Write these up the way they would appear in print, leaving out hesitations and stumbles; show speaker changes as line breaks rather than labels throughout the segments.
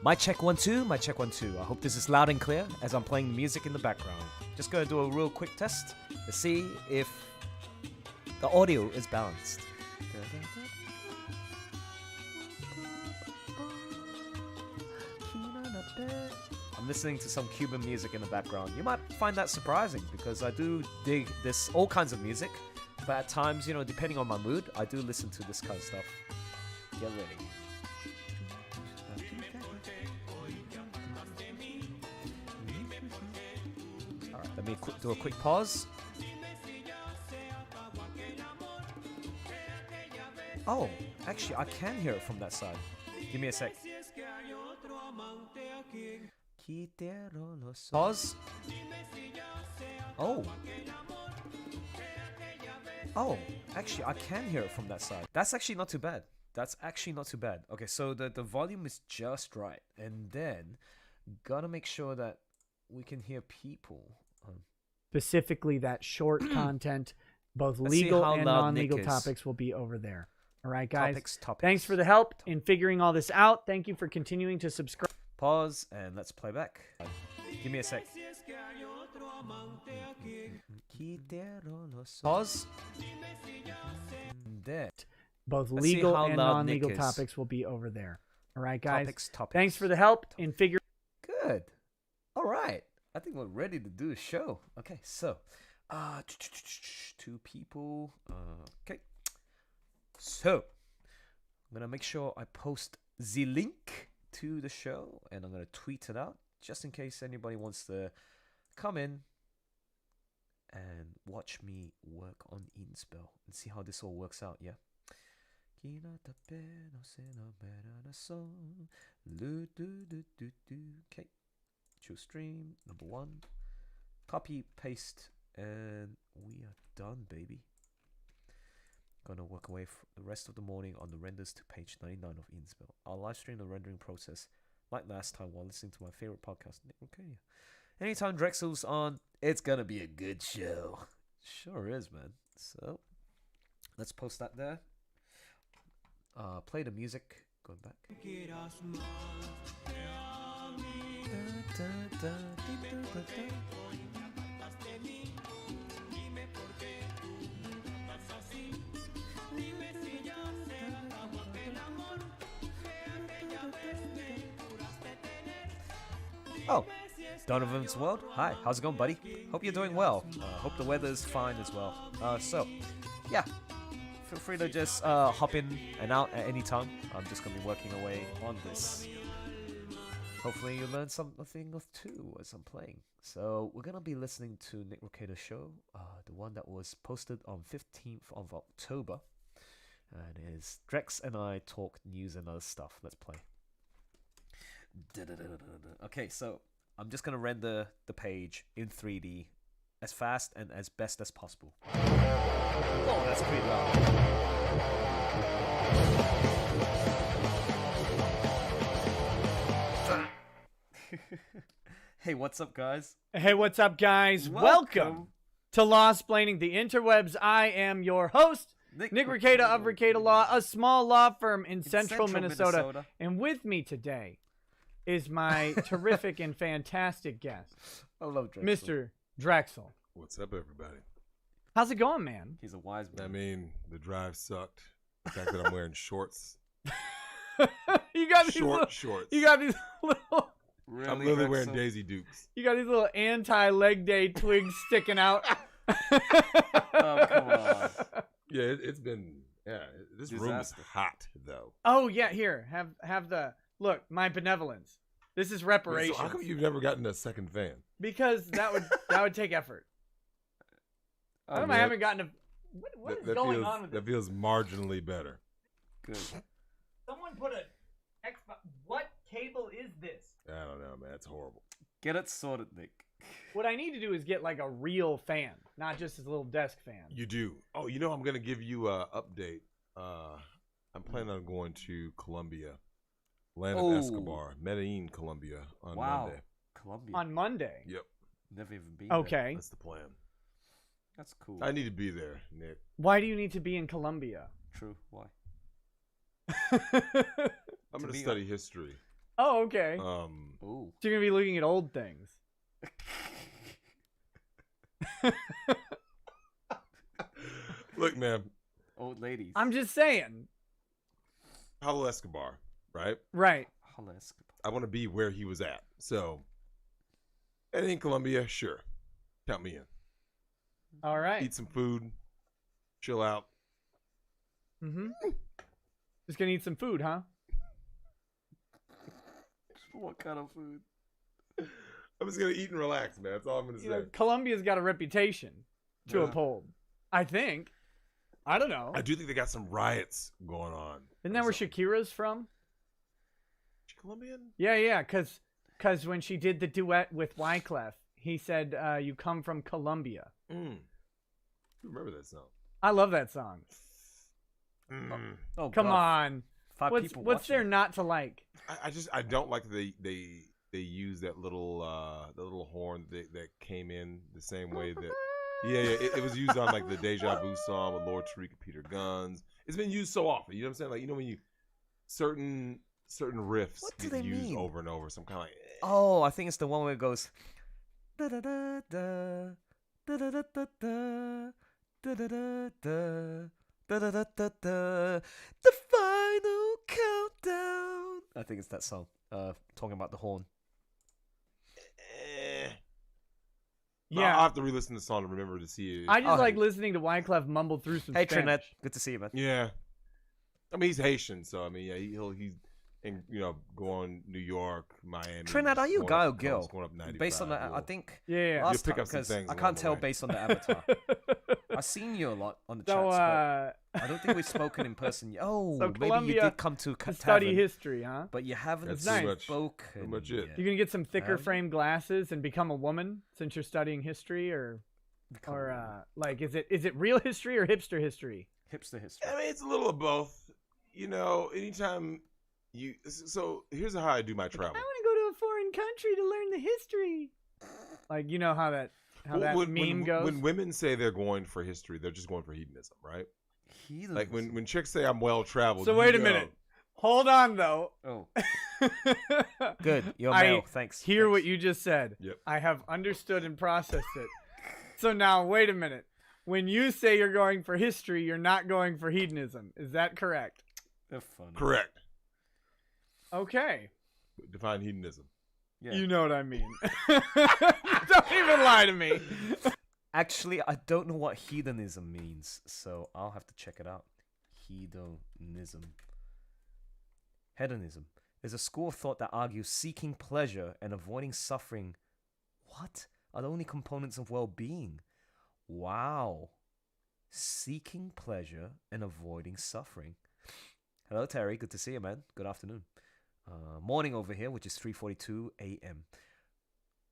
Mic check 1 2, mic check 1 2. I hope this is loud and clear as I'm playing music in the background. Just gonna do a real quick test to see if the audio is balanced. I'm listening to some Cuban music in the background. You might find that surprising because I do dig this all kinds of music, but at times, you know, depending on my mood, I do listen to this kind of stuff. Get ready. Alright, let me do a quick pause. Oh, actually, I can hear it from that side. Give me a sec. Pause. Oh. Oh, actually, I can hear it from that side. That's actually not too bad. That's actually not too bad. Okay, so the volume is just right. And then, gotta make sure that we can hear people.
Specifically, that short content, both legal and non-legal topics will be over there. All right, guys.
Topics.
Thanks for the help in figuring all this out. Thank you for continuing to subscribe.
Pause, and let's play back. Give me a sec. Pause. There.
Both legal and non-legal topics will be over there. All right, guys. Topics. Thanks for the help in figuring.
Good. All right. I think we're ready to do a show. Okay, so, 2 people. Okay. So, I'm gonna make sure I post the link to the show, and I'm gonna tweet it out just in case anybody wants to come in and watch me work on Edenspell and see how this all works out. Yeah. Okay. Chill-stream number 1. Copy, paste, and we are done, baby. Gonna work away for the rest of the morning on the renders to page 99 of Edenspell. I'll live stream the rendering process like last time while listening to my favorite podcast, Nick Rekeita. Anytime Drexel's on, it's gonna be a good show. Sure is, man. So, let's post that there. Play the music. Going back. Oh, Donovan's World. Hi, how's it going, buddy? Hope you're doing well. Hope the weather's fine as well. So, yeah, feel free to just hop in and out at any time. I'm just gonna be working away on this. Hopefully you learn something or two as I'm playing. So we're gonna be listening to Nick Rekeita's show, the one that was posted on 15th of October, and is Drex and I talk news and other stuff. Let's play. Okay, so I'm just gonna render the page in 3D as fast and as best as possible. Oh, that's pretty loud. Hey, what's up, guys?
Hey, what's up, guys? Welcome to Law-splaining the Interwebs. I am your host, Nick Rekeita of Rekeita Law, a small law firm in Central Minnesota. And with me today is my terrific and fantastic guest,
I love Drexel.
Mr. Drexel.
What's up, everybody?
How's it going, man?
He's a wise man.
I mean, the drive sucked. The fact that I'm wearing shorts.
You got these
shorts.
You got these little.
Really,
I'm literally
Drexel?
wearing Daisy Dukes.
You got these little anti-leg day twigs sticking out.
Oh, come on.
Yeah, it's been. Yeah, this room is hot though.
Oh yeah, here have the look. My benevolence. This is reparations.
So how come you've never gotten a second fan?
Because that would take effort. How come I haven't gotten a? What is going on with this?
That feels marginally better.
Good.
Someone put a Xbox. What cable is this?
I don't know, man. It's horrible.
Get it sorted, Nick.
What I need to do is get like a real fan, not just this little desk fan.
You do. Oh, you know, I'm gonna give you a update. I'm planning on going to Colombia, land of Escobar, Medellin, Colombia on Monday.
Colombia.
On Monday.
Yep.
Never even been
Okay.
That's the plan.
That's cool.
I need to be there, Nick.
Why do you need to be in Colombia?
True. Why?
I'm going to study history.
Oh, okay.
Ooh.
So you're gonna be looking at old things.
Look, man.
Old ladies.
I'm just saying.
Pablo Escobar, right?
Right.
I want to be where he was at. So, anything in Colombia, sure. Count me in.
All right.
Eat some food. Chill out.
Mm-hmm. Just gonna eat some food, huh?
What kind of food?
I'm just going to eat and relax, man. That's all I'm going to say.
You know, Colombia's got a reputation to
Yeah.
uphold. I think. I don't know.
I do think they got some riots going on.
Isn't that where Shakira's from?
She Colombian?
Yeah. Cause when she did the duet with Wyclef, he said, "You come from Colombia."
Mm. I remember that song.
I love that song.
Mm.
Oh,
Come
God.
on.
5
What's
people
what's there
watching.
not to like?
I don't like that they use that little horn that came in the same way that it was used on like the Deja Vu song with Lord Tariq and Peter Guns. It's been used so often. You know what I'm saying? Like, you know, when you certain riffs
What do
get
they
used
mean?
over and over. So I'm kind of like,
Oh, I think it's the one where it goes. Da da da da da da da da da da da da da. The final countdown. I think it's that song. Talking about the horn.
Yeah.
I'll have to re-listen to the song to remember to see it.
I just
Oh,
like
hey.
listening to Wyclef mumble through some
Hey,
Spanish.
Trinette. Good to see you, man.
Yeah, I mean he's Haitian, so I mean he's in, you know, going New York, Miami.
Trinette, are you a
going
guy
up
or
the
girl?
coast, going up 95,
Based on that, I
you'll-
think
Yeah.
last
pick
time,
up some
'cause
things
I
along
can't
the
tell
way.
based on the avatar. I've seen you a lot on the chats,
So,
but I don't think we've spoken in person yet. Oh,
So
maybe you
Colombia
did come to
to study
Tavern,
history, huh?
but you haven't
That's
pretty
much-
spoken.
pretty much it.
yet.
You gonna get some thicker
Have you?
frame glasses and become a woman since you're studying history, or
Become a woman.
like is it real history or hipster history?
Hipster history.
I mean, it's a little of both. You know, anytime you. So here's how I do my travel.
I want to go to a foreign country to learn the history. Like, you know how that meme goes.
When women say they're going for history, they're just going for hedonism, right?
Hedonism.
Like when chicks say I'm well traveled.
So wait a minute. Hold on though.
Oh, good. You're
I
male. Thanks.
Hear
Thanks.
what you just said.
Yep.
I have understood and processed it. So now wait a minute. When you say you're going for history, you're not going for hedonism. Is that correct?
They're funny.
Correct.
Okay.
Define hedonism.
Yeah.
You know what I mean. Don't even lie to me.
Actually, I don't know what hedonism means, so I'll have to check it out. Hedonism. Hedonism is a school of thought that argues seeking pleasure and avoiding suffering. What are the only components of well-being? Wow. Seeking pleasure and avoiding suffering. Hello, Terry. Good to see you, man. Good afternoon. Morning over here, which is 3:42 a.m.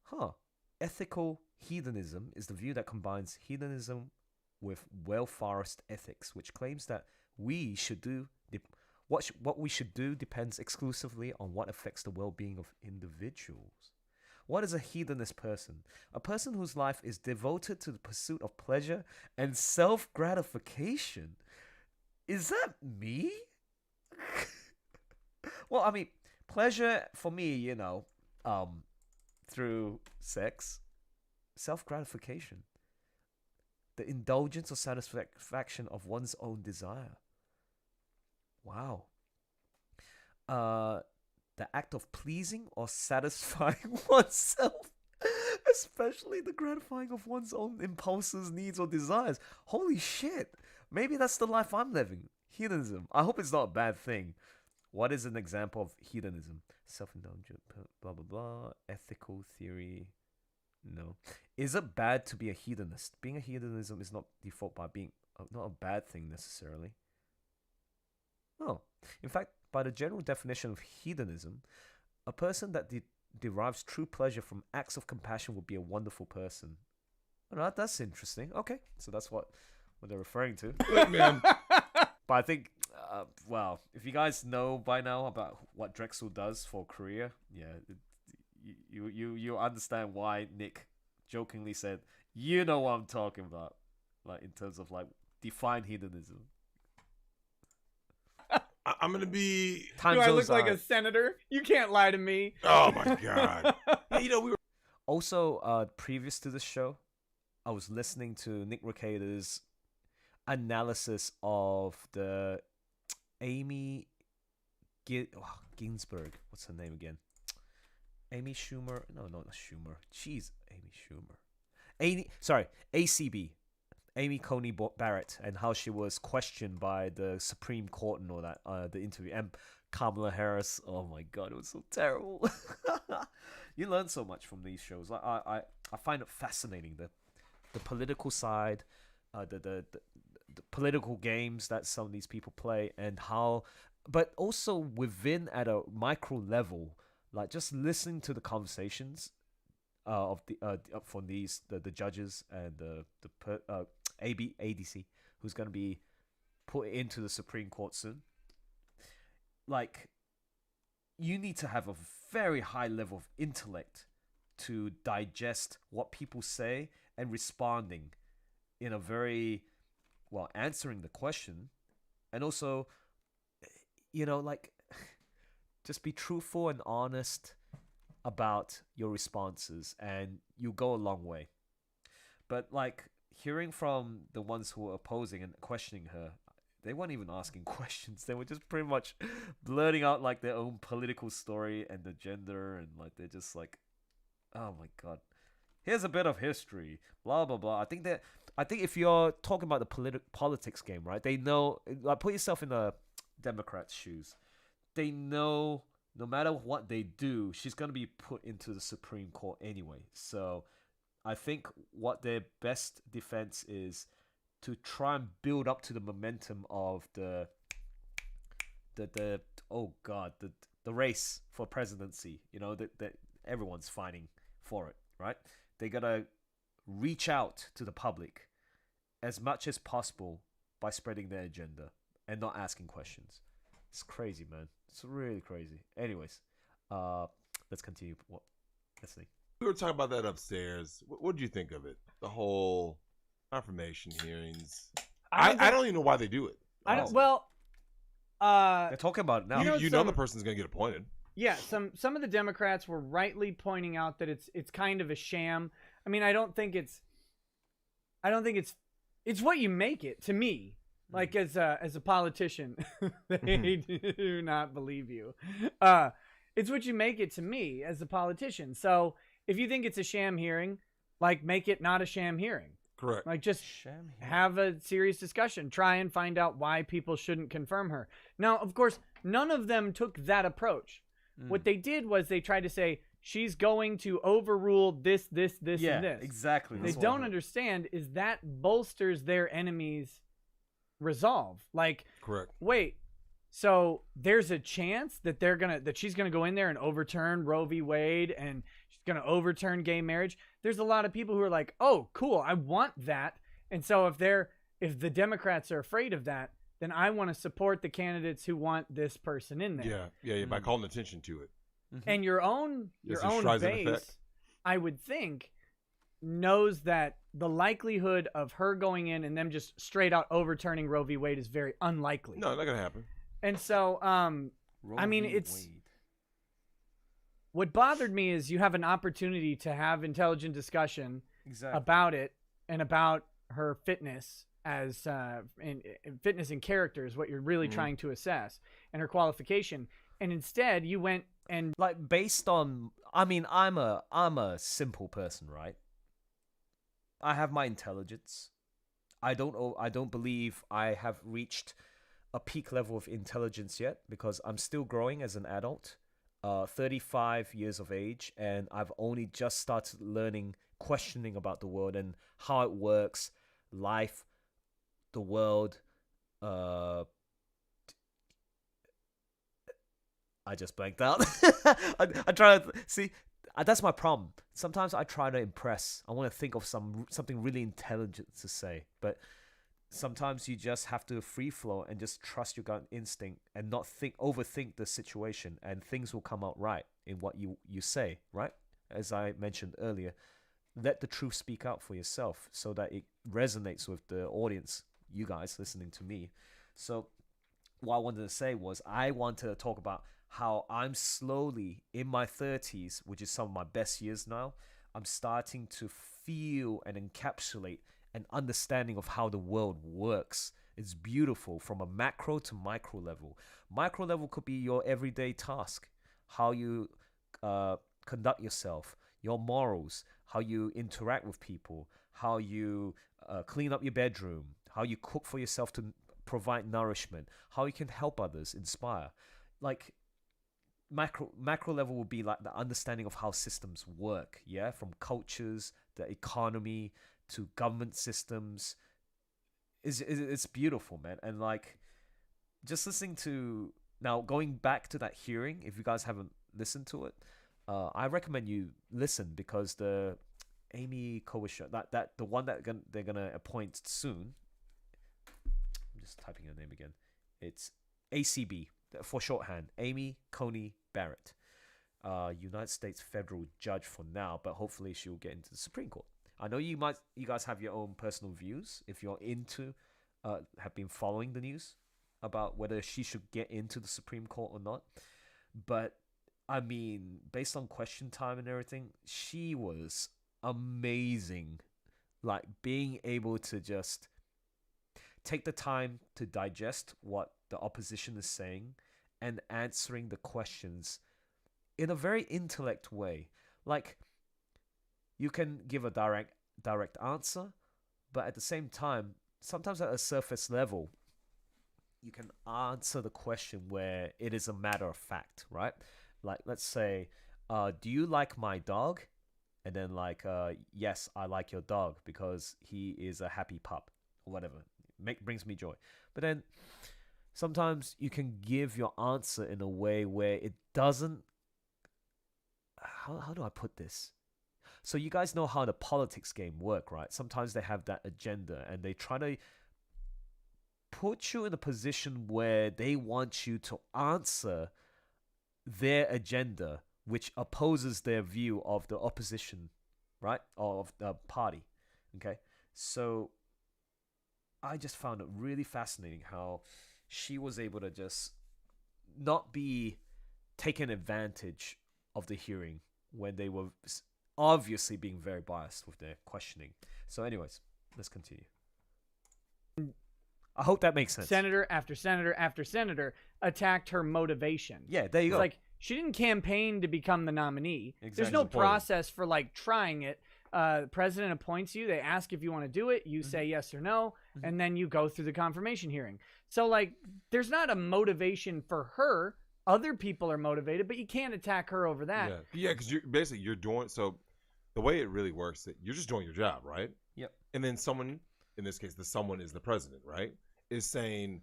Huh. Ethical hedonism is the view that combines hedonism with welfarist ethics, which claims that we should do what we should do depends exclusively on what affects the well-being of individuals. What is a hedonist person? A person whose life is devoted to the pursuit of pleasure and self-gratification. Is that me? Well, I mean, pleasure for me, you know, through sex, self-gratification, the indulgence or satisfaction of one's own desire. Wow. The act of pleasing or satisfying oneself, especially the gratifying of one's own impulses, needs, or desires. Holy shit. Maybe that's the life I'm living. Hedonism. I hope it's not a bad thing. What is an example of hedonism? Self-indulgent, blah, blah, blah. Ethical theory. No. Is it bad to be a hedonist? Being a hedonism is not default by being not a bad thing necessarily. No. In fact, by the general definition of hedonism, a person that derives true pleasure from acts of compassion would be a wonderful person. All right, that's interesting. Okay, so that's what they're referring to.
Look, man.
But I think, well, if you guys know by now about what Drexel does for Korea, yeah, you understand why Nick jokingly said, "You know what I'm talking about." Like in terms of like define hedonism.
I'm gonna be.
Do I look like a senator? You can't lie to me.
Oh my god! Yeah, we were
also previous to the show, I was listening to Nick Rekeita's analysis of the Amy Ginsburg. What's her name again? Amy Schumer? No, not Schumer. Jeez, Amy Schumer. ACB. Amy Coney Barrett, and how she was questioned by the Supreme Court and all that, the interview. And Kamala Harris, oh my god, it was so terrible. You learn so much from these shows. I find it fascinating, the political side, the political games that some of these people play, and how, but also within at a micro level, like just listening to the conversations of the from these the judges and the ADC, who's going to be put into the Supreme Court soon. Like, you need to have a very high level of intellect to digest what people say and responding in a very, well, answering the question. And also, like, just be truthful and honest about your responses, and you'll go a long way. But, like, hearing from the ones who were opposing and questioning her, they weren't even asking questions. They were just pretty much blurting out like their own political story and the gender, and like they're just like, oh my god, here's a bit of history, blah blah blah. I think if you're talking about the politics game, right? They know, like, put yourself in the Democrats' shoes. They know no matter what they do, she's gonna be put into the Supreme Court anyway. So I think what their best defense is to try and build up to the momentum of the race for presidency. That everyone's fighting for it, right? They gotta reach out to the public as much as possible by spreading their agenda and not asking questions. It's crazy, man. It's really crazy. Anyways, let's continue listening.
We were talking about that upstairs. What did you think of it? The whole confirmation hearings. I don't even know why they do it.
They're
talking about it now.
You know the person's going to get appointed.
Yeah, some of the Democrats were rightly pointing out that it's kind of a sham. I mean, I don't think it's what you make it, to me. Like, as a politician, they do not believe you. It's what you make it to me as a politician. So if you think it's a sham hearing, like, make it not a sham hearing.
Correct.
Like, just have a serious discussion. Try and find out why people shouldn't confirm her. Now, of course, none of them took that approach. What they did was they tried to say, she's going to overrule this, and this.
Exactly.
What they don't understand is that bolsters their enemies' resolve. Like,
correct.
Wait, so there's a chance that she's gonna go in there and overturn Roe v. Wade, and she's gonna overturn gay marriage. There's a lot of people who are like, oh, cool, I want that. And so if the Democrats are afraid of that, then I want to support the candidates who want this person in there.
Yeah, by calling attention to it.
And your own base, I would think, knows that the likelihood of her going in and them just straight out overturning Roe v. Wade is very unlikely.
No, not gonna happen.
And so, what bothered me is you have an opportunity to have intelligent discussion about it and about her fitness as fitness and character is what you're really trying to assess, and her qualification. And instead, you went and,
like, based on, I mean, I'm a simple person, right? I have my intelligence. I don't believe I have reached a peak level of intelligence yet, because I'm still growing as an adult, 35 years of age, and I've only just started learning, questioning about the world and how it works, life, the world. I just blanked out. I try to see. That's my problem. Sometimes I try to impress. I want to think of something really intelligent to say, but sometimes you just have to free flow and just trust your gut instinct and not overthink the situation, and things will come out right in what you say, right? As I mentioned earlier, let the truth speak out for yourself so that it resonates with the audience, you guys listening to me. So what I wanted to say was I wanted to talk about how I'm slowly in my 30s, which is some of my best years now, I'm starting to feel and encapsulate an understanding of how the world works. It's beautiful from a macro to micro level. Micro level could be your everyday task, how you conduct yourself, your morals, how you interact with people, how you clean up your bedroom, how you cook for yourself to provide nourishment, how you can help others, inspire. Like macro level would be like the understanding of how systems work, yeah, from cultures, the economy to government systems. It's beautiful, man. And like just listening to now, going back to that hearing, if you guys haven't listened to it, I recommend you listen, because the Amy Kowisha, that the one that they're gonna appoint soon. I'm just typing her name again. It's ACB for shorthand. Amy Coney Barrett, United States federal judge for now, but hopefully she'll get into the Supreme Court. I know you guys have your own personal views if you're have been following the news about whether she should get into the Supreme Court or not. But I mean, based on question time and everything, she was amazing. Like being able to just take the time to digest what the opposition is saying and answering the questions in a very intellect way. Like you can give a direct answer, but at the same time, sometimes at a surface level, you can answer the question where it is a matter of fact, right? Like, let's say, do you like my dog? And then like, yes, I like your dog because he is a happy pup or whatever. Brings me joy. But then sometimes you can give your answer in a way where it doesn't, how do I put this? So you guys know how the politics game work, right? Sometimes they have that agenda and they try to put you in a position where they want you to answer their agenda, which opposes their view of the opposition, right? Or of the party, okay? So I just found it really fascinating how she was able to just not be taken advantage of the hearing when they were obviously being very biased with their questioning. So anyways, let's continue. I hope that makes sense.
Senator after senator after senator attacked her motivation.
Yeah, there you go.
Like, she didn't campaign to become the nominee.
Exactly.
There's no process for like trying it. The president appoints you. They ask if you want to do it. You say yes or no, and then you go through the confirmation hearing. So like, there's not a motivation for her. Other people are motivated, but you can't attack her over that.
Yeah, because you're doing so. The way it really works, that you're just doing your job, right?
Yep.
And then someone, in this case, the someone is the president, right? Is saying,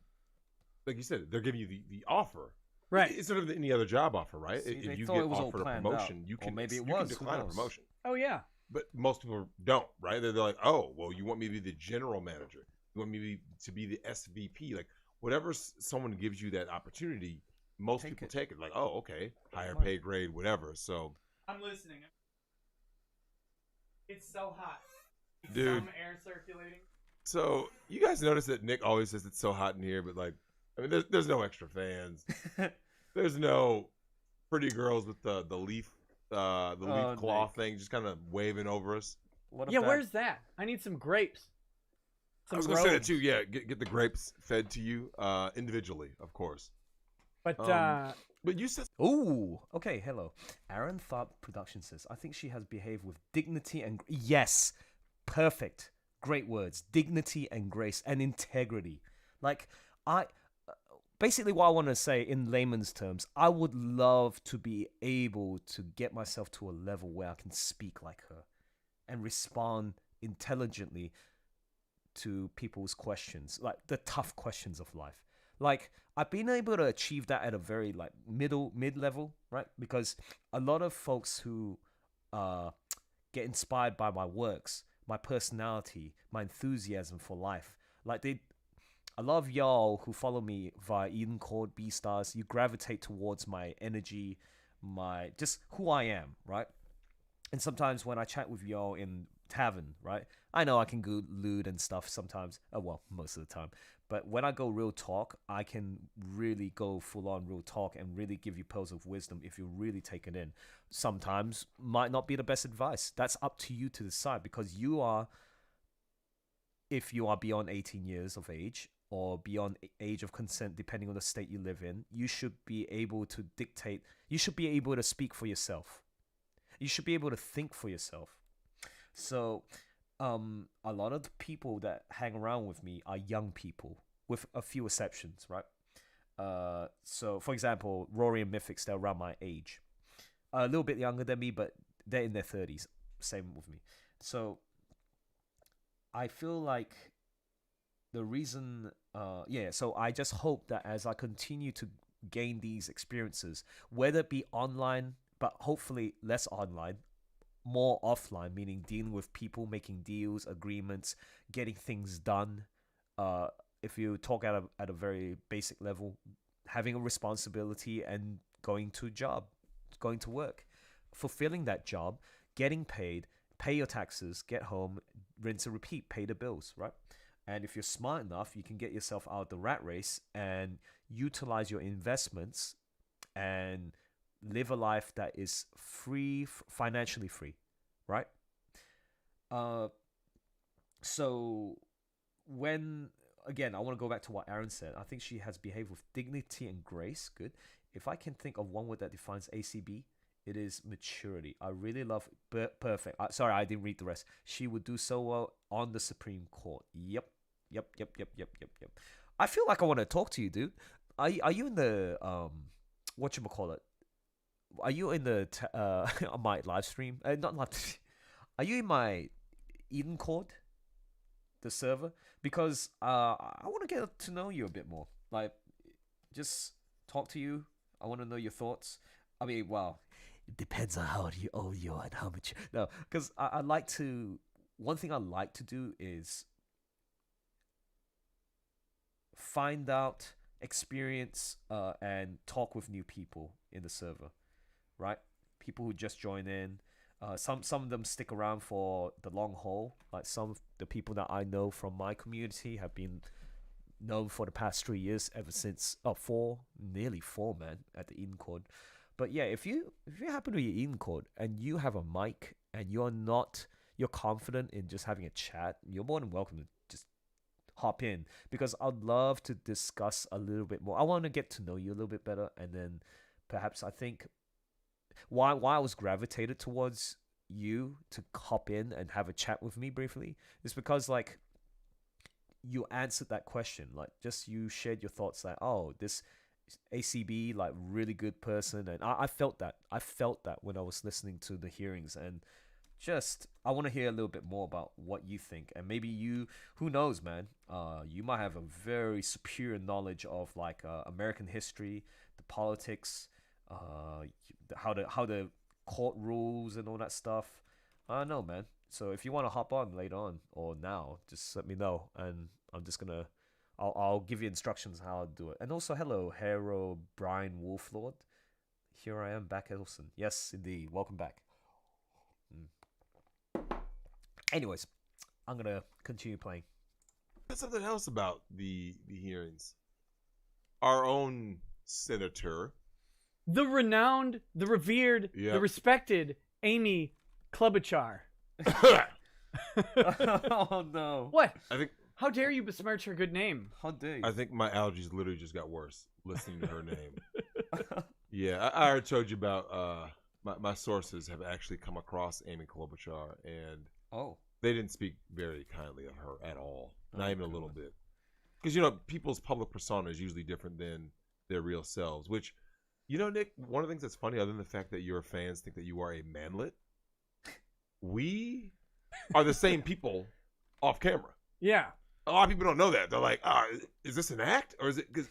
like you said, they're giving you the offer,
right?
It's sort of any other job offer, right?
See,
if you get offered a promotion, you can decline a promotion.
Oh yeah.
But most people don't, right? They're like, oh, well, you want me to be the general manager? You want me to be the SVP? Like whatever someone gives you that opportunity, most people take it. Like, oh, okay, higher pay grade, whatever. So
I'm listening. It's so hot.
Dude.
Some air circulating.
So you guys notice that Nick always says it's so hot in here, but like, I mean, there's no extra fans. There's no pretty girls with the leaf cloth thing just kind of waving over us.
Where's that? I need some grapes.
I was gonna say that too. Yeah, get the grapes fed to you individually, of course. But you said,
ooh, okay, hello. Aaron Tharp Production says, I think she has behaved with dignity and yes, perfect, great words, dignity and grace and integrity. Like basically what I want to say in layman's terms, I would love to be able to get myself to a level where I can speak like her and respond intelligently to people's questions, like the tough questions of life. Like I've been able to achieve that at a very like mid level, right? Because a lot of folks who get inspired by my works, my personality, my enthusiasm for life, like a lot of y'all who follow me via Eden Chord, B-Stars, you gravitate towards my energy, my just who I am, right? And sometimes when I chat with y'all in tavern, right? I know I can go lewd and stuff sometimes. Well, most of the time. But when I go real talk, I can really go full on real talk and really give you pearls of wisdom if you really take it in. Sometimes might not be the best advice. That's up to you to decide, because you are, if you are beyond 18 years of age or beyond age of consent, depending on the state you live in, you should be able to dictate. You should be able to speak for yourself. You should be able to think for yourself. So a lot of the people that hang around with me are young people, with a few exceptions, right? So, for example, Rory and Mythics, they're around my age. A little bit younger than me, but they're in their 30s. Same with me. So, I feel like the reason... so I just hope that as I continue to gain these experiences, whether it be online, but hopefully less online, more offline, meaning dealing with people, making deals, agreements, getting things done. If you talk at a very basic level, having a responsibility and going to work, fulfilling that job, getting paid, pay your taxes, get home, rinse and repeat, pay the bills, right? And if you're smart enough, you can get yourself out of the rat race and utilize your investments and live a life that is free, financially free, right? So when, again, I want to go back to what Aaron said. I think she has behaved with dignity and grace. Good. If I can think of one word that defines ACB, it is maturity. I really love perfect. Sorry, I didn't read the rest. She would do so well on the Supreme Court. Yep. I feel like I want to talk to you, dude. Are you in the whatchamacallit? Are you in the on my live stream? Not live. Are you in my Eden Court, the server? Because I want to get to know you a bit more. Like, just talk to you. I want to know your thoughts. I mean, well, it depends on how old you are and how much. No, because I like to. One thing I like to do is find out, experience, and talk with new people in the server. Right, people who just join in. Some of them stick around for the long haul. Like some of the people that I know from my community have been known for the past 3 years, ever since nearly four, man, at the Eden Court. But yeah, if you happen to be at Eden Court and you have a mic and you're confident in just having a chat, you're more than welcome to just hop in, because I'd love to discuss a little bit more. I want to get to know you a little bit better, and then perhaps I think why I was gravitated towards you to hop in and have a chat with me briefly is because, like, you answered that question. Like, just you shared your thoughts that, oh, this ACB, like, really good person. And I felt that. I felt that when I was listening to the hearings. And just, I want to hear a little bit more about what you think. And maybe you, who knows, man, you might have a very superior knowledge of, like, American history, the politics, how the court rules and all that stuff. I don't know, man. So if you want to hop on later on or now, just let me know, and I'm just gonna I'll give you instructions how to do it. And also, hello, Hero Brian Wolflord. Here I am back, Elson. Yes, indeed. Welcome back. Anyways, I'm gonna continue playing.
There's something else about the hearings. Our own senator,
the renowned, the revered, the respected Amy Klobuchar.
Oh no!
What?
I think.
How dare you besmirch her good name?
How dare you?
I think my allergies literally just got worse listening to her name. Yeah, I already told you about my sources have actually come across Amy Klobuchar, and they didn't speak very kindly of her at all, not even a little bit. Because, you know, people's public persona is usually different than their real selves, which, you know, Nick, one of the things that's funny, other than the fact that your fans think that you are a manlet, we are the same people off camera.
Yeah.
A lot of people don't know that. They're like, is this an act? Or is it because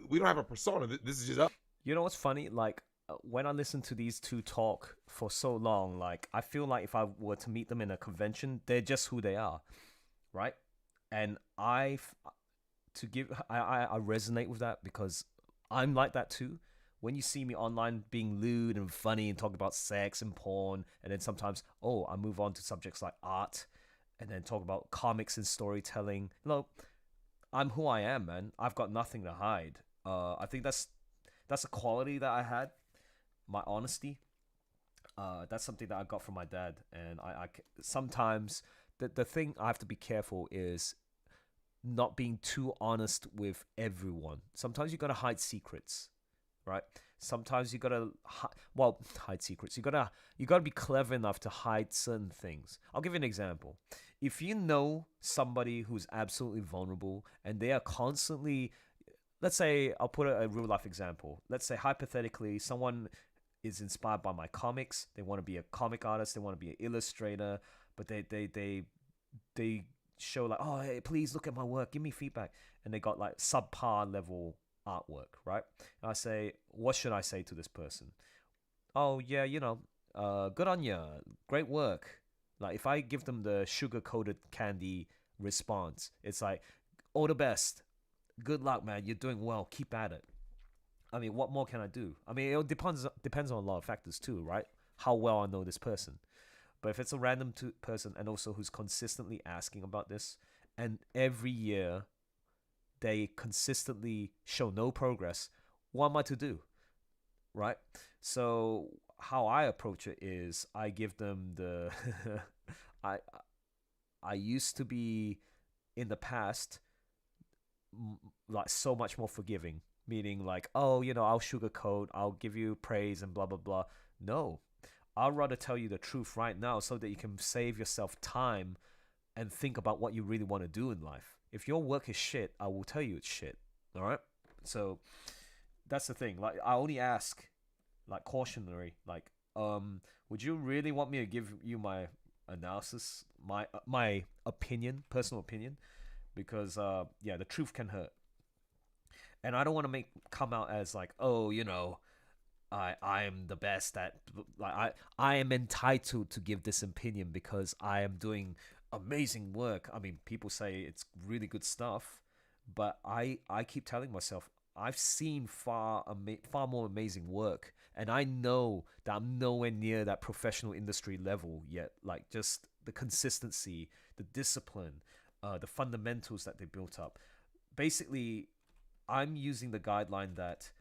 we don't have a persona? This is just us.
You know what's funny? Like, when I listen to these two talk for so long, like, I feel like if I were to meet them in a convention, they're just who they are, right? And I resonate with that because I'm like that too. when you see me online being lewd and funny and talking about sex and porn, and then sometimes, I move on to subjects like art, and then talk about comics and storytelling. I'm who I am, man. I've got nothing to hide. I think that's a quality that I had, my honesty. That's something that I got from my dad, and I sometimes the thing I have to be careful is not being too honest with everyone. Sometimes you gotta hide secrets, right? Sometimes you gotta hide secrets. You gotta be clever enough to hide certain things. I'll give you an example. If you know somebody who's absolutely vulnerable and they are constantly, let's say, I'll put a real life example. Let's say hypothetically, someone is inspired by my comics. They want to be a comic artist. They want to be an illustrator, but they show like, oh, hey, please look at my work. Give me feedback. And they got like subpar level artwork, right? And I say, what should I say to this person? Oh, yeah, good on you. Great work. Like if I give them the sugar-coated candy response, it's like, all the best. Good luck, man. You're doing well. Keep at it. I mean, what more can I do? I mean, it depends on a lot of factors too, right? How well I know this person. But if it's a random person and also who's consistently asking about this, and every year they consistently show no progress, what am I to do? Right? So how I approach it is I give them the I used to be in the past like so much more forgiving, meaning like, oh, I'll sugarcoat, I'll give you praise and blah blah blah. No, I'd rather tell you the truth right now so that you can save yourself time and think about what you really want to do in life. If your work is shit, I will tell you it's shit. All right? So that's the thing. Like, I only ask, like, cautionary, like, would you really want me to give you my analysis, my opinion, personal opinion? Because, the truth can hurt. And I don't want to come out as like, oh, I am the best at, like, I am entitled to give this opinion because I am doing amazing work. I mean, people say it's really good stuff, but I keep telling myself I've seen far more amazing work, and I know that I'm nowhere near that professional industry level yet. Like, just the consistency, the discipline, the fundamentals that they built up. Basically, I'm using the guideline that,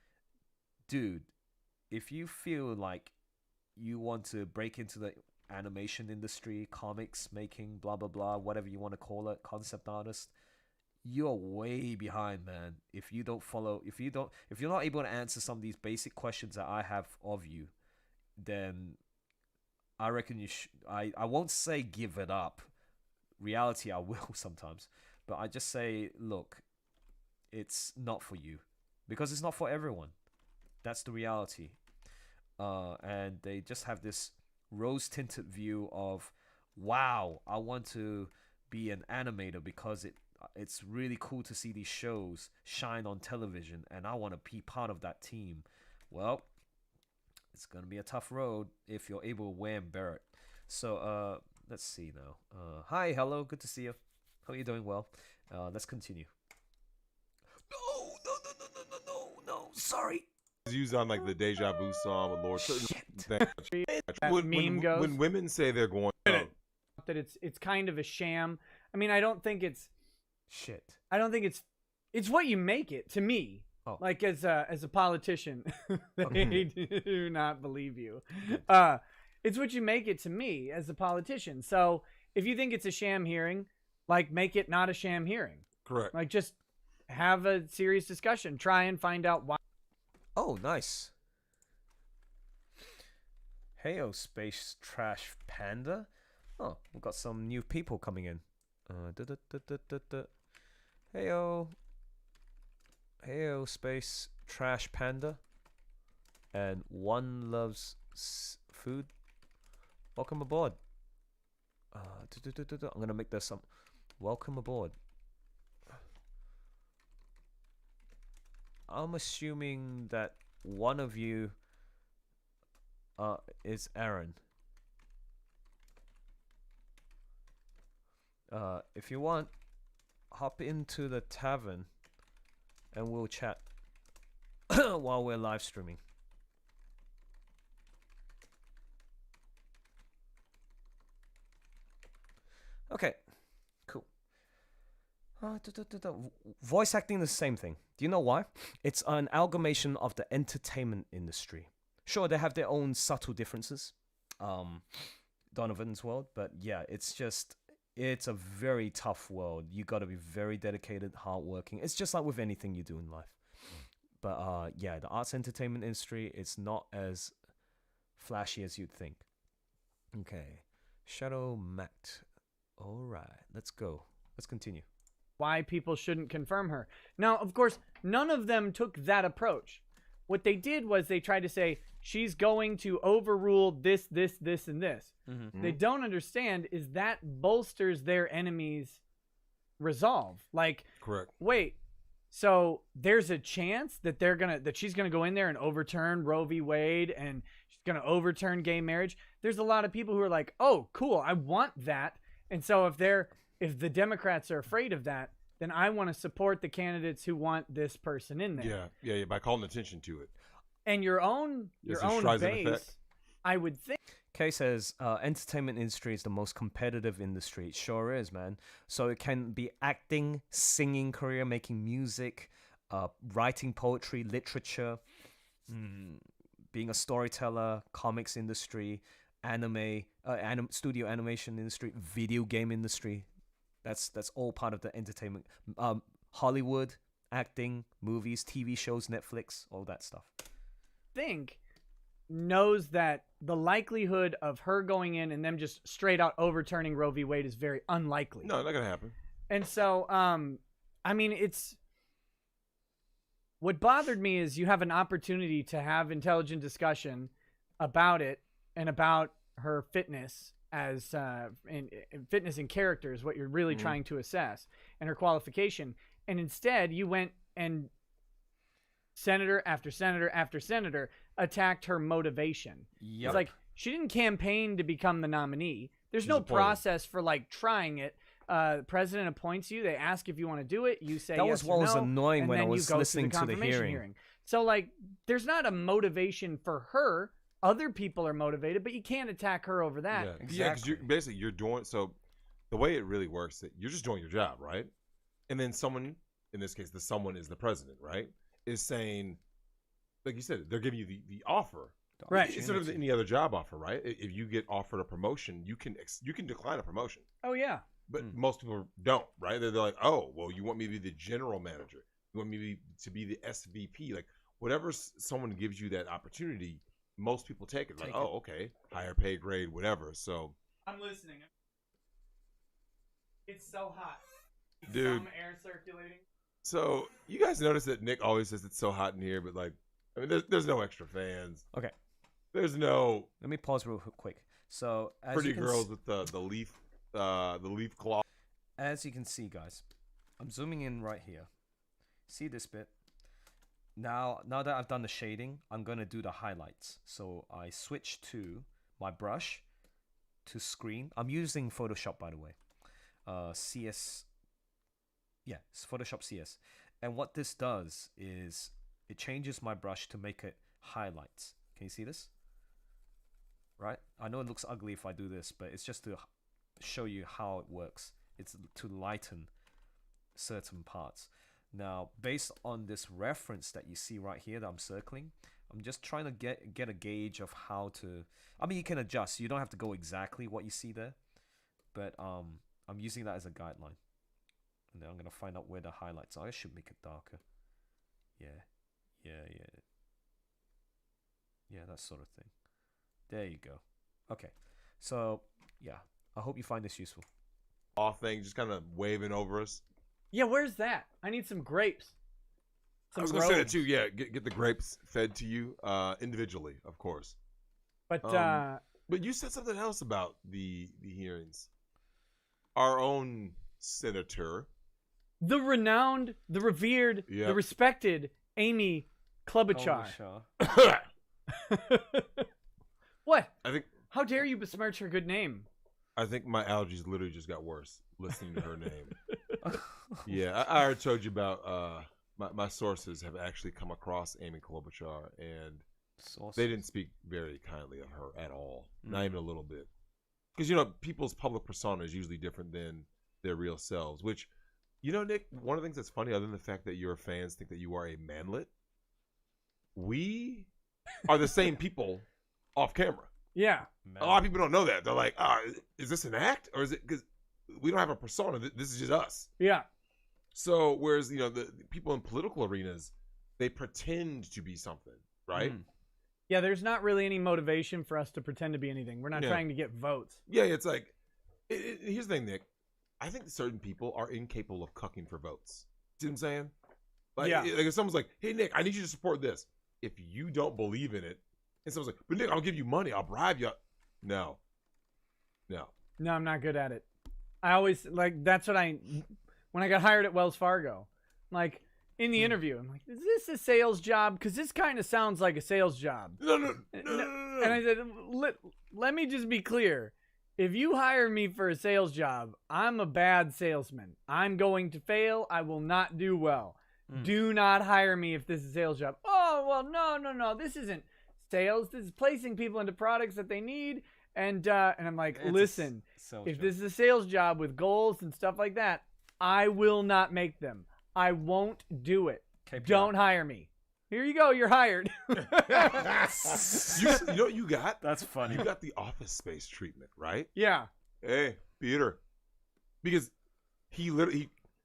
dude, if you feel like you want to break into the animation industry, comics making, blah blah blah, whatever you want to call it, concept artist, you're way behind, man. If you're not able to answer some of these basic questions that I have of you, then I reckon I won't say give it up. Reality, I will sometimes, but I just say, look, it's not for you, because it's not for everyone. That's the reality. And they just have this rose-tinted view of, wow, I want to be an animator because it's really cool to see these shows shine on television, and I want to be part of that team. Well, it's going to be a tough road if you're able to wear and bear it. So, let's see now. Hi, hello, good to see you. Hope you're doing well. Let's continue. No, sorry.
It's used on like the Deja Vu song with Lord. When women say they're going,
that it's kind of a sham. I mean, I don't think it's
shit.
I don't think it's what you make it to me.
Oh.
Like as a politician, they do not believe you. It's what you make it to me as a politician. So if you think it's a sham hearing, like, make it not a sham hearing.
Correct.
Like, just have a serious discussion. Try and find out why.
Oh, nice. Heyo, Space Trash Panda. Oh, we've got some new people coming in. Heyo. Heyo, Space Trash Panda. And One Loves Food. Welcome aboard. I'm going to make this some. Welcome aboard. I'm assuming that one of you is Aaron. If you want, hop into the tavern and we'll chat while we're live streaming. Okay, cool. Voice acting, the same thing. Do you know why? It's an amalgamation of the entertainment industry. Sure, they have their own subtle differences, Donovan's world, but yeah, it's a very tough world. You got to be very dedicated, hardworking. It's just like with anything you do in life. But yeah, the arts entertainment industry, it's not as flashy as you'd think. Okay, Shadow Matt. All right, let's go. Let's continue.
Why people shouldn't confirm her. Now, of course, none of them took that approach. What they did was they tried to say, she's going to overrule this, and this.
Mm-hmm.
They don't understand is that bolsters their enemies' resolve. Like,
Correct.
Wait, so there's a chance that she's gonna go in there and overturn Roe v. Wade and she's gonna overturn gay marriage. There's a lot of people who are like, oh, cool, I want that. And so if the Democrats are afraid of that, then I want to support the candidates who want this person in there.
Yeah, by calling attention to it.
And your own base, I would think.
Kay says, entertainment industry is the most competitive industry. It sure is, man. So it can be acting, singing career, making music, writing poetry, literature, being a storyteller, comics industry, anime, studio animation industry, video game industry. That's all part of the entertainment. Hollywood, acting, movies, TV shows, Netflix, all that stuff.
Think knows that the likelihood of her going in and them just straight out overturning Roe v. Wade is very unlikely.
No, not gonna happen.
And so, I mean, it's what bothered me is you have an opportunity to have intelligent discussion about it and about her fitness as in fitness and character is what you're really trying to assess, and her qualification. And instead, you went and senator after senator after senator attacked her motivation.
Yep.
It's like she didn't campaign to become the nominee. There's no process for like trying it. The president appoints you. They ask if you want to do it. You say
that
yes
was what
or
was
no,
annoying
and
when I
then
was
you go
listening
through the
to the
confirmation
hearing.
So like, there's not a motivation for her. Other people are motivated, but you can't attack her over that.
Yeah,
Exactly.
because basically you're doing so. The way it really works, that you're just doing your job, right? And then someone, in this case, the someone is the president, right? Is saying, like you said, they're giving you the offer,
Right.
Instead of any other job offer, right? If you get offered a promotion, you can decline a promotion.
Oh yeah.
But most people don't, right? They're like, oh, well, you want me to be the general manager? You want me to be the SVP? Like, whatever someone gives you that opportunity, most people take it. Like, oh, okay, higher pay grade, whatever. So
I'm listening. It's so hot.
Dude.
Some air circulating.
So you guys notice that Nick always says it's so hot in here, but like, I mean, there's no extra fans.
Okay.
There's no.
Let me pause real quick. So as
pretty
you can
girls with the leaf cloth.
As you can see, guys, I'm zooming in right here. See this bit? Now that I've done the shading, I'm going to do the highlights. So I switch to my brush to screen. I'm using Photoshop, by the way. CS. Yeah, it's Photoshop CS. And what this does is it changes my brush to make it highlights. Can you see this? Right? I know it looks ugly if I do this, but it's just to show you how it works. It's to lighten certain parts. Now, based on this reference that you see right here that I'm circling, I'm just trying to get a gauge of how to. I mean, you can adjust. You don't have to go exactly what you see there, but I'm using that as a guideline. And then I'm gonna find out where the highlights are. I should make it darker. Yeah, that sort of thing. There you go. Okay, so yeah, I hope you find this useful.
Off thing, just kind of waving over us.
Yeah, where's that? I need some grapes.
I was gonna say that too. Yeah, get the grapes fed to you individually, of course.
But
you said something else about the hearings. Our own senator,
the renowned, the revered, the respected Amy Klobuchar. What?
I think.
How dare you besmirch her good name?
I think my allergies literally just got worse listening to her name. Yeah, I already told you about my sources have actually come across Amy Klobuchar, and they didn't speak very kindly of her at all, not even a little bit. because people's public persona is usually different than their real selves. Which, Nick, one of the things that's funny, other than the fact that your fans think that you are a manlet, we are the same people off camera.
Yeah.
A lot of people don't know that. They're like, is this an act, or is it because we don't have a persona? This is just us.
Yeah.
So whereas the people in political arenas, they pretend to be something, right?
Yeah, there's not really any motivation for us to pretend to be anything. We're not trying to get votes.
Yeah, it's like, here's the thing, Nick. I think certain people are incapable of cucking for votes. See what I'm saying? Like, like if someone's like, hey, Nick, I need you to support this. If you don't believe in it, and someone's like, but Nick, I'll give you money. I'll bribe you. No,
I'm not good at it. I always, that's what when I got hired at Wells Fargo, like, in the interview, I'm like, is this a sales job? Because this kind of sounds like a sales job.
No.
And I said, let me just be clear. If you hire me for a sales job, I'm a bad salesman. I'm going to fail. I will not do well. Do not hire me if this is a sales job. Oh, well, no. This isn't sales. This is placing people into products that they need. And I'm like, listen, if this is a sales job with goals and stuff like that, I will not make them. I won't do it. KPI. Don't hire me. Here you go. You're hired.
You know what you got?
That's funny.
You got the Office Space treatment, right?
Yeah.
Hey, Peter. Because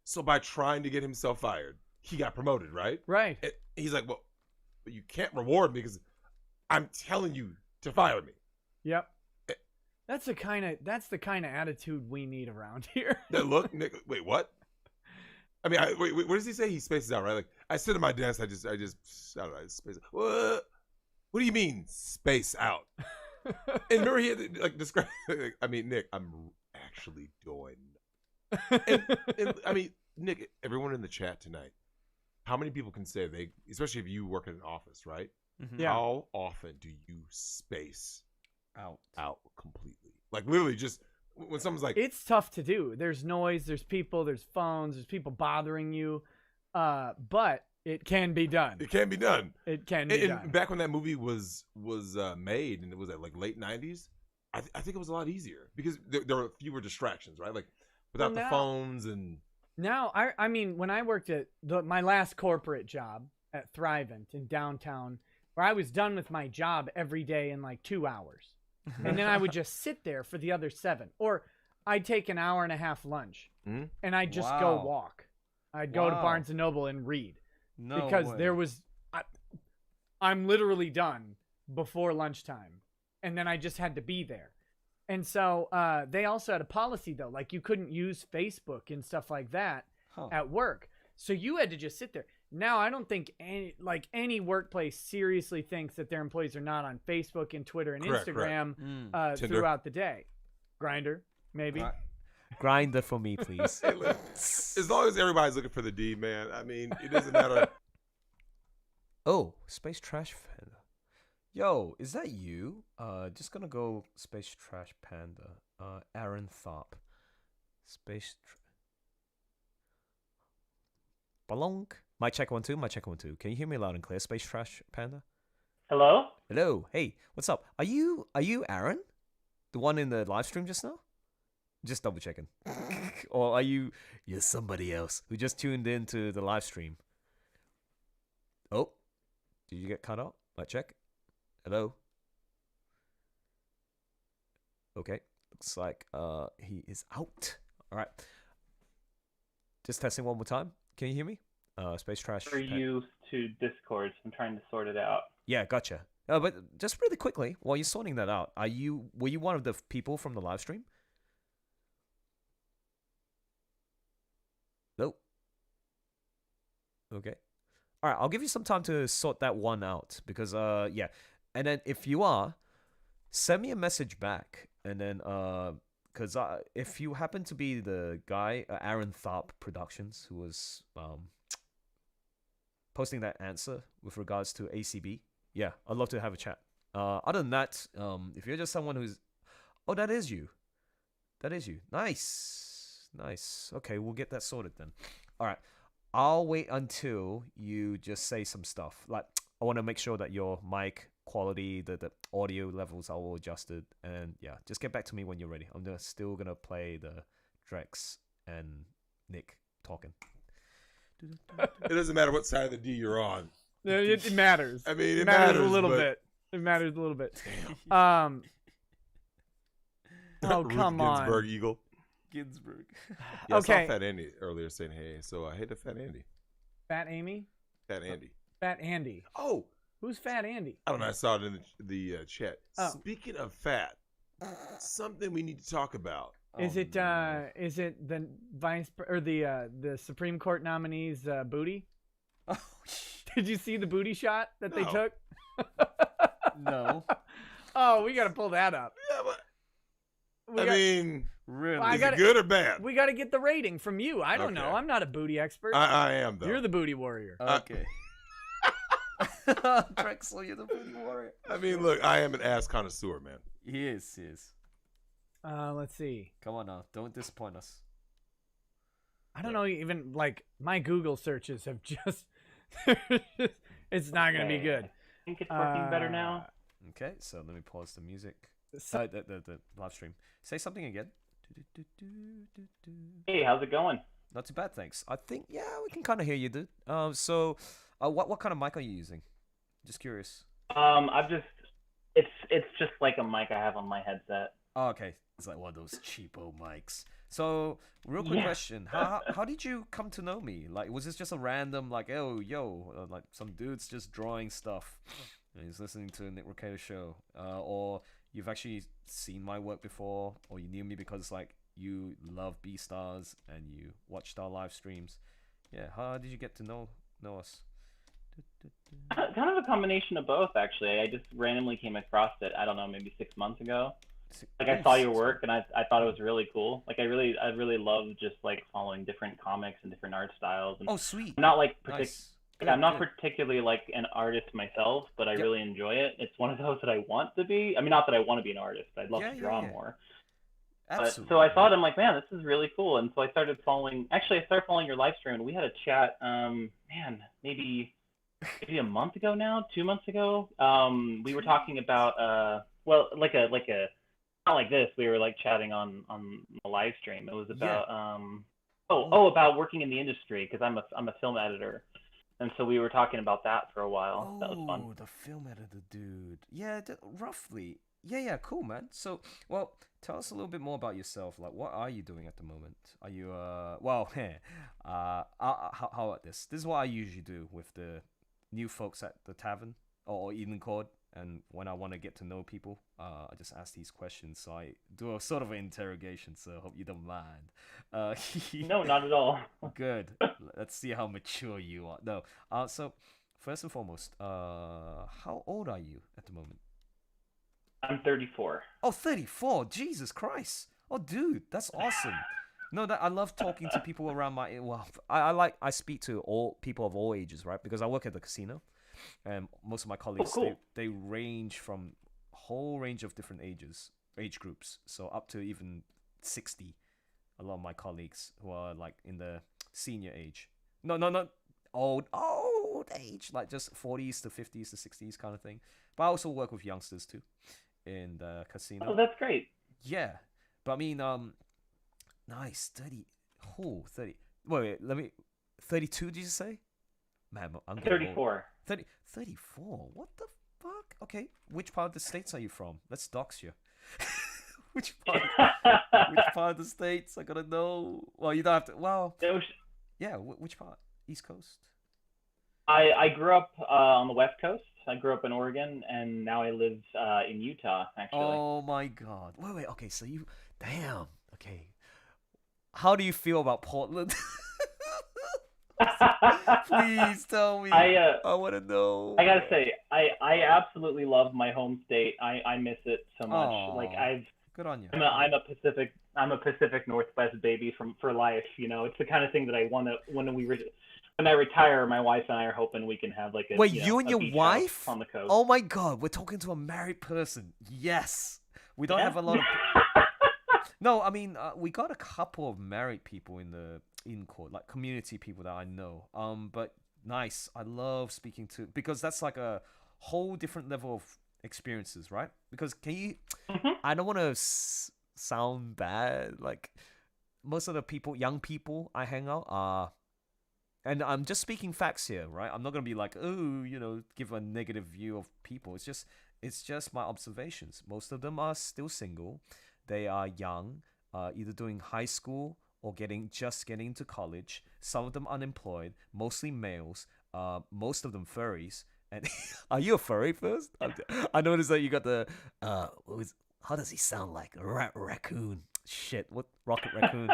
so by trying to get himself fired, he got promoted, right?
Right.
And he's like, well, but you can't reward me because I'm telling you to fire me.
Yep. That's the kind of attitude we need around here.
Look, Nick, wait, what? I mean, wait, what does he say? He spaces out, right? Like, I sit at my desk, I don't know, I space out. What do you mean, space out? And remember, he had to, describe, I mean, Nick, I'm actually doing. And I mean, Nick, everyone in the chat tonight, how many people can say especially if you work in an office, right?
Mm-hmm.
Yeah.
How often do you space
out
completely? Like, literally just. When someone's like,
it's tough to do. There's noise, there's people, there's phones, there's people bothering you. But it can be done.
It can be done.
It can be done.
And back when that movie was made, and it was at late 90s, I think it was a lot easier because there were fewer distractions, right? Like without the phones and.
Now, I mean, when I worked at my last corporate job at Thrivent in downtown, where I was done with my job every day in 2 hours. And then I would just sit there for the other 7. Or I'd take an hour and a half lunch and I'd just go walk. I'd go to Barnes & Noble and read. Because there was... I'm literally done before lunchtime. And then I just had to be there. And so they also had a policy, though. Like, you couldn't use Facebook and stuff like that at work. So you had to just sit there. Now, I don't think any workplace seriously thinks that their employees are not on Facebook and Twitter and Instagram throughout the day. Grindr, maybe.
Grinder for me, please.
As long as everybody's looking for the D, man. I mean, it doesn't matter.
Oh, Space Trash Panda. Yo, is that you? Just gonna go Space Trash Panda. Aaron Tharp. Balonk. Mic check 1 2. Mic check 1 2. Can you hear me loud and clear, Space Trash Panda?
Hello?
Hello. Hey, what's up? Are you Aaron? The one in the live stream just now? Just double checking. Or are you're somebody else who just tuned into the live stream? Oh, did you get cut out? Mic check. Hello. Okay, looks like he is out. All right. Just testing one more time. Can you hear me? Space Trash.
For you to Discord, I'm trying to sort it out.
Yeah, gotcha. But just really quickly, while you're sorting that out, were you one of the people from the live stream? Nope. Okay. All right, I'll give you some time to sort that one out because yeah, and then if you are, send me a message back, and then because if you happen to be the guy Aaron Tharp Productions who was posting that answer with regards to ACB, yeah, I'd love to have a chat. Other than that, if you're just someone who's, oh, that is you. Nice. Okay, we'll get that sorted then. All right, I'll wait until you just say some stuff. Like, I want to make sure that your mic quality, the audio levels are all adjusted, and yeah, just get back to me when you're ready. I'm still gonna play the Drex and Nick talking.
It doesn't matter what side of the D you're on.
It matters.
I mean, it
matters
matters
a little
but...
bit. It matters a little bit.
Damn.
Oh, come on.
Ginsburg Eagle.
Ginsburg.
Yeah,
Okay.
I saw Fat Andy earlier saying hey, so hey to Fat Andy.
Fat Amy?
Fat Andy.
Fat Andy.
Oh,
Who's Fat Andy?
I don't know. I saw it in the chat.
Oh.
Speaking of fat, something we need to talk about.
Is it the the Supreme Court nominee's booty?
Oh,
Did you see the booty shot that they
No.
took?
no.
Oh, we got to pull that up.
Yeah, but
We
I
got-
mean,
Really?
I
is
gotta-
it good or bad?
We got to get the rating from you. I don't know.
Okay.
I'm not a booty expert.
I am though.
You're the booty warrior.
Okay. Drexel, you're the booty warrior.
I mean, look, I am an ass connoisseur, man.
He is. He is.
Let's see.
Come on now, don't disappoint us.
I don't know. Even like my Google searches have just. It's not gonna be
Okay.
good.
I think it's working better now.
Okay, so let me pause the music.
So-
The live stream. Say something again.
Hey, how's it going?
Not too bad, thanks. I think we can kind of hear you, dude. So, what kind of mic are you using? Just curious.
It's just like a mic I have on my headset.
Oh, okay, it's like one of those cheapo mics. So, real quick
Yeah.
question: how did you come to know me? Like, was this just a random like, oh, yo, like some dude's just drawing stuff, and he's listening to Nick Rekeita show, or you've actually seen my work before, or you knew me because like you love Beastars and you watched our live streams? Yeah, how did you get to know us?
Kind of a combination of both, actually. I just randomly came across it. I don't know, maybe 6 months ago. Like I saw your work and I thought it was really cool. Like I really love just like following different comics and different art styles. And
Oh, sweet.
I'm not like
Nice.
I'm not
Good.
particularly like an artist myself, but I
Yep.
really enjoy it. It's one of those that I want to be. I mean, not that I want to be an artist. I'd love
Yeah,
to
yeah,
draw
yeah.
more.
Absolutely.
So I thought, I'm like, man, this is really cool. And so I started following. Actually, I started following your live stream, and we had a chat. Maybe a month ago now, 2 months ago. We were talking about like a not like this. We were like chatting on the live stream. It was about about working in the industry because I'm a film editor. And so we were talking about that for a while. That was fun.
Oh, the film editor dude. Yeah, roughly. Yeah, cool, man. So, well, tell us a little bit more about yourself. Like, what are you doing at the moment? Are you, how about this? This is what I usually do with the new folks at the tavern or Edenspell. And when I want to get to know people, I just ask these questions. So I do a sort of an interrogation. So I hope you don't mind.
No, not at all.
Good. Let's see how mature you are. No. So first and foremost, how old are you at the moment?
I'm 34.
Oh, 34. Jesus Christ. Oh, dude, that's awesome. No, that I love talking to people around my. Well, I speak to all people of all ages, right? Because I work at the casino, and most of my colleagues
cool.
they range from a whole range of different age groups, so up to even 60. A lot of my colleagues who are like in the senior age. No, not old age, like just 40s to 50s to 60s kind of thing. But I also work with youngsters too in the casino.
Oh, that's great.
Yeah, but I mean, nice 30. Oh, 30. Wait, let me. 32? Did you say? Man, I'm getting old.
34.
34. What the fuck? Okay, which part of the states are you from? Let's dox you. which part of the states? I gotta know. Well, you don't have to. Well, yeah. Which part? East Coast.
I grew up on the West Coast. I grew up in Oregon, and now I live in Utah, actually.
Oh my God. Wait. Okay, so you. Damn. Okay. How do you feel about Portland? Please tell me. I want to know.
I gotta say, I absolutely love my home state. I miss it so much.
Aw,
Like
good on you.
I'm a Pacific Northwest baby for life. You know, it's the kind of thing that I want to when I retire. My wife and I are hoping we can have like a
Wait,
you
you
know,
and
a
your
beach
wife?
house on the coast.
Oh my God, we're talking to a married person. Yes, we don't have a lot of. No, I mean we got a couple of married people in court, like community people that I know. But nice. I love speaking to because that's like a whole different level of experiences, right? Because can you?
Mm-hmm.
I don't want to sound bad. Like most of the young people I hang out are, and I'm just speaking facts here, right? I'm not gonna be like, oh, give a negative view of people. It's just my observations. Most of them are still single. They are young, either doing high school or just getting into college. Some of them unemployed, mostly males. Most of them furries. And are you a furry first? I noticed that you got the how does he sound like? Raccoon. Shit, what Rocket Raccoon?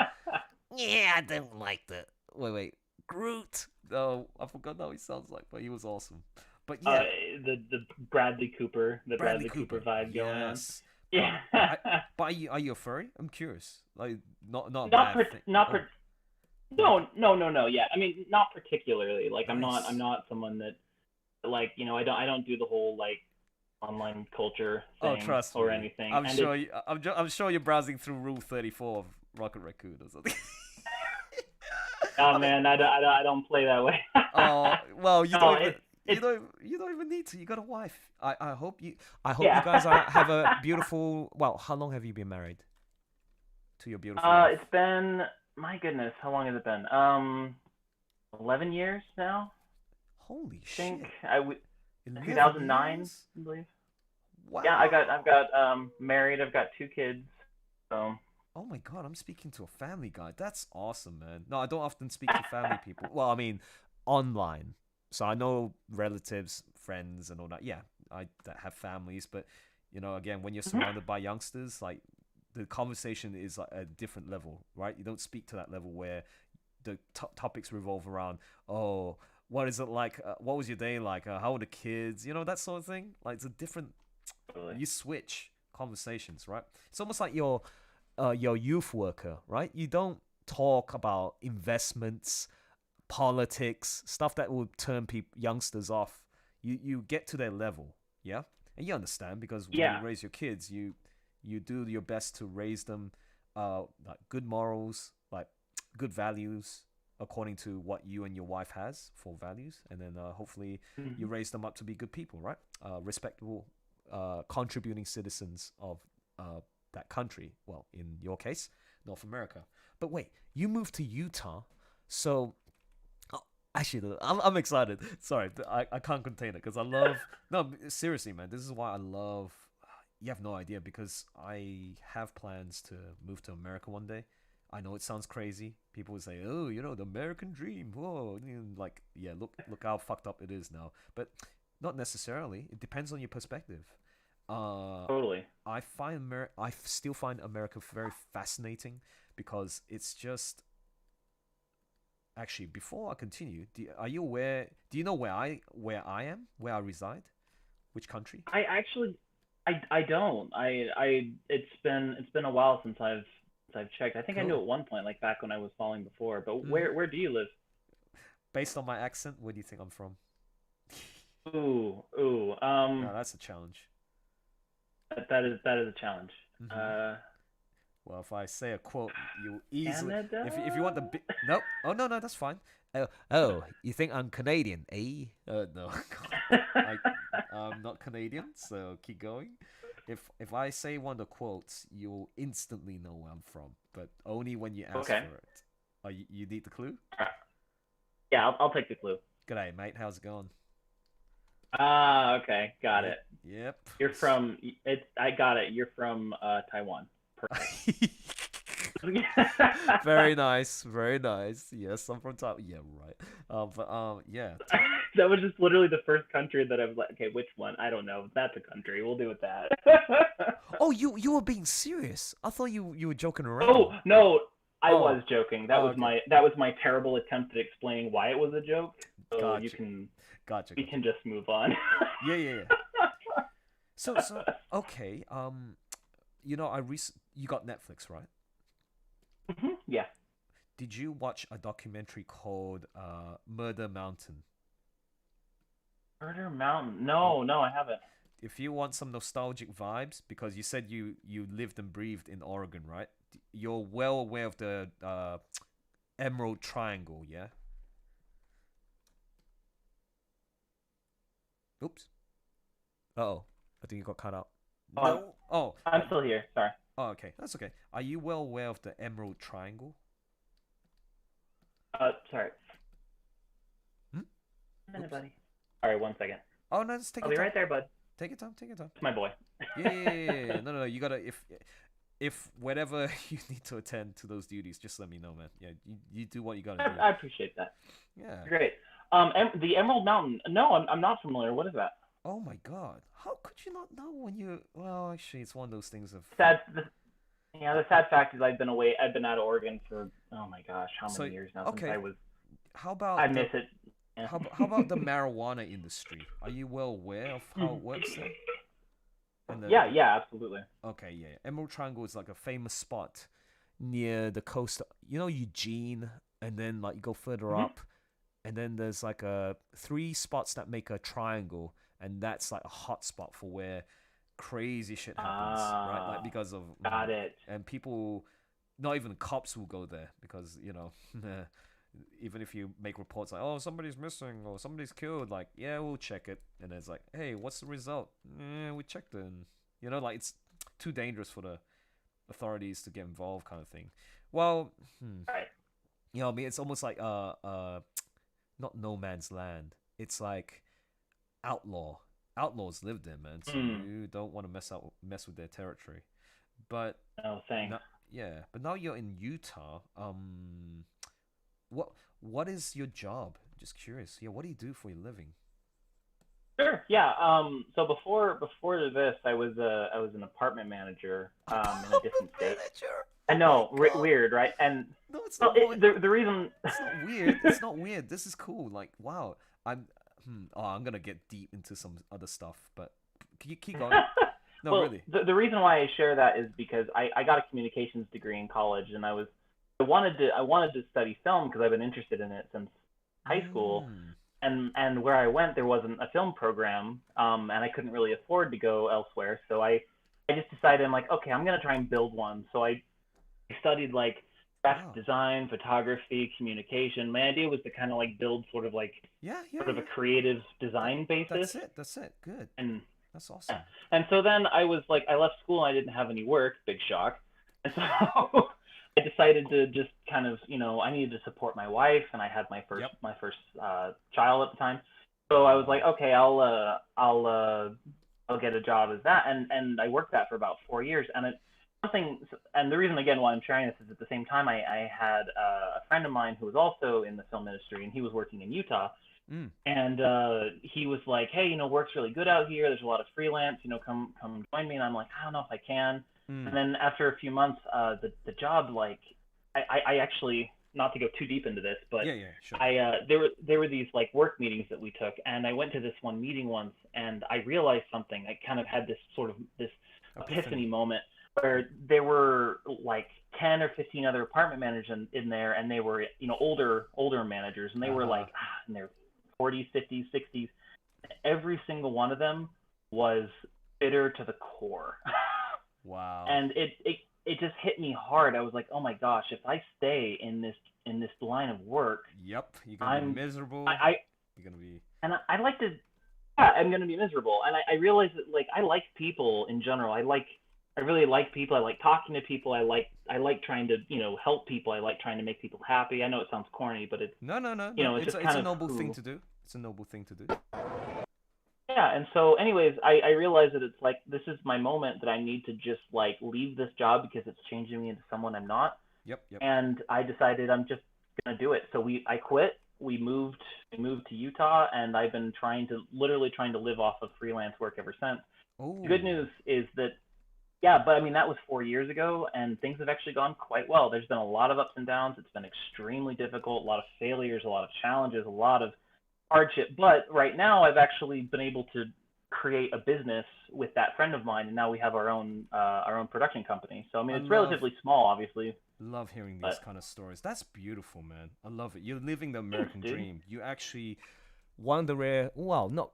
Yeah, I don't like the wait, Groot. Oh, I forgot how he sounds like, but he was awesome. But yeah,
the Bradley Cooper, Bradley Cooper vibe going on. Yeah.
But are you a furry? I'm curious. Like not
No. Yeah, I mean, not particularly. Like,
Nice.
I'm not someone that, like, I don't do the whole like online culture thing
trust
or
me.
anything.
I'm sure you're browsing through Rule 34 of Rocket Raccoon or something.
Oh man, I don't play that way.
Oh well, you
No,
don't even need to. You got a wife. I hope you guys have a beautiful. Well, how long have you been married to your beautiful wife?
It's been, my goodness, how long has it been? 11 years now.
Holy
I think
shit!
2009,
years?
I believe.
Wow.
Yeah, I've got married. I've got 2 kids. So.
Oh my god, I'm speaking to a family guy. That's awesome, man. No, I don't often speak to family people. Well, I mean, online. So I know relatives, friends, and all that. Yeah, that have families, but again, when you're surrounded by youngsters, like the conversation is like a different level, right? You don't speak to that level where the topics revolve around, oh, what is it like? What was your day like? How were the kids? That sort of thing. Like it's a different.
Totally.
You switch conversations, right? It's almost like your youth worker, right? You don't talk about investments, politics, stuff that will turn youngsters off. You get to their level, yeah, and you understand because when you raise your kids, you do your best to raise them like good morals, like good values according to what you and your wife has for values, and then hopefully you raise them up to be good people, right? Respectable, contributing citizens of that country. Well, in your case, North America. But wait, you moved to Utah, so actually, I'm excited. Sorry, I can't contain it because I love. No, seriously, man, this is why I love. You have no idea because I have plans to move to America one day. I know it sounds crazy. People would say, "Oh, the American dream." Whoa, like, yeah, look how fucked up it is now. But not necessarily. It depends on your perspective.
Totally.
I still find America very fascinating because it's just. Actually, before I continue, do you know where I am, where I reside, which country?
I actually, I don't. It's been a while since I've checked. I think I knew
Cool.
at one point, like back when I was following before. But where do you live?
Based on my accent, where do you think I'm from?
Ooh.
No, that's a challenge.
That is a challenge.
Well, if I say a quote, you easily.
Canada?
If you want the nope. Oh no, that's fine. Oh, you think I'm Canadian, eh? No, I'm not Canadian. So keep going. If I say one of the quotes, you'll instantly know where I'm from, but only when you ask for it. Oh, you need the clue?
Yeah, I'll take the clue.
G'day, mate. How's it going?
Okay, got it.
Yep.
You're from I got it. You're from Taiwan. Perfect.
Very nice, very nice. Yes, I'm from Taiwan. Yeah, right. Yeah.
That was just literally the first country that I was like, okay, which one? I don't know. That's a country. We'll do with that.
Oh, you were being serious. I thought you were joking around.
Oh no, I was joking. That was
okay.
my terrible attempt at explaining why it was a joke. So
Gotcha.
you can
Gotcha.
we can just move on.
Yeah. So okay. You got Netflix, right?
Yeah.
Did you watch a documentary called Murder Mountain?
Murder Mountain? No, I haven't.
If you want some nostalgic vibes, because you said you lived and breathed in Oregon, right? You're well aware of the Emerald Triangle, yeah? Oops. Uh-oh. I think you got cut out.
Oh,
No. Oh.
I'm still here. Sorry.
Oh, okay. That's okay. Are you well aware of the Emerald Triangle?
Sorry.
Hmm?
Minute, buddy. All right, 1 second.
Oh, no, just take
I'll
your
be
time.
right there, bud.
Take your time. Take your time.
It's my boy.
Yeah. No. You gotta if whenever you need to attend to those duties, just let me know, man. Yeah, you do what you gotta do.
I appreciate that.
Yeah.
Great. The Emerald Mountain. No, I'm not familiar. What is that?
Oh my God. How could you not know when you? Well, actually, it's one of those things of.
The sad fact is I've been away. I've been out of Oregon for how many years now?
Okay.
Since I was.
How about?
I miss it. Yeah.
How about the marijuana industry? Are you well aware of how it works there?
Yeah, absolutely.
Okay, yeah. Emerald Triangle is like a famous spot near the coast. You know Eugene, and then like you go further up, and then there's like 3 spots that make a triangle, and that's like a hot spot for where crazy shit happens, right? Like because of
got it.
And people, not even cops will go there because even if you make reports like, oh, somebody's missing or somebody's killed, like, yeah, we'll check it. And it's like, hey, what's the result? We checked it. And, like, it's too dangerous for the authorities to get involved kind of thing. Well,
Right.
I mean, it's almost like, not no man's land. It's like outlaw. Outlaws live there, man. So you don't want to mess with their territory. But,
Oh, thanks.
but now you're in Utah. What is your job? Just curious. Yeah, what do you do for a living?
Sure. Yeah. So before this, I was an apartment manager in a different state. I know, weird, right? And
no, it's not.
The reason
it's not weird. It's not weird. This is cool. Like, wow. I'm gonna get deep into some other stuff, but can you keep going? No,
well,
really.
The reason why I share that is because I got a communications degree in college, and I wanted to study film because I've been interested in it since high school. And where I went, there wasn't a film program, and I couldn't really afford to go elsewhere. So I just decided, I'm like, okay, I'm gonna try and build one. So I studied like graphic design, photography, communication. My idea was to kind of like build sort of like sort of a creative design basis.
That's it. Good.
And
that's awesome.
And so then I was like, I left school and I didn't have any work. Big shock. And so I decided to just kind of, I needed to support my wife, and I had my first child at the time. So I was like, okay, I'll get a job as that, and I worked that for about 4 years. And the reason again why I'm sharing this is at the same time I had a friend of mine who was also in the film industry, and he was working in Utah. And he was like, hey, work's really good out here. There's a lot of freelance. Come join me. And I'm like, I don't know if I can. And then after a few months, the job, like, I actually, not to go too deep into this, but
sure.
there were these like work meetings that we took, and I went to this one meeting once, and I realized something. I kind of had this sort of this epiphany moment where there were like 10 or 15 other apartment managers in there, and they were older managers, and they were like in their 40s, 50s, 60s. Every single one of them was bitter to the core.
Wow.
And it just hit me hard. I was like, oh my gosh, if I stay in this line of work,
you're gonna be miserable. You're gonna be.
And I like to, I'm gonna be miserable. And I realized that like I like people in general. I really like people. I like talking to people. I like trying to help people. I like trying to make people happy. I know it sounds corny, but it's
no.
It's
a noble thing to do. It's a noble thing to do.
Yeah, and so anyways, I realized that it's like this is my moment that I need to just like leave this job because it's changing me into someone I'm not.
Yep.
And I decided I'm just gonna do it. So I quit. We moved to Utah, and I've been literally trying to live off of freelance work ever since.
Ooh.
The good news is that but I mean that was 4 years ago, and things have actually gone quite well. There's been a lot of ups and downs. It's been extremely difficult, a lot of failures, a lot of challenges, a lot of hardship, but right now I've actually been able to create a business with that friend of mine, and now we have our own production company. So I mean, it's relatively small, obviously.
Love hearing these kind of stories. That's beautiful, man. I love it. You're living the American dream. You actually one of the rare, not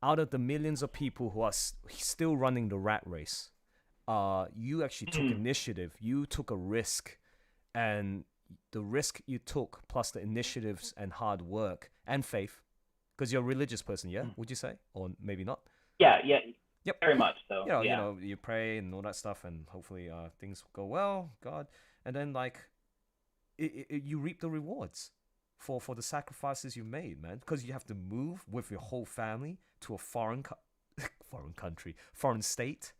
out of the millions of people who are still running the rat race. You actually took initiative. You took a risk, and the risk you took, plus the initiatives and hard work and faith, because you're a religious person, yeah? Would you say? Or maybe not?
Yeah,
Yep.
very much so. Yeah.
You pray and all that stuff, and hopefully things go well, God, and then like you reap the rewards for the sacrifices you made, man, because you have to move with your whole family to a foreign country, foreign state.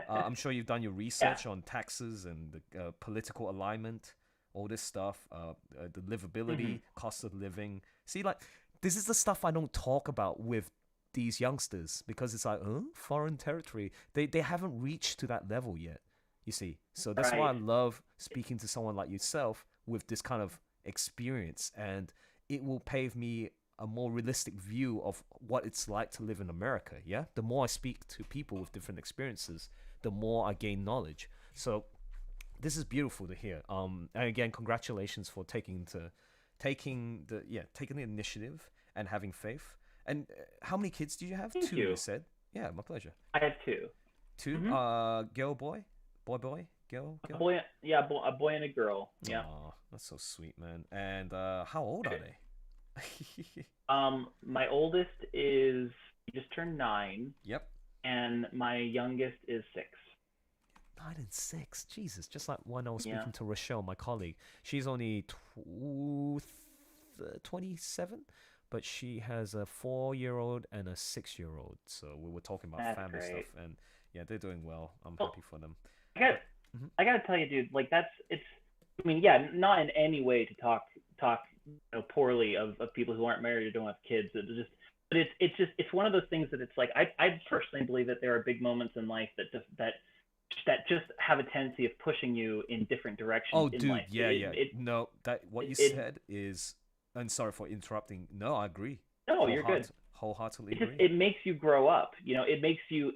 I'm sure you've done your research on taxes and the political alignment, all this stuff, the livability, cost of living. See, like, this is the stuff I don't talk about with these youngsters, because it's like, foreign territory. They haven't reached to that level yet, you see. So that's why I love speaking to someone like yourself with this kind of experience, and it will pave me a more realistic view of what it's like to live in America. Yeah, the more I speak to people with different experiences, the more I gain knowledge. So this is beautiful to hear. And again, congratulations for taking the initiative and having faith. And how many kids do you have?
Thank
Two,
you.
you said. Yeah, my pleasure.
I have two.
Two. Girl, boy, girl.
A boy, a boy and a girl. Yeah.
Aw, that's so sweet, man. And how old are they?
My oldest is just turned 9.
Yep.
And my youngest is 6.
9 and 6. Jesus, just like when I was speaking to Rochelle, my colleague. She's only 27, but she has a 4-year-old and a 6-year-old. So we were talking about
That's
family
great.
stuff, and yeah, they're doing well. I'm happy for them.
I gotta tell you, dude. Like it's. I mean, yeah, not in any way to talk poorly of people who aren't married or don't have kids. It's one of those things that it's like I personally believe that there are big moments in life that just have a tendency of pushing you in different directions.
Oh,
in
dude,
life.
No, what you said is. And sorry for interrupting. No, I agree.
No, you're good.
Wholeheartedly agree.
It makes you grow up. It makes you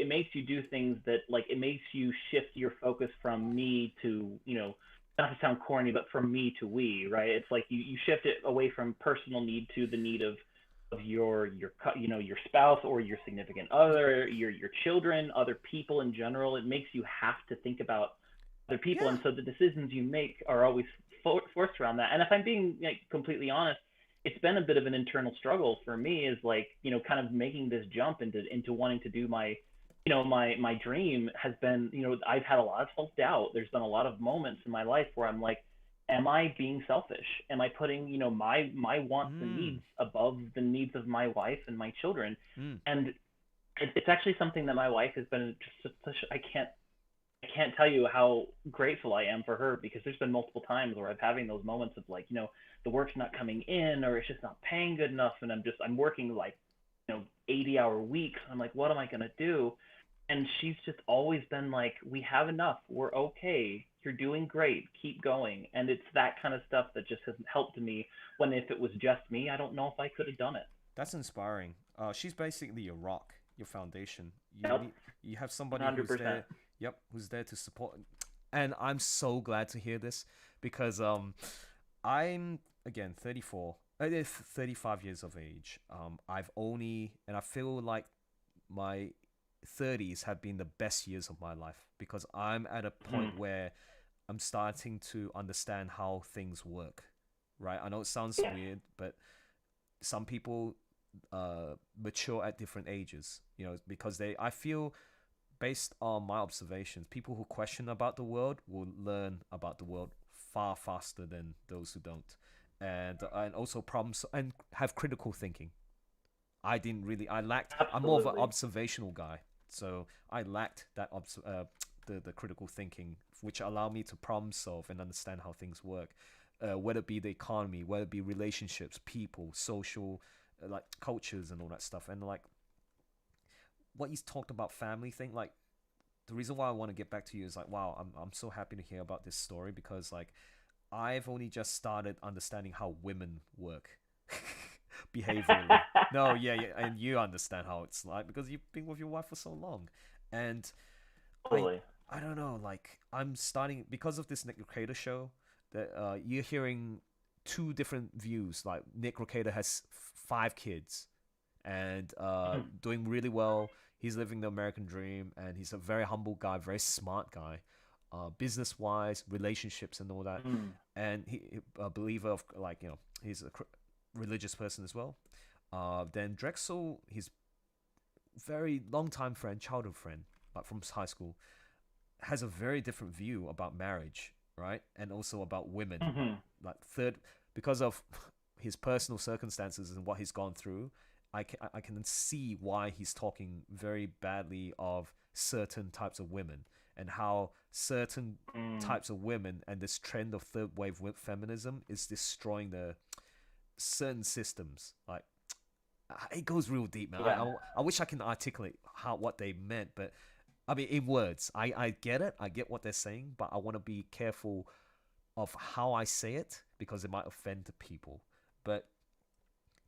do things that, like, it makes you shift your focus from me to, not to sound corny, but from me to we, right? It's like you shift it away from personal need to the need of your spouse or your significant other, your children, other people in general. It makes you have to think about other people, and so the decisions you make are always forced around that. And if I'm being completely honest, it's been a bit of an internal struggle for me, is like, kind of making this jump into wanting to do my dream has been, I've had a lot of self-doubt. There's been a lot of moments in my life where I'm like, am I being selfish? Am I putting, my wants and needs above the needs of my wife and my children? And it's actually something that my wife has been just I can't tell you how grateful I am for her, because there's been multiple times where I'm having those moments of like, the work's not coming in, or it's just not paying good enough, and I'm working like 80-hour weeks. I'm like, what am I gonna do? And she's just always been like, we have enough, we're okay, you're doing great, keep going. And it's that kind of stuff that just has helped me, when if it was just me, I don't know if I could have done it.
That's inspiring. She's basically your rock, your foundation. You have somebody
100%.
who's there. Yep, who's there to support. And I'm so glad to hear this, because I'm, again, 35 years of age. I feel like my 30s have been the best years of my life, because I'm at a point where I'm starting to understand how things work, right? I know it sounds weird, but some people mature at different ages, because I feel, based on my observations, people who question about the world will learn about the world far faster than those who don't, and also problems and have critical thinking. I lacked.
Absolutely.
I'm more of an observational guy, so I lacked that the critical thinking, which allowed me to problem solve and understand how things work, whether it be the economy, whether it be relationships, people, social, like cultures and all that stuff. And like what you talked about, family thing, like the reason why I want to get back to you is like, wow, I'm so happy to hear about this story, because like I've only just started understanding how women work behaviorally. No, yeah, and you understand how it's like, because you've been with your wife for so long. And
Totally.
I don't know, like I'm starting, because of this Nick Rekeita show, that you're hearing two different views. Like Nick Rekeita has 5 kids and doing really well. He's living the American dream, and he's a very humble guy, very smart guy, business-wise, relationships and all that. And he a believer of, like, he's a religious person as well. Then Drexel, he's very long-time friend, childhood friend, like from high school, has a very different view about marriage, right? And also about women.
Mm-hmm.
Like because of his personal circumstances and what he's gone through, I can see why he's talking very badly of certain types of women and how certain types of women and this trend of third wave feminism is destroying the certain systems. Like, it goes real deep, man.
Yeah.
I wish I can articulate what they meant, but I mean, in words, I get it. I get what they're saying, but I want to be careful of how I say it because it might offend people. But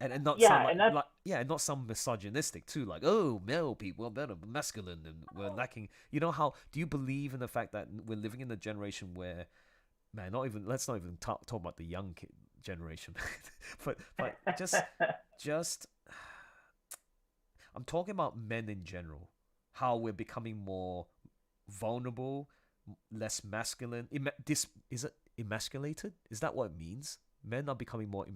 and not sound not sound misogynistic too. Like, oh, male people are better, masculine, and we're lacking. You know how? Do you believe in the fact that we're living in a generation where, man, let's not even talk about the young generation, but just I'm talking about men in general. How we're becoming more vulnerable, less masculine. Is it emasculated? Is that what it means? Men are becoming more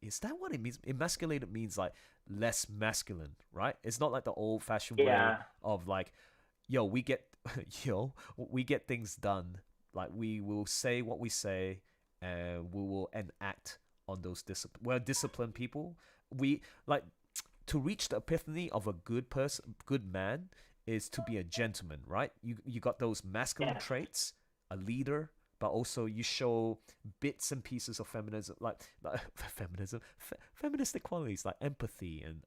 Is that what it means? Emasculated means like less masculine, right? It's not like the old-fashioned way of like, we get things done. Like, we will say what we say, and we will enact on those discipline. We're disciplined people. We like. To reach the epiphany of a good man is to be a gentleman, right? You got those masculine traits, a leader, but also you show bits and pieces of feminism, like feministic qualities like empathy and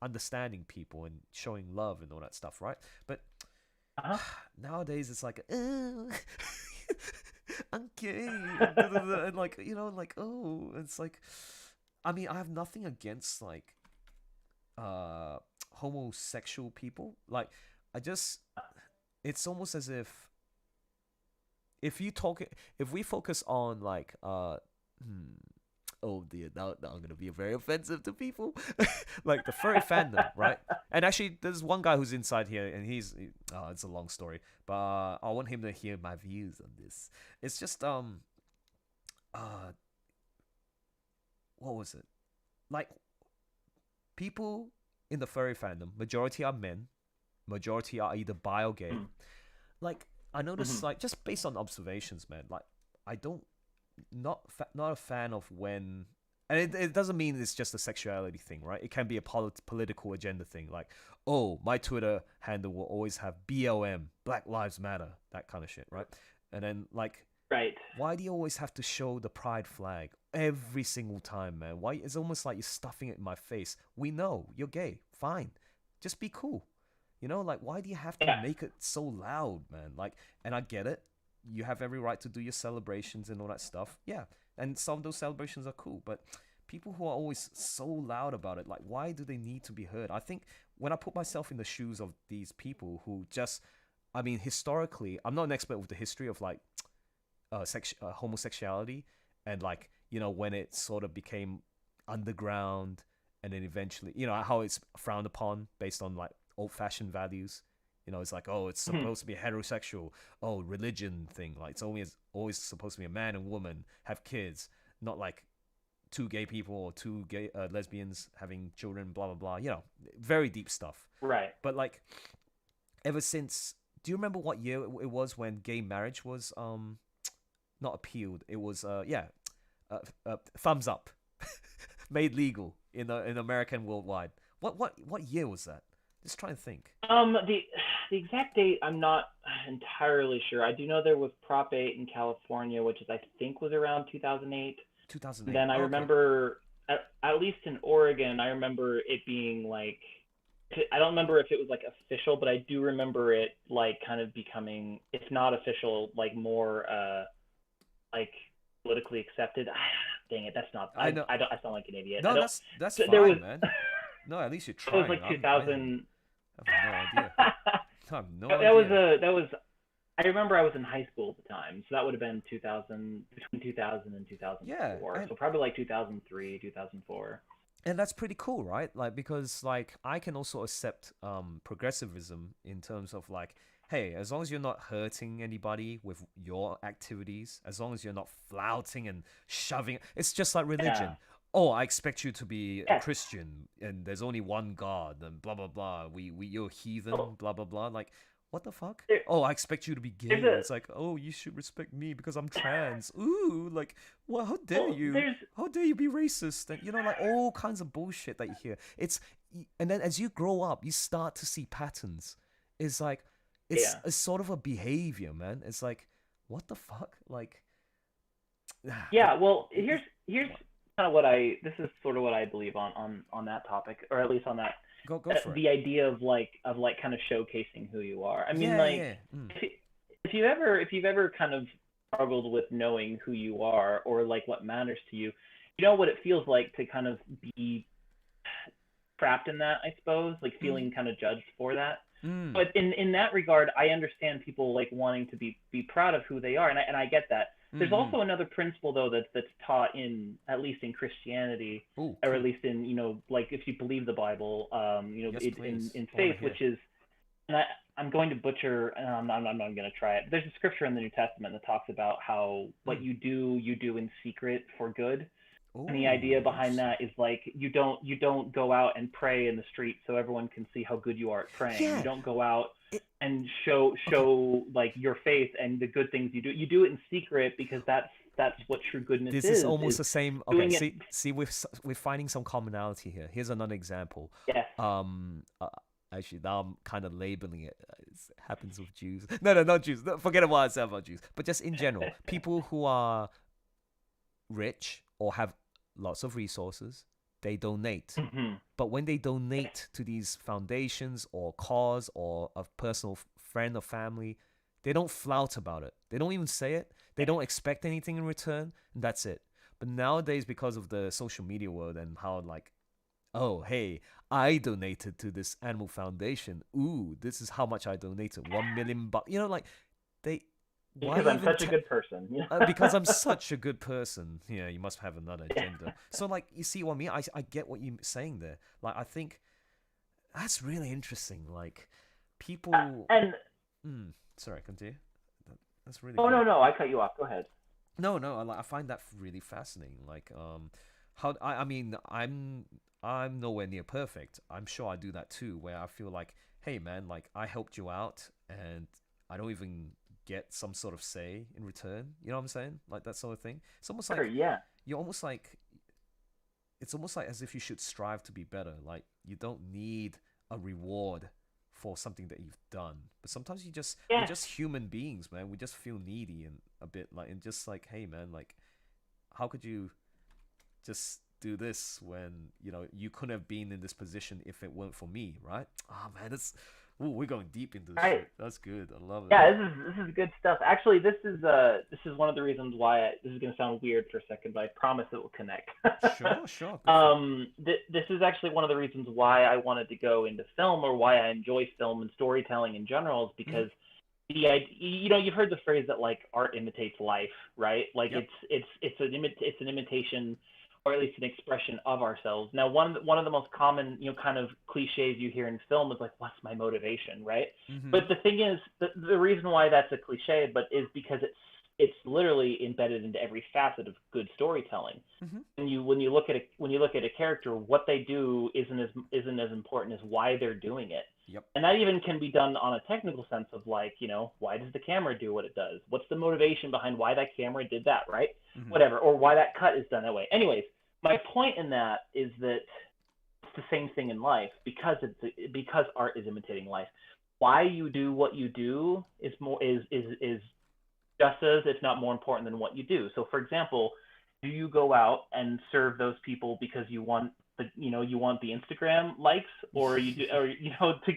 understanding people and showing love and all that stuff, right? But nowadays it's like, I'm gay, and like, it's like, I mean, I have nothing against like homosexual people. Like, it's almost as if we focus on like oh dear, now I'm gonna be very offensive to people. Like the furry fandom, right? And actually there's one guy who's inside here, and it's a long story, but I want him to hear my views on this. It's just what was it, like, people in the furry fandom, majority are men, majority are either bi or gay. Like, I noticed, like, just based on observations, man, like, not a fan of when, and it doesn't mean it's just a sexuality thing, right? It can be a political agenda thing, like, oh, my Twitter handle will always have BLM, Black Lives Matter, that kind of shit, right? And then, like,
right,
why do you always have to show the pride flag every single time, man? Why? It's almost like you're stuffing it in my face. We know you're gay. Fine. Just be cool. Like, why do you have to make it so loud, man? Like, and I get it. You have every right to do your celebrations and all that stuff. Yeah. And some of those celebrations are cool, but people who are always so loud about it, like, why do they need to be heard? I think when I put myself in the shoes of these people who just, I mean, historically, I'm not an expert with the history of like homosexuality, and like, when it sort of became underground, and then eventually, how it's frowned upon based on like old-fashioned values. It's like, oh, it's supposed to be heterosexual, religion thing, like it's always supposed to be a man and woman, have kids, not like two gay people or two gay lesbians having children, blah blah blah. Very deep stuff,
right?
But like, ever since, do you remember what year it was when gay marriage was not appealed? It was thumbs up, made legal in America and worldwide. What year was that? Just trying to think.
The exact date I'm not entirely sure. I do know there was Prop 8 in California, which I think was around 2008.
2008.
Then I remember, at least in Oregon, I remember it being like, I don't remember if it was like official, but I do remember it like kind of becoming, if not official, like more like politically accepted. Dang it, that's not. I sound like an idiot.
No, that's fine, man. No, at least you're trying.
It was like 2000.
I have no idea. I have no idea.
That was. I remember I was in high school at the time, so that would have been between 2000 and 2004.
Yeah,
so probably like 2003, 2004.
And that's pretty cool, right? Like, because like I can also accept progressivism in terms of like, hey, as long as you're not hurting anybody with your activities, as long as you're not flouting and shoving, it's just like religion. oh, I expect you to be a
Yes.
Christian, and there's only one God, and blah blah blah. You're heathen,
Oh.
blah blah blah. Like, what the fuck?
There-
Oh, I expect you to be gay.
there's a-
It's like, oh, you should respect me because I'm trans. Ooh, like, well, how dare
Well,
you?
there's-
How dare you be racist? And like all kinds of bullshit that you hear. And then as you grow up, you start to see patterns. It's like, it's a sort of a behavior, man. It's like, what the fuck? Like,
Yeah, well, here's kind of this is sort of what I believe on that topic, or at least on that
go for it.
the idea of kind of showcasing who you are. I mean,
Yeah.
if you've ever kind of struggled with knowing who you are or like what matters to you, you know what it feels like to kind of be trapped in that, I suppose, like feeling kind of judged for that. But in that regard, I understand people like wanting to be proud of who they are, and I get that. There's also another principle though that's taught in, at least in Christianity, or at least in, you know, like if you believe the Bible, you know,
yes,
in faith, which is, and I'm going to butcher, and I'm not going to try it. There's a scripture in the New Testament that talks about how what you do in secret for good. And the idea behind that is like you don't go out and pray in the street so everyone can see how good you are at praying.
Yeah.
You don't go out and show like your faith and the good things you do. You do it in secret because that's what true goodness is.
This is almost the same. Okay,
doing
see, we're finding some commonality here. Here's another example.
Yes.
Actually, now I'm kind of labeling it. It happens with Jews. No, not Jews. No, forget what I said about Jews. But just in general, people who are rich or have lots of resources, they donate. But when they donate to these foundations or cause or a personal friend or family, they don't flout about it. They don't even say it. They don't expect anything in return, and that's it. But nowadays, because of the social media world and how like, oh, hey, I donated to this animal foundation. Ooh, this is how much I donated. $1 million. You know, like
because I'm such a good person.
Because I'm such a good person. Yeah, you must have another agenda. So, like, you see what I mean? I get what you're saying there. Like, I think that's really interesting. Like, people... sorry, continue. That's really
Oh,
good.
no, I cut you off. Go ahead.
No, I find that really fascinating. Like, I mean, I'm nowhere near perfect. I'm sure I do that too, where I feel like, hey, man, like, I helped you out, and I don't even get some sort of say in return. You know what I'm saying? Like that sort of thing. It's almost like you're almost like, it's almost like as if you should strive to be better. Like you don't need a reward for something that you've done. But sometimes we're just human beings, man. We just feel needy and a bit like, and just like, hey, man, like, how could you just do this when, you know, you couldn't have been in this position if it weren't for me, right? Oh man, we're going deep into this shit. That's good. I love it.
Yeah, this is good stuff. Actually, this is one of the reasons why this is going to sound weird for a second, but I promise it will connect.
Sure.
This is actually one of the reasons why I wanted to go into film, or why I enjoy film and storytelling in general, is because you know, you've heard the phrase that like art imitates life, right? Like it's an imitation, or at least an expression of ourselves. Now, one of the most common, you know, kind of cliches you hear in film is like, what's my motivation, right? But the thing is, the reason why that's a cliche, but is because it's literally embedded into every facet of good storytelling. And when you look at a character, what they do isn't as important as why they're doing it. And that even can be done on a technical sense of like, you know, why does the camera do what it does? What's the motivation behind why that camera did that, right? Whatever, or why that cut is done that way. Anyways, my point in that is that it's the same thing in life, because art is imitating life. Why you do what you do is just as, if not more important than what you do. So, for example, do you go out and serve those people because you want the Instagram likes, or to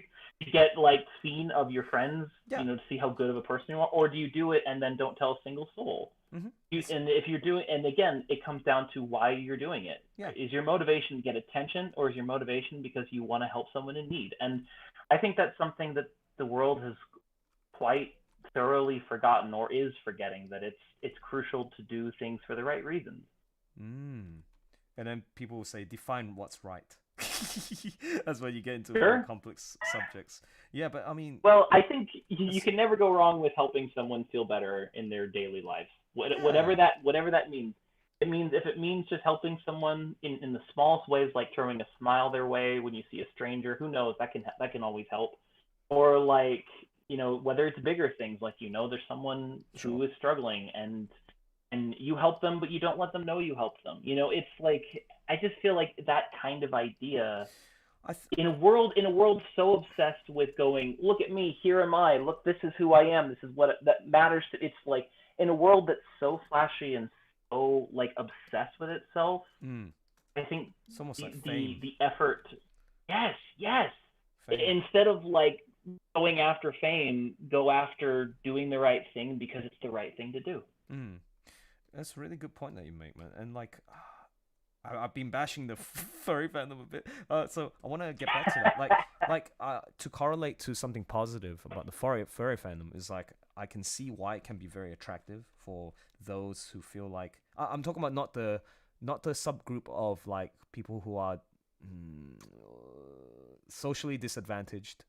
get like seen of your friends, you know, to see how good of a person you are, or do you do it and then don't tell a single soul? And if you're doing, and again, it comes down to why you're doing it. Is your motivation to get attention, or is your motivation because you want to help someone in need? And I think that's something that the world has quite thoroughly forgotten, or is forgetting, that it's crucial to do things for the right reasons.
And then people will say, define what's right. That's when you get into more complex subjects. Yeah, but I mean... Well,
I think you can never go wrong with helping someone feel better in their daily lives. Whatever that means. if it means just helping someone in the smallest ways, like throwing a smile their way when you see a stranger, who knows, that can always help. Or like, whether it's bigger things, like there's someone who is struggling, and you help them, but you don't let them know you helped them. It's like, I just feel like that kind of idea, in a world so obsessed with going, look at me, here am I, look, this is who I am, this is what that matters to, it's like, in a world that's so flashy and so like obsessed with itself, I think
it's almost like
the effort, yes,
fame.
Instead of like going after fame, go after doing the right thing because it's the right thing to do.
That's a really good point that you make, man. And like, I've been bashing the furry fandom a bit, so I want to get back to that. To correlate to something positive about the furry fandom is like, I can see why it can be very attractive for those who feel like, I'm talking about not the subgroup of like people who are socially disadvantaged,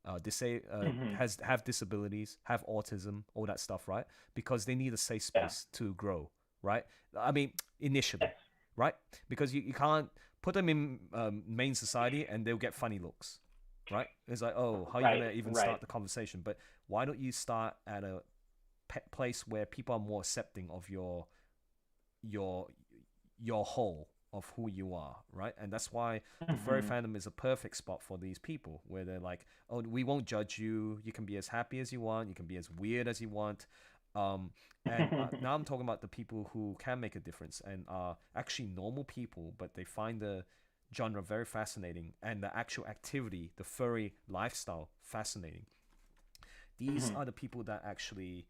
have disabilities, have autism, all that stuff, right? Because they need a safe space to grow, right? I mean, initially, right? Because you can't put them in main society and they'll get funny looks, right? It's like, oh, how are you gonna even start the conversation? But why don't you start at a place where people are more accepting of your whole of who you are, right? And that's why the furry fandom is a perfect spot for these people, where they're like, oh, we won't judge you. You can be as happy as you want. You can be as weird as you want. And now I'm talking about the people who can make a difference and are actually normal people, but they find the genre very fascinating and the actual activity, the furry lifestyle, fascinating. These are the people that actually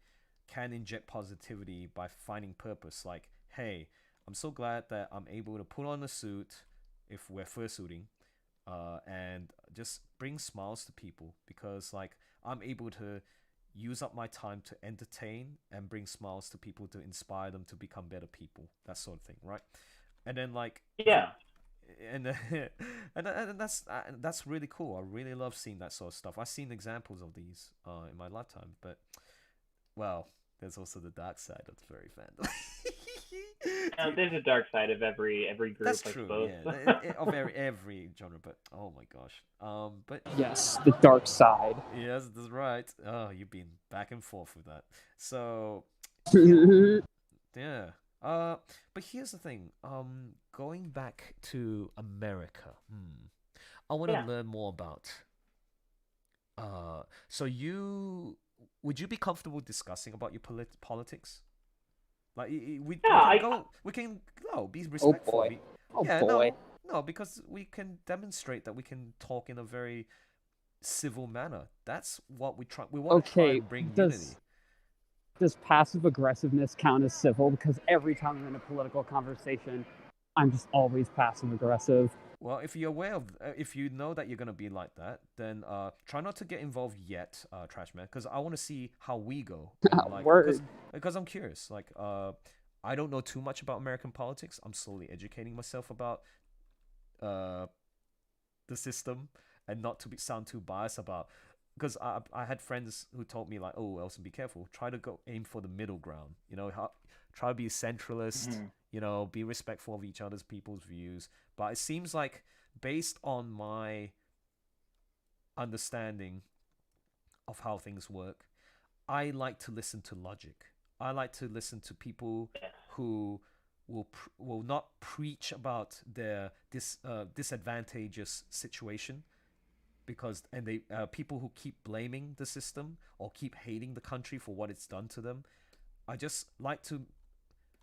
can inject positivity by finding purpose. Like, hey, I'm so glad that I'm able to put on a suit if we're fursuiting, and just bring smiles to people, because like I'm able to use up my time to entertain and bring smiles to people to inspire them to become better people, that sort of thing, right? And then like and that's really cool. I really love seeing that sort of stuff. I've seen examples of these in my lifetime, but well, there's also the dark side of the furry fandom.
There's a dark side of every group.
That's true, yeah. Of every genre, but oh my gosh. But
yes, the dark side.
Yes, that's right. Oh, you've been back and forth with that. So yeah. But here's the thing. Going back to America. I want to learn more about. So would you be comfortable discussing about your politics? Like we can go. Be respectful.
Oh boy.
No, because we can demonstrate that we can talk in a very civil manner. That's what we try. We want to try and bring unity.
Does passive aggressiveness count as civil? Because every time I'm in a political conversation, I'm just always passive aggressive.
Well, if you're aware of, if you know that you're gonna be like that, then try not to get involved yet, Trash Man, because I want to see how we go. Like, because I'm curious. Like, I don't know too much about American politics. I'm slowly educating myself about the system, and not to sound too biased about. Because I had friends who told me like, oh, Elson, be careful. Try to aim for the middle ground. Try to be a centralist. Be respectful of each other's people's views. But it seems like, based on my understanding of how things work, I like to listen to logic. I like to listen to people who will not preach about their disadvantageous situation, and they people who keep blaming the system or keep hating the country for what it's done to them. I just like to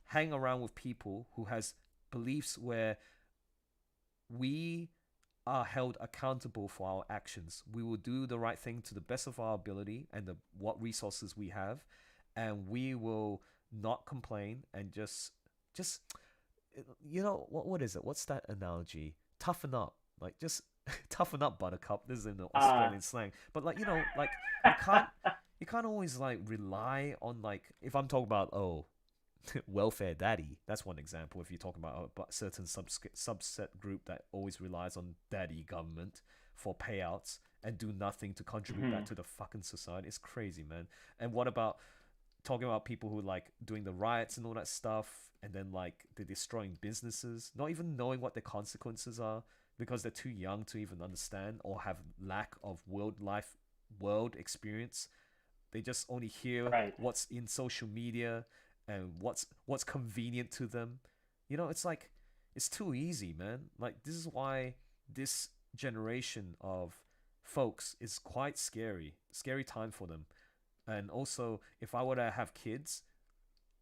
hang around with people who has beliefs where we are held accountable for our actions. We will do the right thing to the best of our ability and what resources we have, and we will not complain and just what is it? What's that analogy? Toughen up, like just toughen up, Buttercup. This is in the Australian slang, but like you can't always like rely on, like, if I'm talking about welfare daddy, that's one example. If you're talking about a certain subset group that always relies on daddy government for payouts and do nothing to contribute that to the fucking society, it's crazy, man. And what about talking about people who like doing the riots and all that stuff, and then like they're destroying businesses, not even knowing what the consequences are because they're too young to even understand or have lack of world experience. They just only hear what's in social media and what's convenient to them. You know, it's like it's too easy, man. Like this is why this generation of folks is quite scary time for them. And also, if I were to have kids,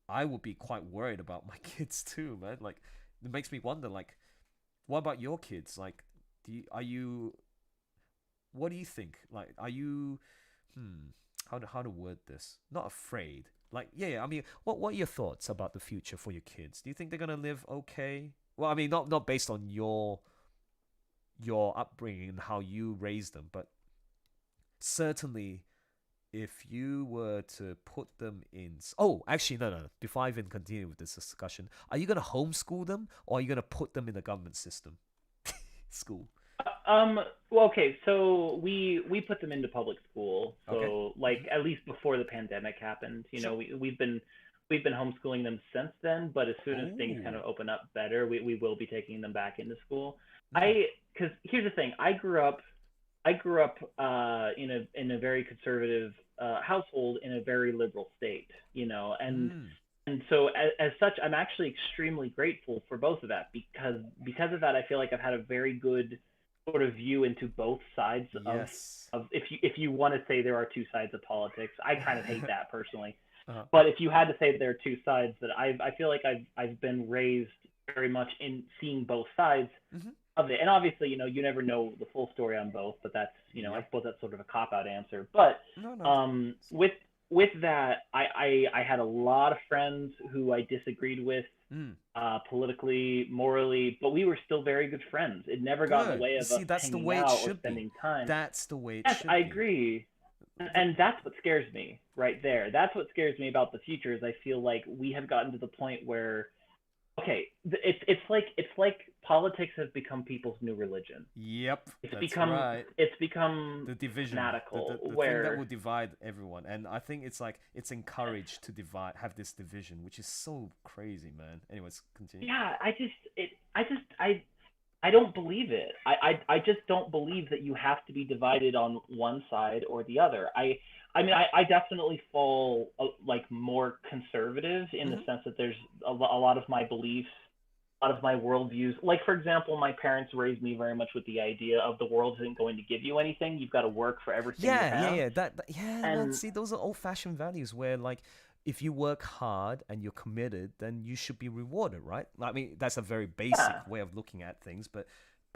I would be quite worried about my kids too, man. Like it makes me wonder, like, what about your kids? Like, what do you think? Like, are you how to word this? Not afraid. Like, yeah. I mean, what are your thoughts about the future for your kids? Do you think they're gonna live okay? Well, I mean, not based on your upbringing and how you raised them, but certainly, if you were to put them in... Oh, actually, no. Before I even continue with this discussion, are you gonna homeschool them or are you gonna put them in the government system? School.
Well, okay, so we put them into public school. So
Okay.
like at least before the pandemic happened, you know, we've been homeschooling them since then, but as soon as things kind of open up better, we will be taking them back into school. Because here's the thing, I grew up in a very conservative household in a very liberal state, you know, and so as such, I'm actually extremely grateful for both of that because of that, I feel like I've had a very good sort of view into both sides of if you want to say there are two sides of politics. I kind of hate that personally. But if you had to say that there are two sides, that I feel like I've been raised very much in seeing both sides of it. And obviously, you know, you never know the full story on both, but that's, you know, I suppose that's sort of a cop-out answer. But with that, I had a lot of friends who I disagreed with politically, morally, but we were still very good friends. It never got in the way of us hanging out or spending time.
That's the way it should be.
I agree. And that's what scares me right there. That's what scares me about the future is I feel like we have gotten to the point where, okay, it's like politics has become people's new religion.
Yep,
It's become
the division,
fanatical,
the
where
thing that will divide everyone. And I think it's like it's encouraged to have this division, which is so crazy, man. Anyways, continue.
Yeah, I don't believe it. I just don't believe that you have to be divided on one side or the other. I mean, I definitely fall like more conservative in the sense that there's a lot of my beliefs, a lot of my worldviews. Like, for example, my parents raised me very much with the idea of the world isn't going to give you anything. You've got to work for everything you have.
Well, see, those are old-fashioned values where, like, if you work hard and you're committed, then you should be rewarded, right? I mean, that's a very basic way of looking at things, but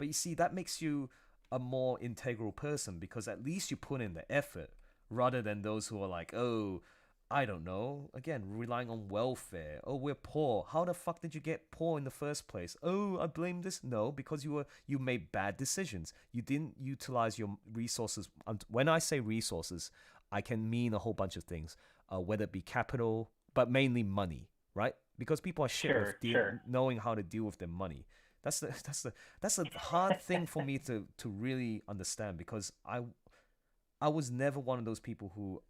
you see, that makes you a more integral person because at least you put in the effort rather than those who are like, oh, I don't know, again, relying on welfare. Oh, we're poor. How the fuck did you get poor in the first place? Oh, I blame this. No, because you made bad decisions. You didn't utilize your resources. When I say resources, I can mean a whole bunch of things. Whether it be capital, but mainly money, right? Because people are shit with knowing how to deal with their money. That's a hard thing for me to really understand because I was never one of those people who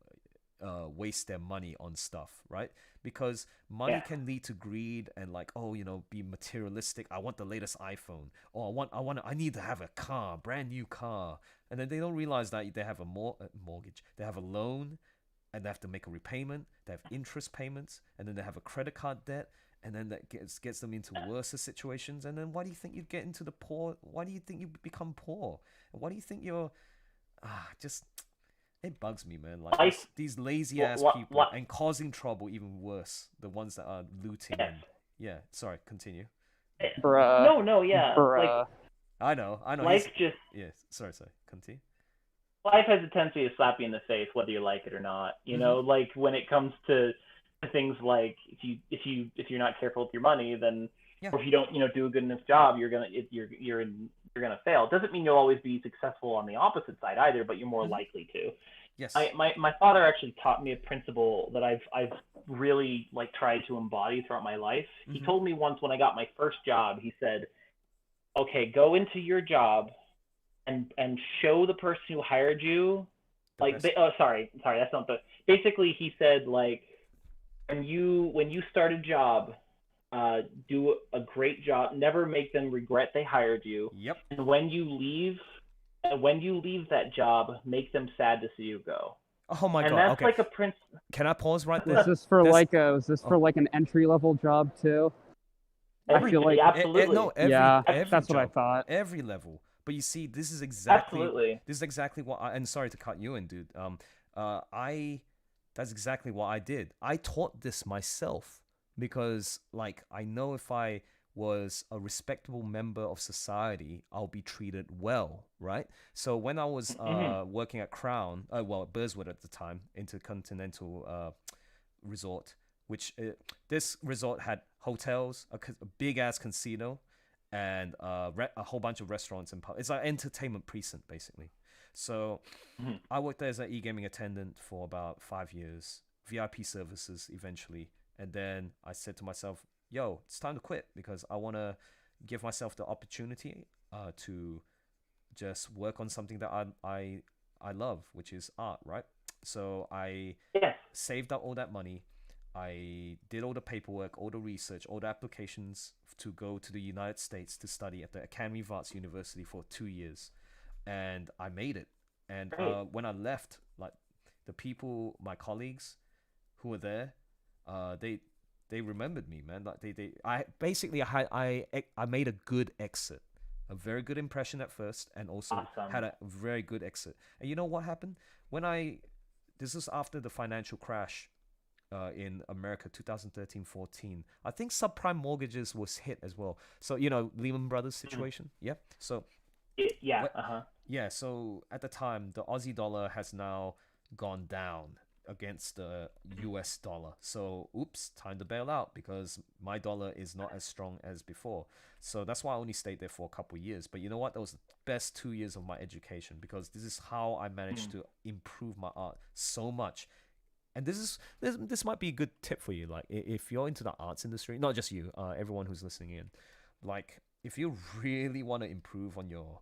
waste their money on stuff, right? Because money can lead to greed and like, oh, you know, be materialistic. I want the latest iPhone, or I need to have a car, brand new car, and then they don't realize that they have a mortgage, they have a loan. And they have to make a repayment, they have interest payments, and then they have a credit card debt, and then that gets them into worse situations. And then why do you think you get into the poor? Why do you think you become poor? And why do you think you're... just... It bugs me, man. Like these lazy-ass people and causing trouble even worse. The ones that are looting and... Yeah, sorry, continue.
Bruh.
No, yeah.
Bruh.
Like,
I know.
Life just...
Yeah, sorry, continue.
Life has a tendency to slap you in the face whether you like it or not. You know, like when it comes to things like if you're not careful with your money, then or if you don't do a good enough job, you're gonna fail. It doesn't mean you'll always be successful on the opposite side either, but you're more likely to.
Yes.
My father actually taught me a principle that I've really like tried to embody throughout my life. He told me once when I got my first job, he said, "Okay, go into your job and show the person who hired you, like, sorry, that's not the, basically he said, like, when you start a job, do a great job. Never make them regret they hired you.
Yep.
And when you leave that job, make them sad to see you go.
Oh my
and
god.
that's
Okay.
like a prince.
Can I pause right there?
Was this for like an entry level job too? I feel like
absolutely.
That's what I thought.
Every level. But you see, this is exactly what and sorry to cut you in, dude. That's exactly what I did. I taught this myself because, like, I know if I was a respectable member of society, I'll be treated well, right? So when I was working at Crown, at Burswood at the time, Intercontinental Resort, which this resort had hotels, a big ass casino, and a whole bunch of restaurants and pubs. It's like entertainment precinct basically. So I worked there as an e-gaming attendant for about 5 years, VIP services eventually, and then I said to myself, yo, it's time to quit because I want to give myself the opportunity to just work on something that I love, which is art, right? So I saved up all that money. I did all the paperwork, all the research, all the applications to go to the United States to study at the Academy of Arts University for 2 years. And I made it. And when I left, like, the people, my colleagues who were there, they remembered me, man. Like I made a good exit, a very good impression at first, and also had a very good exit. And you know what happened? This is after the financial crash in America, 2013-14. I think subprime mortgages was hit as well. So, you know, Lehman Brothers situation. Yeah. So yeah, so at the time, the Aussie dollar has now gone down against the US dollar. So, oops, time to bail out because my dollar is not as strong as before. So that's why I only stayed there for a couple of years. But you know what? That was the best 2 years of my education because this is how I managed to improve my art so much. And this might be a good tip for you. Like, if you're into the arts industry, not just you, everyone who's listening in, like, if you really want to improve on your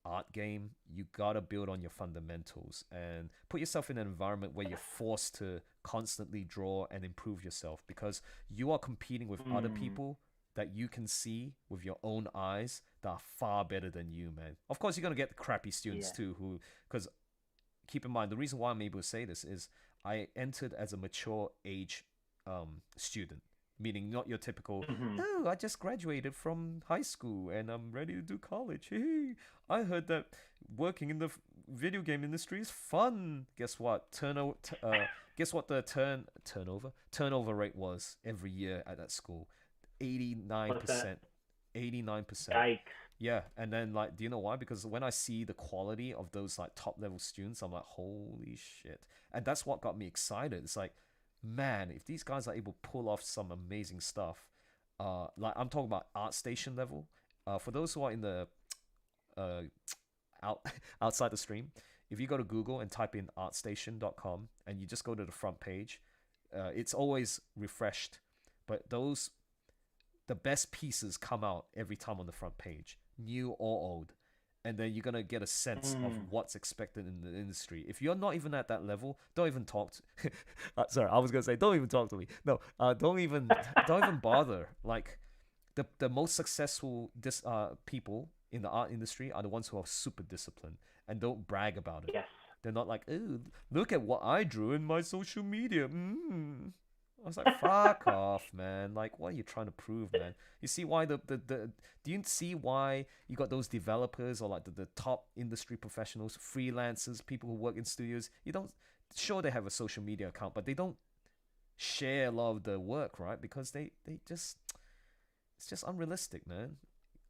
art game, you gotta build on your fundamentals and put yourself in an environment where you're forced to constantly draw and improve yourself because you are competing with other people that you can see with your own eyes that are far better than you, man. Of course, you're gonna get the crappy students too, because keep in mind, the reason why I'm able to say this is I entered as a mature age student. Meaning not your typical, oh, I just graduated from high school and I'm ready to do college. Hey, I heard that working in the video game industry is fun. Guess what? Guess what the turnover rate was every year at that school? 89%. 89%.
Yikes.
Yeah, and then, like, do you know why? Because when I see the quality of those, like, top level students, I'm like, holy shit. And that's what got me excited. It's like, man, if these guys are able to pull off some amazing stuff, like I'm talking about ArtStation level. For those who are in the outside the stream, if you go to Google and type in artstation.com and you just go to the front page, it's always refreshed, but the best pieces come out every time on the front page, new or old. And then you're gonna get a sense of what's expected in the industry. If you're not even at that level, don't even talk to sorry, I was gonna say don't even talk to me. No, don't even bother. Like the most successful people in the art industry are the ones who are super disciplined and don't brag about it.
Yes.
They're not like, oh, look at what I drew in my social media. I was like, fuck off, man. Like, what are you trying to prove, man? You see why do you see why you got those developers or like the top industry professionals, freelancers, people who work in studios? Sure, they have a social media account, but they don't share a lot of the work, right? Because they just, it's just unrealistic, man.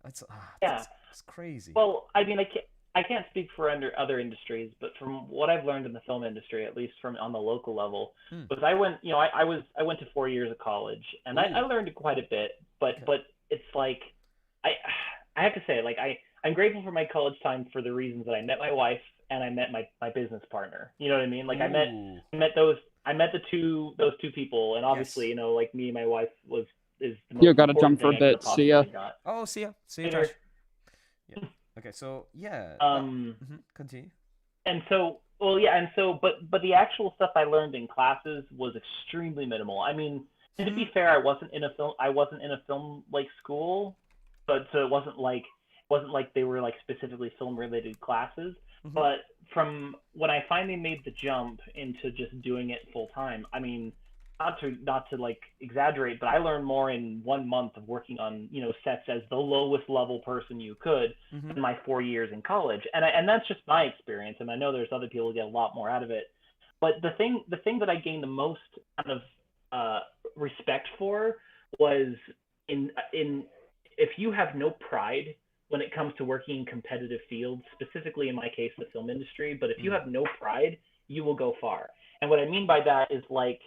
It's crazy.
Well, I mean, I can't speak for other industries, but from what I've learned in the film industry, at least from on the local level, because I went to 4 years of college and I learned quite a bit, but it's like I have to say, like, I'm grateful for my college time for the reasons that I met my wife and I met my business partner. You know what I mean? Like, I met those those two people, and obviously, you know, like me and my wife is the most
You gotta
important
jump for a
thing I
bit.
could've
See ya.
possibly got.
Oh, see ya,
Later.
Josh. Yeah. Okay, so yeah. Continue.
But the actual stuff I learned in classes was extremely minimal. I mean, And to be fair, I wasn't in a film like school, but so it wasn't like they were like specifically film related classes.
Mhm.
But from when I finally made the jump into just doing it full time, I mean, not to like exaggerate, but I learned more in 1 month of working on sets as the lowest level person you could
Mhm.
in my 4 years in college, and that's just my experience, and I know there's other people who get a lot more out of it. But the thing that I gained the most kind of respect for was in if you have no pride when it comes to working in competitive fields, specifically in my case the film industry, but if you have no pride, you will go far. And what I mean by that is like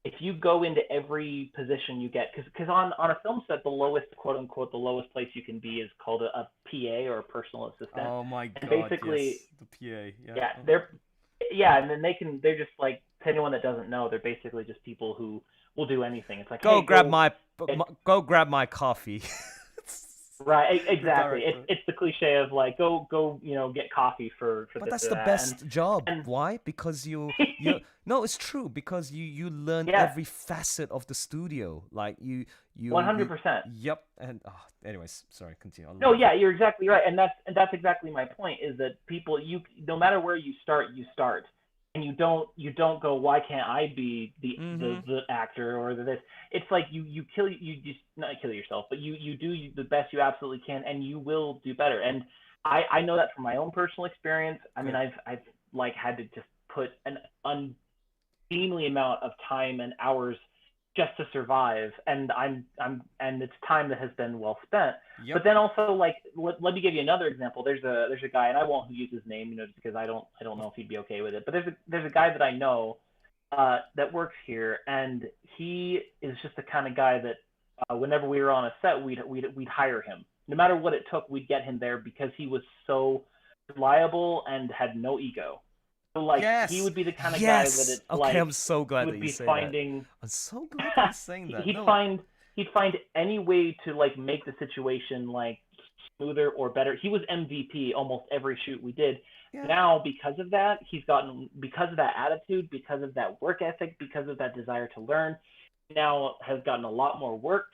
if you go into every position you get, because on a film set, the lowest, quote unquote, the lowest place you can be is called a PA or a personal assistant.
Oh my God!
And basically,
yes, the PA.
Yeah, and then they're just like, to anyone that doesn't know, they're basically just people who will do anything. It's like,
Go
hey,
grab go grab my coffee.
Right, exactly.
director.
It's the cliche of like go get coffee for
But
this
that's
or
the
that.
best job.
and-
Why? Because you no, it's true because you learn
Yeah.
every facet of the studio. Like you
100%.
Yep. And anyways, sorry, continue.
No, yeah, you're exactly right, and that's exactly my point. Is that people, no matter where you start, and you don't go, why can't I be the actor or this? It's like you just not kill yourself, but you do the best you absolutely can, and you will do better. And I know that from my own personal experience. I mean, I've like had to just put an unseemly amount of time and hours just to survive, and and it's time that has been well spent.
Yep.
But then also, like, let me give you another example. There's a guy, and I won't use his name, just because I don't know if he'd be okay with it. But there's a guy that I know that works here, and he is just the kind of guy that whenever we were on a set, we'd hire him, no matter what it took. We'd get him there because he was so reliable and had no ego. So like he would be the kind of guy that it's
okay,
like
I'm so glad
would
that
be
you say
finding.
that. I'm so glad that you're saying that.
He'd
No.
find any way to like make the situation like smoother or better. He was MVP almost every shoot we did.
Yeah.
Now because of that attitude, because of that work ethic, because of that desire to learn, now has gotten a lot more work,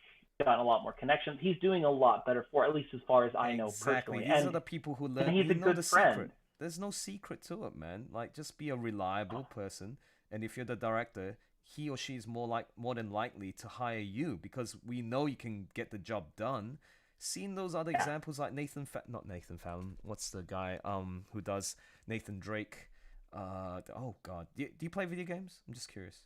gotten a lot more connections. He's doing a lot better for, at least as far as I know personally.
These are the people who learn.
And he's a good friend.
Secret. There's no secret to it, man. Like, just be a reliable person, and if you're the director, he or she is more than likely to hire you because we know you can get the job done. Seeing those other examples like not Nathan Fallon. What's the guy who does Nathan Drake? Oh God, do you play video games? I'm just curious.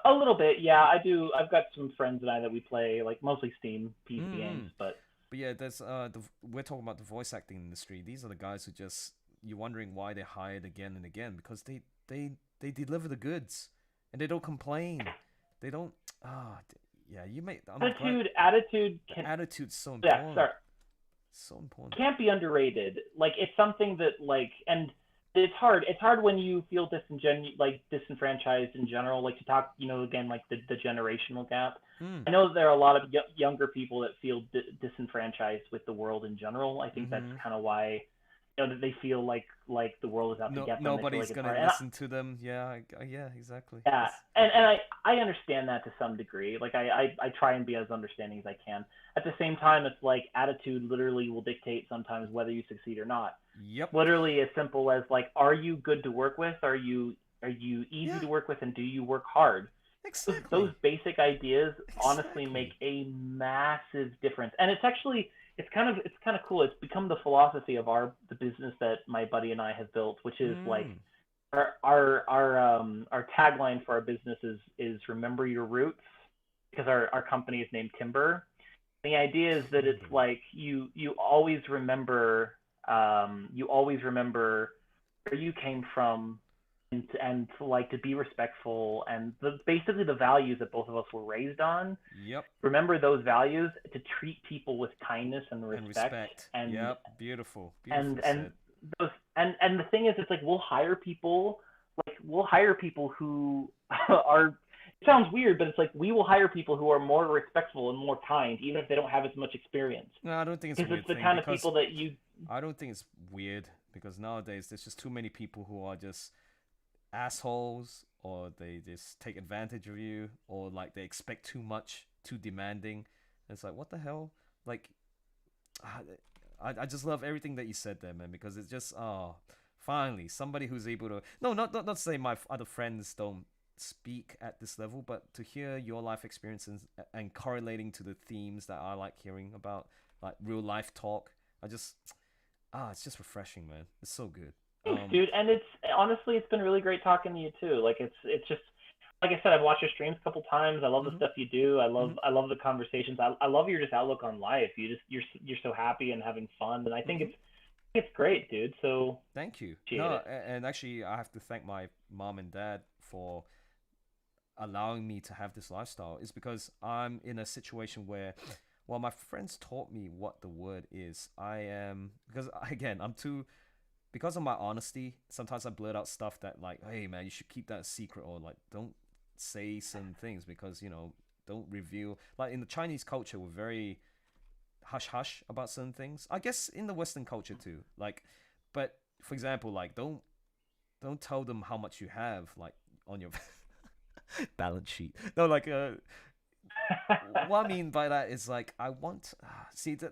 A little bit, yeah, I do. I've got some friends and I that we play like mostly Steam PC games, but
yeah, there's we're talking about the voice acting industry. These are the guys who just, you're wondering why they're hired again and again because they deliver the goods and they don't complain. They don't. You may. Attitude's so important.
Yeah, sorry.
So important.
Can't be underrated. Like it's something that like, and it's hard. It's hard when you feel disenfranchised in general. Like to talk, again, like the generational gap. I know that there are a lot of younger people that feel disenfranchised with the world in general. I think that's kind of why, that they feel like the world is out to get them.
Nobody's gonna listen to them. Yeah, exactly.
Yeah, and I understand that to some degree. Like I try and be as understanding as I can. At the same time, it's like attitude literally will dictate sometimes whether you succeed or not.
Yep.
Literally as simple as like, are you good to work with? Are you easy to work with, and do you work hard?
Exactly.
Those basic ideas honestly make a massive difference, and it's kind of cool. It's become the philosophy of the business that my buddy and I have built, which is like our tagline for our business is remember your roots, because our company is named Timber. The idea is that it's like you always remember where you came from, and like to be respectful, and basically the values that both of us were raised on.
Yep.
Remember those values, to treat people with kindness and respect. And
yep. Beautiful.
And the thing is, it's like we'll hire people who are. It sounds weird, but it's like we will hire people who are more respectful and more kind, even if they don't have as much experience.
No, I don't think it's a weird
thing. Because it's the kind of people that you.
I don't think it's weird because nowadays there's just too many people who are just assholes or they just take advantage of you, or like they expect too much, too demanding. And it's like, what the hell? Like, I just love everything that you said there, man, because it's just finally somebody who's able to not say my other friends don't speak at this level, but to hear your life experiences and correlating to the themes that I like hearing about, like real life talk. It's just refreshing, man. It's so good.
Thanks, dude. And it's been really great talking to you too. Like it's just like I said, I've watched your streams a couple times. I love the stuff you do. I love the conversations. I love your just outlook on life. You're so happy and having fun, and I think it's great, dude. So
thank you. No, and actually, I have to thank my mom and dad for allowing me to have this lifestyle. Is because I'm in a situation where, well, my friends taught me what the word is. Because of my honesty, sometimes I blurt out stuff that like, hey man, you should keep that a secret, or like don't say certain things because, you know, don't reveal. Like in the Chinese culture, we're very hush hush about certain things. I guess in the Western culture too. Like, but for example, like don't tell them how much you have like on your balance sheet. No, like what I mean by that is like I want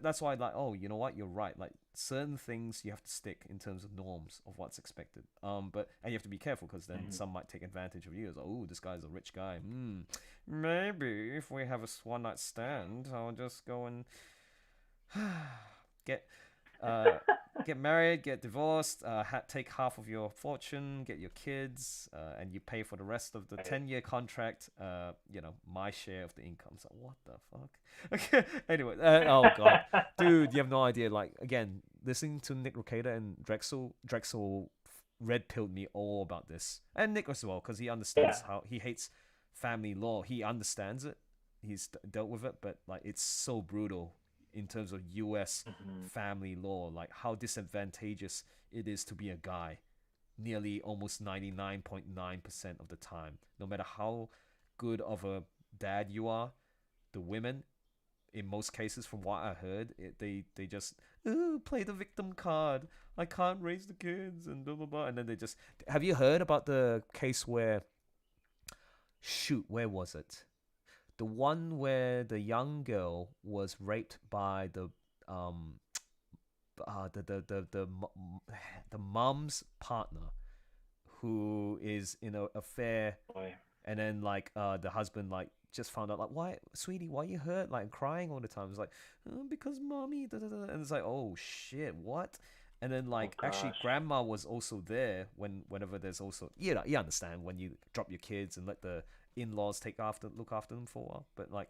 that's why like, oh, you know what, you're right, like certain things you have to stick in terms of norms of what's expected, and you have to be careful because then some might take advantage of you as, oh, this guy's a rich guy, maybe if we have a one night stand I'll just go and get married, get divorced, take half of your fortune, get your kids, and you pay for the rest of the 10-year contract, you know, my share of the income. So what the fuck? Okay, anyway, oh god, dude, you have no idea. Like, again, listening to Nick Rekeita and Drexel red pilled me all about this, and Nick as well, because he understands how he hates family law. He understands it. He's dealt with it, but like it's so brutal in terms of US family law, like how disadvantageous it is to be a guy nearly almost 99.9% of the time. No matter how good of a dad you are, the women, in most cases from what I heard, they just play the victim card. I can't raise the kids and blah blah blah. And then they just, have you heard about the case where, where was it? The one where the young girl was raped by the mom's partner, who is in an affair, and then like the husband like just found out like, why, sweetie, why you hurt, like crying all the time? It's like, because mommy, and it's like, oh shit, what? And then like actually grandma was also there whenever there's also, you understand when you drop your kids and let the in-laws look after them for a while, but like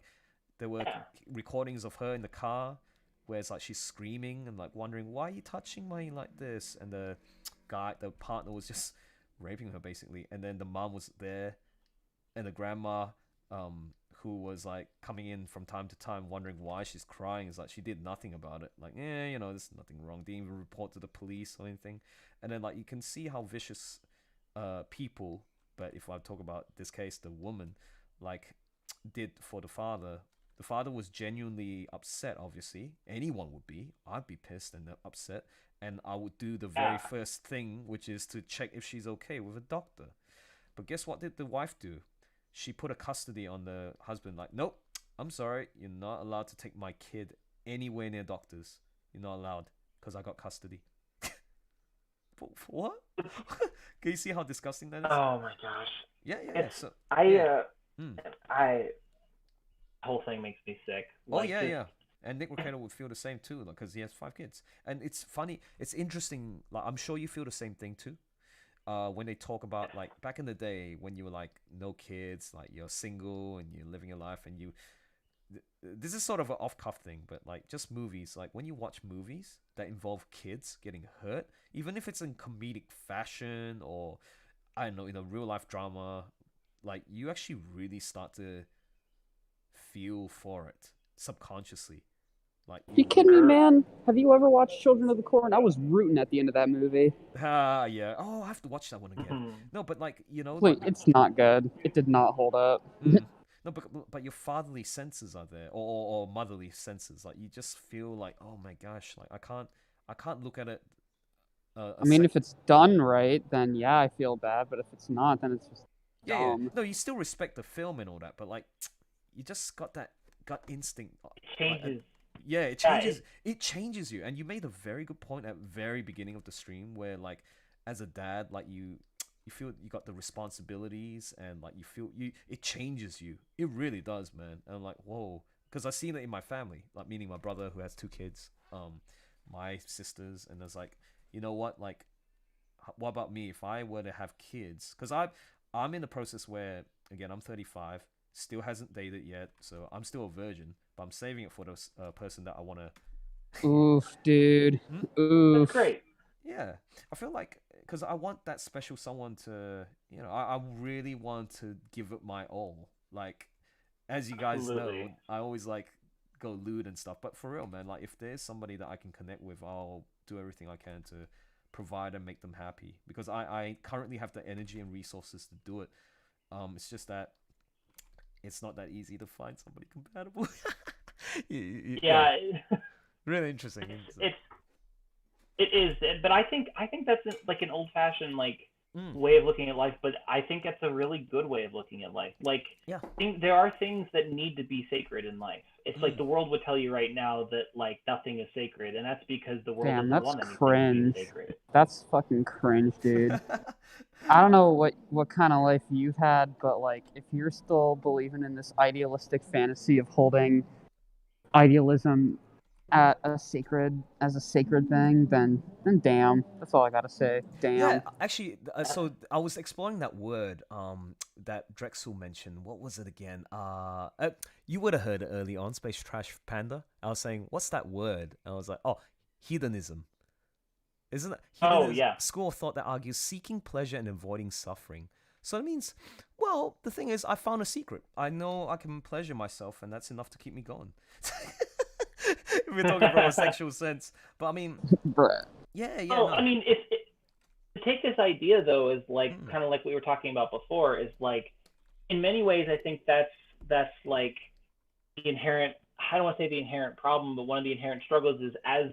there were recordings of her in the car where it's like she's screaming and like wondering, why are you touching me like this, and the partner was just raping her basically. And then the mom was there, and the grandma who was like coming in from time to time wondering why she's crying, is like she did nothing about it, like, you know, there's nothing wrong, didn't even report to the police or anything. And then like you can see how vicious people, but if I talk about this case, the woman, like, did for the father. The father was genuinely upset, obviously. Anyone would be. I'd be pissed and upset. And I would do the very first thing, which is to check if she's okay with a doctor. But guess what did the wife do? She put a custody on the husband. Like, nope, I'm sorry. You're not allowed to take my kid anywhere near doctors. You're not allowed because I got custody. What? Can you see how disgusting that is?
Oh my gosh.
Yeah. So
the whole thing makes me sick.
Like, yeah. And Nick Rekeita would feel the same too, like, because he has 5 kids. And it's funny, it's interesting. Like, I'm sure you feel the same thing too. When they talk about like back in the day when you were like no kids, like you're single and you're living your life, and this is sort of an off-cuff thing, but like just movies, like when you watch movies that involve kids getting hurt, even if it's in comedic fashion or I don't know, in a real life drama, like you actually really start to feel for it subconsciously. Like,
you kidding me, man? Have you ever watched Children of the Corn? I was rooting at the end of that movie.
Yeah. Oh, I have to watch that one again. No, but like, you know,
wait, it's not good. It did not hold up.
No, but your fatherly senses are there, or motherly senses. Like you just feel like, oh my gosh, like I can't look at it.
I mean, if it's done right, then yeah, I feel bad. But if it's not, then it's just
Yeah,
dumb.
no, you still respect the film and all that, but like, you just got that gut instinct.
It changes.
Yeah, it
Yeah,
changes. It changes you, and you made a very good point at very beginning of the stream, where like, as a dad, like you feel you got the responsibilities, and like you feel it changes you. It really does, man. And I'm like, whoa, because I've seen it in my family, like meaning my brother who has 2 kids, my sisters, and it's like, you know what, like, what about me if I were to have kids? Because I'm in the process where, again, I'm 35, still hasn't dated yet, so I'm still a virgin, but I'm saving it for the person that I want to.
Oof, dude.
Hmm?
Oof.
That's great.
Yeah, I feel like, because I want that special someone to, I really want to give it my all. Like, as you guys
Absolutely.
know, I always like go lewd and stuff, but for real, man, like if there's somebody that I can connect with, I'll do everything I can to provide and make them happy, because I currently have the energy and resources to do it. It's just that it's not that easy to find somebody compatible.
Yeah,
Really interesting.
it is, but I think that's like an old-fashioned way of looking at life. But I think that's a really good way of looking at life. Like,
Yeah.
There are things that need to be sacred in life. It's like the world would tell you right now that like nothing is sacred, and that's because the world
Damn,
doesn't
that's
want anything
cringe.
to be sacred.
That's fucking cringe, dude. I don't know what kind of life you've had, but like if you're still believing in this idealistic fantasy of holding idealism at a sacred thing, then damn. That's all I gotta say. Damn.
Yeah, actually, so I was exploring that word that Drexel mentioned. What was it again? You would have heard it early on, Space Trash Panda. I was saying, what's that word? And I was like, oh, hedonism. Isn't it?
Oh, yeah.
School of thought that argues seeking pleasure and avoiding suffering. So it means, well, the thing is, I found a secret. I know I can pleasure myself, and that's enough to keep me going. If we're talking from a sexual sense, but I mean,
Bruh.
yeah.
Well,
No.
I mean, if to take this idea though is like kind of like we were talking about before, is like in many ways I think that's like the inherent. I don't want to say the inherent problem, but one of the inherent struggles is as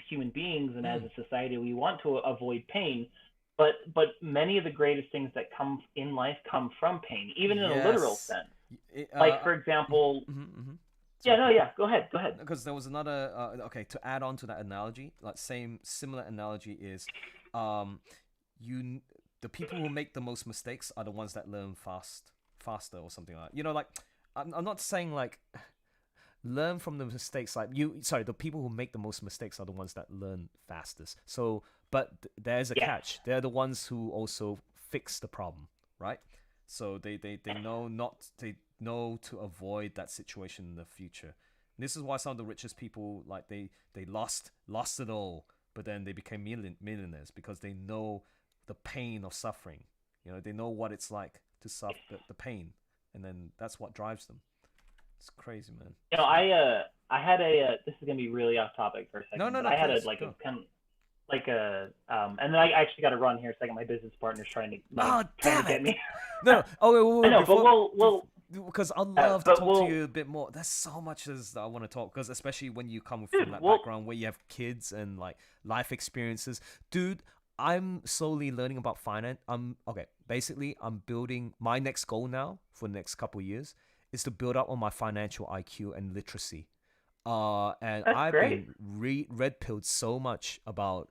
human beings and as a society, we want to avoid pain, but many of the greatest things that come in life come from pain, even in a literal sense. Like, for example, yeah, no, yeah, go ahead.
Because there was another, okay, to add on to that analogy, like similar analogy is, the people who make the most mistakes are the ones that learn faster or something like that. You know, like, I'm not saying like, learn from the mistakes, like the people who make the most mistakes are the ones that learn fastest. So, but there's a catch. They're the ones who also fix the problem, right? So they know to avoid that situation in the future. And this is why some of the richest people, like they lost it all, but then they became millionaires, because they know the pain of suffering. You know, they know what it's like to suffer the pain, and then that's what drives them. It's crazy, man.
You know, I had a this is gonna be really off topic for a second.
No,
I had
please,
a like
go.
a kind of like a and then I actually got to run here a second. My business partner's trying to get me.
No. Oh, wait,
I know,
before,
but we'll
because I'd love to
but
talk to you a bit more. There's so much that I want to talk, because especially when you come from that background where you have kids and like life experiences. Dude, I'm slowly learning about finance. Basically I'm building my next goal now for the next couple of years is to build up on my financial IQ and literacy. And I've been red-pilled so much about,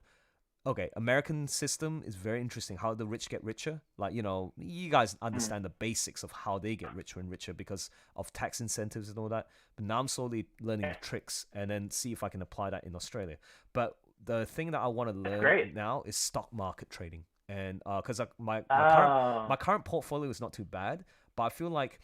American system is very interesting, how the rich get richer. Like, you know, you guys understand the basics of how they get richer and richer because of tax incentives and all that. But now I'm slowly learning the tricks and then see if I can apply that in Australia. But the thing that I want to learn now is stock market trading. And because my current portfolio is not too bad, but I feel like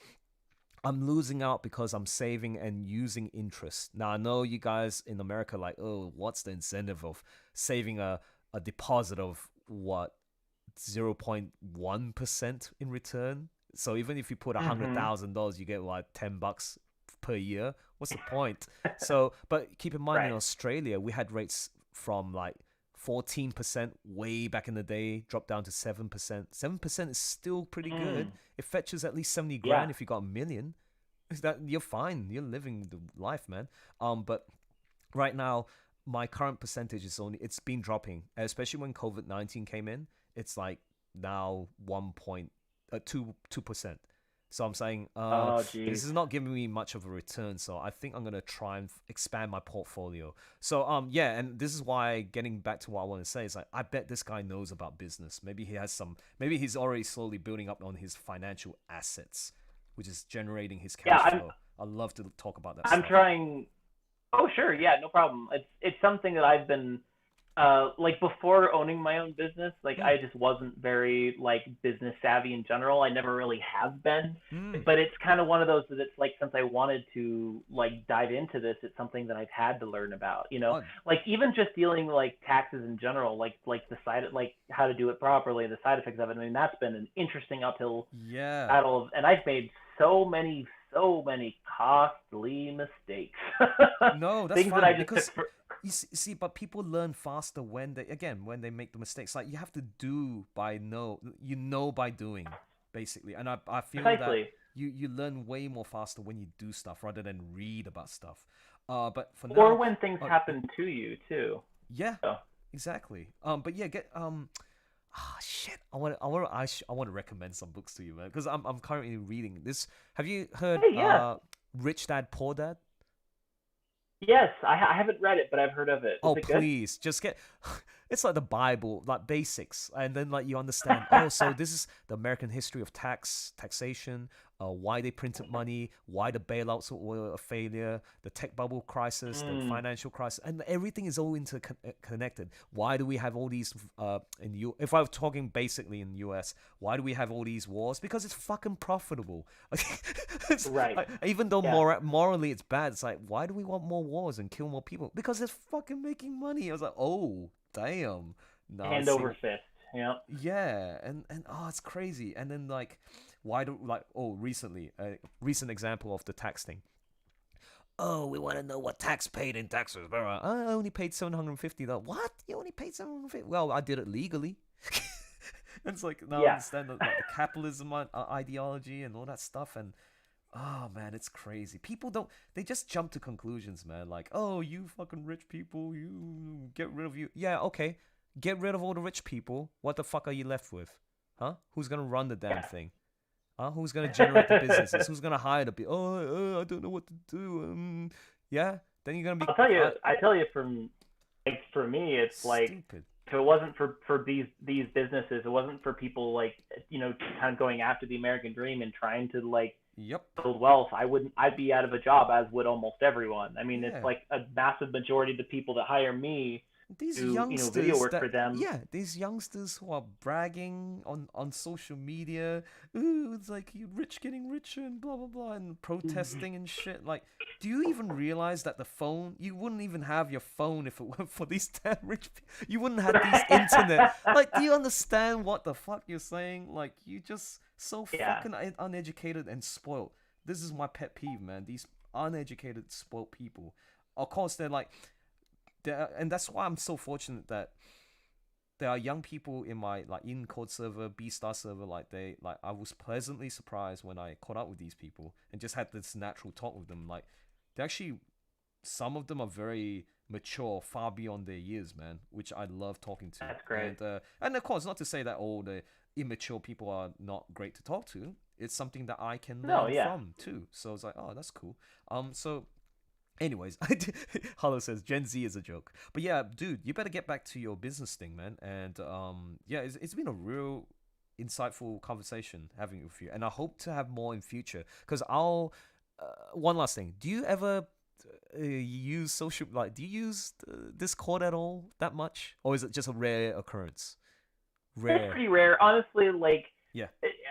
I'm losing out because I'm saving and using interest. Now, I know you guys in America like, oh, what's the incentive of saving a deposit of what, 0.1% in return? So even if you put $100,000, you get like $10 per year. What's the point? So, but keep in mind, in Australia, we had rates from like 14% way back in the day, dropped down to 7%. 7% is still pretty good. It fetches at least 70 grand if you got $1 million. That you're fine. You're living the life, man. But right now, my current percentage is it's been dropping, especially when COVID-19 came in. It's like now 2%. So I'm saying,
Oh, geez.
this is not giving me much of a return. So I think I'm gonna try and expand my portfolio. So yeah, and this is why, getting back to what I want to say, is like, I bet this guy knows about business. Maybe he has some. Maybe he's already slowly building up on his financial assets, which is generating his cash flow. I'd love to talk about that.
I'm
stuff.
trying. Oh, sure, yeah, no problem. It's something that I've been like, before owning my own business, like I just wasn't very like business savvy in general. I never really have been, but it's kind of one of those that it's like, since I wanted to like dive into this, it's something that I've had to learn about, you know, like even just dealing with like taxes in general, like the side, like how to do it properly, the side effects of it. I mean, that's been an interesting uphill battle, and I've made so many costly mistakes.
No, that's
things
fine,
that I just
because
took for,
you see, but people learn faster when they make the mistakes. Like, you have to do by doing, basically. And I feel
Precisely.
that you learn way more faster when you do stuff rather than read about stuff. But for now,
or when things happen to you too.
Yeah,
so.
Exactly. But yeah, shit. I want to recommend some books to you, man, because I'm currently reading this. Have you heard Rich Dad Poor Dad?
Yes, I haven't read it, but I've heard of it. Is it
Please, just get. It's like the Bible, like basics, and then like you understand. Oh, so this is the American history of taxation. Why they printed money, why the bailouts were a failure, the tech bubble crisis, the financial crisis, and everything is all interconnected. Why do we have all these if I was talking basically in the US, why do we have all these wars? Because it's fucking profitable.
Right.
Like, even though morally it's bad, it's like, why do we want more wars and kill more people? Because it's fucking making money. I was like, oh, damn. No,
hand over fist. Yeah.
Yeah, and it's crazy. And then like, recently, a recent example of the tax thing. Oh, we want to know what tax paid in taxes. I only paid $750. What? You only paid $750? Well, I did it legally. It's like, now I understand the capitalism ideology and all that stuff. And oh man, it's crazy. People they just jump to conclusions, man. Like, oh, you fucking rich people, you get rid of you. Yeah, okay. Get rid of all the rich people. What the fuck are you left with? Huh? Who's gonna run the damn thing? Who's gonna generate the businesses? Who's gonna hire the people? Oh, I don't know what to do. Yeah. Then you're gonna be.
I tell you, from like, for me, it's
stupid.
Like, if it wasn't for these businesses, it wasn't for people like, you know, kind of going after the American dream and trying to like build wealth, I'd be out of a job, as would almost everyone. I mean, it's like a massive majority of the people that hire me.
These
do,
youngsters,
video work for them.
Yeah, these youngsters who are bragging on social media, ooh, it's like, you rich getting richer and blah blah blah, and protesting and shit. Like, do you even realize that you wouldn't even have your phone if it weren't for these damn rich people? You wouldn't have these internet. Like, do you understand what the fuck you're saying? Like, you just so fucking uneducated and spoiled. This is my pet peeve, man. These uneducated, spoiled people. Of course, they're like. And that's why I'm so fortunate that there are young people in my in code server, B-Star server. I was pleasantly surprised when I caught up with these people and just had this natural talk with them. Like, they actually, some of them are very mature, far beyond their years, man, which I love talking to.
That's great.
And of course, not to say that all the immature people are not great to talk to. It's something that I can learn from too. So it's like, oh, that's cool. So. Anyways, Hollow says Gen Z is a joke, but yeah, dude, you better get back to your business thing, man. And it's been a real insightful conversation having with you, and I hope to have more in future. Because I'll one last thing: do you ever use social? Like, do you use Discord at all that much, or is it just a rare occurrence?
It's pretty rare, honestly. Like,
yeah.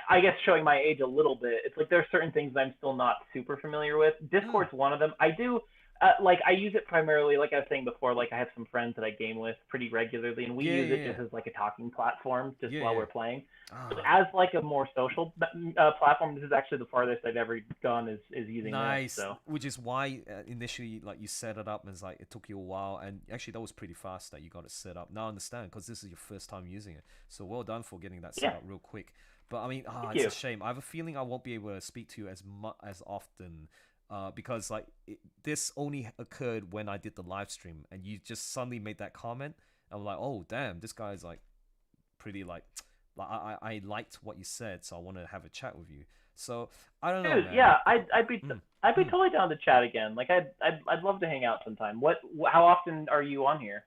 I guess showing my age a little bit, it's like there's certain things that I'm still not super familiar with. Discord's one of them. I do, I use it primarily, like I was saying before, like I have some friends that I game with pretty regularly, and we use it just as like a talking platform while we're playing. But as like a more social platform, this is actually the farthest I've ever gone is using this. So.
Which is why initially, like, you set it up and it's like it took you a while, and actually that was pretty fast that you got it set up. Now I understand, because this is your first time using it. So well done for getting that set up real quick. But I mean, it's a shame. I have a feeling I won't be able to speak to you as often, because like this only occurred when I did the live stream, and you just suddenly made that comment. I'm like, oh damn, this guy's like pretty like I liked what you said, so I want to have a chat with you. So I don't know,
Dude,
man.
yeah, I'd be totally down to chat again. Like I'd love to hang out sometime. How often are you on here?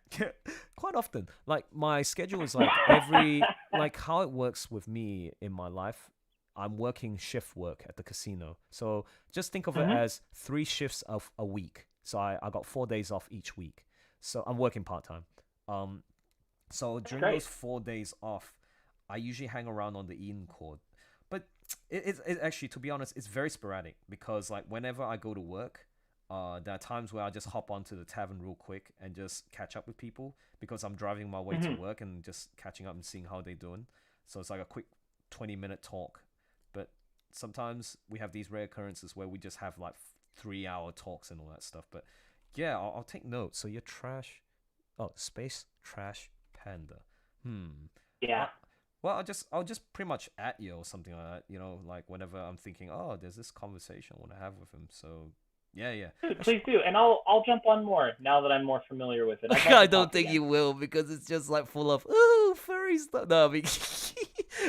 Quite often. Like my schedule is like every like how it works with me in my life. I'm working shift work at the casino, so just think of it as 3 shifts of a week. So I got 4 days off each week. So I'm working part time. So during those 4 days off, I usually hang around on the Eden Court. But it actually, to be honest, it's very sporadic because like whenever I go to work, there are times where I just hop onto the tavern real quick and just catch up with people because I'm driving my way to work and just catching up and seeing how they're doing. So it's like a quick 20-minute talk. But sometimes we have these rare occurrences where we just have like 3-hour talks and all that stuff. But yeah, I'll take notes. So you're trash. Oh, space trash panda.
Yeah.
Well, I'll just pretty much at you or something like that. You know, like whenever I'm thinking, oh, there's this conversation I want to have with him. So yeah.
Dude, please do, and I'll jump on more now that I'm more familiar with it.
I don't think you will because it's just like full of furry stuff. No, I mean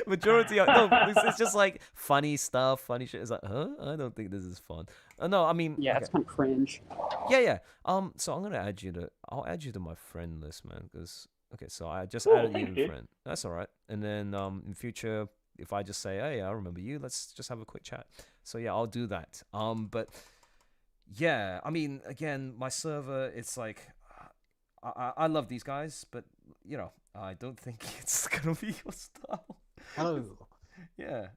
majority of it's just like funny stuff, funny shit. It's like, I don't think this is fun. No, I mean,
Yeah,
okay.
it's kind of cringe.
Yeah. So I'm gonna I'll add you to my friend list, man. Because so I just added you
thanks,
in friend. That's all right. And then in future, if I just say, hey, I remember you, let's just have a quick chat. So yeah, I'll do that. But yeah, I mean, again, my server, it's like, I love these guys, but, you know, I don't think it's gonna be your style.
Hello.
Yeah.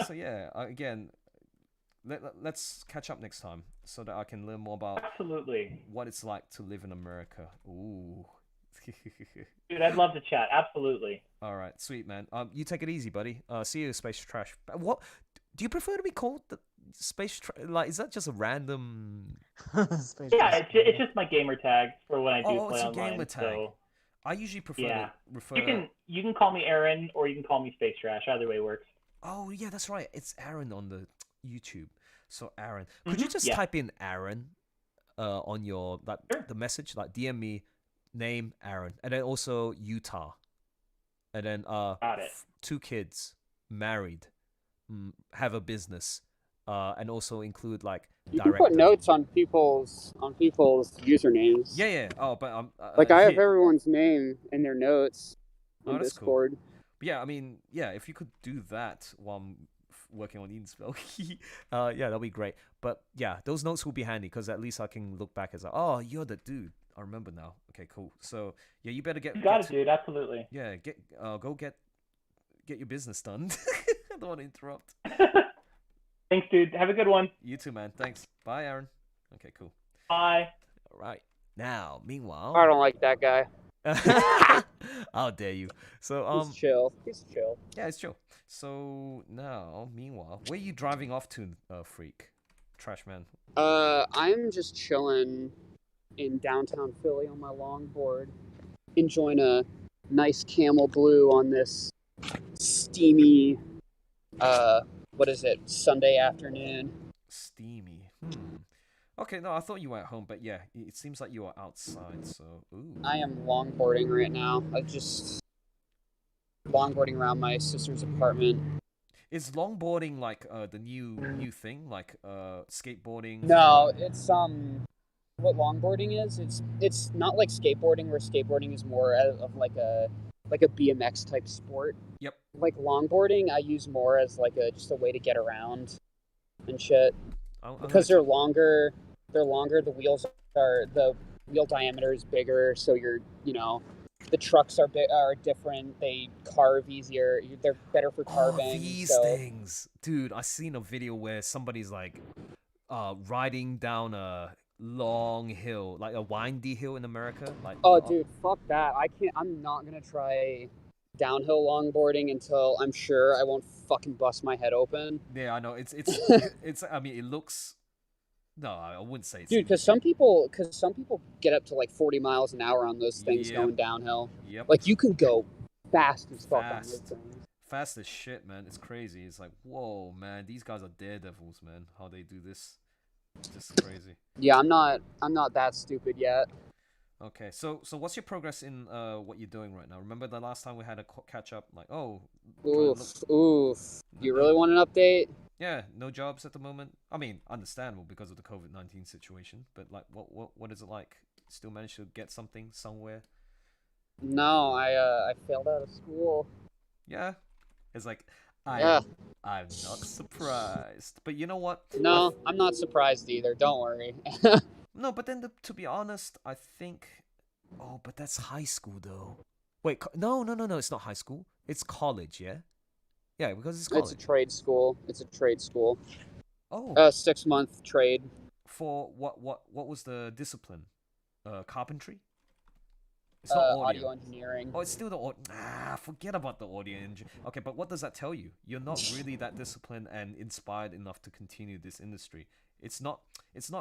So yeah, again, let's catch up next time so that I can learn more about
Absolutely.
what it's like to live in America. Ooh.
Dude, I'd love to chat. Absolutely.
All right, sweet, man. You take it easy, buddy. See you, Space Trash. What do you prefer to be called? The Space Like, is that just a random?
Yeah, it's just my gamer tag for when I do play
it's a
online.
gamer tag.
So
I usually prefer to refer.
you can call me Aaron or you can call me Space Trash. Either way works.
Oh yeah, that's right. It's Aaron on the YouTube. So Aaron, could you just type in Aaron, on your the message, like DM me. Name Aaron, and then also Utah, and then 2 kids, married, have a business, and also include like
you can put notes on people's usernames.
Yeah. Oh, but
like I have everyone's name in their notes on Discord.
Cool. Yeah, I mean, yeah, if you could do that while I'm working on Edenspell, yeah, that'll be great. But yeah, those notes will be handy because at least I can look back as like, oh, you're the dude. I remember now. Okay, cool. So yeah, you better
You got it, dude. Absolutely.
Yeah, go get your business done. I don't want to interrupt.
Thanks, dude. Have a good one.
You too, man. Thanks. Bye, Aaron. Okay, cool.
Bye.
All right. Now, meanwhile,
I don't like that guy.
How dare you? So
he's chill. He's chill.
Yeah, it's chill. So now, meanwhile, where are you driving off to, freak, trash man?
I'm just chilling in downtown Philly on my longboard, enjoying a nice camel blue on this steamy, Sunday afternoon.
Steamy. Okay, no, I thought you were at home, but yeah, it seems like you are outside, so, ooh.
I am longboarding right now. I'm just longboarding around my sister's apartment.
Is longboarding like the new thing, like skateboarding?
No, it's what longboarding is. It's not like skateboarding, where skateboarding is more of like a BMX type sport.
Yep.
Like longboarding, I use more as like just a way to get around and shit. Because they're longer. The wheel diameter is bigger, so the trucks are different. They carve easier. They're better for carving.
These things, dude. I seen a video where somebody's like, riding down a long hill, like a windy hill in America. Like,
dude, fuck that. I'm not gonna try downhill longboarding until I'm sure I won't fucking bust my head open.
Yeah, I know. It's. I mean, it looks. No, I wouldn't say it's...
Dude, because some people get up to like 40 miles an hour on those things going downhill.
Yep.
Like, you can go fast as fuck on those things.
Fast as shit, man. It's crazy. It's like, whoa, man. These guys are daredevils, man. How they do this. It's just crazy.
Yeah, I'm not that stupid yet.
Okay, so what's your progress in what you're doing right now? Remember the last time we had a catch up? Like, oh,
Oof. You
no,
really want an update?
yeah, no jobs at the moment. I mean, understandable because of the COVID-19 situation, but like, what is it like? Still manage to get something somewhere?
No, I failed out of school.
Yeah, it's like
Yeah.
I'm not surprised, but you know what?
No, I'm not surprised either. Don't worry.
No, but then to be honest, I think. Oh, but that's high school though. Wait, no, it's not high school. It's college, yeah. Yeah, because it's college.
It's a trade school.
Oh.
6-month trade.
For what was the discipline? Carpentry. It's not
audio engineering.
Oh, it's still the audio. Forget about the audio engineering. Okay, but what does that tell you? You're not really that disciplined and inspired enough to continue this industry. It's not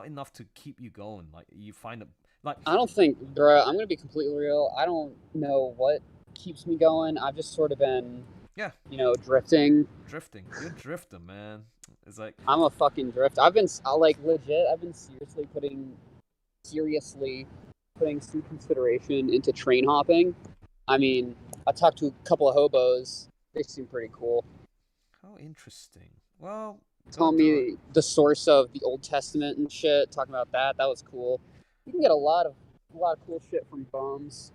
enough to keep you going. Like you find it like
I don't think, bruh, I'm gonna be completely real. I don't know what keeps me going. I've just sort of been, drifting.
Drifting. You're a drifter, man. It's like
I'm a fucking drifter. I've been seriously putting some consideration into train hopping. I mean, I talked to a couple of hobos. They seem pretty cool.
How interesting. Well,
telling me the source of the Old Testament and shit, talking about that. That was cool. You can get a lot of cool shit from bums.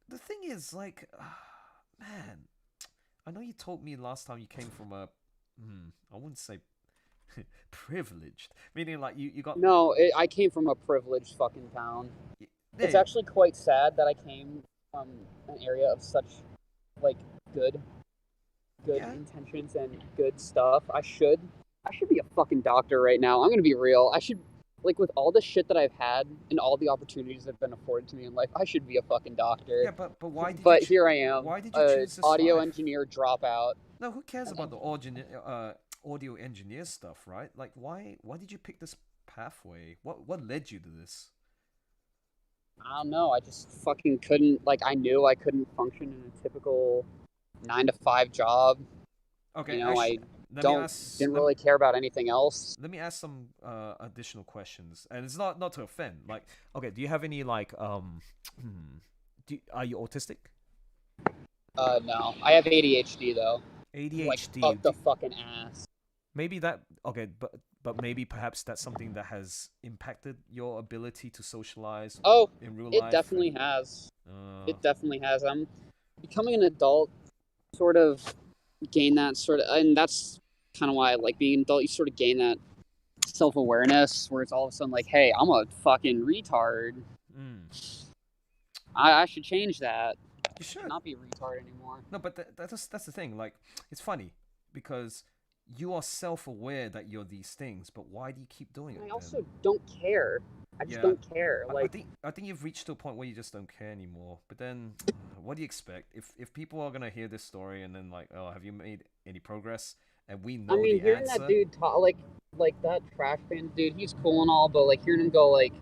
The thing is, like, man, I know you told me last time you came from a, I wouldn't say privileged, meaning like you got.
No, I came from a privileged fucking town. It's actually quite sad that I came from an area of such, like, good intentions and good stuff. I should be a fucking doctor right now. I'm gonna be real. I should, like, with all the shit that I've had and all the opportunities that have been afforded to me in life, I should be a fucking doctor.
Yeah, but why did
But here I am.
Why did you choose this
audio
life?
engineer dropout.
No, who cares about the audio engineer stuff, right? Like, why did you pick this pathway? What led you to this?
I don't know. I just fucking couldn't. Like, I knew I couldn't function in a typical 9-to-5 job.
Okay,
I didn't really care about anything else.
Let me ask some additional questions, and it's not to offend. Like, okay, do you have any like are you autistic?
No, I have ADHD though.
ADHD.
Like, up the fucking ass.
Maybe that okay, but maybe perhaps that's something that has impacted your ability to socialize. In real life.
It definitely has. It definitely has. I'm becoming an adult. Sort of gain that sort of, and that's kind of why I like being an adult. You sort of gain that self-awareness where it's all of a sudden like, hey, I'm a fucking retard. I should change that.
You should
not be a retard anymore.
No, but that's the thing. Like, it's funny because you are self-aware that you're these things, but why do you keep doing it?
I also don't care. I just don't care. Like,
I think you've reached to a point where you just don't care anymore. But then, what do you expect? If people are gonna hear this story and then like, oh, have you made any progress? And we know the
hearing
answer.
that dude talk, like that trash can dude, he's cool and all, but like hearing him go like,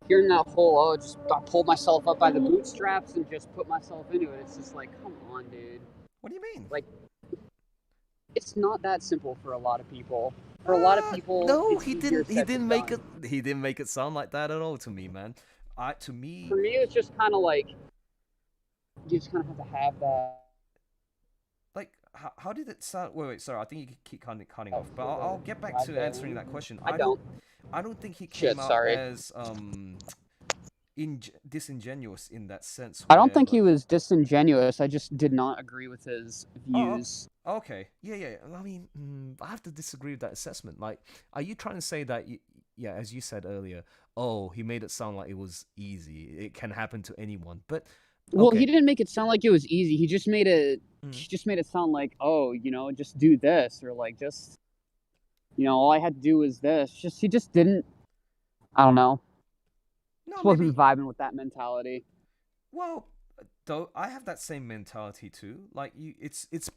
hearing that whole I pulled myself up by the bootstraps and just put myself into it. It's just like, come on, dude.
What do you mean?
Like, it's not that simple for a lot of people. For a lot of people,
no, he didn't make it sound like that at all to me, man. For me,
it's just kind of like you just kind of have to have that.
Like, how did it sound? Wait, sorry. I think you keep cutting off, but I'll get back to answering that question. I don't think he came out as disingenuous in that sense.
I don't think he was disingenuous. I just did not agree with his views.
Okay. Yeah. I mean, I have to disagree with that assessment. Like, are you trying to say that, as you said earlier, he made it sound like it was easy. It can happen to anyone. But
well, he didn't make it sound like it was easy. He just made it. He just made it sound like, just do this, or like just, all I had to do was this. He just didn't. I don't know.
No,
wasn't vibing with that mentality.
Well, though I have that same mentality too. Like, is it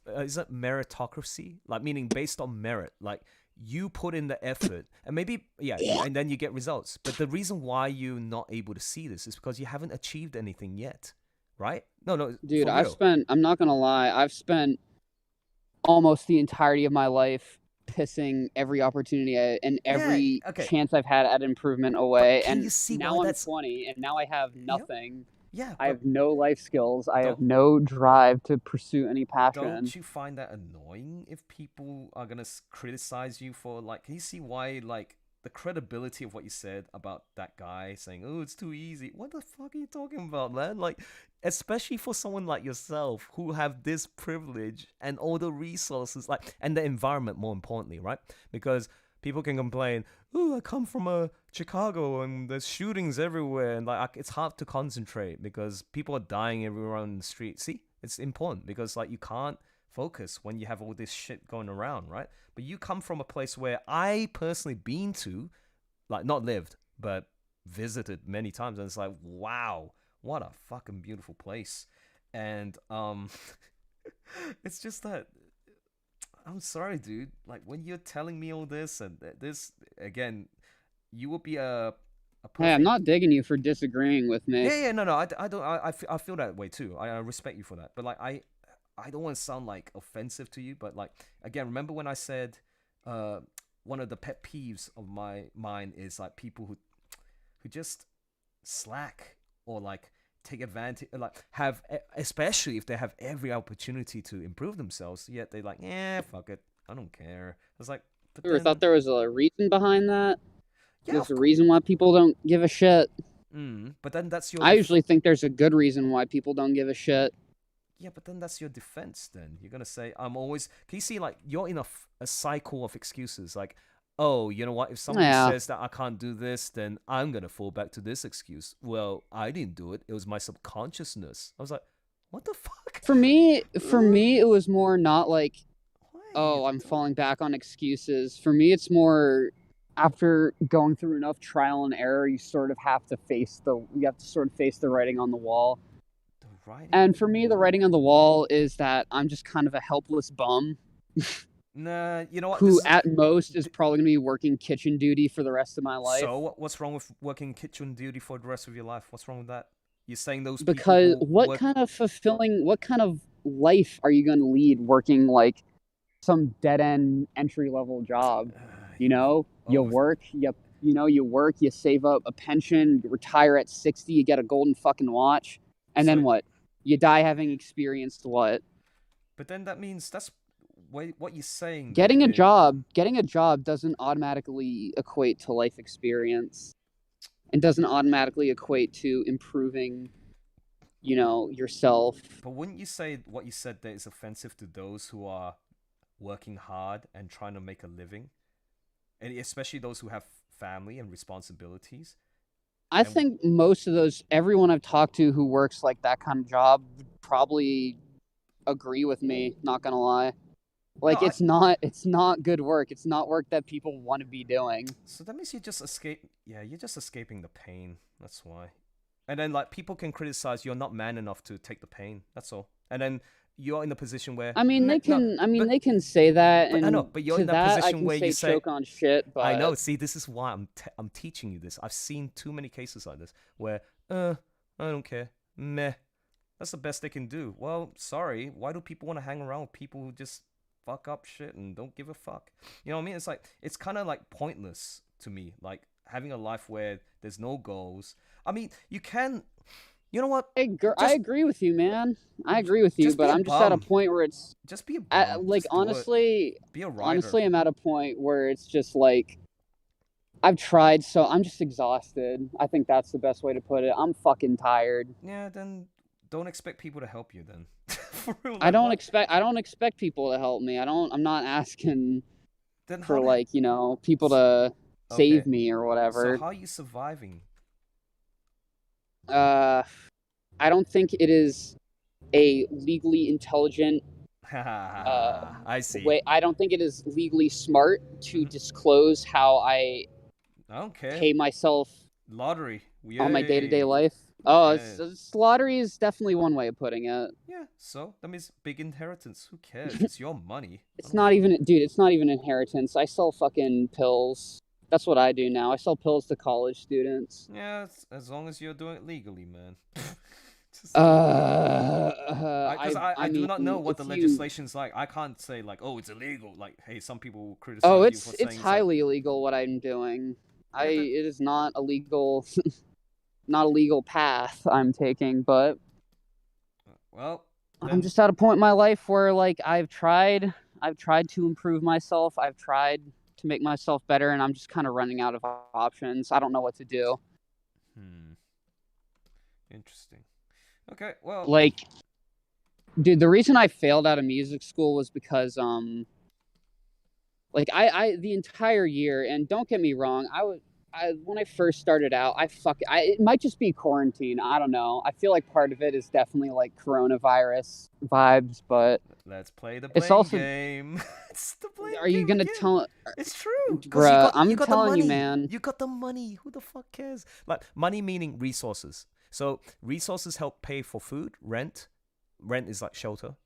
meritocracy? Like, meaning based on merit. Like, you put in the effort, and maybe and then you get results. But the reason why you're not able to see this is because you haven't achieved anything yet, right? No,
dude. I'm not gonna lie. I've spent almost the entirety of my life pissing every opportunity and every
okay.
chance I've had at improvement away.
can
And
you see
now
why
I'm
that's
20, and now I have nothing.
yeah?
I
But
have no life skills. I have
don't
no drive to pursue any passion.
don't you find that annoying if people are gonna criticize you for like? Can you see why like the credibility of what you said about that guy saying, "Oh, it's too easy"? What the fuck are you talking about, man? Like, especially for someone like yourself who have this privilege and all the resources, like, and the environment, more importantly, right? Because people can complain, "Oh, I come from Chicago and there's shootings everywhere, and like it's hard to concentrate because people are dying everywhere on the street." See, it's important because like you can't focus when you have all this shit going around, right? But you come from a place where I personally been to, like not lived, but visited many times, and it's like, wow, what a fucking beautiful place. And it's just that I'm sorry, dude. Like when you're telling me all this and this again, you will be a perfect...
Hey, I'm not digging you for disagreeing with me.
Yeah, no, I don't. I feel that way too. I respect you for that. But like I don't want to sound like offensive to you, but like again, remember when I said one of the pet peeves of mine is like people who just slack or like take advantage, like have, especially if they have every opportunity to improve themselves, yet they like, fuck it, I don't care. I was like, but
You ever thought there was a reason behind that?
Yeah,
there's a reason why people don't give a shit.
But then that's your...
I usually think there's a good reason why people don't give a shit.
Yeah, but then that's your defense then. You're going to say, I'm always... Can you see, like, you're in a cycle of excuses. Like, oh, you know what? If somebody says that I can't do this, then I'm going to fall back to this excuse. Well, I didn't do it. It was my subconsciousness. I was like, what the fuck?
For me, it was more not like, oh, I'm falling back on excuses. For me, it's more... After going through enough trial and error, you sort of have to face the writing on the wall. And for me, the writing on the wall is that I'm just kind of a helpless bum.
Nah, you know what?
Who at most is probably going to be working kitchen duty for the rest of my life.
So what's wrong with working kitchen duty for the rest of your life? What's wrong with that? You're saying those
because
people
what kind of life are you going to lead working like some dead-end entry-level job? You know, you work, you save up a pension, you retire at 60, you get a golden fucking watch, and then what? You die having experienced what?
But then that means that's what you're saying.
Getting a job doesn't automatically equate to life experience, and doesn't automatically equate to improving, yourself.
But wouldn't you say what you said there is offensive to those who are working hard and trying to make a living? And especially those who have family and responsibilities.
I think everyone I've talked to who works like that kind of job would probably agree with me, not gonna lie. Like, no, it's not good work. It's not work that people want to be doing.
So that means you're just escaping the pain. That's why. And then like people can criticize you're not man enough to take the pain. That's all. And then you're in a position where
they can say that, and
I know, but you're in that position where you say
choke on shit. But
I know. See, this is why I'm teaching you this. I've seen too many cases like this where I don't care, meh. That's the best they can do. Well, sorry. Why do people want to hang around with people who just fuck up shit and don't give a fuck? You know what I mean? It's like it's kind of like pointless to me. Like having a life where there's no goals. I mean, you can. You know what?
I agree with you, man. I agree with you, but I'm just at a point where it's...
Just be a bum.
Honestly...
Be a writer.
Honestly, I'm at a point where it's just like... I've tried, so I'm just exhausted. I think that's the best way to put it. I'm fucking tired.
Yeah, then don't expect people to help you then. For real,
I don't expect people to help me. I'm not asking for people to save me or whatever.
So how are you surviving?
I don't think it is a legally intelligent
I see.
way. I don't think it is legally smart to disclose how I pay myself
lottery
on my day-to-day life. Oh, lottery is definitely one way of putting it.
Yeah, so that means big inheritance. Who cares? It's your money.
It's not even inheritance. I sell fucking pills. That's what I do now. I sell pills to college students.
Yeah, as long as you're doing it legally, man. I do not know
mean,
what the
if you-
legislation's like. I can't say like, oh, it's illegal. Like, hey, some people will criticize
Oh,
you
it's
for saying
it's highly illegal what I'm doing. It is not a legal, not a legal path I'm taking, but
Well,
I'm just at a point in my life where like I've tried to improve myself. I've tried to make myself better, and I'm just kind of running out of options. I don't know what to do.
Interesting. Okay, well,
Like, dude, the reason I failed out of music school was because like I the entire year, and don't get me wrong, when I first started out, it might just be quarantine. I don't know. I feel like part of it is definitely like coronavirus vibes, but
let's play the
it's
blame
also
game. It's the blame
are you
game
gonna
again.
tell?
It's true. 'Cause
Bruh,
you
I'm
got the
telling you,
money.
man.
You got the money. Who the fuck cares? Like, money meaning resources. So resources help pay for food, rent. Rent is like shelter.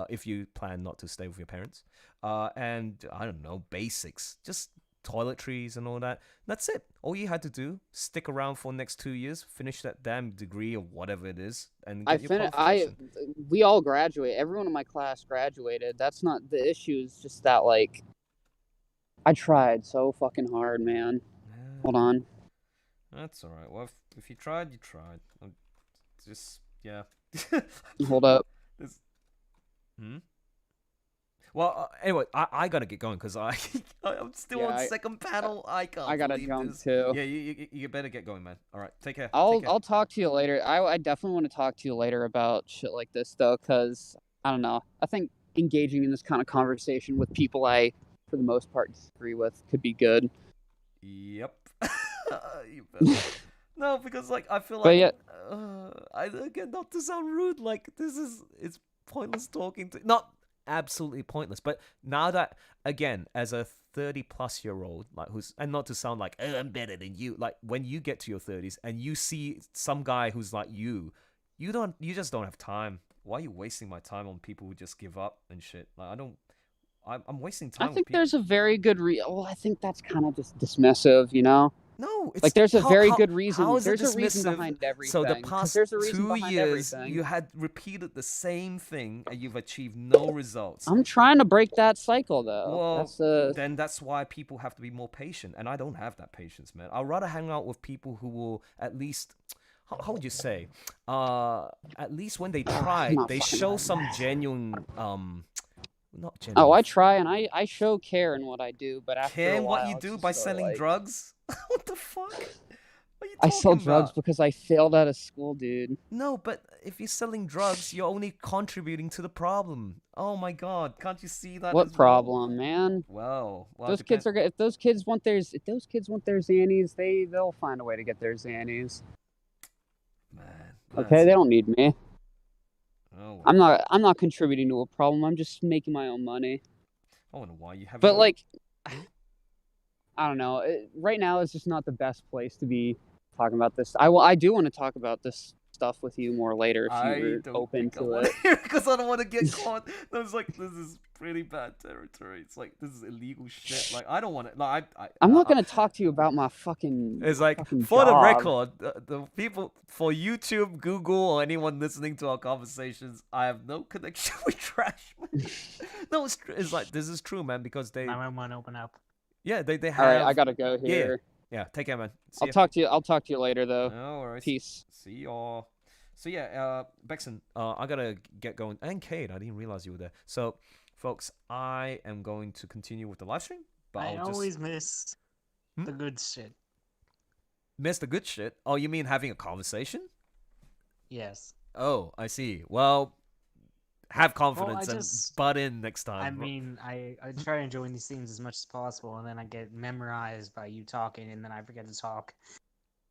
If you plan not to stay with your parents. And I don't know, basics, just toiletries and all that. That's it. All you had to do, stick around for the next 2 years, finish that damn degree or whatever it is, and get your qualification.
We all graduate. Everyone in my class graduated. That's not the issue. It's just that like I tried so fucking hard, man. Hold on.
That's all right. Well, if you tried, you tried. Just yeah.
Hold up.
Well, anyway, I gotta get going because I'm still on second panel. I can't.
I gotta
believe
jump
this.
too.
Yeah, you better get going, man. All right, take care.
I'll talk to you later. I definitely want to talk to you later about shit like this though, because I don't know. I think engaging in this kind of conversation with people I, for the most part, disagree with could be good.
Yep. You better. No, because like I feel
But
like
yeah.
again, not to sound rude, like it's pointless talking to, not absolutely pointless, but now that, again, as a 30-plus-year-old, like who's, and not to sound like, oh, I'm better than you, like when you get to your 30s and you see some guy who's like you just don't have time. Why are you wasting my time on people who just give up and shit? Like I'm wasting time.
I think there's a very good I think that's kind of just dismissive, you know?
No, it's
like there's a very good reason.
How is
there's
it
a reason
dismissive?
behind everything.
So the past
there's a reason
2
behind
years,
everything.
you had repeated the same thing and you've achieved no results.
I'm trying to break that cycle, though.
Well, then that's why people have to be more patient, and I don't have that patience, man. I'd rather hang out with people who will at least, how would you say, at least when they try, they show some genuine, not genuine.
Oh, I try and I show care in what I do, but after
care
a
in
while,
what you do by selling drugs? What the fuck? What are you
I sell
talking
drugs
about?
because I failed out of school, dude.
No, but if you're selling drugs, you're only contributing to the problem. Oh my god, can't you see that?
What
as
problem, man?
Well,
those kids are. If those kids want their Xannies, they'll find a way to get their Xannies.
Man.
Okay, they don't need me.
Oh.
I'm not contributing to a problem. I'm just making my own money.
I wonder why you have.
But like, I don't know. Right now is just not the best place to be talking about this. I do want to talk about this stuff with you more later if you're open to it.
Because I don't want to get caught. I was like, this is pretty bad territory. It's like, this is illegal shit. Like, I don't want it. Like,
I'm not gonna talk to you about my fucking.
It's like, for the record, the people for YouTube, Google, or anyone listening to our conversations, I have no connection with trash. No, it's like, this is true, man, because they.
911, open up.
Yeah, they have.
All right, I gotta go here.
Yeah, take care, man.
I'll talk to you later, though.
No worries.
Peace.
See y'all. So yeah, Bexon, I gotta get going. And Cade, I didn't realize you were there. So, folks, I am going to continue with the live stream. But
I always miss the good shit.
Miss the good shit? Oh, you mean having a conversation?
Yes.
Oh, I see. Well, have confidence and butt in next time.
I mean, I try to join these things as much as possible, and then I get memorized by you talking, and then I forget to talk.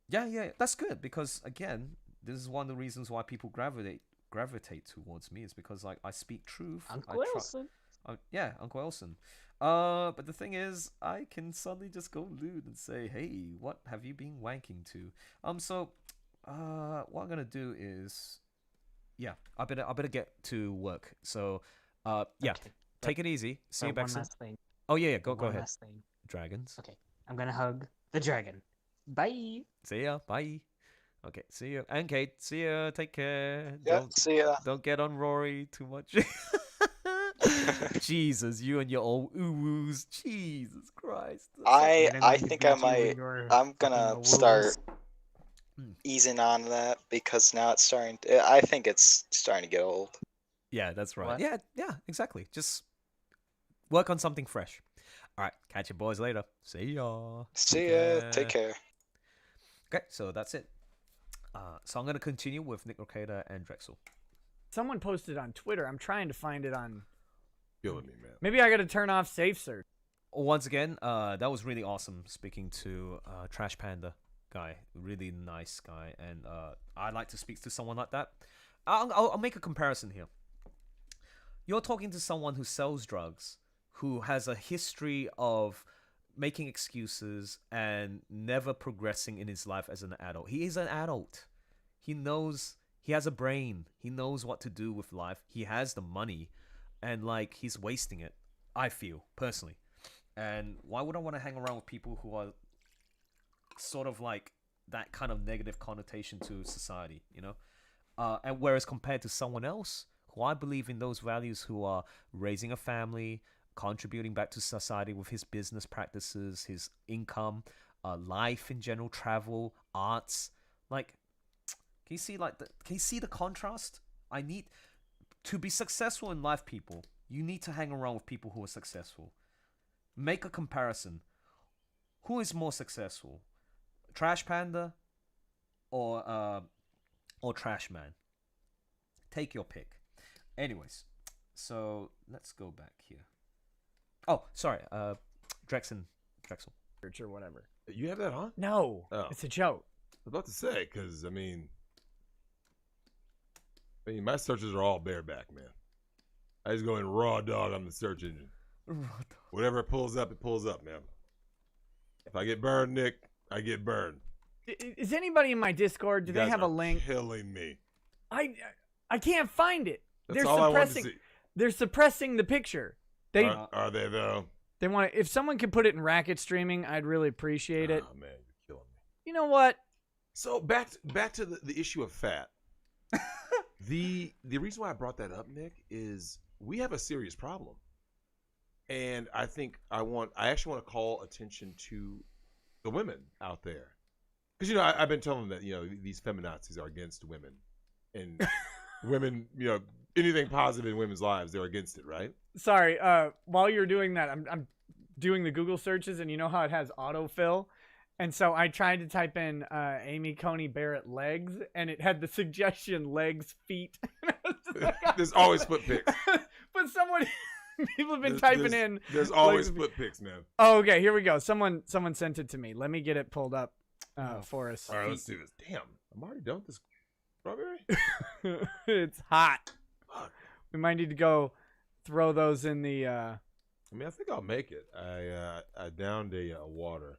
Yeah, that's good, because again, this is one of the reasons why people gravitate towards me, is because like I speak truth.
Uncle Elson.
Yeah, Uncle Elson. But the thing is, I can suddenly just go lewd and say, hey, what have you been wanking to? So, what I'm gonna do is, yeah, I better get to work. So, yeah,
okay.
Take it easy. See you back soon.
One last thing.
Oh yeah, go ahead.
Last thing.
Dragons.
Okay, I'm gonna hug the dragon. Bye.
See ya. Bye. Okay, see you. And Kate, see ya. Take care.
Yeah, see ya.
Don't get on Rory too much. Jesus, you and your old ooh-woos. Jesus Christ.
I think I might. I'm gonna start easing on that because now it's starting. I think it's starting to get old.
Yeah, that's right.
What?
Yeah, exactly. Just work on something fresh. All right, catch you boys later. See ya.
See ya. Take care.
Okay, so that's it. So I'm gonna continue with Nick Rekeita and Drexel.
Someone posted on Twitter. I'm trying to find it on.
Killing me, man.
Maybe I got to turn off safe search.
Once again, that was really awesome speaking to Trash Panda guy. Really nice guy, and I'd like to speak to someone like that. I'll make a comparison here. You're talking to someone who sells drugs, who has a history of making excuses and never progressing in his life as an adult. He is an adult. He knows, he has a brain. He knows what to do with life. He has the money, and like he's wasting it, I feel personally. And why would I want to hang around with people who are sort of like that kind of negative connotation to society, you know? And whereas compared to someone else who I believe in those values, who are raising a family, contributing back to society with his business practices, his income, life in general, travel, arts. Like, can you see the contrast? I need to be successful in life, people. You need to hang around with people who are successful. Make a comparison. Who is more successful? Trash Panda or Trash Man? Take your pick. Anyways, let's go back here. Oh, sorry, Drexel.
Or whatever.
You have that on?
No,
Oh.
it's a joke.
I was about to say, because, I mean, my searches are all bareback, man. I just go in raw dog on the search engine. Whatever it pulls up, man. If I get burned, Nick, I get burned.
Is anybody in my Discord? Do
You
they
guys
have a
are
link?
Killing me.
I can't find it.
That's all I want to see.
They're suppressing the picture. They
Are they though?
They want to, if someone could put it in racket streaming, I'd really appreciate it.
Oh man, you're killing me.
You know what?
So back to the issue of fat. The reason why I brought that up, Nick, is we have a serious problem. And I think I actually want to call attention to the women out there. Because, I've been telling them that, these feminazis are against women. And women, anything positive in women's lives, they're against it, right?
Sorry, while you're doing that, I'm doing the Google searches, and you know how it has autofill? And so I tried to type in Amy Coney Barrett legs, and it had the suggestion legs, feet.
There's always foot pics.
But people have been typing
There's always foot pics, man.
Oh, okay, here we go. Someone sent it to me. Let me get it pulled up for us.
All right, let's do this. Damn, I'm already done with this strawberry.
It's hot.
Fuck.
We might need to go throw those in the.
I think I'll make it. I downed a water.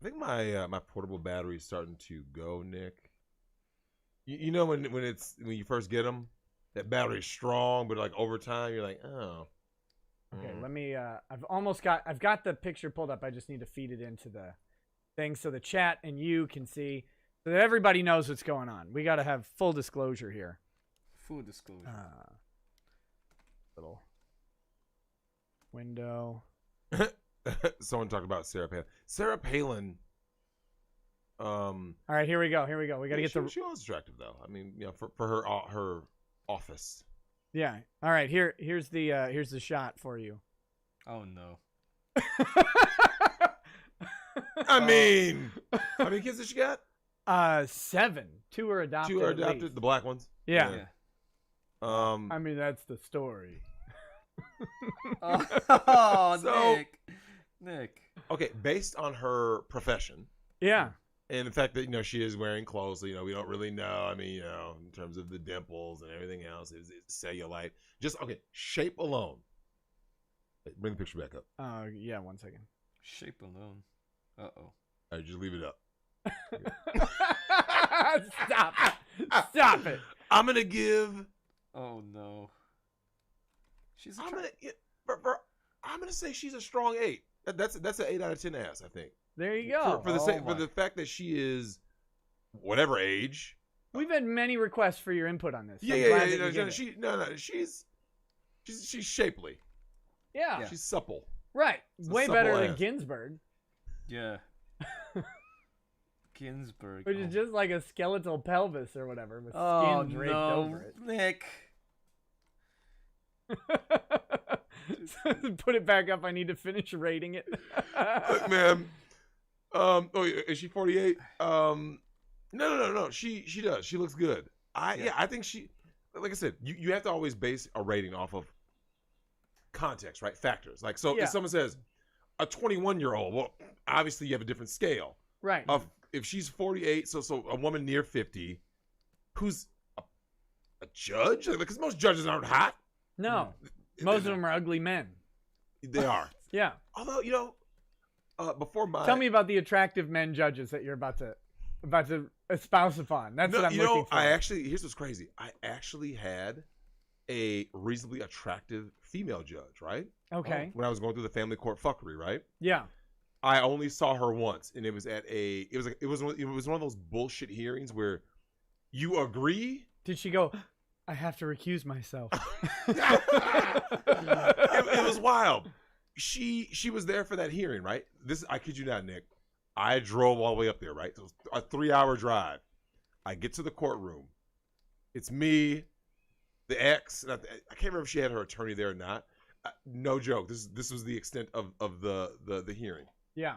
I think my portable battery is starting to go, Nick. You know when you first get them, that battery's strong, but like over time you're like, oh.
Okay, let me. I've got the picture pulled up. I just need to feed it into the thing so the chat and you can see, so that everybody knows what's going on. We got to have full disclosure here.
Full disclosure.
Little window.
Someone talked about Sarah Palin. Sarah Palin.
All right, here we go. We got to get
She was attractive though. I mean, for her office.
Yeah. All right. Here's the shot for you.
Oh no.
I mean, how many kids did she got?
7. 2 are adopted.
2 are adopted. The black ones.
Yeah.
I
mean, that's the story.
Oh, Nick.
Okay, based on her profession.
Yeah.
And the fact that, she is wearing clothes, so, we don't really know. I mean, in terms of the dimples and everything else, it's cellulite. Just, okay, shape alone. Wait, bring the picture back up.
Yeah, 1 second.
Shape alone. Uh-oh.
All right, just leave it up.
Stop it.
I'm going to give...
Oh, no.
I'm going to say she's a strong 8. That's an 8 out of 10 ass, I think.
There you go.
For the fact that she is whatever age.
We've had many requests for your input on this. So
She's shapely.
Yeah.
She's supple.
Right.
It's
Way
a
better
supple
than
ass.
Ginsburg.
Yeah. Ginsburg.
Which is just like a skeletal pelvis or whatever with
oh
skin draped
no,
over it.
Nick.
Put it back up. I need to finish rating it.
Look, man. Is she 48? No. She does. She looks good. I think she, like I said, you have to always base a rating off of context, right? Factors. Like, so if someone says a 21-year-old, well, obviously you have a different scale.
Right.
If she's 48, so a woman near 50, who's a judge? Because most judges aren't hot.
No. Most of them are ugly men.
They are.
Yeah.
Although, before my...
Tell me about the attractive men judges that you're about to espouse upon. That's what I'm looking for.
Here's what's crazy. I actually had a reasonably attractive female judge, right?
Okay.
When I was going through the family court fuckery, right?
Yeah.
I only saw her once, and it was at it was one of those bullshit hearings where you agree.
Did she go, I have to recuse myself?
It was wild. She was there for that hearing, right? I kid you not, Nick. I drove all the way up there, right? So it was a 3-hour drive. I get to the courtroom. It's me, the ex. I can't remember if she had her attorney there or not. No joke. This was the extent of the hearing.
Yeah.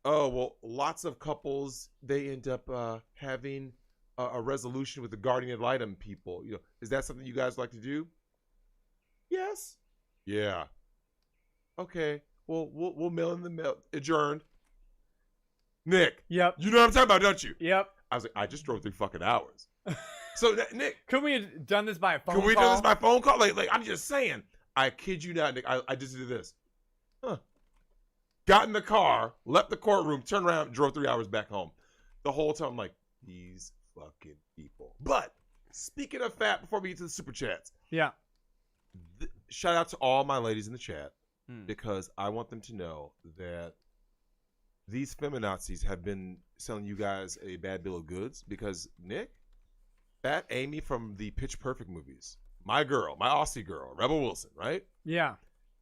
Oh, well, lots of couples, they end up having a resolution with the guardian ad litem people. Is that something you guys like to do? Yes. Yeah. Okay. Well, we'll mail in the mail. Adjourned. Nick.
Yep.
You know what I'm talking about, don't you?
Yep.
I was like, I just drove 3 fucking hours. So, Nick.
Could we have done this by a phone call?
Can we do this by phone call? Like, I'm just saying. I kid you not, Nick. I just did this. Got in the car, left the courtroom, turned around, drove 3 hours back home. The whole time, I'm like, these fucking people. But speaking of fat, before we get to the super chats,
yeah,
shout out to all my ladies in the chat because I want them to know that these feminazis have been selling you guys a bad bill of goods because Nick, Fat Amy from the Pitch Perfect movies, my girl, my Aussie girl, Rebel Wilson, right?
Yeah.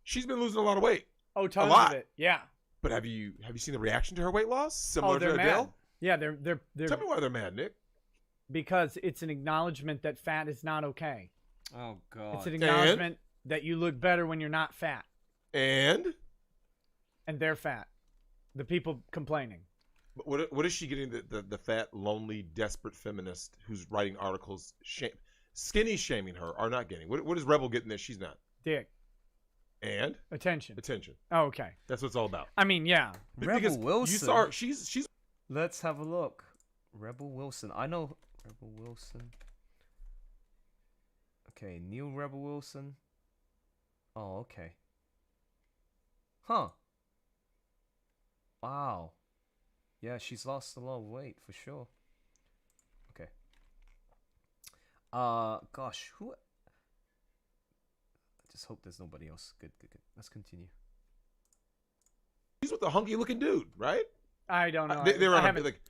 She's been losing a lot of weight.
Oh, tons of it. Yeah.
But have you seen the reaction to her weight loss? Similar to Adele?
Mad. Yeah, they're
Tell me why they're mad, Nick.
Because it's an acknowledgement that fat is not okay.
Oh God.
It's an acknowledgement that you look better when you're not fat.
And
they're fat. The people complaining.
But what is she getting the fat, lonely, desperate feminist who's writing articles skinny shaming her are not getting? What is Rebel getting that she's not?
Dick.
And
attention.
Oh,
okay.
That's what it's all about.
I mean, yeah.
Rebel Wilson.
You saw her, she's.
Let's have a look. Rebel Wilson. I know Rebel Wilson. Okay, new Rebel Wilson. Oh, okay. Huh. Wow. Yeah, she's lost a lot of weight for sure. Okay. Gosh, who? Just hope there's nobody else. Good. Let's continue.
He's with the hunky looking dude, right?
I don't know.
They were on like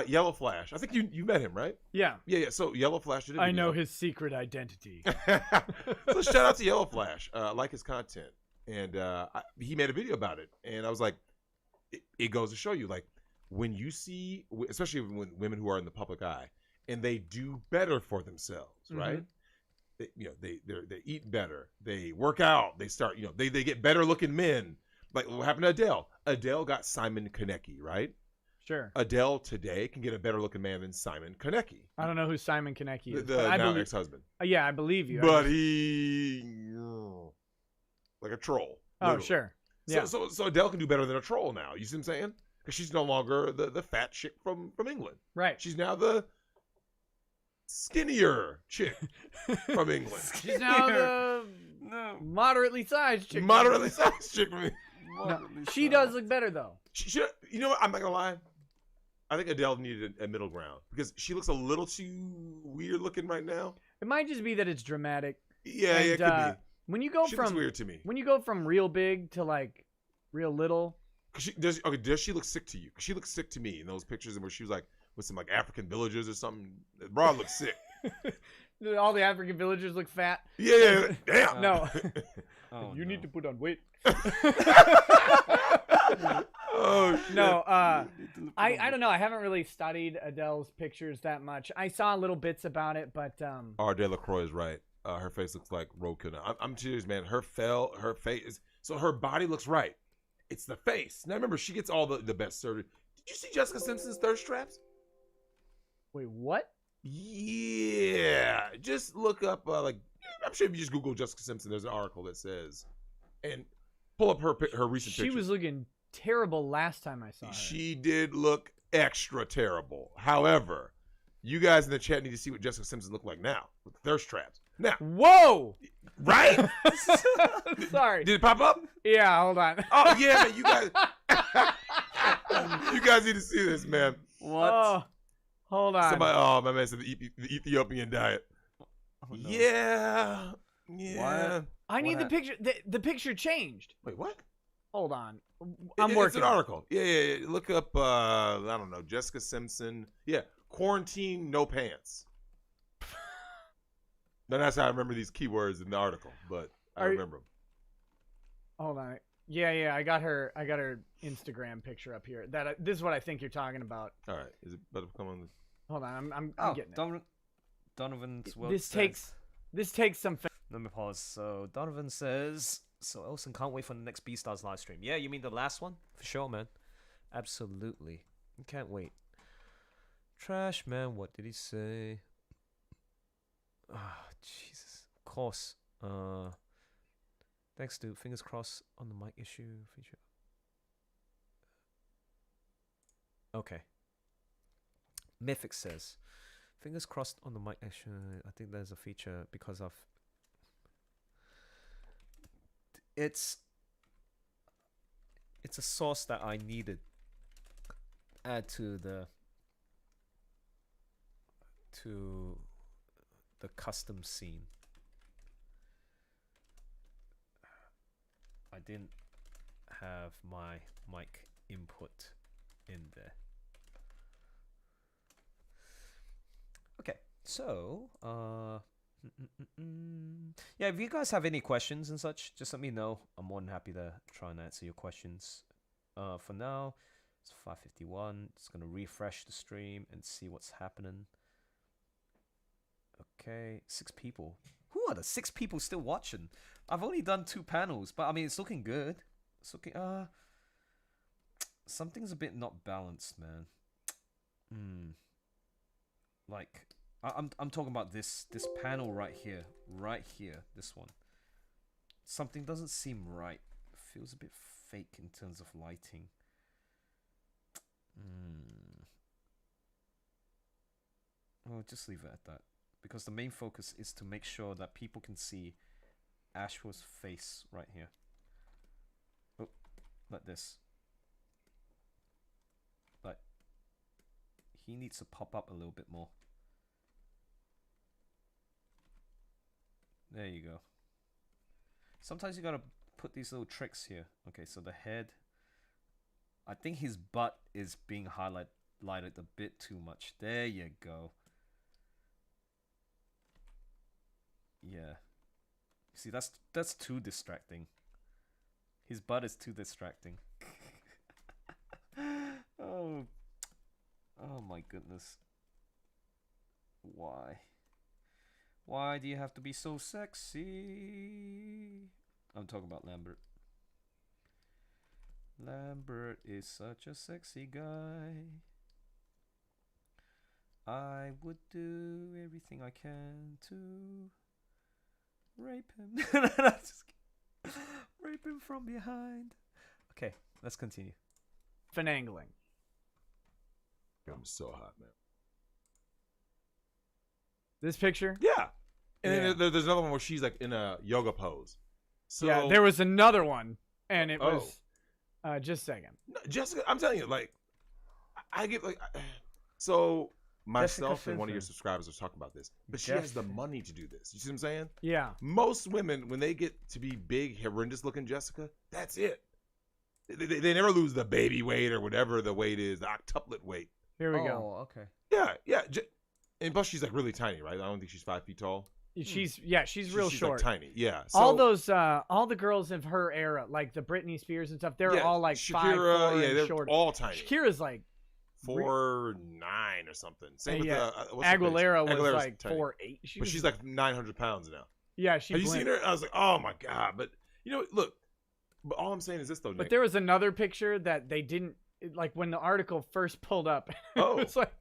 Yellow Flash. I think you met him, right?
Yeah.
Yeah. So Yellow Flash did it.
I know his secret identity.
So shout out to Yellow Flash. I like his content, and he made a video about it, and I was like, it goes to show you, like, when you see, especially when women who are in the public eye, and they do better for themselves, right? They eat better, they work out, they start, they get better looking men. Like what happened to Adele? Adele got Simon Konecki, right?
Sure.
Adele today can get a better looking man than Simon Konecki.
I don't know who Simon Konecki is.
The now ex-husband.
Yeah, I believe you.
But he like a troll.
Literally. Oh, sure. Yeah.
So Adele can do better than a troll now. You see what I'm saying? Because she's no longer the fat chick from England.
Right.
She's now the skinnier chick from England.
She's now the moderately sized chick.
Moderately sized chick from England.
No, she does look better though.
She, you know what? I'm not gonna lie. I think Adele needed a middle ground because she looks a little too weird looking right now. It
might just be that it's dramatic.
Yeah, it could be.
When you go
she
from
looks weird to me.
When you go from real big to like real little.
Does she look sick to you? She looks sick to me in those pictures where she was like with some like African villagers or something. The broad looks sick.
All the African villagers look fat.
Yeah, damn.
No.
Oh,
You need to put on weight.
Oh,
no, I don't know. I haven't really studied Adele's pictures that much. I saw little bits about it, but
Ardell LaCroix is right. Her face looks like roadkill. I'm serious, man. Her face. So her body looks right. It's the face. Now remember, she gets all the best surgery. Did you see Jessica Simpson's thirst traps?
wait, what?
Yeah. Just look up I'm sure if you just Google Jessica Simpson, there's an article that says, and pull up her recent
She
pictures.
was looking terrible last time I saw her.
She did look extra terrible. However, you guys in the chat need to see what Jessica Simpson looked like now with the thirst traps. Now,
whoa!
right?
Sorry.
Did it pop up?
Yeah, hold on.
Oh yeah, man, you guys need to see this, man.
What?
Oh, hold on.
Somebody, my man said the Ethiopian diet.
Oh, no.
Yeah.
What?
I need
What
the picture. The picture changed.
Wait, what?
Hold on.
It's
working.
an article. Yeah. Look up, I don't know, Jessica Simpson. Yeah, quarantine, no pants. Now that's how I remember these keywords in the article, but I remember them.
Hold on. Yeah. I got her Instagram picture up here. This is what I think you're talking about.
All right, is it better to come on?
Hold on. I'm getting it.
Donovan's
This takes some.
Let me pause. So Donovan says, so Elson can't wait for the next Beastars live stream. Yeah, you mean the last one? For sure, man. Absolutely. Can't wait. Trash man, what did he say? Ah, Jesus. Of course. Thanks, dude. Fingers crossed on the mic issue feature. Okay. Mythic says, fingers crossed on the mic issue. I think there's a feature because of it's a source that I needed add to the custom scene. I didn't have my mic input in there. Okay, so yeah, if you guys have any questions and such, just let me know. I'm more than happy to try and answer your questions. For now, it's 5:51. Just gonna refresh the stream and see what's happening. Okay, 6 people. Who are the 6 people still watching? I've only done 2 panels, but I mean it's looking good. It's looking something's a bit not balanced, man. Like I'm talking about this panel right here, this one. Something doesn't seem right. It feels a bit fake in terms of lighting. Well, just leave it at that, because the main focus is to make sure that people can see Ashwell's face right here. Oh, like this. Like, he needs to pop up a little bit more. There you go. Sometimes you gotta put these little tricks here. Okay, so the head. I think his butt is being highlighted a bit too much. There you go. Yeah. See, that's too distracting. His butt is too distracting. Oh my goodness. Why? Why do you have to be so sexy? I'm talking about Lambert. Lambert is such a sexy guy. I would do everything I can to rape him. Just rape him from behind. Okay, let's continue.
Finagling.
I'm so hot, man.
This picture?
Yeah. And then there's another one where she's like in a yoga pose. So
yeah, there was another one, and it was just a second.
No, Jessica, I'm telling you, like, I get like, so myself and one of your subscribers was talking about this, but she has the money to do this. You see what I'm saying?
Yeah.
Most women, when they get to be big, horrendous looking Jessica, that's it. They never lose the baby weight or whatever the weight is, the octuplet weight.
Here we go.
Oh, okay.
Yeah. And plus, she's like really tiny, right? I don't think she's 5 feet tall.
She's real
she's
short.
Like tiny, yeah. So,
all the girls of her era, like the Britney Spears and stuff, they're all like
Shakira,
5'4"
yeah, they're
short.
all tiny.
Shakira's like
4'9" or something. Same with
Aguilera was
Aguilera's
like
tiny.
4'8".
But she's like 900 pounds now.
Yeah,
Have you seen her? I was like, oh my god. But you know, look. But all I'm saying is this though, Nick.
But there was another picture that they didn't like when the article first pulled up.
Oh,
it was like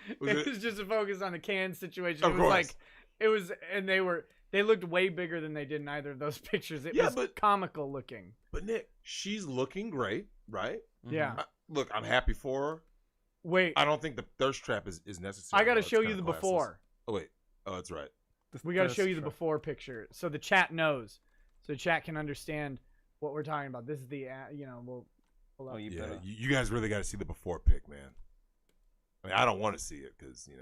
it was just a focus on the can situation. It was like and they looked way bigger than they did in either of those pictures. It was comical looking.
But Nick, she's looking great, right?
Yeah.
Look, I'm happy for her.
Wait.
I don't think the thirst trap is necessary.
I got to show you the before.
Oh, wait. Oh, that's right.
We got to show you the before picture so the chat knows. So the chat can understand what we're talking about. This is the, we'll pull up.
You guys really got to see the before pic, man. I mean, I don't want to see it because,
You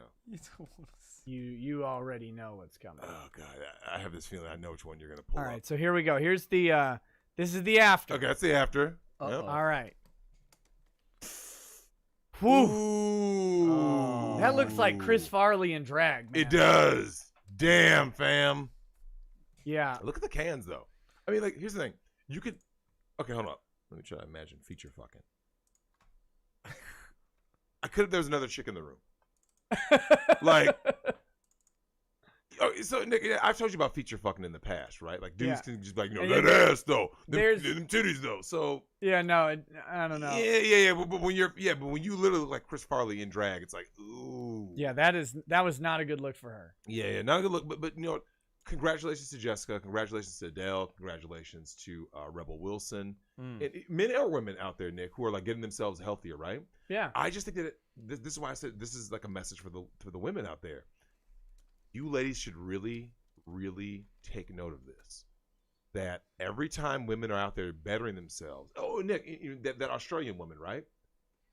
don't want to see
You already know what's coming.
Oh, God. I have this feeling I know which one you're going to pull
All right,
up.
so here we go. Here's the, this is the after.
Okay, that's the after.
Yep.
All right.
Whew.
Ooh. That looks like Chris Farley in drag, man.
It does. Damn, fam.
Yeah.
Look at the cans, though. I mean, like, here's the thing. You could... Okay, hold on. Let me try to imagine feature fucking. I could have... There was another chick in the room. Like... So, Nick, I've told you about feature fucking in the past, right? Like, dudes can just be like, that ass, though. Them titties, though. So...
Yeah, no, I don't know.
Yeah. But when you literally look like Chris Farley in drag, it's like, ooh.
Yeah, that was not a good look for her.
Yeah, not a good look. But you know what? Congratulations to Jessica. Congratulations to Adele. Congratulations to Rebel Wilson. And men or women out there, Nick, who are like getting themselves healthier, right?
Yeah.
I just think that this is why I said this is like a message for the women out there. You ladies should really, really take note of this. That every time women are out there bettering themselves. Oh, Nick, that Australian woman, right?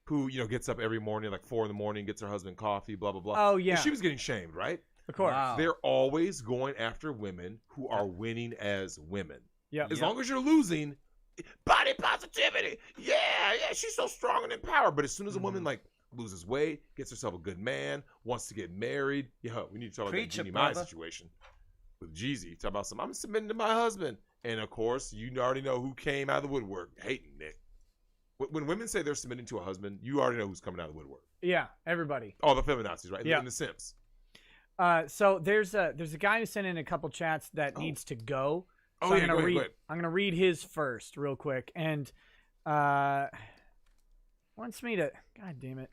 Who gets up every morning like 4 a.m, gets her husband coffee, blah blah blah.
Oh yeah.
And she was getting shamed, right?
Of course.
Wow.
They're always going after women who are winning as women.
Yeah.
As long as you're losing, body positivity. Yeah, she's so strong and empowered. But as soon as a woman like loses weight, gets herself a good man, wants to get married, we need to talk about that Jeannie Mai situation with Jeezy. Talk about I'm submitting to my husband. And of course, you already know who came out of the woodwork hating Nick. When women say they're submitting to a husband, you already know who's coming out of the woodwork.
Yeah, everybody.
All the feminazis, right?
Yeah.
And the simps.
So there's a guy who sent in a couple chats that needs to go. So
Go
I'm
ahead.
gonna read his first real quick, and wants me to. God damn it!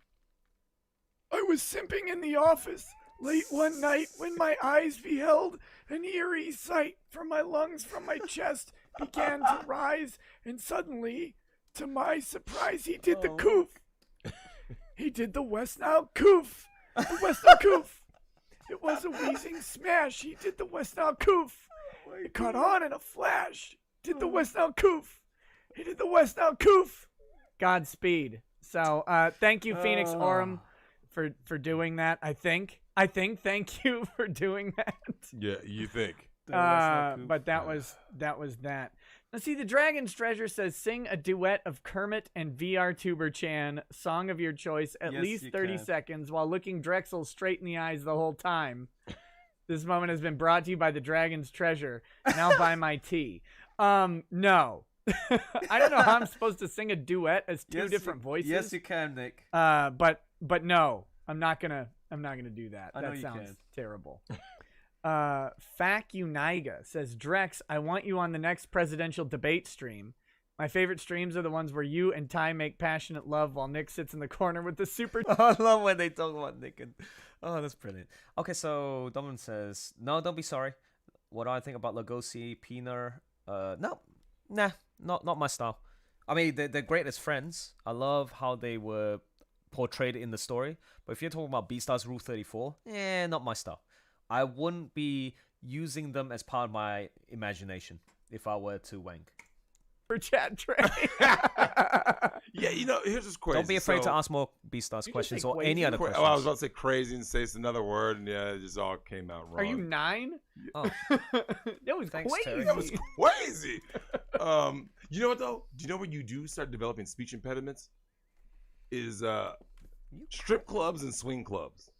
I was simping in the office late one night when my eyes beheld an eerie sight. From my lungs, from my chest began to rise, and suddenly, to my surprise, he did the coof. He did the West Nile coof. The West Nile coof. It was a wheezing smash. He did the West Nile coof. It caught on in a flash. Did the West Nile coof. He did the West Nile coof. Godspeed. So, thank you, Phoenix Aurum, for doing that. I think. Thank you for doing that.
Yeah, you think.
But that was that. Let's see. The Dragon's Treasure says, sing a duet of Kermit and VR Tuber Chan, song of your choice, at least 30 seconds, while looking Drexel straight in the eyes the whole time. This moment has been brought to you by the Dragon's Treasure. Now buy my tea. No. I don't know how I'm supposed to sing a duet as two different voices.
Yes, you can, Nick.
But no, I'm not gonna do that.
I know
that
you
sounds
can.
terrible. Fac Uniga says, Drex, I want you on the next presidential debate stream. My favorite streams are the ones where you and Ty make passionate love while Nick sits in the corner with the super.
I love when they talk about Nick. Oh, that's brilliant. Okay, so Domin says, no, don't be sorry. What do I think about Lugosi, Pina? No, nah, not my style. I mean, they're great as friends. I love how they were portrayed in the story. But if you're talking about Beastars Rule 34, not my style. I wouldn't be using them as part of my imagination if I were to wank.
For chat tray.
Yeah, here's this crazy.
Don't be afraid to ask more Beastars questions or any other questions.
Oh, I was about to say crazy and say it's another word, and it just all came out wrong.
Are you 9?
Oh.
That was
Thanks,
crazy.
Terry.
That was crazy. You know what, though? Do you know when you do start developing speech impediments? Is Strip clubs and swing clubs.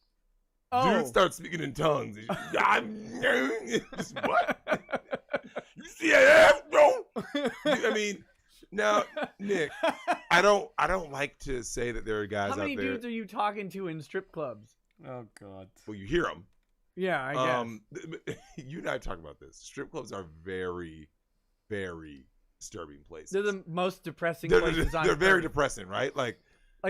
Oh.
Dudes start speaking in tongues. Just, what? You see that ass, bro? I mean, now, Nick, I don't like to say that there are guys out there.
How many dudes are you talking to in strip clubs?
Oh God.
Well, you hear them.
Yeah, I guess.
You and I talk about this. Strip clubs are very, very disturbing places.
They're the most depressing places on
They're
earth.
very depressing, right? Like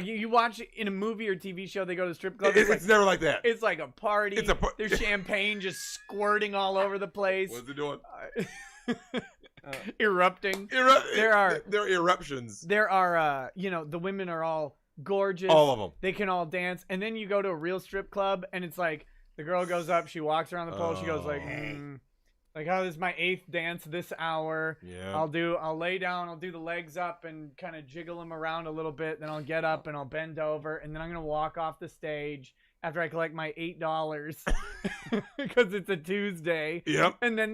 you watch in a movie or TV show, they go to the strip club.
It's never like that.
It's like a party. There's champagne just squirting all over the place.
What's it doing?
Erupting.
There are eruptions.
There are, the women are all gorgeous.
All of them.
They can all dance. And then you go to a real strip club, and it's like the girl goes up, she walks around the pole, she goes like, oh, this is my 8th dance this hour.
Yeah.
I'll lay down, I'll do the legs up and kind of jiggle them around a little bit. Then I'll get up and I'll bend over, and then I'm gonna walk off the stage after I collect my $8 because it's a Tuesday.
Yep.
And then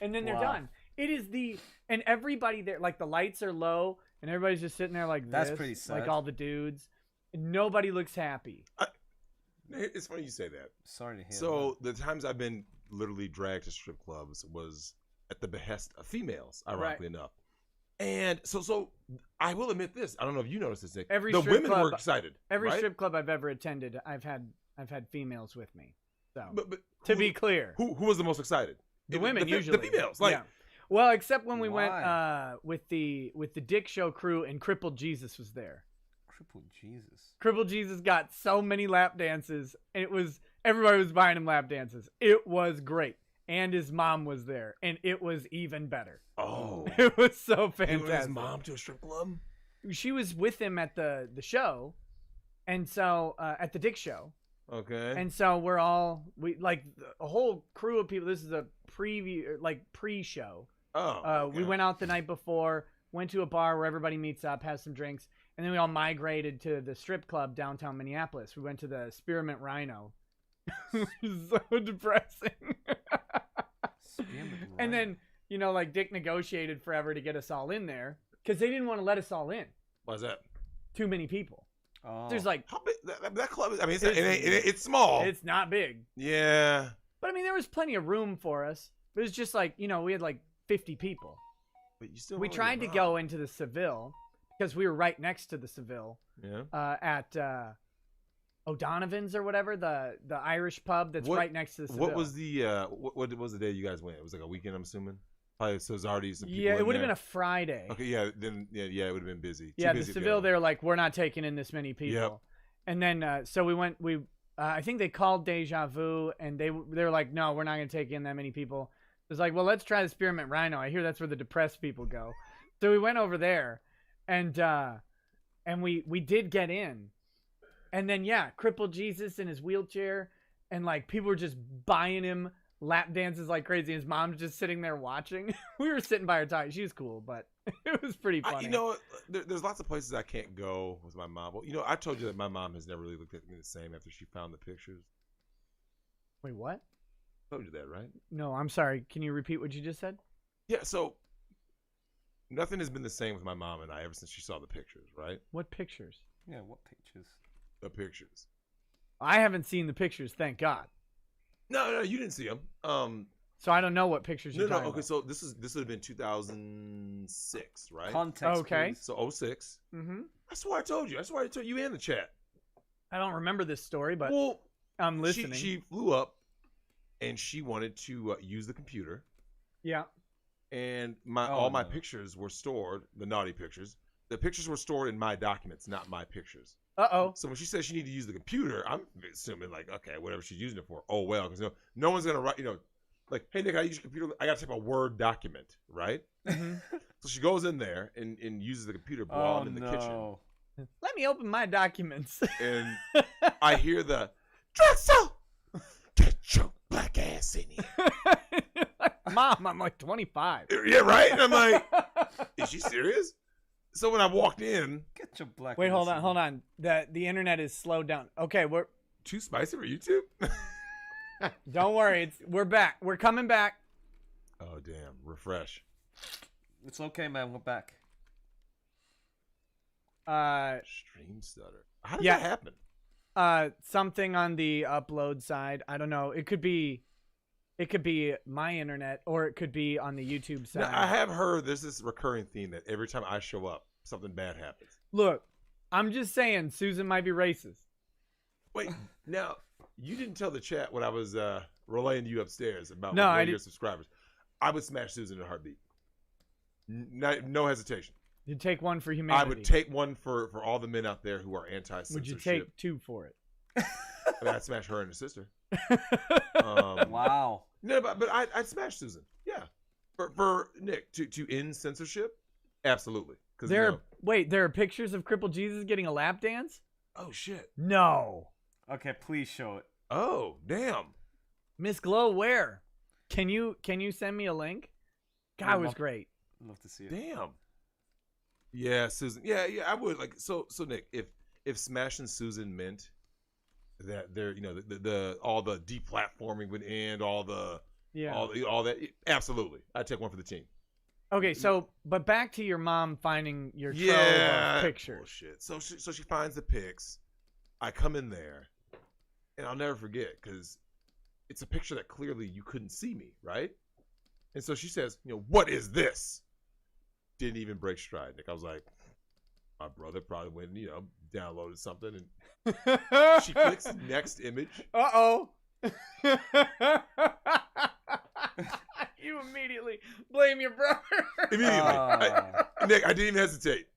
they're done. It is and everybody there, like the lights are low and everybody's just sitting there like this.
That's pretty sad.
Like all the dudes. And nobody looks happy.
It's funny you say that.
Sorry to hear.
So the times I've been literally dragged to strip clubs was at the behest of females, ironically enough. And so I will admit this. I don't know if you noticed this, Nick. The women were excited.
Every strip club I've ever attended, I've had females with me. So
but
to be clear,
who was the most excited?
The women usually.
The females, like.
Yeah. Well, except when we went with the Dick Show crew and Crippled Jesus was there. Crippled Jesus got so many lap dances, and everybody was buying him lap dances. It was great, and his mom was there, and it was even better.
Oh,
it was so fantastic.
He went his mom to a strip club.
She was with him at the show, and so at the Dick Show.
Okay.
And so we like a whole crew of people. This is a pre-show.
Oh. Okay.
We went out the night before, went to a bar where everybody meets up, has some drinks, and then we all migrated to the strip club downtown Minneapolis. We went to the Spearmint Rhino. So depressing. And then, like Dick negotiated forever to get us all in there because they didn't want to let us all in.
Why is that?
Too many people.
Oh.
There's like
how big that club is. I mean, it's small.
It's not big.
Yeah.
But I mean, there was plenty of room for us. It was just like, we had like 50 people.
But you still.
We tried to go into the Seville because we were right next to the Seville.
Yeah.
At O'Donovan's or whatever, the Irish pub that's right next to the Seville.
What was what was the day you guys went? It was like a weekend, I'm assuming. Probably Sozardi's.
Yeah, it would have been a Friday.
Okay, yeah, then it would have been busy.
Yeah, the Seville, they're like, we're not taking in this many people.
Yep.
And then so we went. I think they called Deja Vu, and they were like, no, we're not going to take in that many people. It was like, well, let's try the Spearmint Rhino. I hear that's where the depressed people go. So we went over there, and we did get in, and then Crippled Jesus in his wheelchair, and like people were just buying him lap dances like crazy. His mom's just sitting there watching. We were sitting by her talking. She was cool, but it was pretty funny.
There's lots of places I can't go with my mom. Well, I told you that my mom has never really looked at me the same after she found the pictures.
Wait, what?
I told you that, right?
No, I'm sorry. Can you repeat what you just said?
Yeah, so nothing has been the same with my mom and I ever since she saw the pictures, right?
What pictures?
Yeah, what pictures?
The pictures.
I haven't seen the pictures, thank God.
No, you didn't see them.
So I don't know what pictures you're talking about.
So this would have been 2006, right?
Context.
Okay.
Please.
So 06.
Mm-hmm.
That's what I told you. That's why I told you in the chat.
I don't remember this story, but I'm listening.
She flew up, and she wanted to use the computer.
Yeah.
And all my pictures were stored. The naughty pictures. The pictures were stored in my documents, not my pictures.
Uh-oh.
So when she said she needed to use the computer, I'm assuming like, okay, whatever she's using it for. Oh well, because no one's gonna write. Like, hey Nick, I use your computer. I gotta type a Word document, right?
Mm-hmm.
So she goes in there and uses the computer while I'm in the kitchen.
Let me open my documents.
And I hear the Drexel, get your black ass in here.
Mom, I'm like 25.
Yeah, right. And I'm like, is she serious? So when I walked in,
get your black.
Wait, hold on. The internet is slowed down. Okay, we're
too spicy for YouTube.
Don't worry, we're back. We're coming back.
Oh damn! Refresh.
It's okay, man. We're back.
Stream stutter. How did that happen?
something on the upload side. I don't know. It could be my internet, or it could be on the YouTube side.
Now, I have heard there's this recurring theme that every time I show up, something bad happens.
Look, I'm just saying, Susan might be racist.
Wait, now you didn't tell the chat when I was relaying to you upstairs about
No,
one of your subscribers. I would smash Susan in a heartbeat. No hesitation.
You'd take one for humanity.
I would take one for all the men out there who are anti-censorship.
Would you take two for it?
I mean, I'd smash her and her sister.
Wow.
No, but I'd smash Susan. Yeah, for Nick to end censorship, absolutely. Because
wait, there are pictures of crippled Jesus getting a lap dance.
Oh shit.
No.
Okay, please show it.
Oh damn.
Miss Glow, where? Can you send me a link? God, it was great.
Love to see it.
Damn. Yeah, Susan. Yeah, I would like. So Nick, if smashing Susan meant that there, the all the deplatforming would end, all that, absolutely, I'd take one for the team.
Okay, so but back to your mom finding your trove of pictures.
Bullshit. So she finds the pics. I come in there, and I'll never forget because it's a picture that clearly you couldn't see me, right? And so she says, what is this? Didn't even break stride, Nick. I was like, my brother probably went, downloaded something, and she clicks next image.
Uh-oh. You immediately blame your brother.
Immediately. Nick, I didn't even hesitate.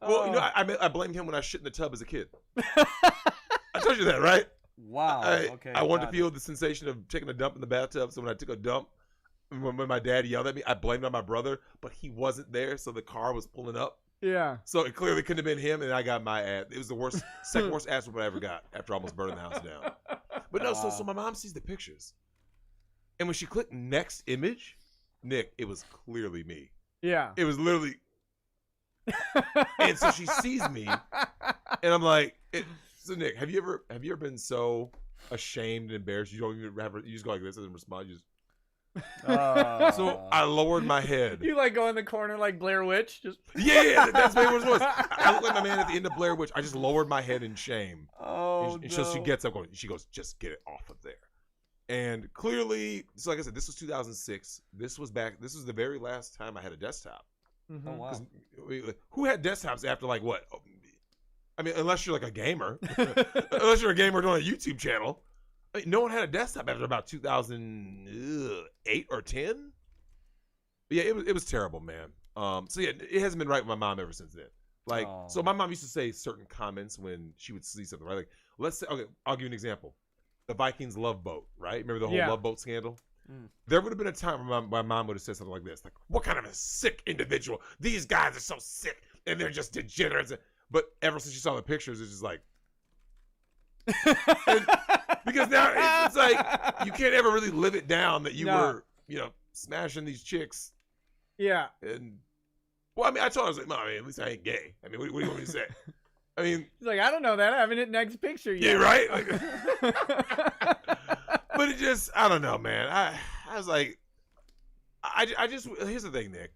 Well, I blamed him when I shit in the tub as a kid. I told you that, right?
Wow. Okay.
I wanted to feel the sensation of taking a dump in the bathtub, so when I took a dump, when my dad yelled at me, I blamed it on my brother, but he wasn't there, so the car was pulling up.
Yeah.
So it clearly couldn't have been him, and I got my ass. It was the second worst ass whooping I ever got after almost burning the house down. But no, so my mom sees the pictures. And when she clicked next image, Nick, it was clearly me.
Yeah.
It was literally. And so she sees me, and I'm like, so Nick, have you ever been so ashamed and embarrassed you don't even you just go like this and respond? You just. So I lowered my head.
You like go in the corner like Blair Witch, just
yeah, that's what it was. I look like my man at the end of Blair Witch. I just lowered my head in shame. And so she gets up, she goes, just get it off of there. And clearly, so like I said, this was 2006. This was the very last time I had a desktop.
Mm-hmm.
Oh wow.
Who had desktops after like what? I mean, unless you're like a gamer, unless you're a gamer doing a YouTube channel. I mean, no one had a desktop after about 2008 or 10. But yeah, it was terrible, man. So yeah, it hasn't been right with my mom ever since then. Like, so my mom used to say certain comments when she would see something, right? Like, let's say, okay, I'll give you an example. The Vikings love boat, right? Remember the whole love boat scandal? Mm. There would have been a time where my mom would have said something like this, like, what kind of a sick individual? These guys are so sick, and they're just degenerates. But ever since she saw the pictures, it's just like, because now it's like you can't ever really live it down that you were, smashing these chicks.
Yeah.
And well, I mean, I told her, I was like, Mom, at least I ain't gay. I mean, what do you want me to say? I mean,
she's like, I don't know that. I haven't hit next picture yet.
Yeah, right. Like, but it just, I don't know, man. I was like, I just here's the thing, Nick.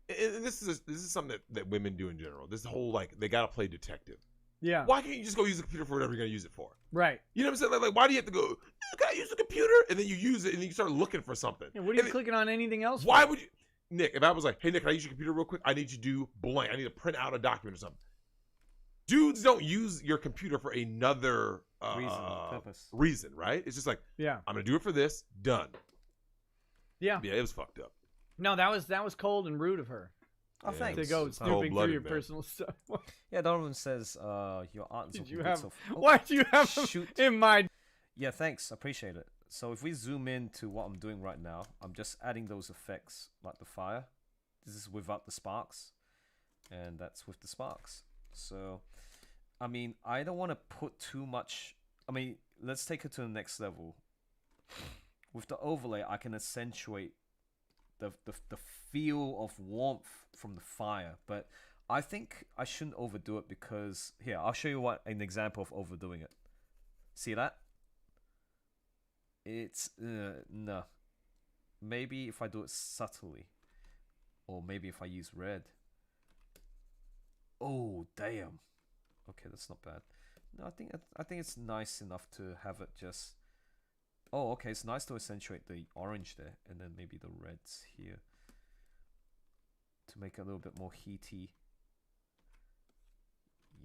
And this is something that women do in general. This whole like they gotta play detective.
Yeah.
Why can't you just go use the computer for whatever you're gonna use it for?
Right.
You know what I'm saying? Like why do you have to go? Can I use the computer? And then you use it, and then you start looking for something.
Yeah, what are you clicking on anything else?
Why would you, Nick? If I was like, hey Nick, can I use your computer real quick? I need you to do blank. I need to print out a document or something. Dudes don't use your computer for another reason, right? It's just like, I'm gonna do it for this. Done. Yeah. Yeah, it was fucked up.
No, that was cold and rude of her.
Oh, thanks.
To go snooping through your personal stuff.
Yeah, Donovan says, your aunt.
Did you have? Why do you have shoot in my?
Yeah, thanks. Appreciate it. So if we zoom in to what I'm doing right now, I'm just adding those effects like the fire. This is without the sparks, and that's with the sparks. So, I mean, I don't want to put too much. I mean, let's take it to the next level. With the overlay, I can accentuate the feel of warmth from the fire, but I think I shouldn't overdo it because here I'll show you an example of overdoing it. See that? It's no. Maybe if I do it subtly, or maybe if I use red. Oh damn. Okay, that's not bad. No, I think it's nice enough to have it just. Oh, okay. It's nice to accentuate the orange there, and then maybe the reds here to make it a little bit more heaty.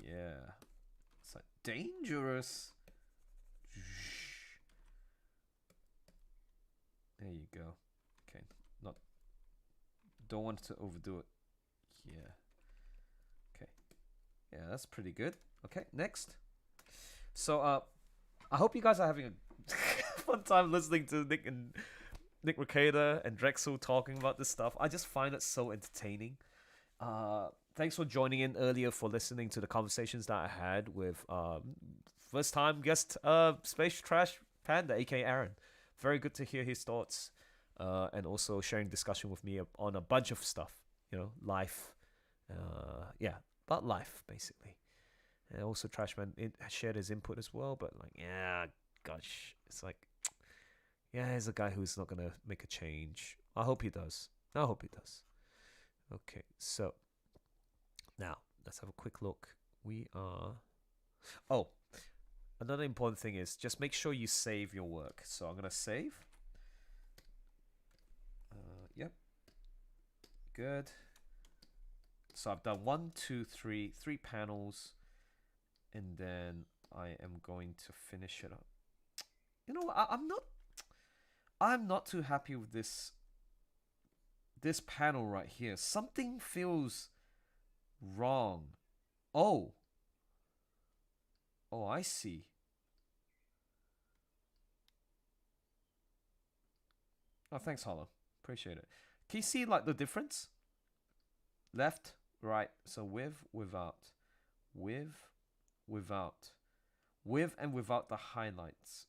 Yeah, it's like dangerous. There you go. Okay, don't want to overdo it. Yeah. Okay. Yeah, that's pretty good. Okay, next. So, I hope you guys are having a fun time listening to Nick Rekeita and Drexel talking about this stuff. I just find it so entertaining. Thanks for joining in earlier for listening to the conversations that I had with first time guest Space Trash Panda, aka Aaron. Very good to hear his thoughts, and also sharing discussion with me on a bunch of stuff, life, about life basically. And also Trashman shared his input as well, but gosh, it's like, he's a guy who's not gonna make a change. I hope he does. Okay, so now let's have a quick look. We are. Oh, another important thing is just make sure you save your work. So I'm gonna save. Yep. Good. So I've done 1, 2, 3 panels, and then I am going to finish it up. You know, I'm not too happy with this panel right here. Something feels wrong. Oh, I see. Oh, thanks, Hollow. Appreciate it. Can you see like the difference? Left, right. So with, without, with and without the highlights.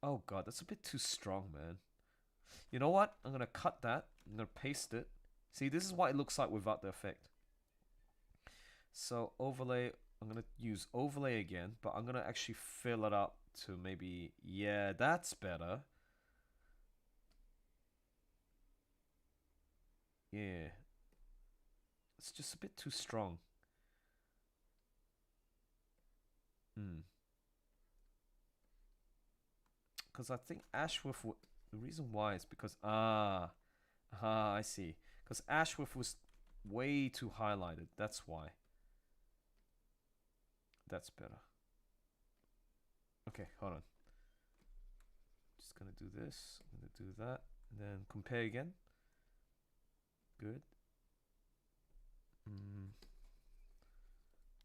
Oh god, that's a bit too strong, man. You know what? I'm gonna cut that. I'm gonna paste it. See, this is what it looks like without the effect. So overlay, I'm gonna use overlay again, but I'm gonna actually fill it up to maybe, yeah, that's better. Yeah. It's just a bit too strong. Because I think Ashworth, the reason why is because, I see. Because Ashworth was way too highlighted. That's why. That's better. Okay, hold on. Just gonna do this. I'm gonna do that. And then compare again. Good.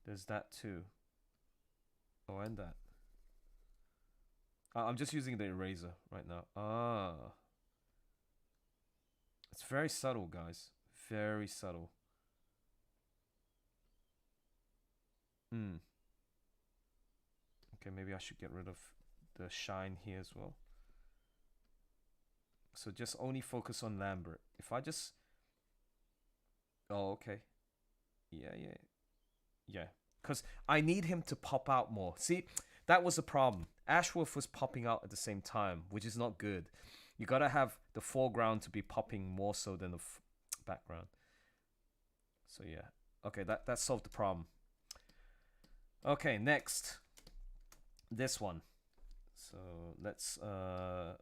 There's that too. Oh, and that. I'm just using the eraser right now. It's very subtle, guys. Very subtle. Okay, maybe I should get rid of the shine here as well. So just only focus on Lambert. If I just... Oh, okay. Yeah. Because I need him to pop out more. See, that was the problem. Ashworth was popping out at the same time, which is not good. You gotta have the foreground to be popping more so than the background. So yeah. Okay, that solved the problem. Okay, next. This one. So let's uh-oh.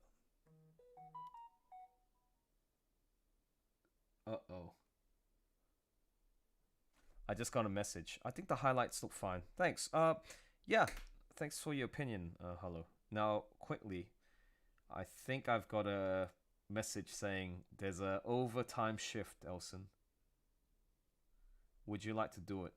I just got a message. I think the highlights look fine. Thanks. Yeah. Thanks for your opinion, Hello. Now, quickly, I think I've got a message saying there's a overtime shift, Elson. Would you like to do it?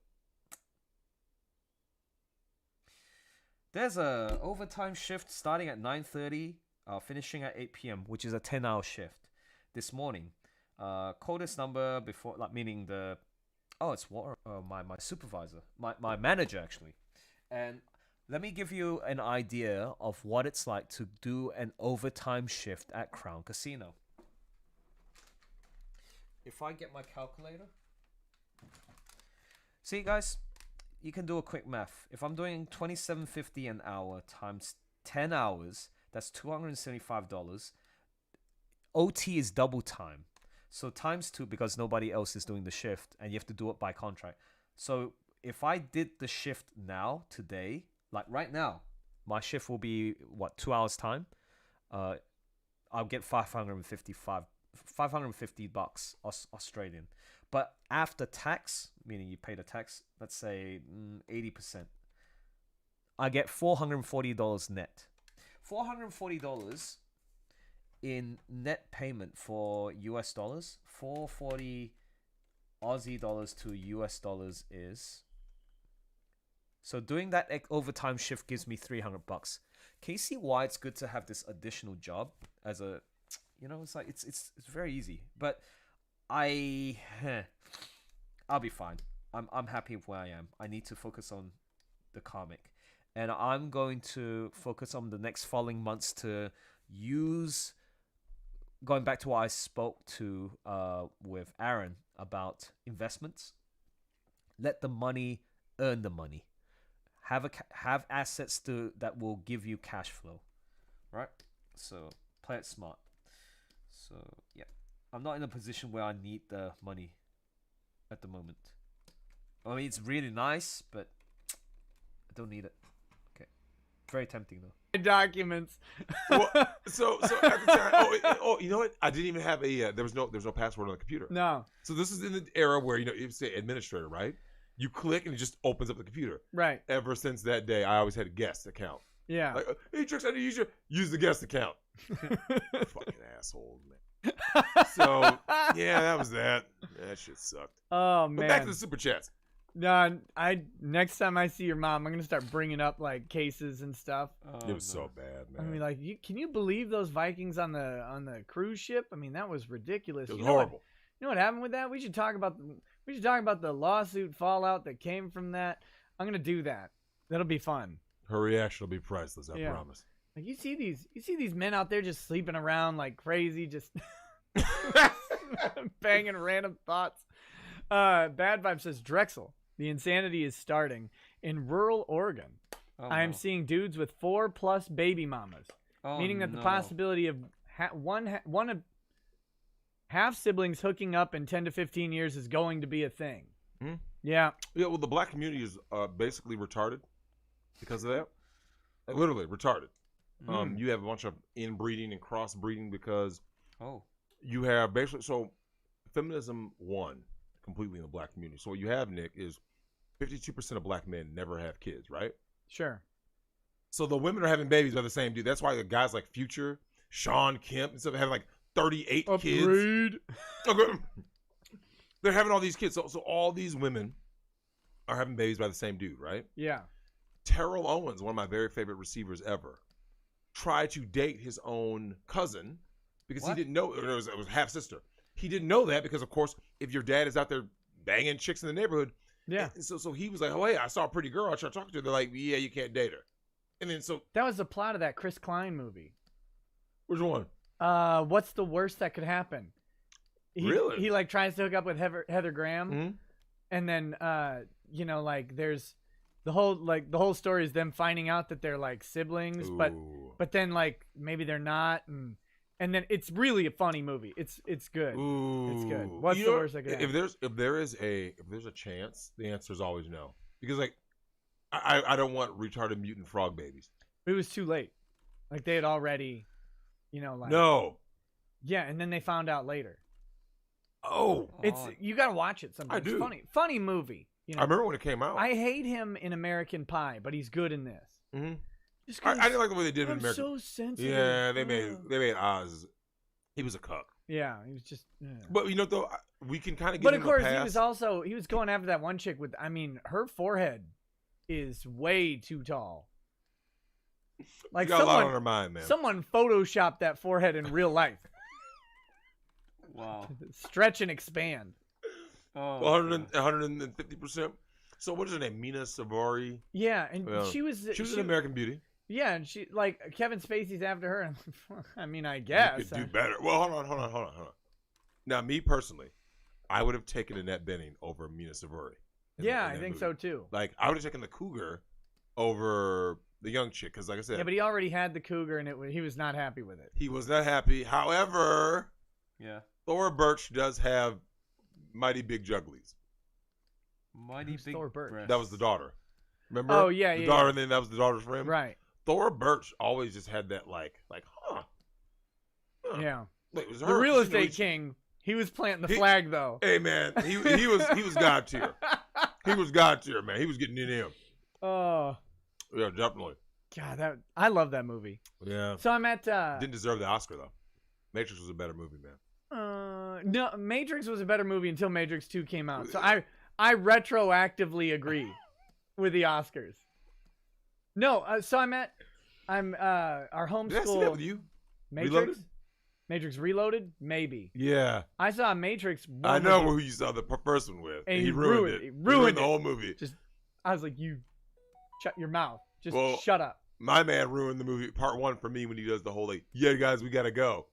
There's a overtime shift starting at 9:30, finishing at 8 p.m., which is a 10-hour shift this morning. Call this number before, like, meaning the... Oh, it's my supervisor, my manager, actually. And let me give you an idea of what it's like to do an overtime shift at Crown Casino. If I get my calculator. See, guys, you can do a quick math. If I'm doing $27.50 an hour times 10 hours, that's $275. OT is double time. So times 2 because nobody else is doing the shift and you have to do it by contract. So if I did the shift now, today, like right now, my shift will be 2 hours time. I'll get $550 Australian. But after tax, meaning you pay the tax, let's say 80%, I get $440 net. $440 in net payment for US dollars. 440 Aussie dollars to US dollars is. So doing that overtime shift gives me $300. Can you see why it's good to have this additional job as a, it's like it's very easy. But I'll be fine. I'm happy with where I am. I need to focus on the comic, and I'm going to focus on the next following months to use. Going back to what I spoke to with Aaron about investments, let the money earn the money. Have assets that will give you cash flow, right? So play it smart. So yeah, I'm not in a position where I need the money at the moment. I mean, it's really nice, but I don't need it. Okay, very tempting though.
Documents.
Well, so at the time, you know what? I didn't even have a. There was no password on the computer.
No.
So this is in the era where you say administrator, right? You click and it just opens up the computer.
Right.
Ever since that day, I always had a guest account.
Yeah.
Like, hey, Trix, I need you to use the guest account. Fucking asshole, man. So, yeah, that was that. That shit sucked.
Oh, man.
But back to the super chats.
No, next time I see your mom, I'm gonna start bringing up like cases and stuff.
It was so bad, man.
I mean, like, can you believe those Vikings on the cruise ship? I mean, that was ridiculous.
It was horrible.
You know what happened with that? We should talk about the lawsuit fallout that came from that. I'm gonna do that. That'll be fun.
Her reaction will be priceless, I promise.
Like you see these men out there just sleeping around like crazy, just banging random thoughts. Bad Vibe says Drexel. The insanity is starting in rural Oregon. I am seeing dudes with 4+ baby mamas, meaning that the possibility of half siblings hooking up in 10 to 15 years is going to be a thing.
Hmm?
Yeah.
Yeah. Well, the black community is basically retarded because of that. Like, literally retarded. You have a bunch of inbreeding and crossbreeding because you have basically feminism won completely in the black community. So what you have, Nick, is 52% of black men never have kids, right?
Sure.
So the women are having babies by the same dude. That's why the guys like Future, Sean Kemp, and stuff have like 38 kids. Okay. They're having all these kids. So all these women are having babies by the same dude, right?
Yeah.
Terrell Owens, one of my very favorite receivers ever, tried to date his own cousin because he didn't know it was half sister. He didn't know that because, of course, if your dad is out there banging chicks in the neighborhood, so he was like, "Oh, hey, I saw a pretty girl. I tried talking to her." They're like, "Yeah, you can't date her." And then
that was the plot of that Chris Klein movie.
Which one?
What's the worst that could happen?
Really?
He like tries to hook up with Heather Graham, and then there's the whole story is them finding out that they're like siblings, but then like maybe they're not, and then it's really a funny movie. It's good. It's good. What's the worst that could happen?
If there's a chance, the answer is always no, because like I don't want retarded mutant frog babies.
It was too late. Like they had already,
no.
Yeah, and then they found out later. You gotta watch it sometime.
I do.
It's funny movie.
I remember when it came out.
I hate him in American Pie, but he's good in this.
Mm-hmm. I didn't like the way they did it in American.
So sensitive.
Yeah, they made Oz. He was a cuck.
Yeah, he was just. Yeah.
But though, we can kind of get.
But of course, he was going after that one chick with. I mean, her forehead is way too tall. Like
got a lot on her mind, man.
Someone photoshopped that forehead in real life.
Wow.
Stretch and expand.
150%. So what is her name? Mina Savari.
Yeah, and she was
an American Beauty.
Yeah, and she like Kevin Spacey's after her. I mean, I guess
you could do better. Well, hold on. Now, me personally, I would have taken Annette Bening over Mina Savari.
Yeah, I think so too.
Like I would have taken the cougar over the young chick because, like I said,
yeah, but he already had the cougar, and he was not happy with it.
He was not happy. However, Thora Birch does have mighty big jugglies.
Mighty big
Thor Birch?
That was the daughter. Remember?
Oh, yeah,
the
yeah,
daughter,
yeah.
and then that was the daughter's friend.
Right.
Thora Birch always just had that huh.
Yeah.
Wait, it was
The
her.
real
She
estate
really-
king. He was planting the flag though.
Hey man, he was God tier. He was God tier, man. He was getting in him.
Oh.
Yeah, definitely.
God, I love that movie.
Yeah.
So I'm at
Didn't deserve the Oscar though. Matrix was a better movie, man.
No, Matrix was a better movie until Matrix 2 came out. So I retroactively agree with the Oscars. No, so I'm our homeschool.
Did I see that with you?
Matrix?
Reloaded?
Matrix Reloaded? Maybe.
Yeah.
I saw Matrix.
I know who you saw the first one with.
And
he ruined it.
He
ruined the whole movie.
I was like, you shut your mouth. Just
Well,
shut up.
My man ruined the movie part 1 for me when he does the whole yeah guys, we gotta go.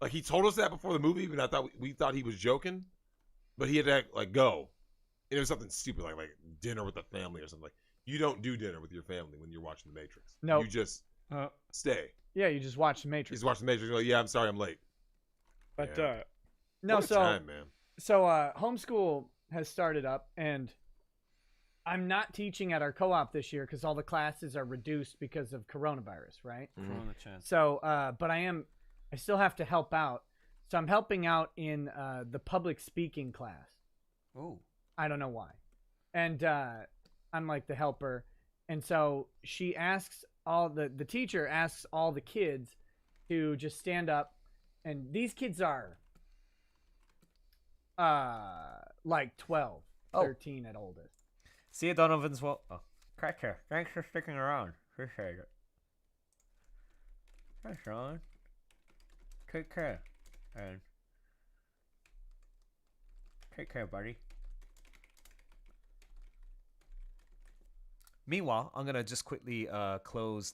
Like he told us that before the movie, but I thought we thought he was joking. But he had to go. And it was something stupid like dinner with the family or something. Like you don't do dinner with your family when you're watching The Matrix.
No.
You just stay.
Yeah, you just watch The Matrix.
He's watching The Matrix. You're like, yeah, I'm sorry, I'm late.
But
yeah.
no,
what a
so
time, man.
So homeschool has started up, and I'm not teaching at our co-op this year because all the classes are reduced because of coronavirus, right?
Corona chance.
So, but I still have to help out. So I'm helping out in the public speaking class.
Oh.
I don't know why. And I'm like the helper. And so she asks the teacher asks all the kids to just stand up. And these kids are like 12, 13 at oldest.
See you, Donovan's well. Oh, Cracker. Thanks for sticking around. Appreciate it. Hi, Sean. Take care. And take care, buddy. Meanwhile, I'm gonna just quickly close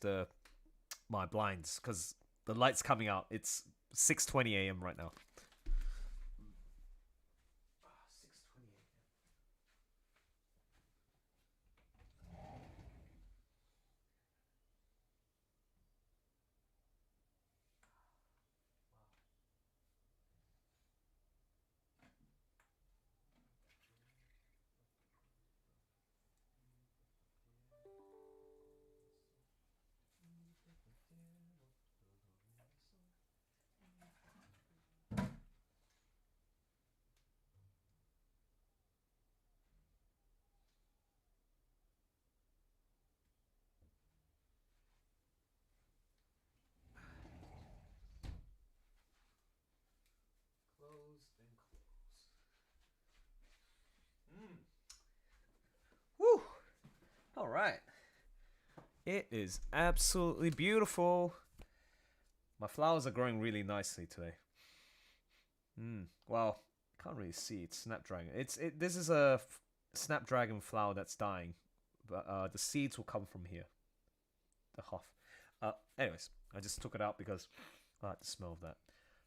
my blinds because the light's coming out. It's 6:20 a.m. right now. Woo! All right. It is absolutely beautiful. My flowers are growing really nicely today. Well, can't really see. It's snapdragon. This is a snapdragon flower that's dying, but the seeds will come from here. The huff. Anyways, I just took it out because I like the smell of that.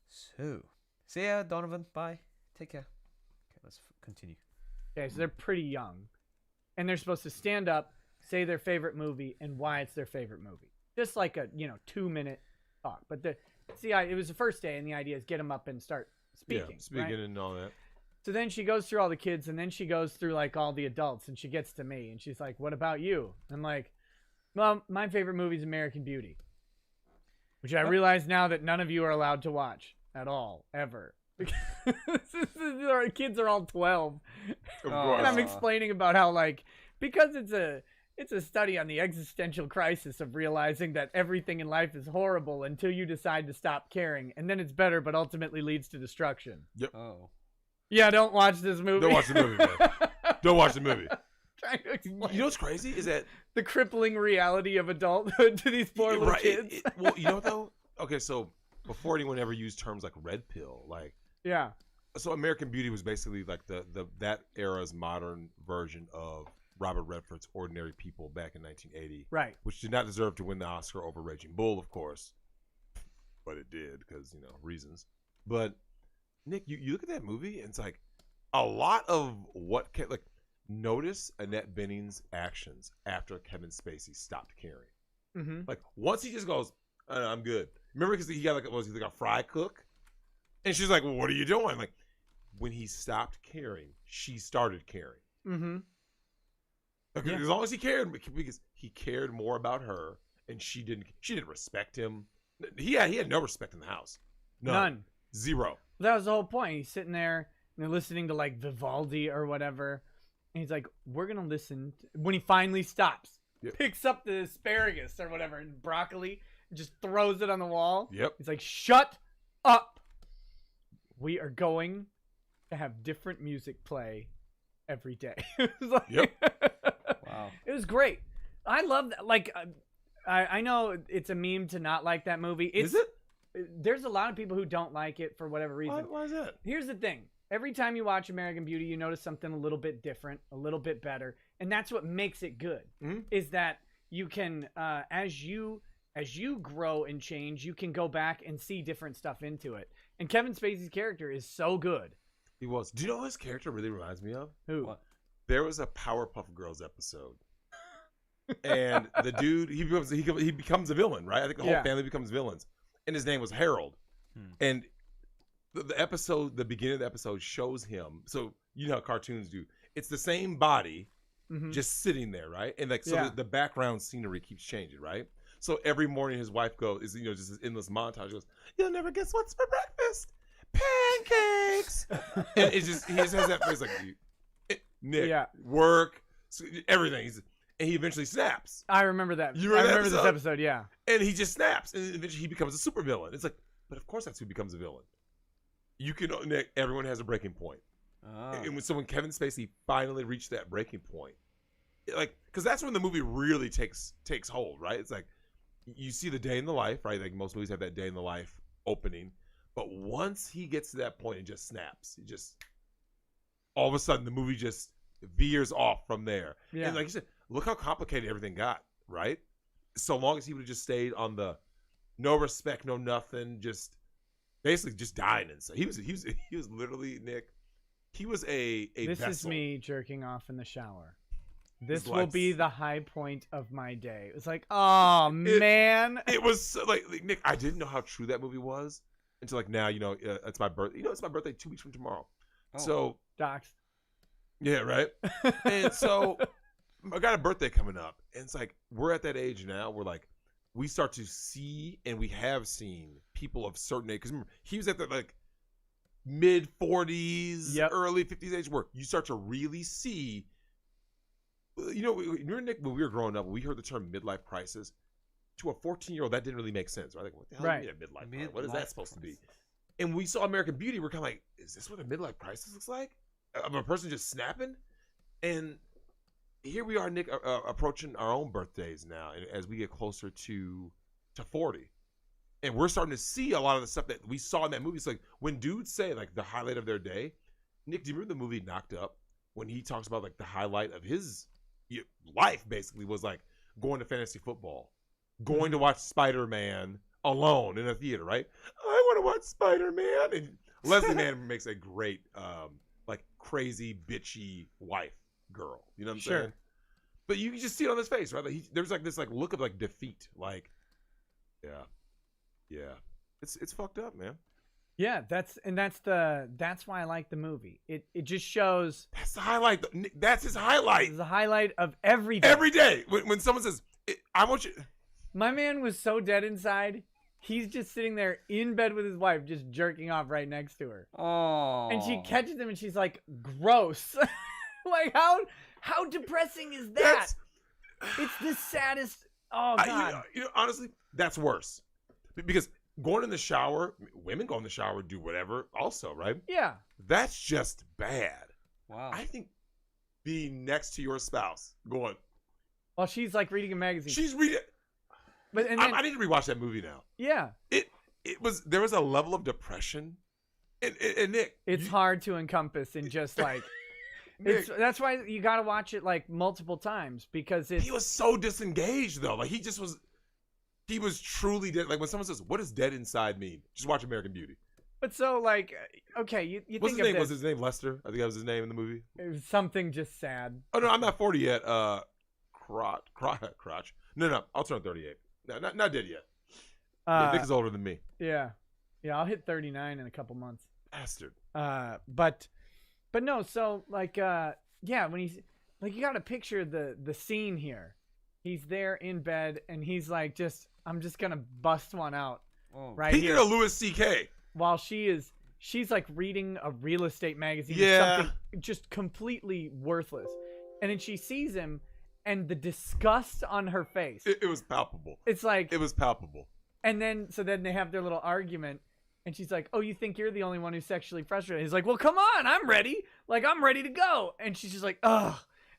So, see ya, Donovan. Bye. Take care. Okay, let's continue.
Okay, so they're pretty young. And they're supposed to stand up, say their favorite movie, and why it's their favorite movie. Just like a 2-minute talk. But it was the first day, and the idea is get them up and start speaking.
Yeah, speaking
right?
and all that.
So then she goes through all the kids, and then she goes through like all the adults, and she gets to me, and she's like, "What about you?" I'm like, "Well, my favorite movie is American Beauty," which I realize now that none of you are allowed to watch at all, ever. Our kids are all 12.
Of course.
And I'm explaining about how, like, because it's a study on the existential crisis of realizing that everything in life is horrible until you decide to stop caring, and then it's better, but ultimately leads to destruction.
Yep.
Oh.
Yeah, don't watch this movie.
Don't watch the movie, man. Don't watch the movie.
Trying to explain
You know what's crazy is that
the crippling reality of adulthood to these poor little kids.
Well, you know what though? Okay, so before anyone ever used terms like red pill, like
Yeah.
So American Beauty was basically like the that era's modern version of Robert Redford's Ordinary People back in 1980.
Right.
Which did not deserve to win the Oscar over Raging Bull, of course. But it did because, reasons. But Nick, you look at that movie and it's like a lot of what notice Annette Bening's actions after Kevin Spacey stopped caring.
Mm-hmm.
Like once he just goes, I'm good. Remember because he got a fry cook? And she's like, well, what are you doing? Like, when he stopped caring, she started caring.
Mm-hmm.
Okay, as long as he cared, because he cared more about her, and she didn't respect him. He had no respect in the house. None. Zero.
That was the whole point. He's sitting there and they're listening to like Vivaldi or whatever, and he's like, "We're gonna listen." When he finally stops, picks up the asparagus or whatever and broccoli, and just throws it on the wall.
Yep.
He's like, "Shut up! We are going to have different music play every day." It was like,
Wow.
It was great. I love that. Like, I know it's a meme to not like that movie.
Is it?
There's a lot of people who don't like it for whatever reason.
Why is that?
Here's the thing. Every time you watch American Beauty, you notice something a little bit different, a little bit better. And that's what makes it good, is that you can, as you grow and change, you can go back and see different stuff into it. And Kevin Spacey's character is so good.
He was. Do you know who his character really reminds me of?
Who?
What?
There was a Powerpuff Girls episode. And the dude, he becomes a villain, right? I think the whole family becomes villains. And his name was Harold. And the beginning of the episode shows him. So you know how cartoons do. It's the same body, just sitting there, right? And like the background scenery keeps changing, right? So every morning his wife just this endless montage. Goes, "You'll never guess what's for breakfast? Pancakes." And he just has that face like, Nick, work, everything. And he eventually snaps.
I remember that.
You remember
this episode, yeah.
And he just snaps, and eventually he becomes a supervillain. It's like, but of course that's who becomes a villain. Nick, everyone has a breaking point.
Oh.
And when Kevin Spacey finally reached that breaking point, because that's when the movie really takes hold, right? It's like, you see the day in the life, right? Like most movies have that day in the life opening. But once he gets to that point and just snaps, all of a sudden the movie just veers off from there. Yeah. And like you said, look how complicated everything got, right? So long as he would have just stayed on the no respect, no nothing, just basically just dying and stuff. He was literally, Nick, he was a
This
vessel.
is me jerking off in the shower. This will be the high point of my day. It was like, oh man.
It was like Nick, I didn't know how true that movie was until like now, it's my birthday. It's my birthday 2 weeks from tomorrow.
Oh.
So
Docs.
Yeah, right. And so I got a birthday coming up, and it's like we're at that age now where like we start to see, and we have seen people of certain age. Because remember, he was at the like mid 40s, early 50s age where you start to really see. Remember, Nick, when we were growing up, we heard the term midlife crisis. To a 14-year-old, that didn't really make sense. Right? Like, what the hell do you mean a midlife crisis? What is that supposed to be? And we saw American Beauty. We're kind of like, is this what a midlife crisis looks like? Of a person just snapping? And here we are, Nick, approaching our own birthdays now, and as we get closer to 40, and we're starting to see a lot of the stuff that we saw in that movie. It's like when dudes say like the highlight of their day. Nick, do you remember the movie Knocked Up when he talks about like the highlight of his life basically was like going to fantasy football, going to watch Spider-Man alone in a theater, right? I want to watch Spider-Man, and Leslie Mann makes a great like crazy bitchy wife girl, you know what I'm saying? But you can just see it on his face, right? Like there's like this like look of like defeat, like it's fucked up, man.
Yeah, that's why I like the movie. It just shows.
That's the highlight. That's his highlight.
It's the highlight of every day.
Every day when someone says, "I want you."
My man was so dead inside. He's just sitting there in bed with his wife, just jerking off right next to her.
Oh.
And she catches him, and she's like, "Gross." Like how depressing is that? It's the saddest. Oh God.
Honestly, that's worse. Because going in the shower, women go in the shower, do whatever. Also, right?
Yeah.
That's just bad.
Wow.
I think being next to your spouse, going
while she's like reading a magazine.
She's reading.
But
I need to rewatch that movie now.
Yeah.
There was a level of depression, and Nick,
it's hard to encompass in just like. That's why you got to watch it like multiple times because he
was so disengaged though. Like he was truly dead. Like when someone says, "What does dead inside mean?" Just watch American Beauty.
But so like, okay, you
What's
think
his name?
of
Was his name Lester? I think that was his name in the movie.
It was something just sad.
Oh no, I'm not 40 yet. Crotch. No, I'll turn 38. No, not dead yet. Nick is older than me.
Yeah, I'll hit 39 in a couple months.
Bastard.
But no, so like, when like you got to picture the scene here. He's there in bed and he's like, I'm just gonna bust one out right
he
here.
did a Louis C.K.
While she's like reading a real estate magazine.
Yeah.
Something just completely worthless. And then she sees him, and the disgust on her face.
It was palpable.
It's like
it was palpable.
And then they have their little argument, and she's like, "Oh, you think you're the only one who's sexually frustrated?" He's like, "Well, come on, I'm ready. Like, I'm ready to go." And she's just like, "Ugh."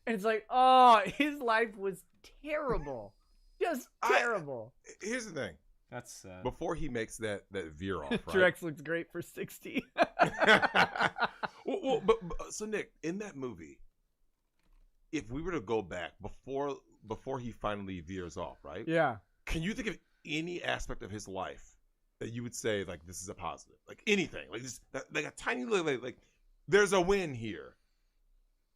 And it's like, oh, his life was terrible, just terrible.
Here's the thing.
That's
before he makes that veer off. Right?
Drex looks great for 60.
well, so Nick, in that movie, if we were to go back before he finally veers off, right?
Yeah.
Can you think of any aspect of his life that you would say like this is a positive, like anything, like this, like a tiny little, like there's a win here?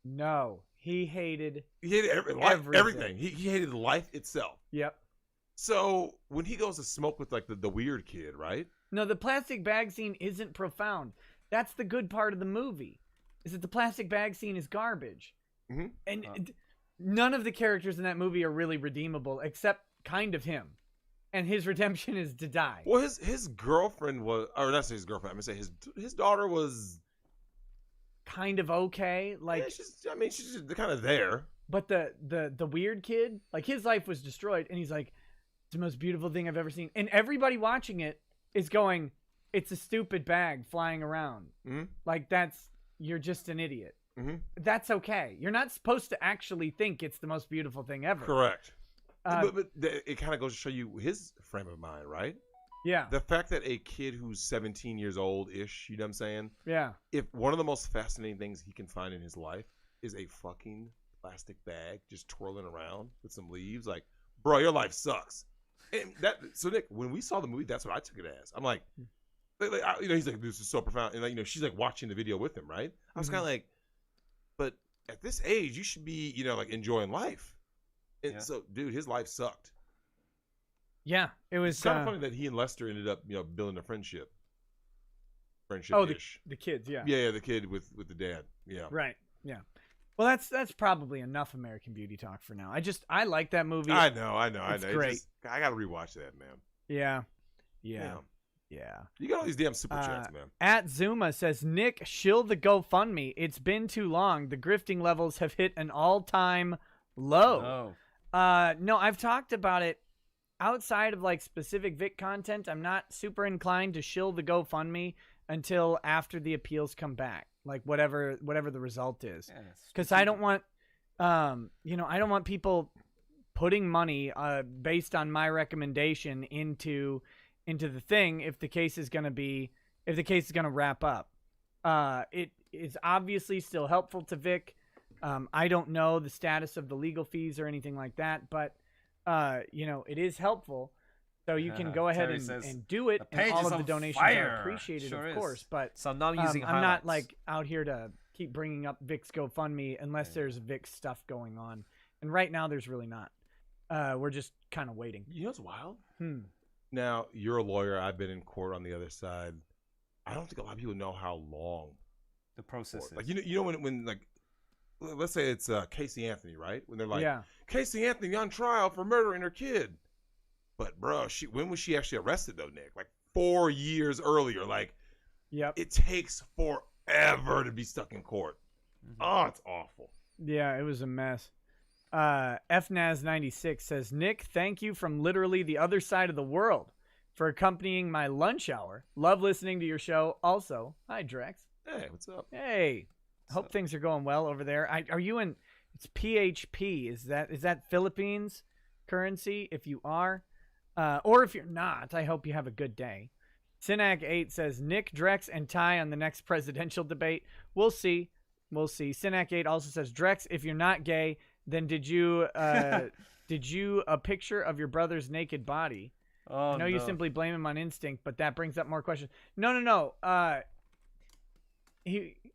No, he hated
everything. He hated life itself.
Yep.
So when he goes to smoke with like the weird kid, right?
No, the plastic bag scene isn't profound. That's the good part of the movie, is that the plastic bag scene is garbage.
Mm-hmm.
And none of the characters in that movie are really redeemable, except kind of him. And his redemption is to die.
Well, his girlfriend was, or not his girlfriend, I'm gonna say his daughter was
kind of okay. Like,
yeah, she's just kind of there.
But the weird kid, like his life was destroyed, and he's like, it's the most beautiful thing I've ever seen. And everybody watching it is going, it's a stupid bag flying around.
Mm-hmm.
Like you're just an idiot.
Mm-hmm.
That's okay. You're not supposed to actually think it's the most beautiful thing ever.
Correct. But it kind of goes to show you his frame of mind, right?
Yeah.
The fact that a kid who's 17 years old-ish, you know what I'm saying?
Yeah.
If one of the most fascinating things he can find in his life is a fucking plastic bag just twirling around with some leaves, like, bro, your life sucks. And so Nick, when we saw the movie, that's what I took it as. I'm like he's like, this is so profound, and like, she's like watching the video with him, right? I was kind of like, but at this age, you should be, like enjoying life. And so, dude, his life sucked.
Yeah, it was
kind of funny that he and Lester ended up, building a friendship.
Oh, the kids, yeah.
Yeah, the kid with the dad. Yeah.
Right. Yeah. Well, that's probably enough American Beauty talk for now. I like that movie.
I know.
It's great.
I got to rewatch that, man.
Yeah.
You got all these damn super chats, man.
At Zuma says, Nick, shill the GoFundMe. It's been too long. The grifting levels have hit an all-time low. No, I've talked about it outside of like specific Vic content. I'm not super inclined to shill the GoFundMe until after the appeals come back, like whatever the result is, because I don't want I don't want people putting money based on my recommendation into the thing if the case is going to wrap up. It is obviously still helpful to Vic. I don't know the status of the legal fees or anything like that, but it is helpful. So you can go ahead and do it, and all of the donations are appreciated, of course. But
so I'm not using
I'm not like out here to keep bringing up Vic's GoFundMe unless there's Vic stuff going on, and right now there's really not. We're just kind of waiting.
You know what's wild? Now you're a lawyer. I've been in court on the other side. I don't think a lot of people know how long
the process is.
Like when like, let's say it's Casey Anthony, right? When they're like, Casey Anthony on trial for murdering her kid. But bro, when was she actually arrested though, Nick? Like 4 years earlier. Like, it takes forever to be stuck in court. Mm-hmm. Oh, it's awful.
Yeah, it was a mess. FNAS96 says, Nick, thank you from literally the other side of the world for accompanying my lunch hour. Love listening to your show. Also, hi Drex.
Hey, what's up?
Hey. Hope things are going well over there. Are you in? It's PHP. Is that Philippines currency? If you are, or if you're not, I hope you have a good day. Synac8 says Nick, Drex, and Ty on the next presidential debate. We'll see. Synac8 also says Drex, if you're not gay, then did you a picture of your brother's naked body?
Oh,
I know you simply blame him on instinct, but that brings up more questions. No.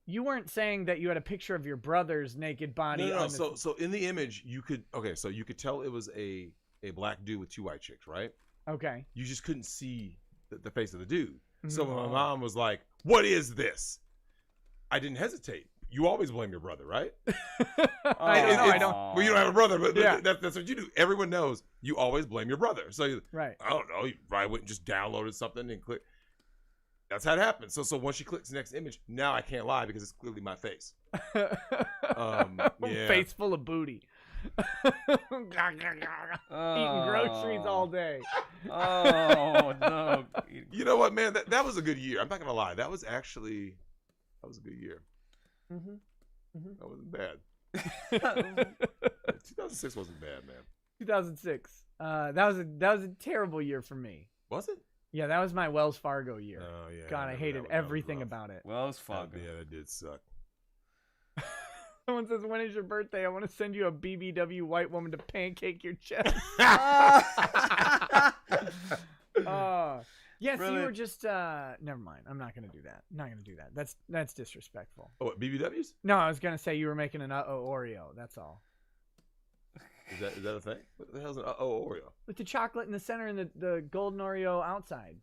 You weren't saying that you had a picture of your brother's naked body.
No. So in the image, you could tell it was a black dude with two white chicks, right?
Okay.
You just couldn't see the face of the dude. Mm-hmm. So my mom was like, "What is this?" I didn't hesitate. you always blame your brother, right?
I don't.
Well, you don't have a brother, but
Yeah.
that's what you do. Everyone knows you always blame your brother. So
Right.
I don't know. You probably went and just downloaded something and click. That's how it happens. So once she clicks the next image, now I can't lie because it's clearly my face. Yeah.
Face full of booty. Eating groceries all day.
Oh no!
You know what, man? That was a good year. I'm not gonna lie. That was a good year. That wasn't bad. 2006 wasn't bad, man.
2006. That was a terrible year for me.
Was it?
Yeah, that was my Wells Fargo year.
Oh yeah.
God, I hated everything about it.
Wells Fargo.
Yeah, that did suck.
Someone says, "When is your birthday? I want to send you a BBW white woman to pancake your chest." Yes, you were just. Never mind. I'm not gonna do that. I'm not gonna do that. That's disrespectful.
Oh, what, BBWs?
No, I was gonna say you were making an Oreo. That's all.
Is that a thing? What the hell's an Oreo?
With the chocolate in the center and the golden Oreo outside.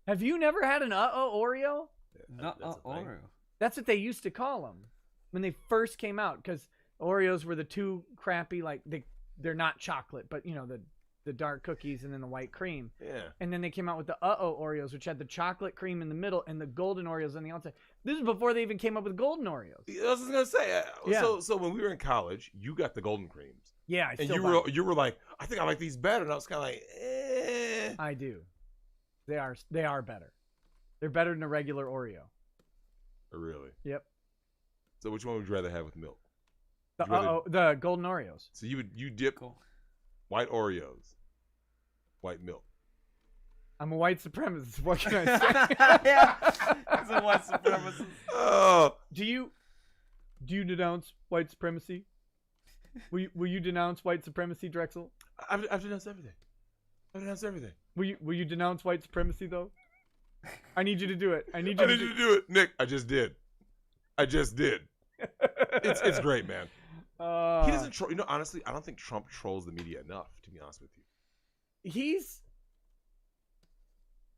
Have you never had an Oreo?
Not Oreo.
That's what they used to call them when they first came out, because Oreos were the two crappy, like they're not chocolate, but you know the dark cookies and then the white cream.
Yeah.
And then they came out with the Oreos, which had the chocolate cream in the middle and the golden Oreos on the outside. This is before they even came up with golden Oreos.
I was gonna say.
Yeah.
So when we were in college, you got the golden creams.
Yeah,
And you were like, I think I like these better, and I was kind of like, eh.
I do. They are better. They're better than a regular Oreo.
Really?
Yep.
So which one would you rather have with milk?
The golden Oreos.
So you dip white Oreos, white milk.
I'm a white supremacist. What can I say?
Yeah, he's a white supremacist.
Oh.
Do you denounce white supremacy? Will you denounce white supremacy, Drexel?
I've denounced everything. I've denounced everything.
Will you denounce white supremacy though? I need you to do it. I need
you
to
do it, Nick. I just did. It's great, man. He doesn't troll. You know, honestly, I don't think Trump trolls the media enough. To be honest with you,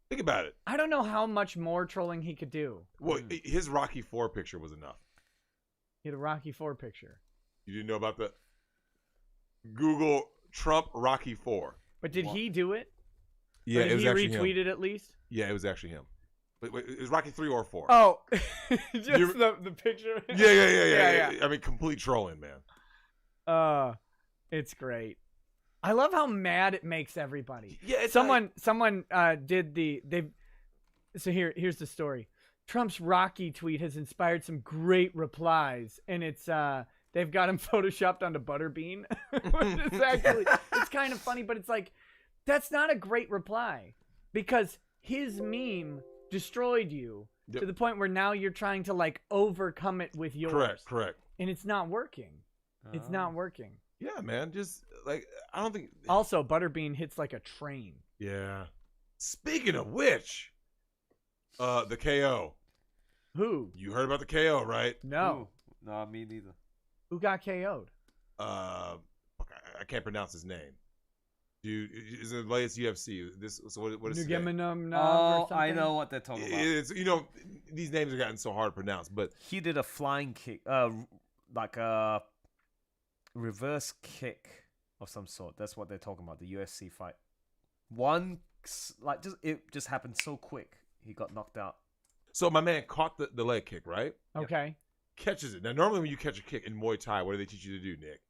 think about it.
I don't know how much more trolling he could do.
Well, his Rocky IV picture was enough.
He had a Rocky IV picture.
You didn't know about the Google Trump Rocky IV.
But did he do it?
Yeah,
it was actually him. He retweeted at least?
Yeah, it was actually him. Wait, it was Rocky 3 or 4?
Oh, just the picture.
Yeah. I mean, complete trolling, man.
It's great. I love how mad it makes everybody.
Yeah,
someone did So here's the story. Trump's Rocky tweet has inspired some great replies, and it's they've got him photoshopped onto Butterbean. It's kind of funny, but it's like, that's not a great reply, because his meme destroyed you to the point where now you're trying to like overcome it with yours.
Correct.
And it's not working. It's not working.
Yeah, man. Just like, I don't think.
Also, Butterbean hits like a train.
Yeah. Speaking of which, the KO.
Who?
You heard about the KO, right?
No.
Who? No, me neither.
Who got KO'd?
I can't pronounce his name. Dude, is it the latest UFC? What is his name?
I know what they're talking about.
It's, these names have gotten so hard to pronounce, but
he did a flying kick, like a reverse kick of some sort. That's what they're talking about. The UFC fight. It just happened so quick. He got knocked out.
So my man caught the leg kick, right?
Okay.
Catches it. Now, normally when you catch a kick in Muay Thai, what do they teach you to do, Nick?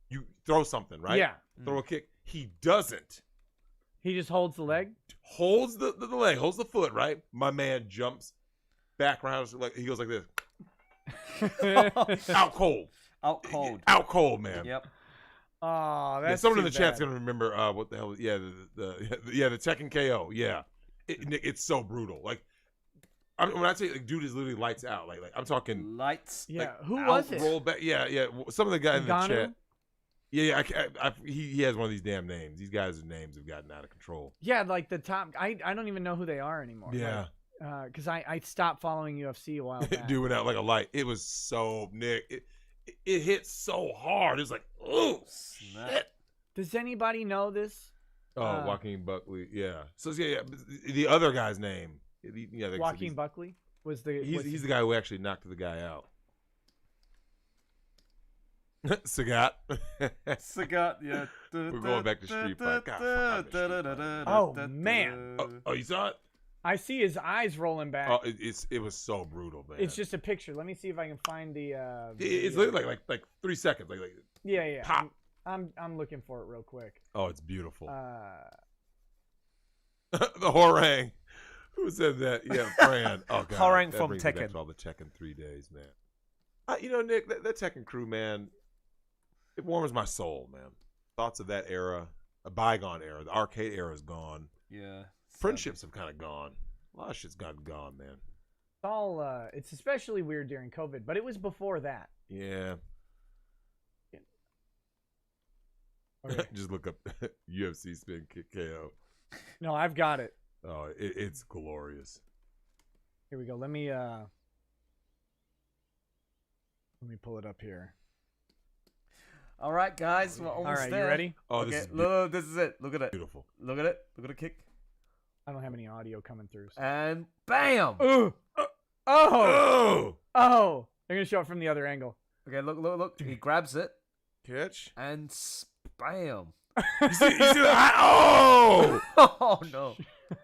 You throw something, right?
Yeah.
Throw a kick. He doesn't.
He just holds the leg?
Holds the leg, holds the foot, right? My man jumps back around, like he goes like this. Out cold. Out cold, man.
Yep.
Oh, that's
someone in the chat's gonna remember what the hell. Yeah, the Tekken KO. Yeah, it's so brutal. Like, when I say, like, dude is literally lights out. Like I'm talking
lights.
Yeah.
Like,
who was it?
Roll back. Yeah. Some of the guys in the
Ngannou?
chat. Yeah. He has one of these damn names. These guys' names have gotten out of control.
Yeah, like the top. I don't even know who they are anymore.
Yeah.
Because I stopped following UFC a while back.
Dude went out like a light. It was so, Nick. It hit so hard. It's like, oh, shit.
Does anybody know this?
Joaquin Buckley. Yeah. So, yeah. The other guy's name.
Joaquin Buckley? Was the
He's the guy who actually knocked the guy out. Sagat.
Sagat, yeah.
We're going back to Street Fighter. God, fuck, I miss Street Fighter.
Oh, man.
Oh, you saw it?
I see his eyes rolling back.
Oh, it was so brutal, man.
It's just a picture. Let me see if I can find the.
It's literally like 3 seconds. Like
yeah.
pop.
I'm looking for it real quick.
Oh, it's beautiful. The Horang. Who said that? Yeah, Fran. Oh, God.
Horang
that
from
brings me back
Tekken.
to all the Tekken 3 days, man. Nick, that Tekken crew, man, it warms my soul, man. Thoughts of that era, a bygone era. The arcade era is gone.
Yeah.
Friendships have kind of gone. A lot of shit's gotten gone, man.
It's all. It's especially weird during COVID, but it was before that.
Yeah.
Okay.
Just look up UFC spin kick KO.
No, I've got it.
Oh, it's glorious.
Here we go. Let me pull it up here.
All right, guys, we're almost
All right,
there.
you ready?
Oh,
Okay,
this is
look, this is it. Look at it.
beautiful.
Look at it. Look at the kick.
I don't have any audio coming through. So.
And bam!
Ooh.
Oh!
They're gonna show it from the other angle.
Okay, look. He grabs it
Catch?
and bam!
You see that? Oh!
Oh no!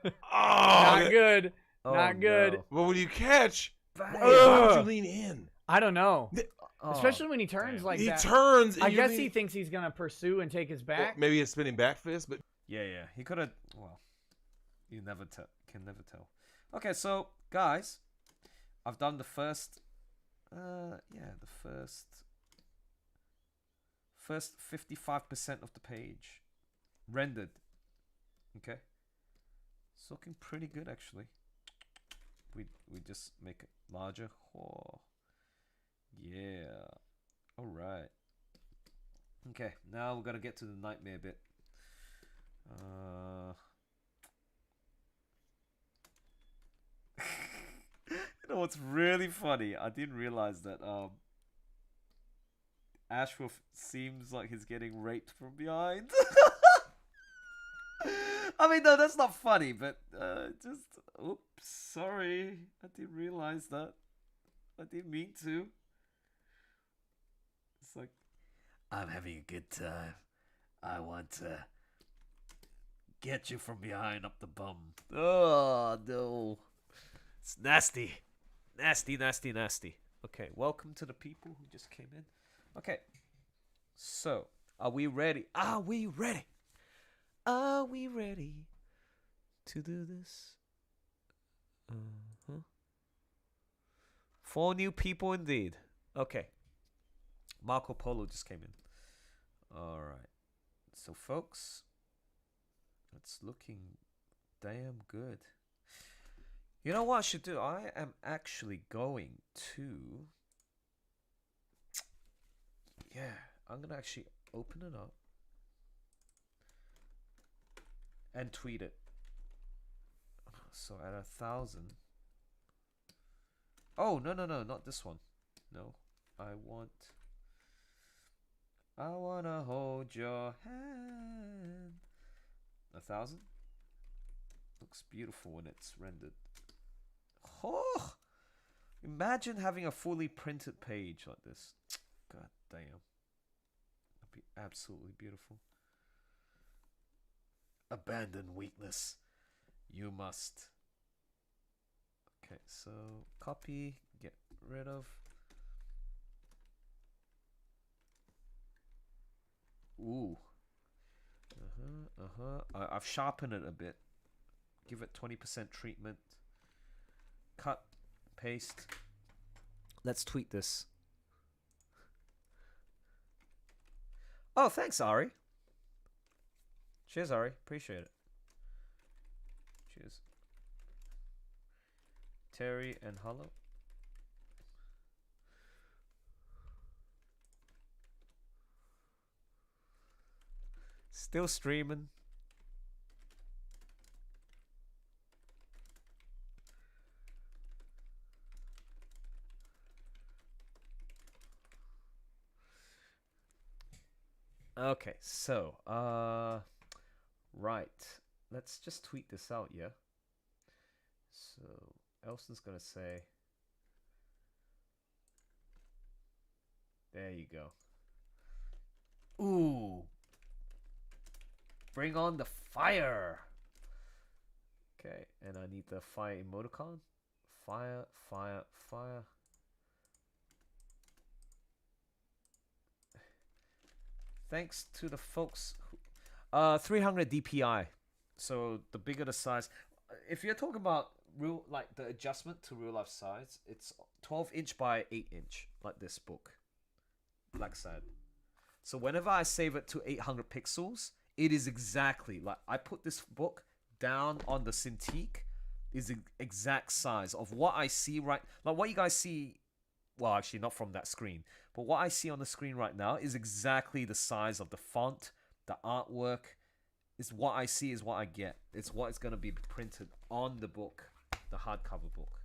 Oh!
Not good.
Oh,
Not good.
no.
Well, when you catch,
Bam!
why would you lean in?
I don't know.
Oh.
Especially when he turns like
He
that.
turns. And
I
you
guess
lean-
he thinks he's gonna pursue and take his
Well,
back.
maybe a spinning back fist, but
Yeah. He could have. Well, you never can never tell. Okay, so guys, I've done the first. The first 55% of the page rendered. Okay, it's looking pretty good actually. We just make it larger. Oh, yeah. All right. Okay, now we're gonna get to the nightmare bit. You know what's really funny? I didn't realize that Ashworth seems like he's getting raped from behind. I mean, no, that's not funny, but just oops, sorry, I didn't realize that. I didn't mean to. It's like, I'm having a good time. I want to get you from behind up the bum. Oh, no. It's nasty. Nasty. Okay, welcome to the people who just came in. Okay, so, are we ready? Are we ready to do this? 4 new people indeed. Okay. Marco Polo just came in. Alright. So, folks, it's looking damn good. You know what I should do? I am actually going to... Yeah, I'm going to actually open it up and tweet it. So at 1,000... Oh, no, not this one. No, I wanna hold your hand. 1,000? Looks beautiful when it's rendered. Oh! Imagine having a fully printed page like this. God damn. That'd be absolutely beautiful. Abandon weakness. You must. Okay, so copy, get rid of. Ooh. I've sharpened it a bit. Give it 20% treatment. Cut, paste. Let's tweet this. Oh, thanks, Ari. Cheers, Ari. Appreciate it. Cheers. Terry and Hollow. Still streaming. Okay, so right. Let's just tweet this out, yeah. So Elson's gonna say. There you go. Ooh. Bring on the fire. Okay, and I need the fire emoticon. Fire, fire, fire. Thanks to the folks who, 300 DPI. So the bigger the size. If you're talking about real, like the adjustment to real life size, it's 12" by 8" like this book. Black side. So whenever I save it to 800 pixels, it is exactly like I put this book down on the Cintiq is the exact size of what I see right, like what you guys see. Well, actually not from that screen, but what I see on the screen right now is exactly the size of the font, the artwork. Is what I see is what I get. It's what is going to be printed on the book, the hardcover book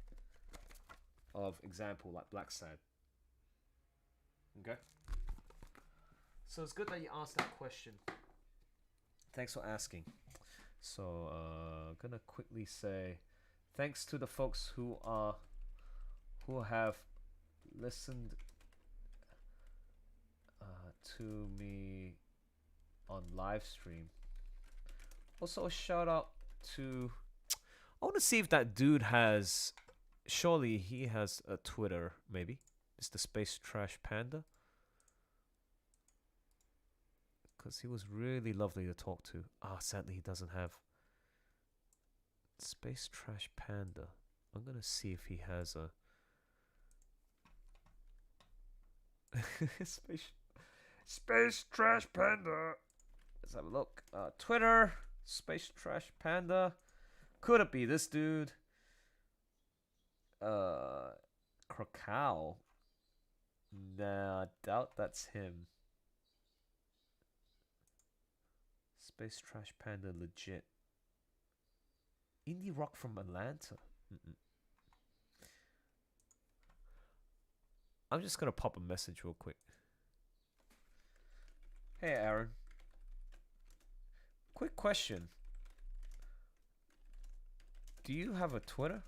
of example like Black Sad. Okay. So it's good that you asked that question. Thanks for asking. So gonna quickly say thanks to the folks who have listened to me on live stream. Also a shout out to, I want to see if that dude has, surely he has a Twitter, maybe. Mr. Space Trash Panda. Because he was really lovely to talk to. Sadly he doesn't have Space Trash Panda. I'm going to see if he has a Space Trash Panda. Let's have a look. Twitter, Space Trash Panda. Could it be this dude? Krakow. Nah, I doubt that's him. Space Trash Panda legit. Indie rock from Atlanta. I'm just gonna pop a message real quick. Hey Aaron. Quick question. Do you have a Twitter?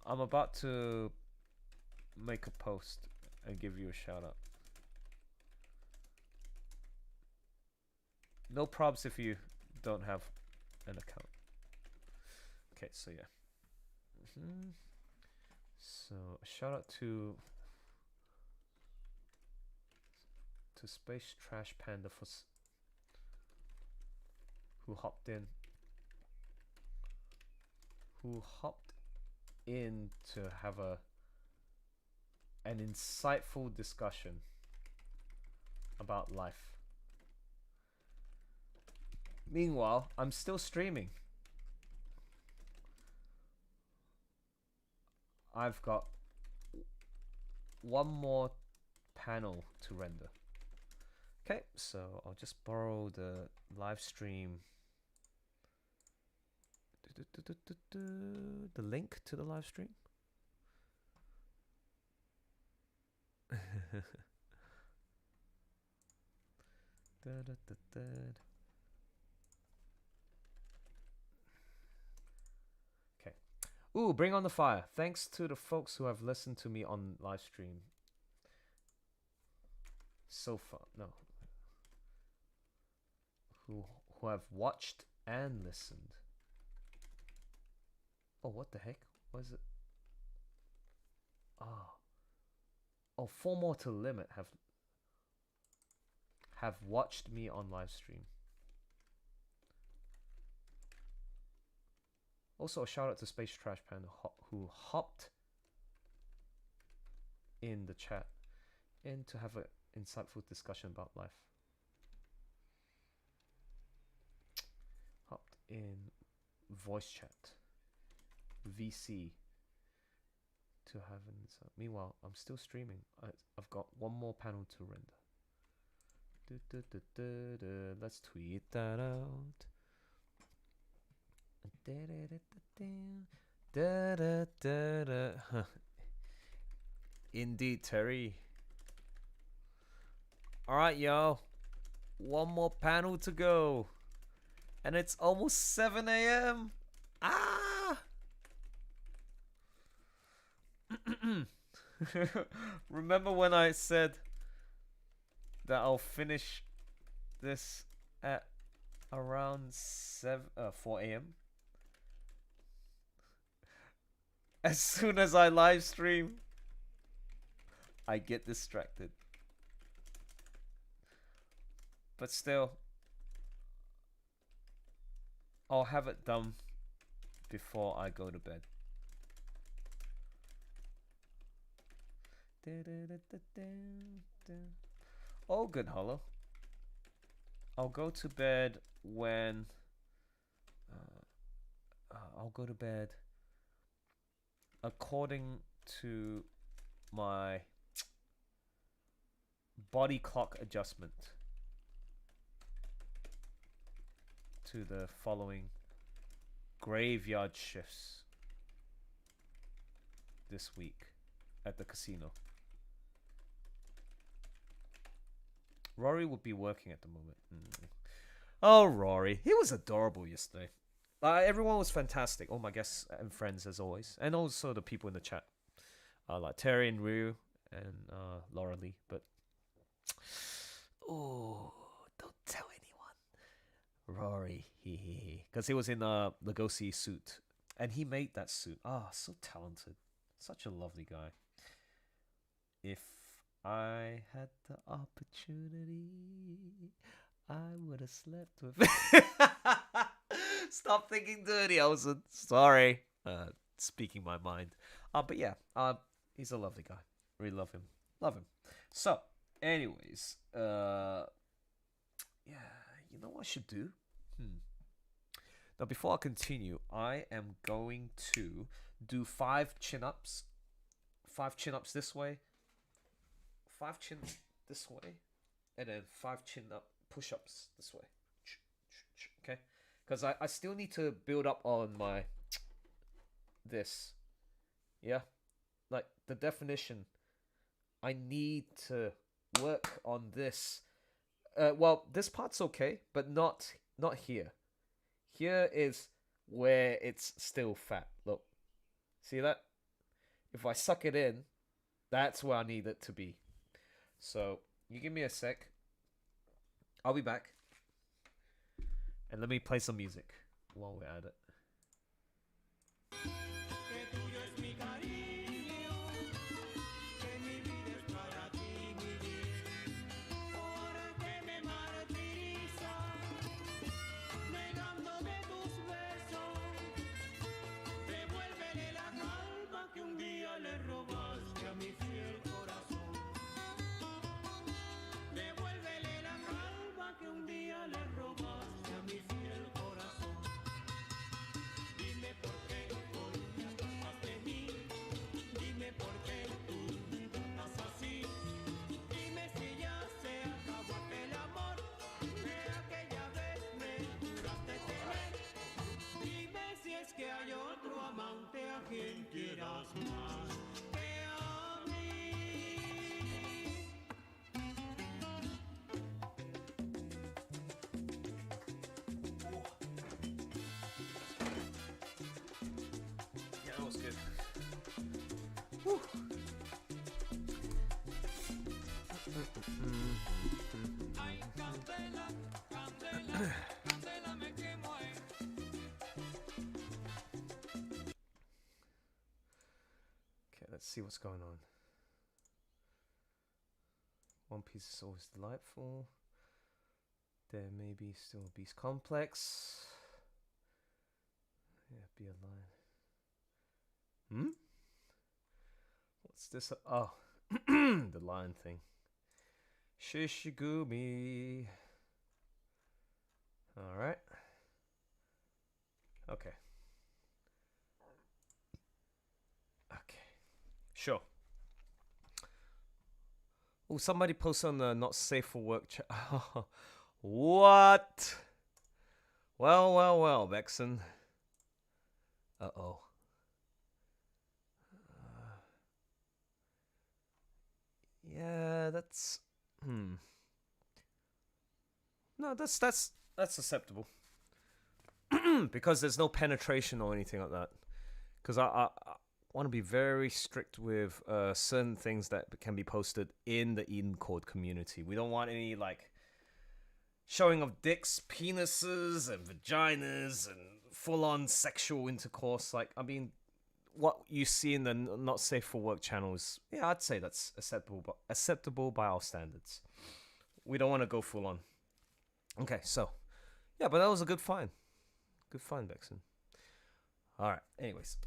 I'm about to make a post and give you a shout out. No probs if you don't have an account. Okay, so yeah. So a shout out to Space Trash Panda for who hopped in to have an insightful discussion about life. Meanwhile, I'm still streaming. I've got one more panel to render. Okay, so I'll just borrow the live stream. The link to the live stream. Okay. Ooh, bring on the fire. Thanks to the folks who have listened to me on live stream so far. No. Who have watched and listened. Oh, what the heck? What is it? Oh, 4 more to limit have watched me on live stream. Also, a shout out to Space Trash Panda who hopped in the chat in to have an insightful discussion about life. Hopped in voice chat. VC to have an insight. Meanwhile, I'm still streaming. I've got one more panel to render. Let's tweet that out. Indeed, Terry. Alright, yo. One more panel to go. And it's almost 7 a.m. Ah! Remember when I said that I'll finish this at around 4 a.m.? As soon as I live stream, I get distracted. But still, I'll have it done before I go to bed. Oh, good, Hollow. I'll go to bed when... I'll go to bed according to my body clock adjustment to the following graveyard shifts this week at the casino. Rory would be working at the moment. Oh, Rory. He was adorable yesterday. Everyone was fantastic. All my guests and friends, as always. And also the people in the chat. Like Terry and Ryu and Laura Lee. But, oh, don't tell anyone. Rory, because he was in a Legosi suit. And he made that suit. So talented. Such a lovely guy. If I had the opportunity, I would have slept with him. Stop thinking dirty, Elson. Sorry. Speaking my mind. But yeah, he's a lovely guy. Really love him. Love him. So, anyways, yeah, you know what I should do? Now, before I continue, I am going to do 5 chin-ups. 5 chin-ups this way. 5 chin this way. And then 5 chin-up push-ups this way. Okay? Because I still need to build up on my... this. Yeah? Like, the definition. I need to work on this. Well, this part's okay, but not here. Here is where it's still fat. Look. See that? If I suck it in, that's where I need it to be. So, you give me a sec. I'll be back. And let me play some music while we're at it. Yeah, that was good. Whew. Okay, let's see what's going on. One Piece is always delightful. There may be still a Beast Complex. Yeah, be a lion. What's this? Oh, the lion thing. Shishigumi. Alright. Okay. Okay. Sure. Oh, somebody posted on the not safe for work chat. What? Well, Vexen. Uh-oh. Yeah, that's... No, that's acceptable. Because there's no penetration or anything like that. Because want to be very strict with certain things that can be posted in the Eden Code community. We don't want any like showing of dicks, penises, and vaginas, and full-on sexual intercourse. Like, I mean, what you see in the not safe for work channels, yeah, I'd say that's acceptable by our standards. We don't want to go full-on. Okay, so yeah, but that was a good find. Good find, Vexen. All right. Anyways,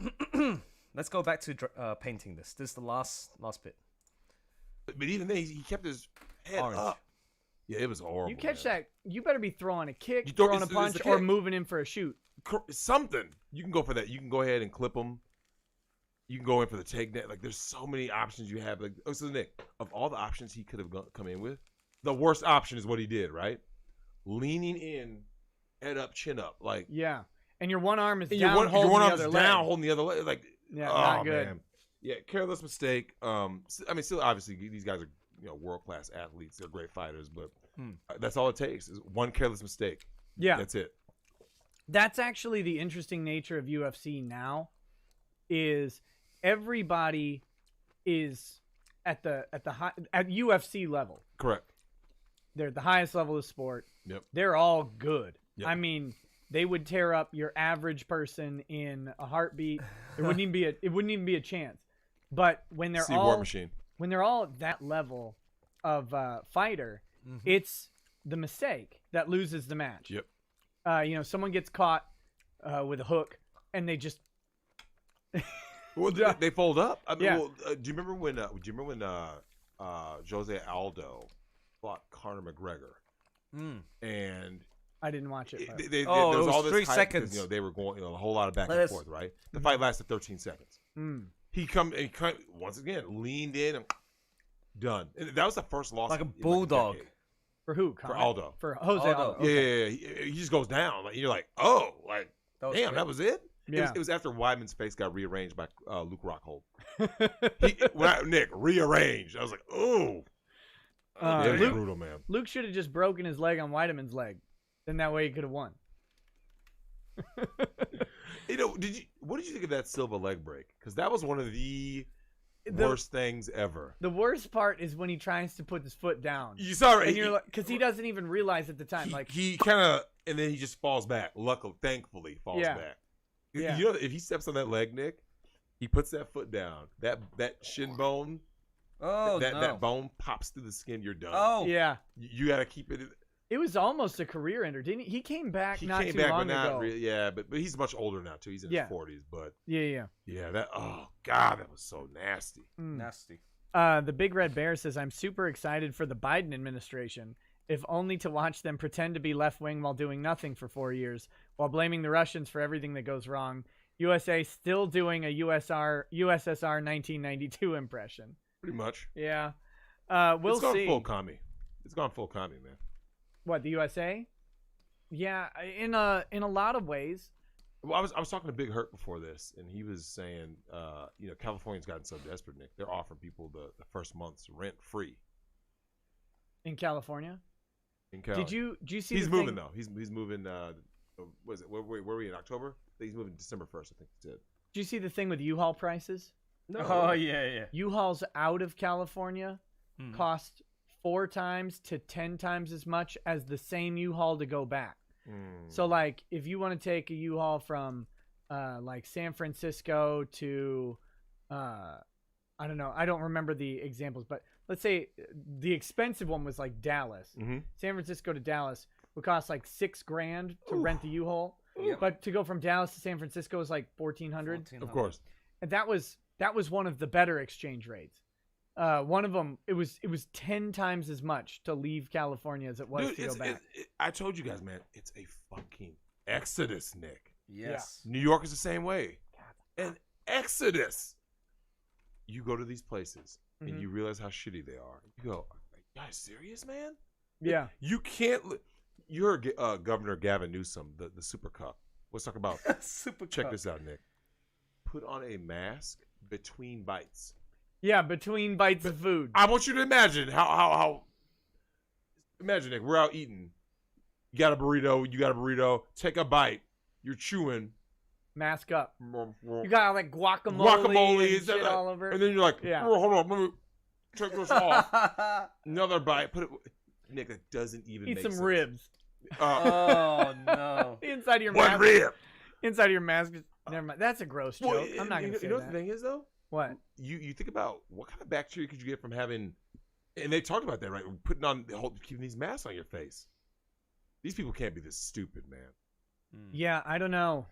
let's go back to painting this. This is the last bit.
But even then, he kept his head
Orange.
up. Yeah, it was horrible.
You catch
man.
that, you better be throwing a kick,
You throw-
throwing a
it's
punch,
a
or
kick.
moving in for a shoot.
Something. You can go for that. You can go ahead and clip them. You can go in for the take net. Like, there's so many options you have. Like, so Nick, of all the options he could have come in with, the worst option is what he did, right? Leaning in, head up, chin up. Like,
Yeah. And your one arm is
and
down,
your
holding
one
the
arm's
other
down,
leg.
holding the other leg. Like,
Yeah,
oh,
not good.
man. Yeah, careless mistake. I mean, still, obviously, these guys are world-class athletes. They're great fighters, but that's all it takes is one careless mistake.
Yeah.
That's it.
That's actually the interesting nature of UFC now, is everybody is at UFC level.
Correct.
They're at the highest level of sport.
Yep.
They're all good.
Yep.
I mean, they would tear up your average person in a heartbeat. It wouldn't even be a chance. But when they're
War Machine.
when they're all at that level of fighter, it's the mistake that loses the match.
Yep.
Someone gets caught with a hook, and they just
Well, they fold up. I mean,
Yeah.
well, do you remember when Jose Aldo fought Conor McGregor? And
I didn't watch it. but-
there
it
was
was
all this
3
hype
seconds.
because, they were going a whole lot of back
Let
and
us-
forth, right? The fight lasted 13 seconds. He once again leaned in and done. And that was the first loss
Like a
in
bulldog.
decade.
For who?
For
Conor?
Aldo.
For Jose
Aldo.
Aldo.
Yeah,
Okay.
yeah. He just goes down. Like, you're like, oh, like,
That
damn,
quick.
that was it.
Yeah.
It was after Weidman's face got rearranged by Luke Rockhold. Nick rearranged. I was like, oh,
Uh,
it was
Luke-
brutal, man.
Luke should have just broken his leg on Weidman's leg. Then that way he could have won.
What did you think of that Silva leg break? Because that was one of the worst things ever.
The worst part is when he tries to put his foot down.
You saw it,
And you're like, because he doesn't even realize at the time.
he kind of, and then he just falls back. Thankfully, falls
Yeah.
back.
Yeah.
You know, if he steps on that leg, Nick, he puts that foot down. That shin bone,
Oh,
that bone pops through the skin. You're done.
Oh.
Yeah.
You got to keep it.
It was almost a career ender, didn't he? He came back
He
not
came
too
back,
long
but not
ago.
really. Yeah, but he's much older now too. He's in
Yeah.
his 40s. But
Yeah.
yeah, oh god, that was so nasty.
Nasty.
The Big Red Bear says, I'm super excited for the Biden administration, if only to watch them pretend to be left-wing while doing nothing for 4 years, while blaming the Russians for everything that goes wrong. USA still doing a USSR 1992 impression.
Pretty much.
Yeah. We'll
It's gone
see.
full commie. It's gone full commie, man.
What, the USA? Yeah, in a lot of ways.
Well, I was talking to Big Hurt before this, and he was saying, California's gotten so desperate, Nick. They're offering people the first month's rent free
In California?
in Cali.
Did you see
He's
the
moving
thing?
though. He's moving. Was it? Where were we in October? I think he's moving December 1st. I think he said.
Did you see the thing with U-Haul prices?
Oh, yeah.
U-Hauls out of California cost 4 times to 10 times as much as the same U-Haul to go back. So, like, if you want to take a U-Haul from, like, San Francisco to, I don't know, I don't remember the examples, but let's say the expensive one was, like, Dallas. San Francisco to Dallas would cost, like, $6,000 to rent the U-Haul. But to go from Dallas to San Francisco is, like, $1,400.
Of course.
And that was one of the better exchange rates. One of them, it was 10 times as much to leave California as it was
Dude,
to go back.
I told you guys, man, it's a fucking exodus, Nick.
Yes.
New York is the same way. An exodus. You go to these places and you realize how shitty they are. You go, are you guys serious, man?
Yeah.
You can't. You heard Governor Gavin Newsom, the Super Cup. Let's talk about.
Super
Check
Cup.
this out, Nick. Put on a mask between bites.
Yeah, between bites of food.
I want you to imagine how. Imagine, Nick, we're out eating. You got a burrito. Take a bite. You're chewing.
mask up. You got like guacamole and shit all over.
And then you're like, oh, hold on, let me take this off. Another bite. Put it. Nick, that doesn't even
eat
make
some
sense.
ribs.
Oh no!
Inside of your
One
mask.
rib.
Inside of your mask. Never mind. That's a gross joke.
Well,
I'm not gonna say
You know
that.
what the thing is though?
What?
You think about what kind of bacteria could you get from having, and they talked about that, right? Putting on keeping these masks on your face. These people can't be this stupid, man.
Yeah, I don't know.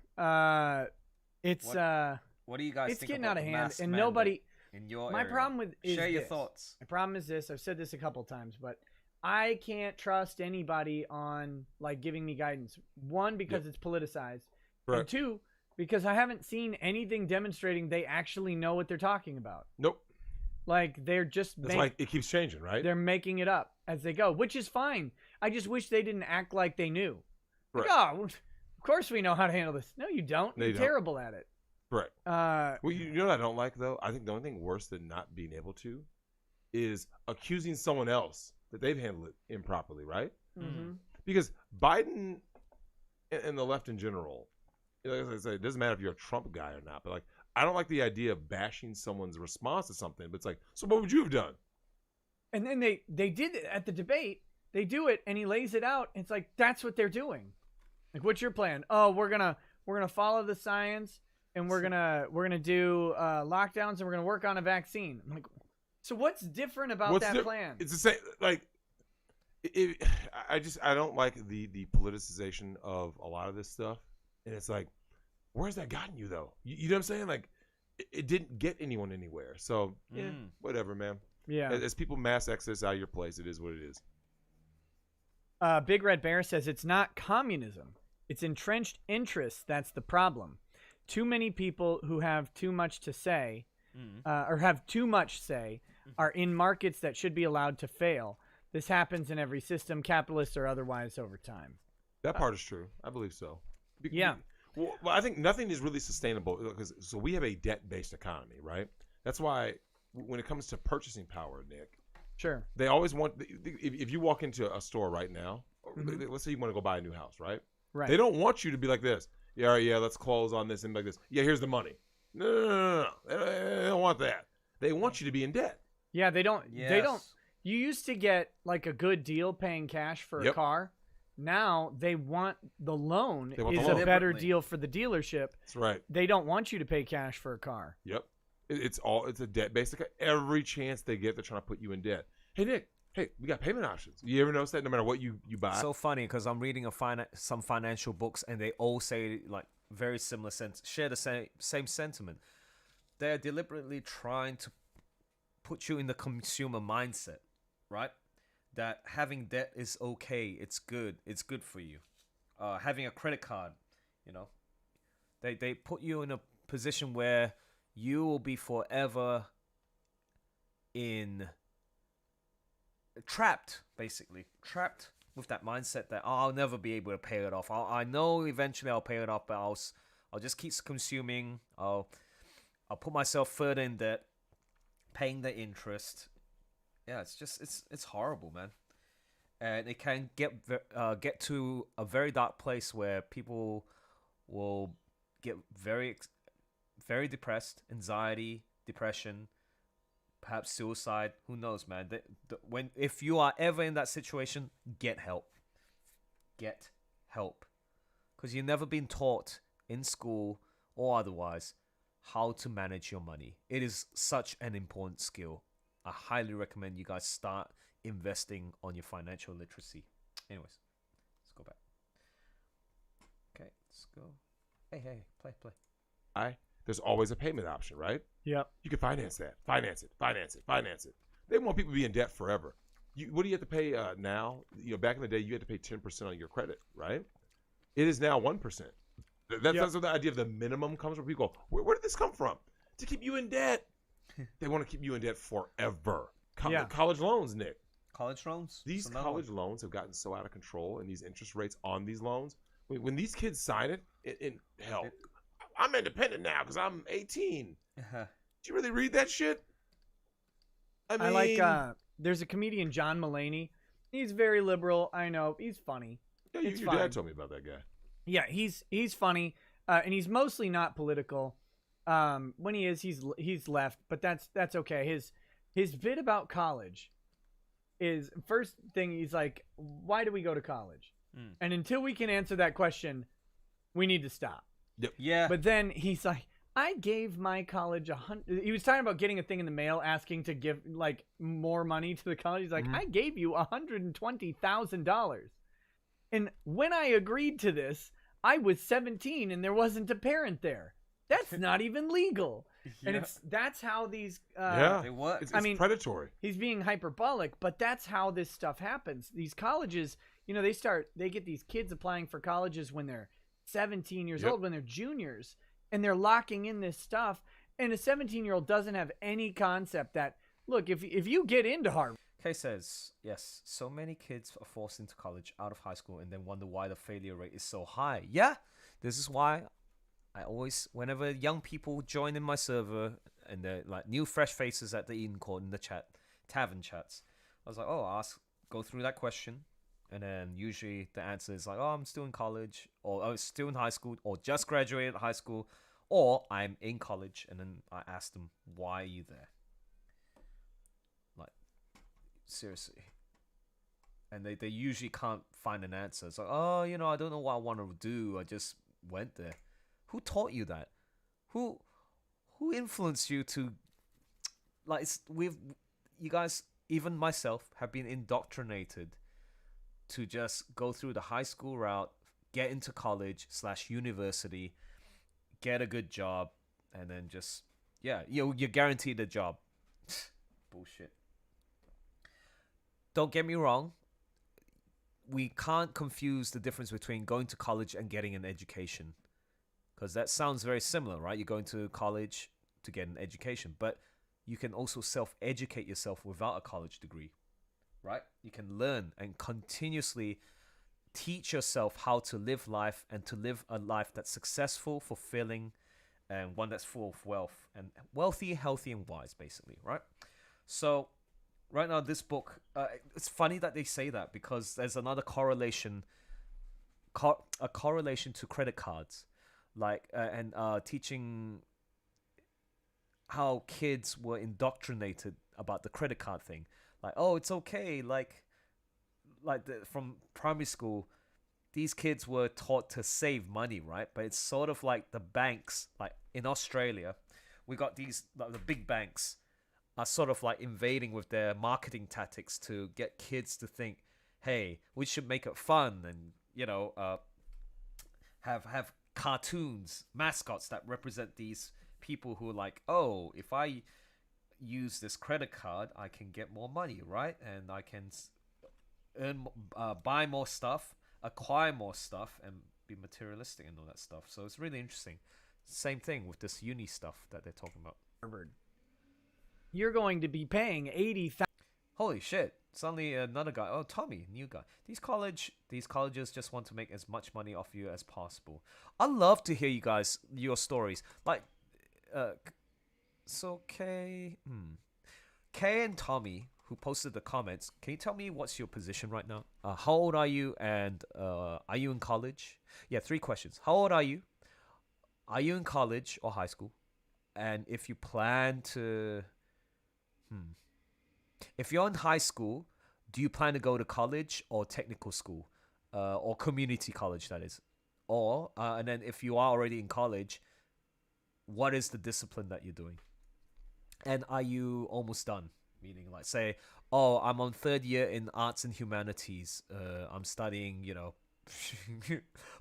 It's
what do you guys
it's
think
getting
about
out of
the
hand,
mask
and
mandate
nobody.
in your
My
area?
problem with is
share your
this.
thoughts.
My problem is this. I've said this a couple times, but I can't trust anybody on like giving me guidance. One, because it's politicized, and two, because I haven't seen anything demonstrating they actually know what they're talking about.
Nope.
Like they're just
That's why it keeps changing, right?
They're making it up as they go, which is fine. I just wish they didn't act like they knew. Like, oh, of course we know how to handle this. No, you don't. You're terrible at it.
Correct. Well, you know what I don't like though? I think the only thing worse than not being able to is accusing someone else that they've handled it improperly, right?
Mm-hmm.
Because Biden and the left in general, like I say, it doesn't matter if you're a Trump guy or not, but like I don't like the idea of bashing someone's response to something. But it's like, so what would you have done?
And then they did it at the debate. They do it, and he lays it out. And it's like that's what they're doing. Like, what's your plan? Oh, we're gonna follow the science, and we're gonna do lockdowns, and we're gonna work on a vaccine. I'm like, so what's different about that plan?
It's the same. Like, I don't like the politicization of a lot of this stuff, and it's like, where's that gotten you though? You know what I'm saying? Like, it didn't get anyone anywhere. So whatever, man.
Yeah.
As people mass exodus out of your place, it is what it is.
Big Red Bear says it's not communism. It's entrenched interests that's the problem. Too many people who have too much to say, or have too much say, are in markets that should be allowed to fail. This happens in every system, capitalist or otherwise, over time.
That part is true. I believe so.
Yeah.
Well, I think nothing is really sustainable because so we have a debt-based economy, right? That's why when it comes to purchasing power, Nick,
sure,
they always want. If you walk into a store right now, let's say you want to go buy a new house, right?
Right.
They don't want you to be like this. Yeah, all right, yeah, let's close on this and like this. Yeah, here's the money. No. They don't want that. They want you to be in debt.
Yeah, they don't.
Yes.
They don't. You used to get like a good deal paying cash for a car. Now they want the loan is a better deal for the dealership.
That's right.
They don't want you to pay cash for a car.
Yep. It's a debt basically. Every chance they get, they're trying to put you in debt. Hey Nick, we got payment options. You ever notice that? No matter what you buy.
So funny because I'm reading some financial books and they all say like very similar share the same sentiment. They're deliberately trying to put you in the consumer mindset, right? That having debt is okay. It's good for you. Having a credit card, they put you in a position where you will be forever trapped with that mindset that I'll never be able to pay it off. I know eventually I'll pay it off, but I'll just keep consuming. I'll put myself further in debt, paying the interest. Yeah, it's horrible, man, and it can get to a very dark place where people will get very, very depressed, anxiety, depression, perhaps suicide. Who knows, man? If you are ever in that situation, get help. Get help, because you've never been taught in school or otherwise how to manage your money. It is such an important skill. I highly recommend you guys start investing on your financial literacy. Anyways, let's go back. Okay, let's go. Hey, play.
There's always a payment option, right?
Yep.
You can finance that. Finance it. They want people to be in debt forever. What do you have to pay now? Back in the day, you had to pay 10% on your credit, right? It is now 1%. That's where the idea of the minimum comes from. People go, where did this come from? To keep you in debt. They want to keep you in debt forever. College loans, Nick.
College loans?
These college loans have gotten so out of control, and these interest rates on these loans. When these kids sign it, hell, I'm independent now because I'm 18. Did you really read that shit? I
like, there's a comedian, John Mulaney. He's very liberal. I know. He's funny.
Yeah, your dad told me about that guy.
Yeah, he's funny. and he's mostly not political. When he is, he's left, but that's okay. His bit about college is, first thing, he's like, why do we go to college? And until we can answer that question, we need to stop.
Yep.
Yeah.
But then he's like, I gave my college he was talking about getting a thing in the mail asking to give like more money to the college. He's like, I gave you $120,000. And when I agreed to this, I was 17 and there wasn't a parent there. That's not even legal. Yeah. And that's how these
they work. It's predatory.
He's being hyperbolic, but that's how this stuff happens. These colleges, they get these kids applying for colleges when they're 17 years old, when they're juniors, and they're locking in this stuff. And a 17-year-old doesn't have any concept that, look, if you get into Harvard.
Kay says, yes, so many kids are forced into college out of high school and then wonder why the failure rate is so high. Yeah, this is why I always, whenever young people join in my server and they're like new fresh faces at the Eden Court in the tavern chats, I was like, go through that question. And then usually the answer is like, oh, I'm still in college, or I'm still in high school, or just graduated high school, or I'm in college. And then I ask them, why are you there? Like, seriously. And they usually can't find an answer. It's like, oh, I don't know what I want to do. I just went there. Who taught you that? Who influenced you to, like, you guys, even myself, have been indoctrinated to just go through the high school route, get into college / university, get a good job, and then just, you're guaranteed a job. Bullshit. Don't get me wrong. We can't confuse the difference between going to college and getting an education. Because that sounds very similar, right? You're going to college to get an education. But you can also self-educate yourself without a college degree. Right? You can learn and continuously teach yourself how to live life and to live a life that's successful, fulfilling, and one that's full of wealth and wealthy, healthy, and wise, basically, right? So right now, this book, it's funny that they say that because there's another correlation, a correlation to credit cards, like and teaching how kids were indoctrinated about the credit card thing. Like, oh, it's okay. From primary school, these kids were taught to save money, right? But it's sort of like the banks, like in Australia, we got these, like the big banks are sort of like invading with their marketing tactics to get kids to think, hey, we should make it fun and, have cartoons, mascots that represent these people who are like, oh, if I use this credit card, I can get more money, right? And I can buy more stuff, acquire more stuff, and be materialistic and all that stuff. So it's really interesting. Same thing with this uni stuff that they're talking about.
Harvard. You're going to be paying $80,000.
Holy shit! Suddenly another guy. Oh, Tommy, new guy. These colleges just want to make as much money off you as possible. I love to hear your stories. Like, so Kay and Tommy, who posted the comments, can you tell me what's your position right now? How old are you, and are you in college? Yeah, 3 questions. How old are you? Are you in college or high school? And if you plan to... If you're in high school, do you plan to go to college or technical school? Or community college, that is. Or, and then if you are already in college, what is the discipline that you're doing? And are you almost done? Meaning, like, say, oh, I'm on 3rd year in arts and humanities. I'm studying,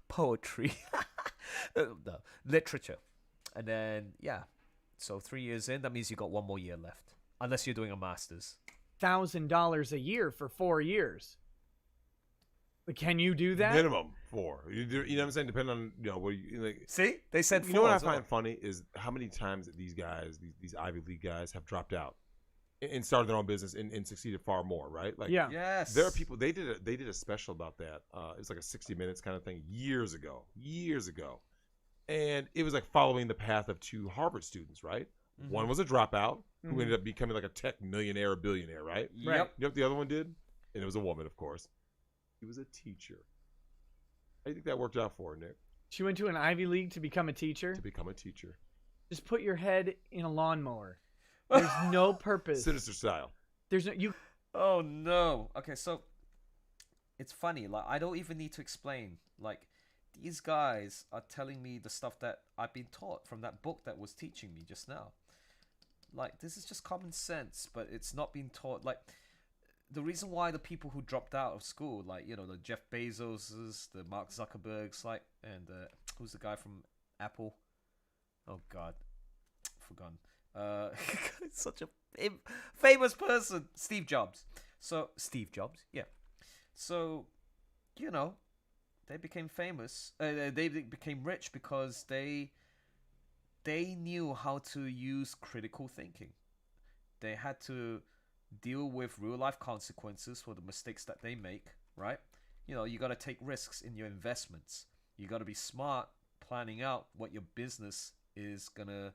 poetry, no, literature. And then, so 3 years in, that means you got 1 more year left. Unless you're doing a master's.
$1,000 a year for 4 years. Can you do that?
Minimum 4. You know what I'm saying? Depending on what you like.
See, they said 4.
You know what I find funny is how many times that these guys, these Ivy League guys, have dropped out and started their own business and succeeded far more, right? Like,
yes,
there are people. They did a special about that. It was like a 60 Minutes kind of thing years ago, and it was like following the path of 2 Harvard students, right? Mm-hmm. One was a dropout who ended up becoming like a tech millionaire or billionaire, right?
Yep.
You know what the other one did? And it was a woman, of course. He was a teacher. How do you think that worked out for her, Nick?
She went to an Ivy League to become a teacher. Just put your head in a lawnmower. There's no purpose.
Sinister style.
There's no you.
Oh no. Okay, so it's funny. Like I don't even need to explain. Like these guys are telling me the stuff that I've been taught from that book that was teaching me just now. Like this is just common sense, but it's not being taught. Like the reason why the people who dropped out of school, like the Jeff Bezoses, the Mark Zuckerbergs, like, and who's the guy from Apple? Oh God, forgotten. Such a famous person, Steve Jobs. So Steve Jobs, yeah. So, they became famous. They became rich because they knew how to use critical thinking. They had to deal with real life consequences for the mistakes that they make, right? You got to take risks in your investments. You got to be smart planning out what your business is going to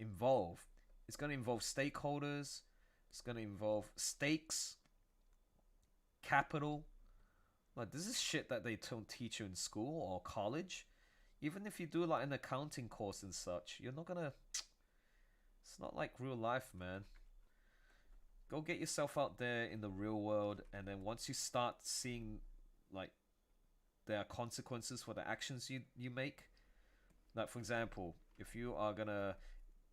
involve. It's going to involve stakeholders. It's going to involve stakes, capital. Like this is shit that they don't teach you in school or college. Even if you do like an accounting course and such, you're not gonna. It's not like real life, man. Go get yourself out there in the real world, and then once you start seeing like there are consequences for the actions you make. Like for example, if you are gonna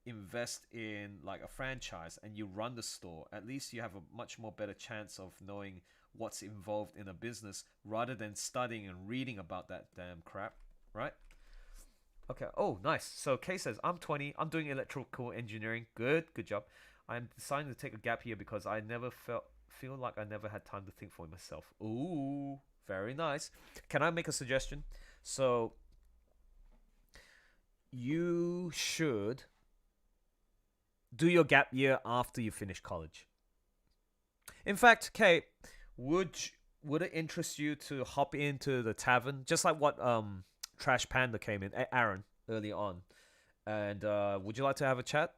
invest in like a franchise and you run the store, at least you have a much more better chance of knowing what's involved in a business rather than studying and reading about that damn crap, right? Okay. Oh, nice. So Kay says, I'm 20. I'm doing electrical engineering. Good job. I'm deciding to take a gap year because I never feel like I never had time to think for myself. Ooh, very nice. Can I make a suggestion? So you should do your gap year after you finish college. In fact, Kay, would it interest you to hop into the tavern, just like what Trash Panda came in, Aaron, early on, and would you like to have a chat?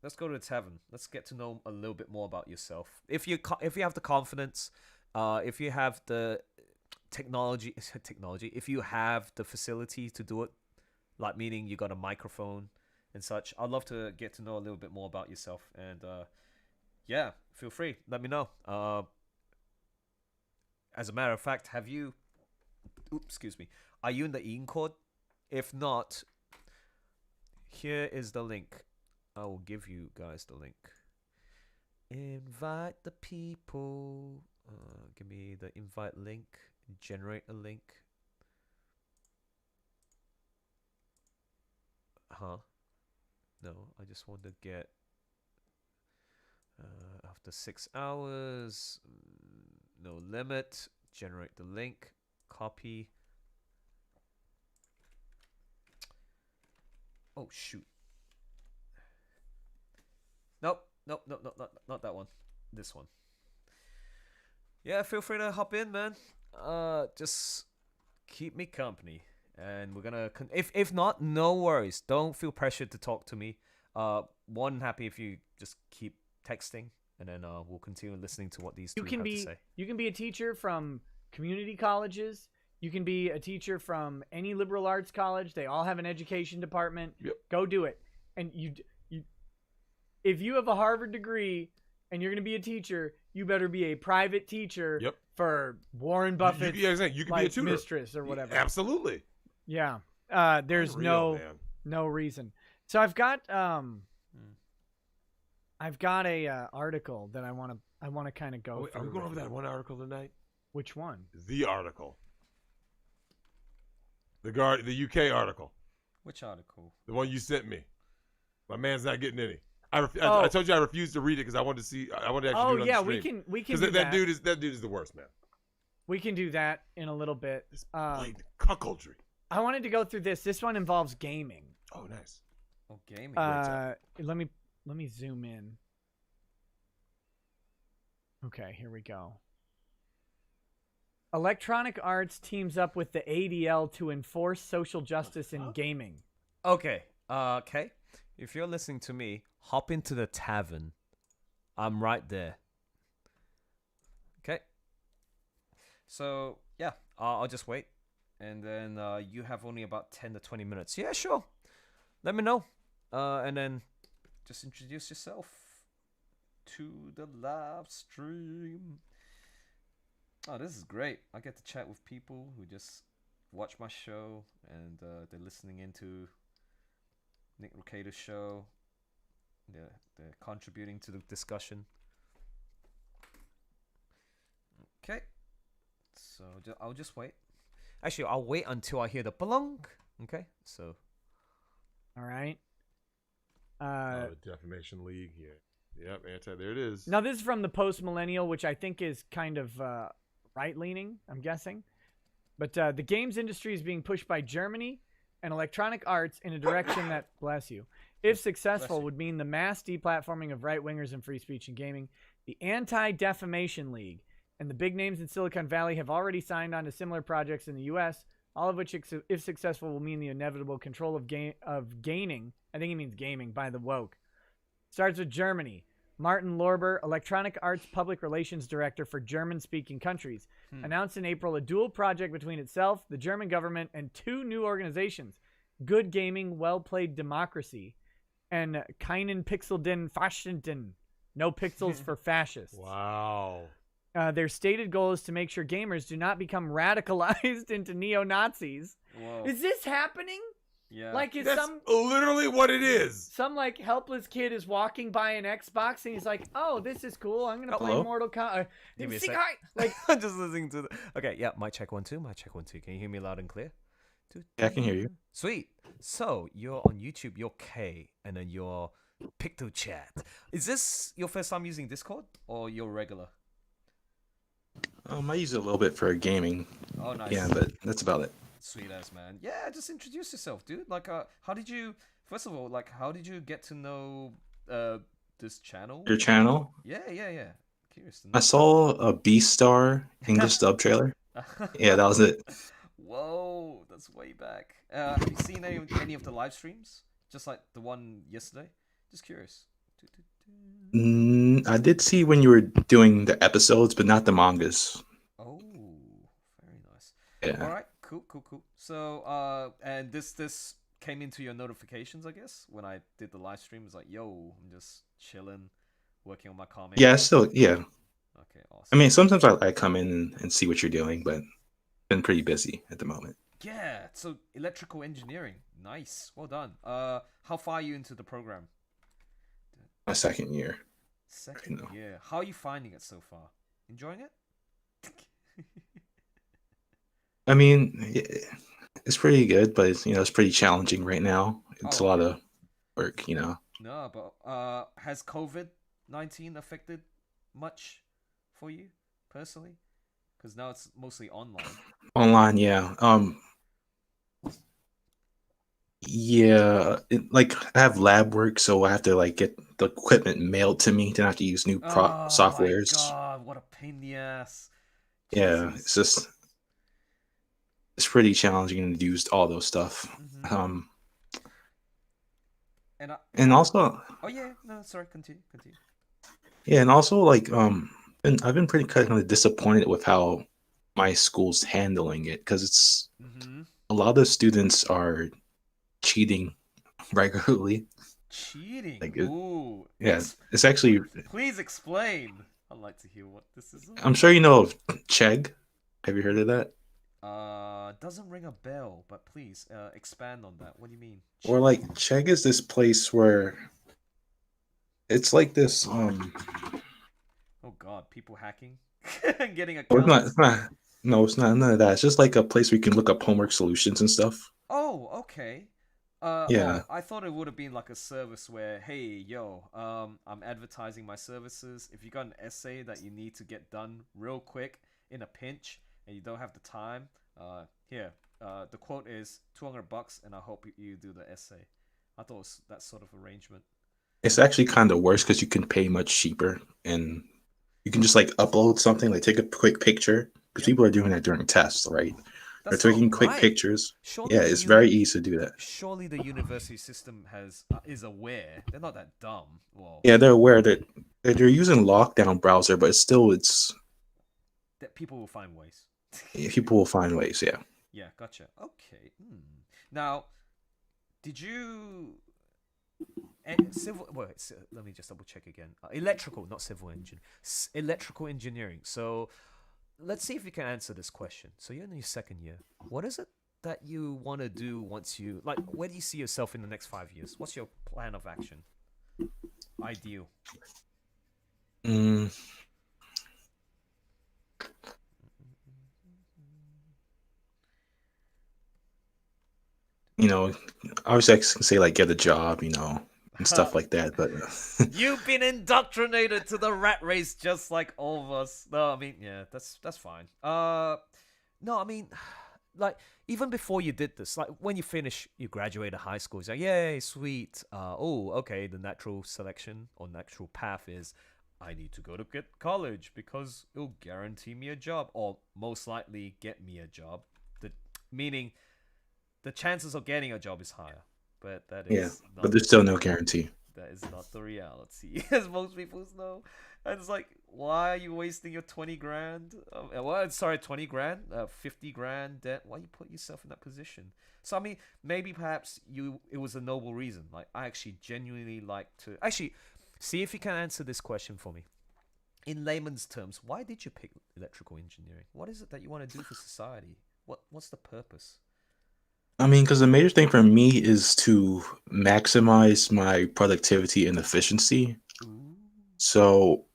Let's go to the tavern. Let's get to know a little bit more about yourself. If you have the confidence, if you have the technology, if you have the facility to do it, like meaning you got a microphone and such, I'd love to get to know a little bit more about yourself. And yeah, feel free. Let me know. As a matter of fact, are you in the Edencord? If not, here is the link. I will give you guys the link. Invite the people. Give me the invite link. Generate a link. No, I just want to get after 6 hours, no limit, generate the link, copy. Oh shoot. Nope, not that one. This one. Yeah, feel free to hop in, man. Just keep me company. And we're gonna if not, no worries. Don't feel pressured to talk to me. More than happy if you just keep texting, and then we'll continue listening to what these two have to say.
You can be a teacher from community colleges. You can be a teacher from any liberal arts college. They all have an education department.
Yep.
Go do it. And you if you have a Harvard degree and you're gonna be a teacher, you better be a private teacher.
Yep.
For Warren Buffett.
You can be a tutor.
Mistress or whatever.
Absolutely.
Yeah. There's
Unreal,
no reason. So I've got a article that I want to kind of go through.
Are we going over that one article tonight?
Which one?
The article. The UK article.
Which article?
The one you sent me. My man's not getting any. I told you I refused to read it because I wanted to see. I wanted to actually do it on the stream.
we can.
Because that dude is the worst, man.
We can do that in a little bit.
This blatant cuckoldry.
I wanted to go through this. This one involves gaming.
Oh, nice.
Oh, gaming.
Let me zoom in. Okay, here we go. Electronic Arts teams up with the ADL to enforce social justice in gaming.
Okay. Okay. If you're listening to me, hop into the tavern. I'm right there. Okay. So yeah, I'll just wait, and then you have only about 10 to 20 minutes. Yeah, sure. Let me know. And then just introduce yourself to the live stream. Oh, this is great. I get to chat with people who just watch my show and they're listening into Nick Rekeita's show. They're contributing to the discussion. Okay. So I'll just wait. Actually, I'll wait until I hear the plunk. Okay, so.
All right.
The Defamation League. Yeah. Yep. There it is.
Now this is from the Post Millennial, which I think is kind of right-leaning. I'm guessing, but the games industry is being pushed by Germany and electronic arts in a direction that, bless you, if successful, would mean the mass deplatforming of right-wingers and free speech in gaming. The Anti-Defamation League and the big names in Silicon Valley have already signed on to similar projects in the U.S., all of which, if successful, will mean the inevitable control of gaining, I think he means gaming, by the woke. Starts with Germany. Martin Lorber, Electronic Arts Public Relations Director for German-speaking countries, announced in April a dual project between itself, the German government, and two new organizations, Good Gaming, Well Played Democracy, and Keinen Pixel den Faschisten, No Pixels for Fascists.
Wow.
Their stated goal is to make sure gamers do not become radicalized into neo-Nazis.
Whoa.
Is this happening?
Yeah.
Like, is
That's literally what it is.
some like helpless kid is walking by an Xbox and he's like, "Oh, this is cool. I'm gonna play
Hello?
Mortal Kombat."
Give me a
See,
sec.
hi! Like,
I'm just listening to the. Okay, yeah, mic check 1 2. Mic check 1 2. Can you hear me loud and clear?
Yeah, I can hear you.
Sweet. So you're on YouTube. You're K, and then you're Picto Chat. Is this your first time using Discord or your regular?
I use it a little bit for gaming.
Oh, nice.
Yeah, but that's about it.
Sweet ass, man. Yeah, just introduce yourself, dude. Like, how did you? First of all, like, how did you get to know this channel?
Your channel?
Yeah. Curious to know.
I saw a B-Star English dub trailer. Yeah, that was it.
Whoa, that's way back. Have you seen any of the live streams? Just like the one yesterday? Just curious.
I did see when you were doing the episodes, but not the mangas.
Oh, very nice.
Yeah.
All right, cool. So, and this came into your notifications, I guess, when I did the live stream. It's like, yo, I'm just chilling, working on my comic.
Yeah, yeah.
Okay, awesome.
I mean, sometimes I come in and see what you're doing, but been pretty busy at the moment.
Yeah, so electrical engineering. Nice. Well done. How far are you into the program?
My second year.
Second year. How are you finding it so far? Enjoying it?
I mean, it's pretty good, but it's pretty challenging right now. It's a lot of work.
No, but has COVID-19 affected much for you personally? Because now it's mostly online.
Online, yeah. Yeah, like I have lab work, so I have to like get the equipment mailed to me. Then I have to use new softwares.
Oh my god, what a pain in the ass.
Yeah,
Jesus.
It's pretty challenging to use all those stuff.
Mm-hmm.
And also.
Oh yeah, no, sorry, continue.
Yeah, and also like I've been pretty kind of disappointed with how my school's handling it, because it's a lot of students are cheating regularly.
Cheating?
Like
Ooh.
Yeah, it's actually.
Please explain. I'd like to hear what this is.
I'm sure you know of Chegg. Have you heard of that?
Doesn't ring a bell, but please expand on that. What do you mean?
Or like Chegg is this place where it's like this.
Oh God, people hacking, getting a.
It's not. No, it's not none of that. It's just like a place where you can look up homework solutions and stuff.
Oh, okay.
Yeah.
I thought it would have been like a service where, hey, yo, I'm advertising my services. If you got an essay that you need to get done real quick in a pinch and you don't have the time, here, the quote is $200, and I hope you do the essay. I thought it was that sort of arrangement.
It's actually kind of worse because you can pay much cheaper, and you can just like upload something, like take a quick picture, because people are doing that during tests, right? They're taking quick pictures.
Surely
yeah, it's very easy to do that.
Surely the university system is aware. They're not that dumb. Well,
yeah, they're aware that they're using lockdown browser, but it's
that people will find ways.
People will find ways. Yeah.
Yeah, gotcha. Okay. Now, did you civil? Wait, let me just double check again. Electrical, not civil engine. Electrical engineering. So, let's see if you can answer this question. So you're in your second year. What is it that you want to do once you like? Where do you see yourself in the next 5 years? What's your plan of action? Ideal.
You know, obviously I can say like get a job, you know, and stuff like that. But
you've been indoctrinated to the rat race just like all of us. No, I mean, yeah, that's fine. No, I mean, like even before you did this, like when you finish, you graduated high school, it's like, yay, sweet. Oh, okay, the natural selection or natural path is I need to go to get college because it'll guarantee me a job or most likely get me a job. Meaning the chances of getting a job is higher, but that is
but there's still no guarantee.
That is not the reality, as most people know. And it's like, why are you wasting your 20 grand? 20 grand, 50 grand debt. Why you put yourself in that position? So I mean, maybe perhaps it was a noble reason. Like I actually genuinely like to see if you can answer this question for me. In layman's terms, why did you pick electrical engineering? What is it that you want to do for society? What's the purpose?
I mean, because the major thing for me is to maximize my productivity and efficiency.
Ooh.
So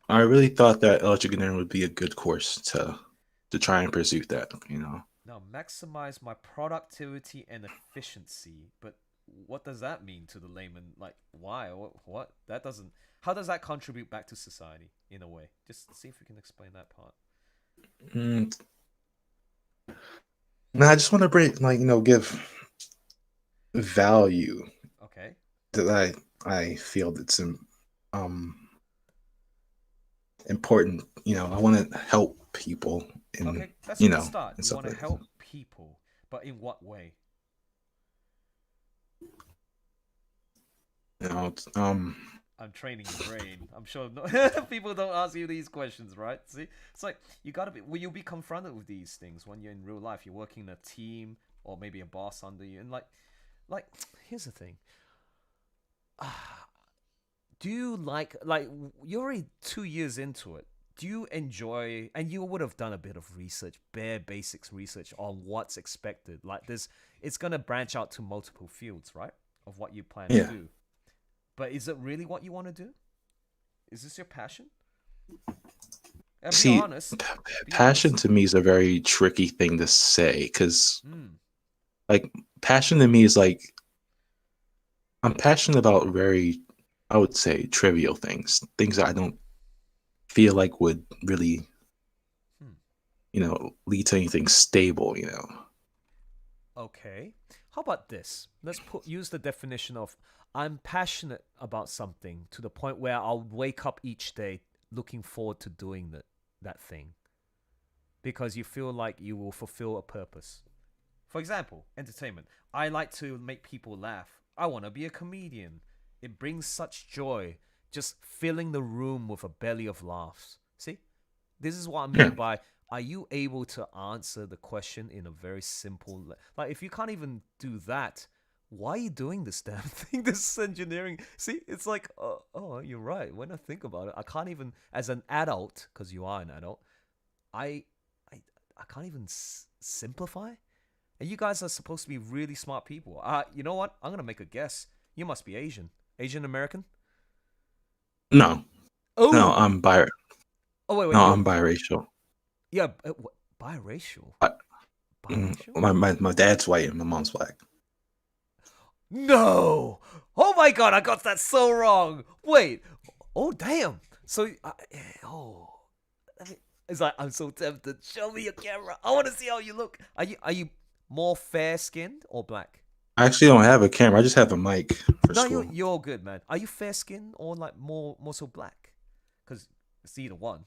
I really thought that electrical engineering would be a good course to try and pursue that, you know.
Now, maximize my productivity and efficiency. But what does that mean to the layman? Like, why? What? That doesn't... How does that contribute back to society, in a way? Just see if we can explain that part.
No, I just want to bring, like, you know, give value.
Okay.
That I feel that's important. You know, I want to help people.
Okay, that's
you
a
know,
good start. You want to
like
help people, but in what way?
You know,
I'm training your brain. I'm sure people don't ask you these questions, right? See, it's like you'll be confronted with these things when you're in real life. You're working in a team or maybe a boss under you, and like, here's the thing. Do you like you're already 2 years into it? Do you enjoy? And you would have done a bit of research, bare basics research on what's expected. Like it's gonna branch out to multiple fields, right? Of what you plan to do. But is it really what you want to do? Is this your passion? And
see,
be honest.
Passion to me is a very tricky thing to say because, like, passion to me is like I'm passionate about very, I would say, trivial things that I don't feel like would really, you know, lead to anything stable, you know.
Okay. How about this? Let's use the definition of I'm passionate about something to the point where I'll wake up each day looking forward to doing that thing because you feel like you will fulfill a purpose. For example, entertainment. I like to make people laugh. I want to be a comedian. It brings such joy just filling the room with a belly of laughs. See? This is what I mean by, are you able to answer the question in a very simple... Like, if you can't even do that, why are you doing this damn thing? This engineering... See? It's like, oh, you're right. When I think about it, I can't even... As an adult, because you are an adult, I can't even simplify. And you guys are supposed to be really smart people. You know what? I'm going to make a guess. You must be Asian. Asian American?
No.
Oh.
No, I'm bi.
Oh, wait.
No, I'm biracial.
Yeah, biracial?
Biracial? My dad's white and my mom's black.
No! Oh my god, I got that so wrong. Wait. Oh, damn. So, it's like, I'm so tempted. Show me your camera. I want to see how you look. Are you more fair-skinned or black?
I actually don't have a camera. I just have a mic for school.
You're all good, man. Are you fair-skinned or like more so black? Because it's either one.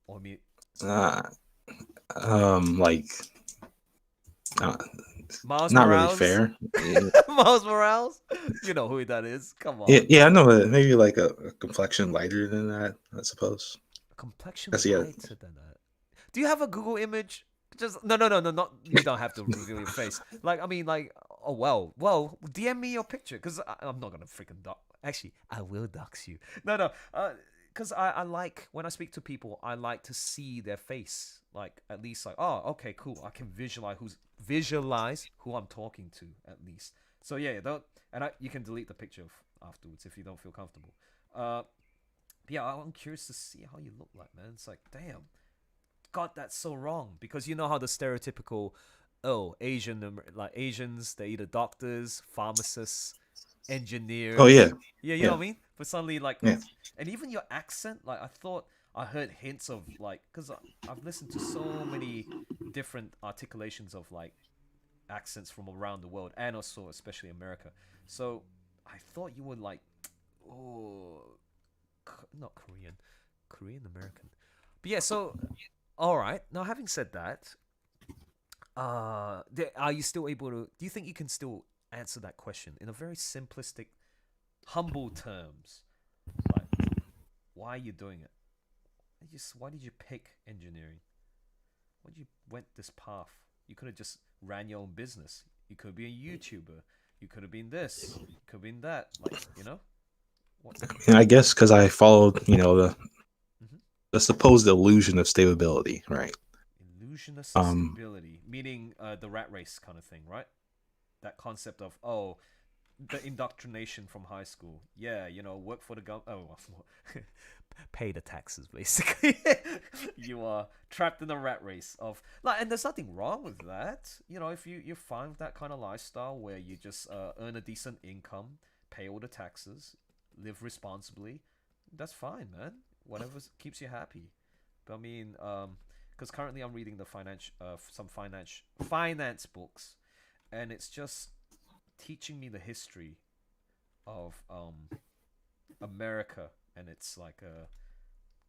Or me. Miles
not
Morales?
really fair.
Miles Morales? You know who that is. Come on.
Yeah, I know that. Maybe like a complexion lighter than that, I suppose.
A complexion lighter than that. Do you have a Google image Just no, not you don't have to reveal your face. Like I mean, like oh well, DM me your picture because I'm not gonna freaking dox. Actually, I will dox you. No, because I like when I speak to people, I like to see their face. Like at least like oh okay cool, I can visualize who I'm talking to at least. So yeah, don't you can delete the picture afterwards if you don't feel comfortable. Yeah, I'm curious to see how you look like, man. It's like damn. God, that's so wrong because you know how the stereotypical, like Asians, they're either doctors, pharmacists, engineers.
Oh yeah,
yeah, you know what I mean. But suddenly, like,
yeah.
and even your accent, like I thought I heard hints of like, because I've listened to so many different articulations of like accents from around the world and also especially America. So I thought you were like, not Korean American. But yeah, so. All right. Now, having said that, are you still able to? Do you think you can still answer that question in a very simplistic, humble terms? Like, why are you doing it? Why did you pick engineering? Why did you went this path? You could have just ran your own business. You could be a YouTuber. You could have been this. You could have been that. Like, you know. What?
I guess because I followed, the supposed illusion of stability, right?
Illusion of stability, meaning the rat race kind of thing, right? That concept of the indoctrination from high school. Yeah, work for the government. Pay the taxes, basically. You are trapped in the rat race of and there's nothing wrong with that. If you find that kind of lifestyle where you just earn a decent income, pay all the taxes, live responsibly, that's fine, man. Whatever keeps you happy. But I mean, because currently I'm reading some finance books, and it's just teaching me the history of America, and it's like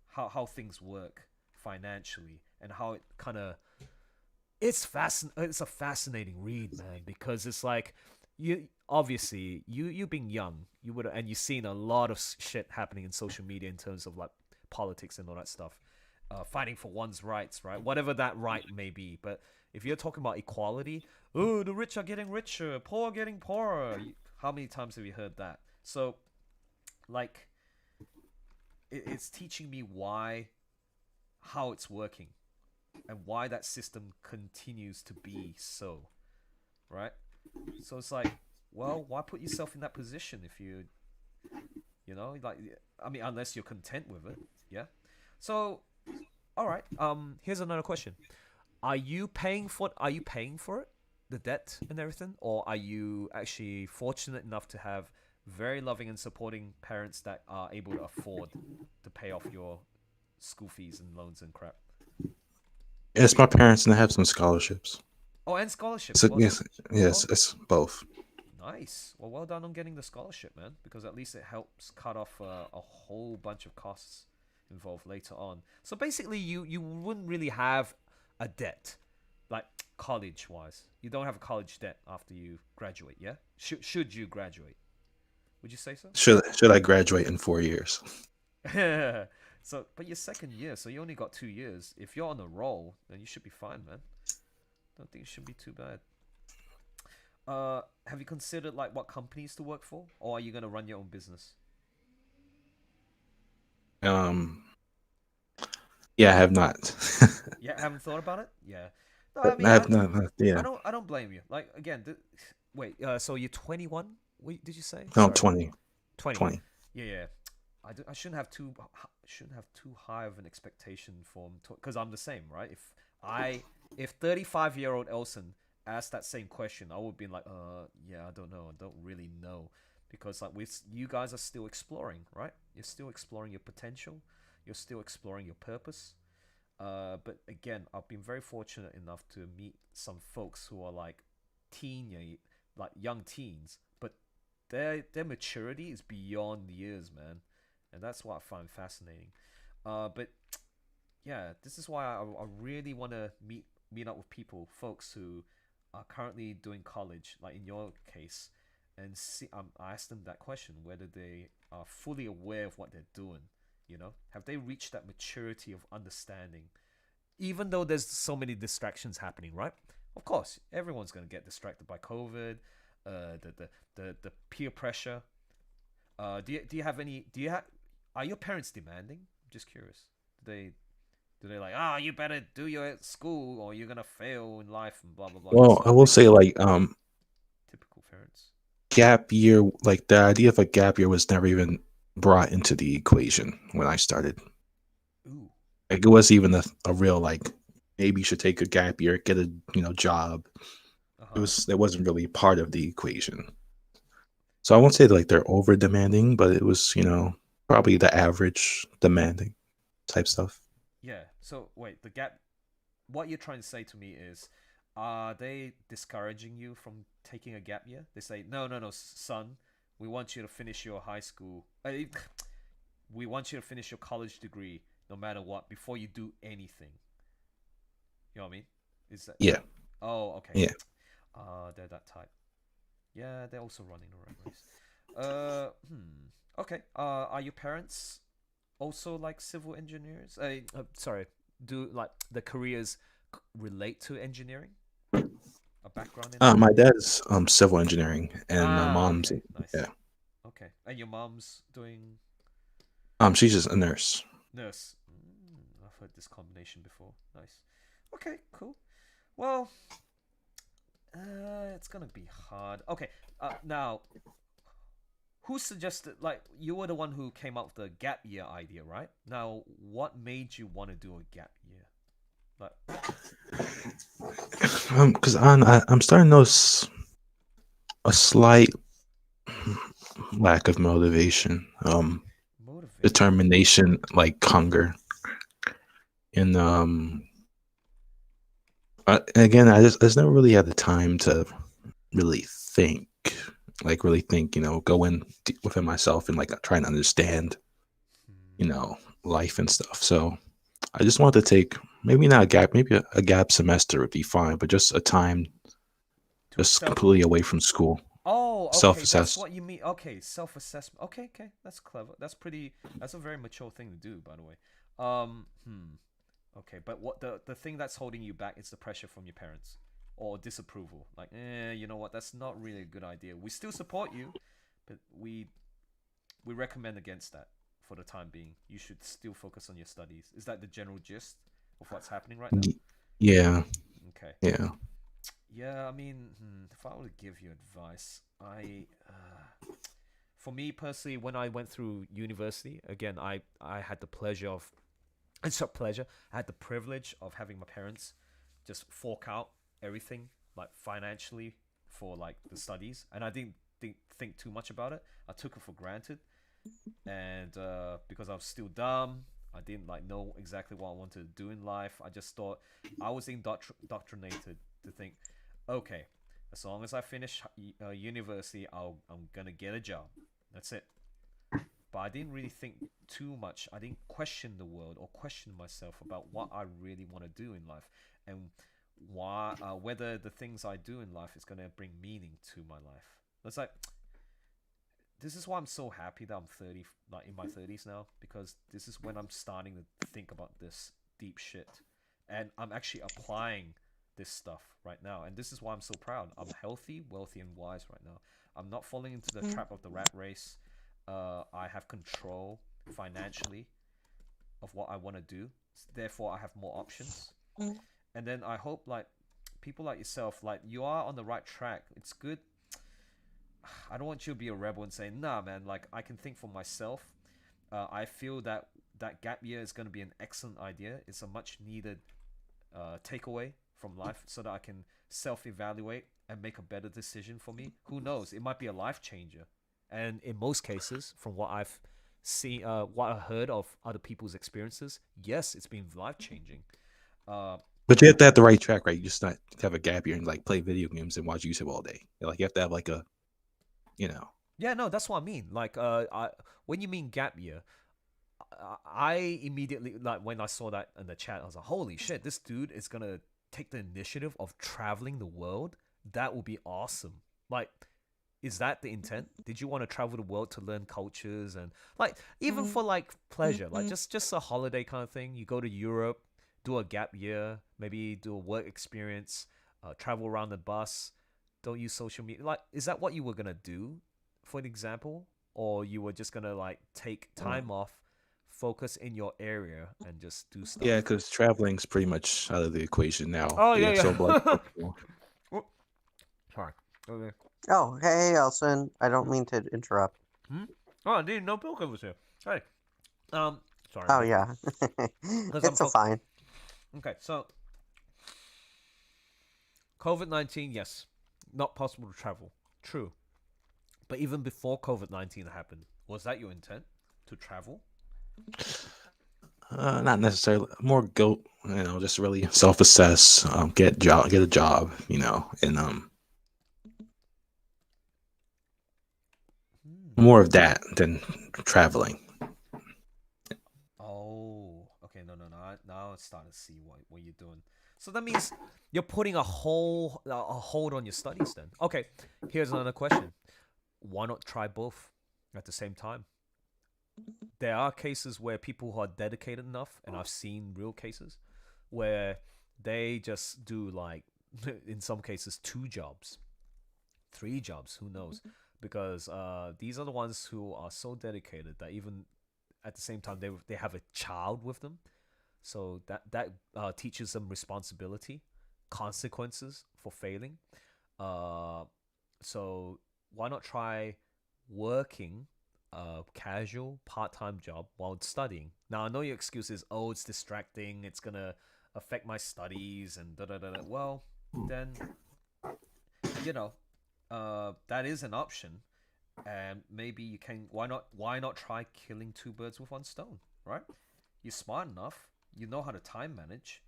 how things work financially, and how it kind of it's a fascinating read, man, because it's like you being young, you would and you've seen a lot of shit happening in social media in terms of like politics and all that stuff, fighting for one's rights, right? Whatever that right may be. But if you're talking about equality, the rich are getting richer, poor are getting poorer. How many times have you heard that? So, like, it's teaching me how it's working, and why that system continues to be so, right? So it's like, well, why put yourself in that position if you unless you're content with it, yeah. So, all right. Here's another question: Are you paying for it, the debt and everything, or are you actually fortunate enough to have very loving and supporting parents that are able to afford to pay off your school fees and loans and crap?
It's my parents, and I have some scholarships.
Oh, and scholarships.
So, yes, it's both.
Nice. Well done on getting the scholarship, man, because at least it helps cut off a whole bunch of costs involved later on. So basically, you wouldn't really have a debt, like college-wise. You don't have a college debt after you graduate, yeah? Should you graduate? Would you say so?
Should I graduate in 4 years?
So, but your second year, so you only got 2 years. If you're on a roll, then you should be fine, man. Don't think it should be too bad. Have you considered like what companies to work for, or are you gonna run your own business?
Yeah, I have not.
Yeah, haven't thought about it. Yeah, no,
I have not. Yeah,
I don't blame you. Like again, wait. So you're 21. Wait, did you say?
no,
Sorry.
20.
Yeah. I shouldn't have too high of an expectation for him, because I'm the same, right? If 35-year-old Elson asked that same question, I would be like, yeah, I don't know, I don't really know, because like you guys are still exploring, right? You're still exploring your potential, you're still exploring your purpose. But again, I've been very fortunate enough to meet some folks who are like young teens, but their maturity is beyond years, man, and that's what I find fascinating. But yeah, this is why I really want to meet up with folks who are currently doing college, like in your case, and see. I asked them that question, whether they are fully aware of what they're doing. Have they reached that maturity of understanding even though there's so many distractions happening, right? Of course, everyone's gonna get distracted by COVID, the peer pressure. Do you have any? Are your parents demanding? I'm just curious. Do they like, you better do your school or you're gonna fail in life and blah blah blah?
Well, I will say like
typical parents.
gap year, like the idea of a gap year was never even brought into the equation when I started.
Ooh.
Like it wasn't even a real like maybe you should take a gap year, get a job. It wasn't really part of the equation. So I won't say like they're over demanding, but it was probably the average demanding type stuff.
Yeah. So wait, the gap. What you're trying to say to me is, are they discouraging you from taking a gap year? They say, no, son, we want you to finish your high school. We want you to finish your college degree, no matter what, before you do anything. You know what I mean? Is that?
Yeah.
Oh, okay.
Yeah.
They're that type. Yeah, they're also running a rat race. Okay. Are your parents also like civil engineers? Sorry. Do like the careers relate to engineering? A background in
my dad's civil engineering, and my mom's
nice.
Yeah.
Okay. And your mom's doing?
She's just a nurse.
Nurse. I've heard this combination before. Nice. Okay. Cool. Well, it's gonna be hard. Okay. Now, who suggested? Like, you were the one who came up with the gap year idea, right? Now, what made you want to do a gap year?
Because I'm starting to notice a slight lack of motivation, determination, like hunger, and again, I just never really had the time to really think, go in within myself and like try and understand, life and stuff. So I just want to take maybe not a gap, maybe a gap semester would be fine, but just a time just completely away from school.
Oh, okay,
self-assess.
That's what you mean. Okay, self-assessment. Okay, that's clever. That's a very mature thing to do, by the way. Okay, but what the thing that's holding you back is the pressure from your parents or disapproval. Like, you know what? That's not really a good idea. We still support you, but we recommend against that for the time being. You should still focus on your studies. Is that the general gist of what's happening right now?
Yeah.
Okay.
Yeah.
Yeah, I mean, if I were to give you advice, for me personally, when I went through university, again, I had the pleasure of, it's a pleasure, I had the privilege of having my parents just fork out everything, like financially, for like the studies, and I didn't think too much about it. I took it for granted, and because I was still dumb, I didn't like know exactly what I wanted to do in life. I just thought I was indoctrinated to think, okay, as long as I finish university, I'm gonna get a job. That's it. But I didn't really think too much. I didn't question the world or question myself about what I really want to do in life and why, whether the things I do in life is gonna bring meaning to my life. It's like, this is why I'm so happy that I'm 30, like in my 30s now, because this is when I'm starting to think about this deep shit, and I'm actually applying this stuff right now, and this is why I'm so proud. I'm healthy, wealthy, and wise right now. I'm not falling into the trap of the rat race. I have control financially of what I want to do. Therefore, I have more options. And then I hope like people like yourself, like you are on the right track. It's good. I don't want you to be a rebel and say, nah, man, like I can think for myself. I feel that gap year is going to be an excellent idea. It's a much needed takeaway from life so that I can self-evaluate and make a better decision for me. Who knows? It might be a life changer. And in most cases, from what I've seen, what I heard of other people's experiences, yes, it's been life-changing.
But you have to have the right track, right? You just not have a gap year and like play video games and watch YouTube all day. Like you have to have like a,
Yeah, no, that's what I mean. Like, when you mean gap year, I immediately, like, when I saw that in the chat, I was like, holy shit, this dude is gonna take the initiative of traveling the world. That would be awesome. Like, is that the intent? Did you want to travel the world to learn cultures and like even for like pleasure, like just a holiday kind of thing? You go to Europe, do a gap year, maybe do a work experience, travel around the bus, don't use social media. Like, is that what you were gonna do, for an example, or you were just gonna like take time off, focus in your area, and just do stuff?
Yeah, because traveling's pretty much out of the equation now.
Oh
We
yeah,
have
yeah.
so much more.
Sorry. Okay.
Oh, hey, Elson. I don't mean to interrupt.
Oh, I didn't know Pilker was here. Hey. Sorry.
Oh,
man.
yeah.
'Cause
It's a fine.
Okay, so COVID-19, yes, not possible to travel. True. But even before COVID-19 happened, was that your intent to travel?
Not necessarily. More go, just really self-assess, get a job, and more of that than traveling.
Oh, okay, no. Now it's starting to see what you're doing. So that means you're putting a hold on your studies then. Okay, here's another question. Why not try both at the same time? There are cases where people who are dedicated enough, and I've seen real cases, where they just do like, in some cases, 2 jobs, 3 jobs, who knows? Because these are the ones who are so dedicated that even at the same time they have a child with them, so that teaches them responsibility, consequences for failing. So why not try working a casual part-time job while studying? Now I know your excuse is, oh, it's distracting, it's gonna affect my studies and da da da. Well, then that is an option, and maybe you can. Why not try killing 2 birds with 1 stone, right? You're smart enough, you know how to time manage,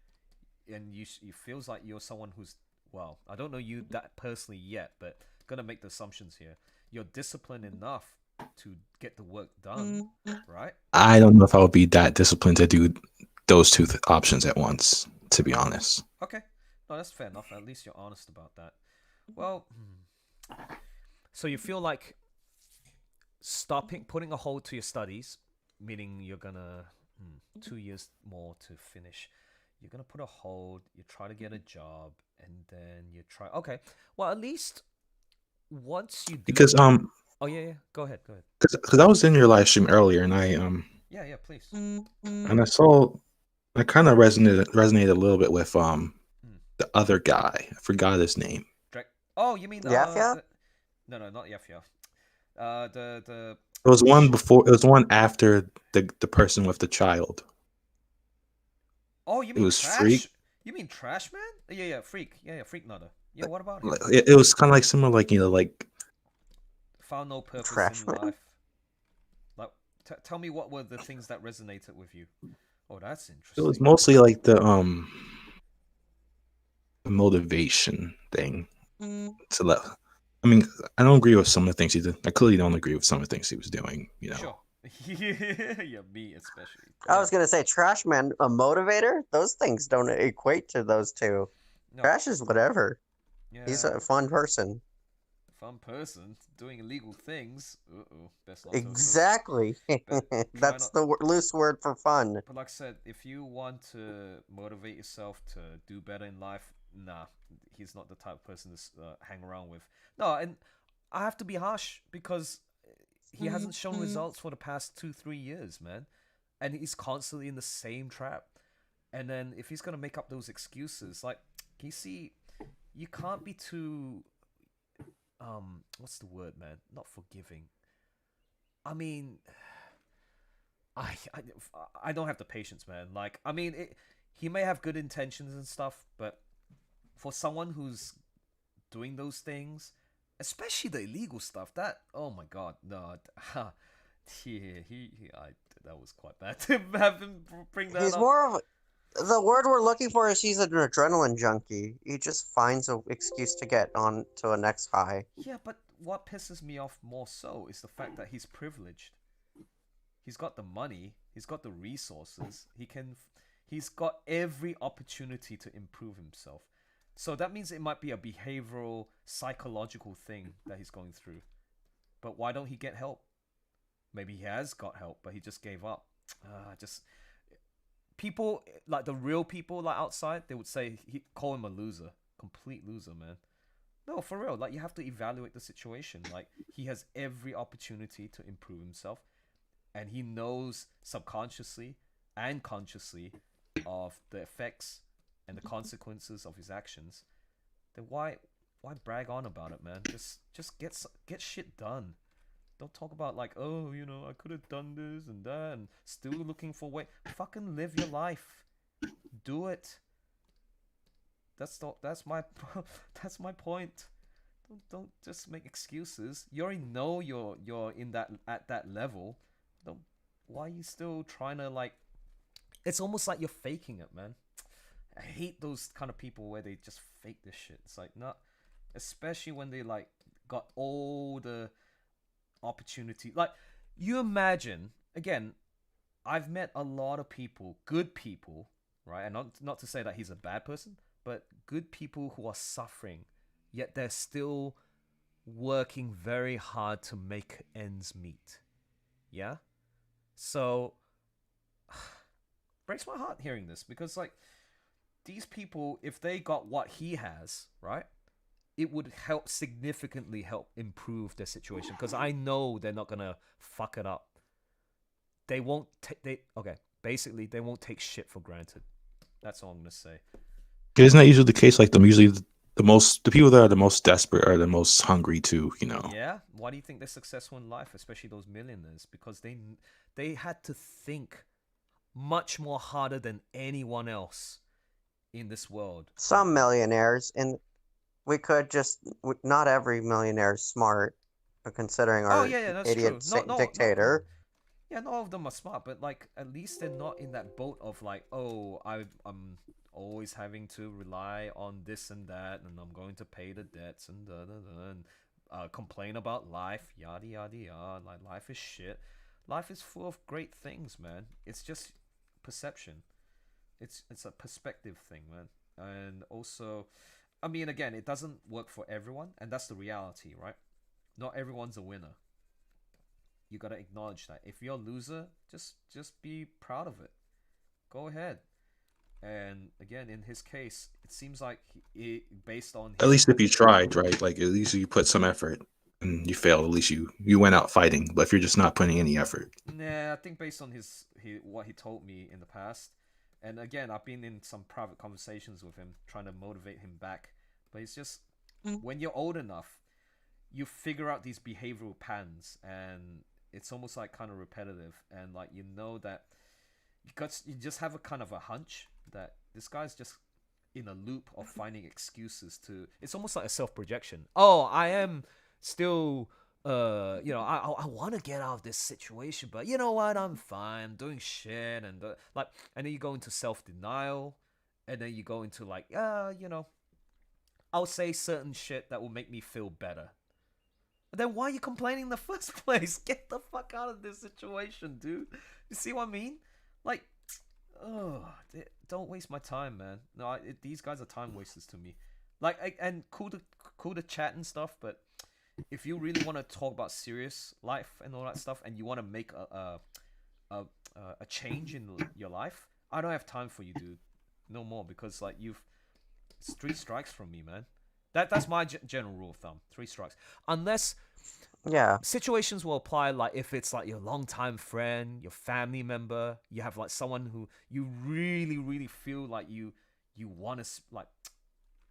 and you feels like you're someone who's, well, I don't know you that personally yet, but gonna make the assumptions here. You're disciplined enough to get the work done, right?
I don't know if I would be that disciplined to do those 2 options at once, to be honest.
Okay, no, that's fair enough. At least you're honest about that. Well, so you feel like putting a hold to your studies, meaning you're gonna 2 years more to finish. You're gonna put a hold. You try to get a job, and then you try. Okay, well, at least once you do.
Because
Oh yeah. Go ahead.
Because I was in your live stream earlier, and I
Yeah, please.
and I kind of resonated a little bit with the other guy. I forgot his name.
Oh, you mean
Yafia?
No, not Yafia. The
It was one before. It was one after the person with the child.
Oh, you mean
It was
Trash?
Freak.
You mean Trash Man? Yeah, Freak. Yeah, Freak Nutter. Yeah, what about
Like,
him?
it was kind of like similar, like
Found no purpose
Trash
in
Man?
life. Like, tell me what were the things that resonated with you? Oh, that's
it
interesting.
was mostly like the motivation thing. To let, I mean, I don't agree with some of the things he did. I clearly don't agree with some of the things he was doing.
Sure. Yeah, me especially.
I was going to say, Trash Man, a motivator? Those things don't equate to those 2.
No.
Trash is whatever.
Yeah.
He's a fun person.
Fun person doing illegal things. Best not to.
Exactly. That's the loose word for fun.
But like I said, if you want to motivate yourself to do better in life, nah, he's not the type of person to hang around with. No, and I have to be harsh because he hasn't shown results for the past 2-3 years, man, and he's constantly in the same trap. And then if he's gonna make up those excuses, like, you see, you can't be too what's the word, man? Not forgiving. I mean, I don't have the patience, man. Like, I mean, he may have good intentions and stuff, but for someone who's doing those things, especially the illegal stuff, that, oh my god, no, that was quite bad to have him bring that
He's
up.
more of the word we're looking for is he's an adrenaline junkie. He just finds an excuse to get on to a next high.
Yeah, but what pisses me off more so is the fact that he's privileged. He's got the money, he's got the resources, he's got every opportunity to improve himself. So that means it might be a behavioral, psychological thing that he's going through. But why don't he get help? Maybe he has got help, but he just gave up. people like the real people like outside, they would say call him a loser, complete loser, man. No, for real. Like, you have to evaluate the situation. Like, he has every opportunity to improve himself, and he knows subconsciously and consciously of the effects and the consequences of his actions. Then why brag on about it, man? Just get shit done. Don't talk about like, oh, you know, I could have done this and that, and still looking for way. Fucking live your life. Do it. That's my point. Don't just make excuses. You already know you're in at that level. Why are you still trying to like? It's almost like you're faking it, man. I hate those kind of people where they just fake this shit. It's like, not, especially when they like got all the opportunity. Like, you imagine, again, I've met a lot of people, good people, right? And not to say that he's a bad person, but good people who are suffering, yet they're still working very hard to make ends meet. Yeah? So, breaks my heart hearing this, because like, these people, if they got what he has, right, it would significantly help improve their situation, because I know they're not gonna fuck it up. They won't basically they won't take shit for granted. That's all I'm gonna say.
Isn't that usually the case? Like, the people that are the most desperate are the most hungry too, you know?
Yeah. Why do you think they're successful in life, especially those millionaires? Because they had to think much more harder than anyone else in this world.
Some millionaires, and we could just not every millionaire is smart, considering our idiot dictator.
Not all of them are smart, but like, at least they're not in that boat of like, oh, I'm always having to rely on this and that, and I'm going to pay the debts and and complain about life, yada yada yada. Like, life is shit. Life is full of great things, man. It's just perception. It's a perspective thing, man. And also, I mean, again, it doesn't work for everyone, and that's the reality, right? Not everyone's a winner. You gotta acknowledge that. If you're a loser, just be proud of it. Go ahead. And again, in his case, it seems like based on
At least if you tried, right? Like, at least you put some effort and you failed. At least you went out fighting. But if you're just not putting any effort,
nah, I think based on what he told me in the past, and again, I've been in some private conversations with him trying to motivate him back. But it's just, when you're old enough, you figure out these behavioral patterns, and it's almost like kind of repetitive, and like, you know that you just have a kind of a hunch that this guy's just in a loop of finding excuses to. It's almost like a self-projection. Oh, I am still you know, I want to get out of this situation, but you know what, I'm fine, I'm doing shit, and like, and then you go into self-denial, and then you go into like, you know, I'll say certain shit that will make me feel better. But then why are you complaining in the first place? Get the fuck out of this situation, dude. You see what I mean? Like, don't waste my time, man. No, these guys are time wasters to me. Like, and cool to chat and stuff, but if you really want to talk about serious life and all that stuff, and you want to make a change in your life, I don't have time for you, dude. No more, because like, it's 3 strikes from me, man. That's my general rule of thumb. 3 strikes, unless situations will apply. Like, if it's like your longtime friend, your family member, you have like someone who you really, really feel like you want to like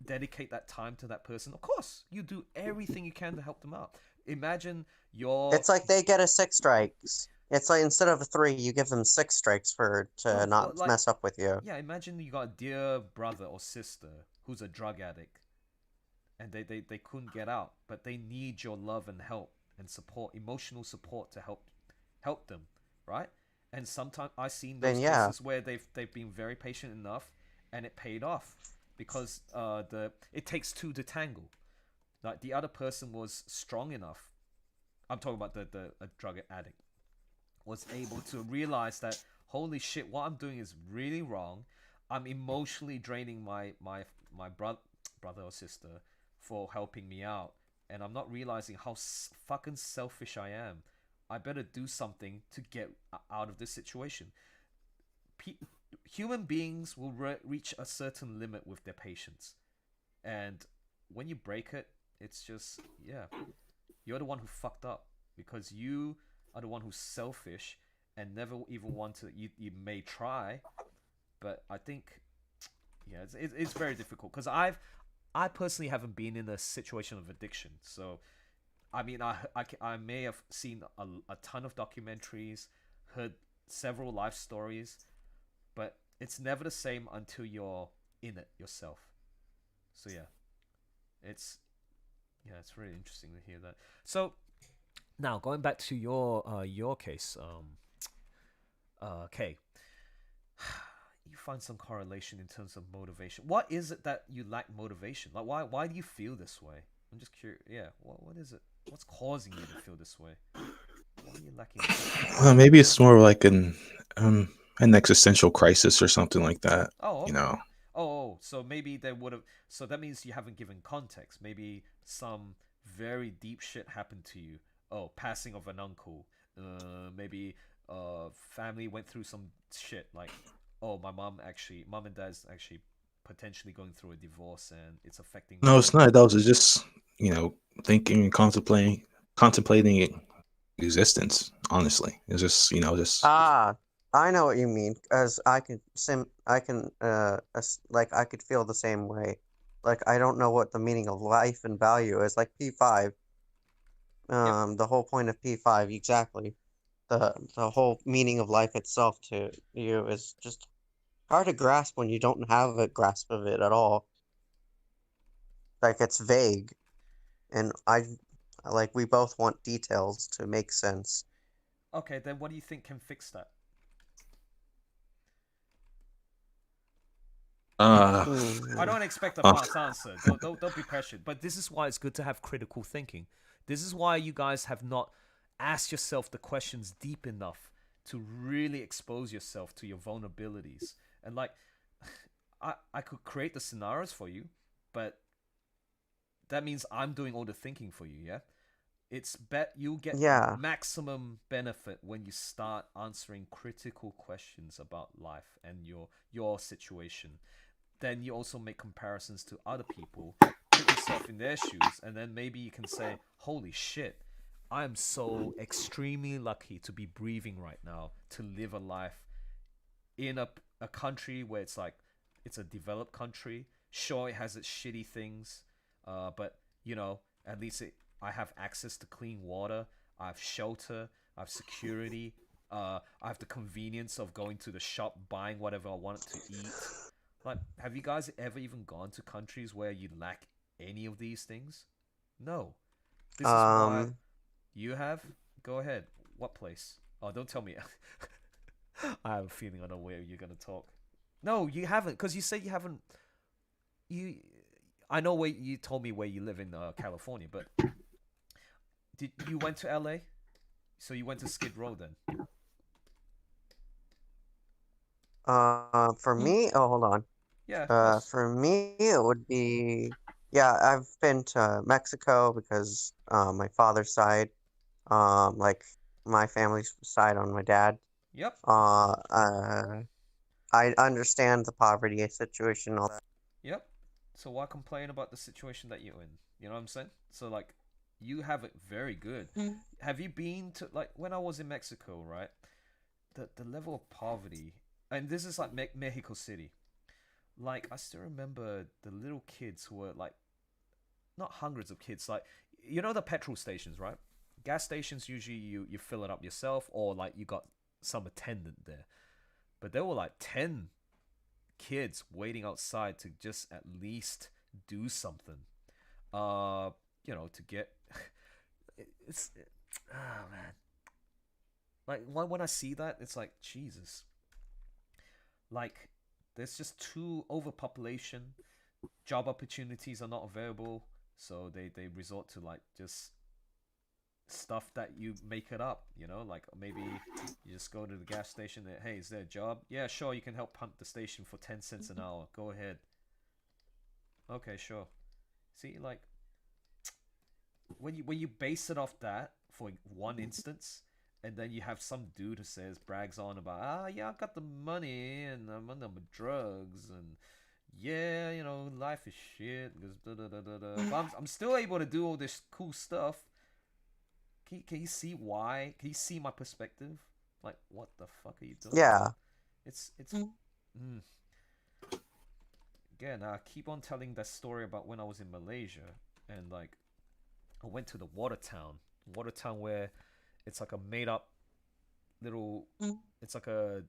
dedicate that time to that person. Of course, you do everything you can to help them out. Imagine
It's like they get a 6 strikes. It's like, instead of a 3, you give them 6 strikes to not
like,
mess up with you.
Yeah, imagine you got a dear brother or sister who's a drug addict, and they couldn't get out, but they need your love and help and support, emotional support, to help them, right? And sometimes I've seen those cases where they've been very patient enough, and it paid off, because it takes 2 to tangle. Like, the other person was strong enough. I'm talking about the drug addict was able to realize that, holy shit, what I'm doing is really wrong. I'm emotionally draining my brother or sister for helping me out, and I'm not realizing how fucking selfish I am. I better do something to get out of this situation. human beings will reach a certain limit with their patience, and when you break it, it's just you're the one who fucked up because you are the one who's selfish and never even want to. You may try, but I think it's very difficult because I personally haven't been in a situation of addiction, so I mean I may have seen a ton of documentaries, heard several life stories, but it's never the same until you're in it yourself. So it's really interesting to hear that. So now going back to your case, okay, you find some correlation in terms of motivation. What is it that you lack motivation? Like why do you feel this way? I'm just curious. Yeah, what is it? What's causing you to feel this way? What are you lacking?
Maybe it's more like an existential crisis or something like that.
Oh, okay.
You know.
Oh, so maybe they would have. So that means you haven't given context. Maybe some very deep shit happened to you. Oh, passing of an uncle. Maybe family went through some shit. Like, oh, my mom and dad's actually potentially going through a divorce, and it's affecting.
No, it's not. That was just thinking and contemplating existence. Honestly, it's just just.
I know what you mean, as I could feel the same way. Like, I don't know what the meaning of life and value is. Like P5, the whole point of P5, exactly. The whole meaning of life itself to you is just hard to grasp when you don't have a grasp of it at all. Like, it's vague, and we both want details to make sense.
Okay, then what do you think can fix that? I don't expect a fast answer. Don't be pressured. But this is why it's good to have critical thinking. This is why you guys have not asked yourself the questions deep enough to really expose yourself to your vulnerabilities. And like, I could create the scenarios for you, but that means I'm doing all the thinking for you. Yeah, you'll get maximum benefit when you start answering critical questions about life and your situation. Then you also make comparisons to other people, put yourself in their shoes, and then maybe you can say, holy shit, I am so extremely lucky to be breathing right now, to live a life in a country where it's a developed country. Sure, it has its shitty things, but at least I have access to clean water, I have shelter, I have security, I have the convenience of going to the shop, buying whatever I want to eat. Like, have you guys ever even gone to countries where you lack any of these things? No. This is why you have. Go ahead. What place? Oh, don't tell me. I have a feeling I know where you're gonna talk. No, you haven't, because you said you haven't. I know where you told me where you live in California, but did you went to LA? So you went to Skid Row then?
For me, hold on.
Yeah.
For me, it would be, I've been to Mexico because my father's side, like my family's side on my dad.
Yep.
I understand the poverty situation, all that.
Yep. So why complain about the situation that you're in? You know what I'm saying? So like, you have it very good. Have you been to, like, when I was in Mexico, right? The level of poverty, and this is like Mexico City. Like, I still remember the little kids who were like, not hundreds of kids, like, the petrol stations, right? Gas stations, usually you fill it up yourself, or like you got some attendant there. But there were like 10 kids waiting outside to just at least do something. To get oh man. Like, when I see that, it's like, Jesus. Like, there's just too overpopulation. Job opportunities are not available, so they resort to like just stuff that you make it up. Like, maybe you just go to the gas station and, hey, is there a job? Yeah, sure, you can help pump the station for 10 cents an hour. Go ahead. Okay, sure. See, like, when you base it off that for one instance, and then you have some dude who says, brags on about, yeah, I got the money and I'm on the drugs and yeah, you know, life is shit. But I'm still able to do all this cool stuff. Can you see why? Can you see my perspective? Like, what the fuck are you doing?
Yeah.
It's again, I keep on telling that story about when I was in Malaysia and like I went to the Watertown where it's like a made up little it's like a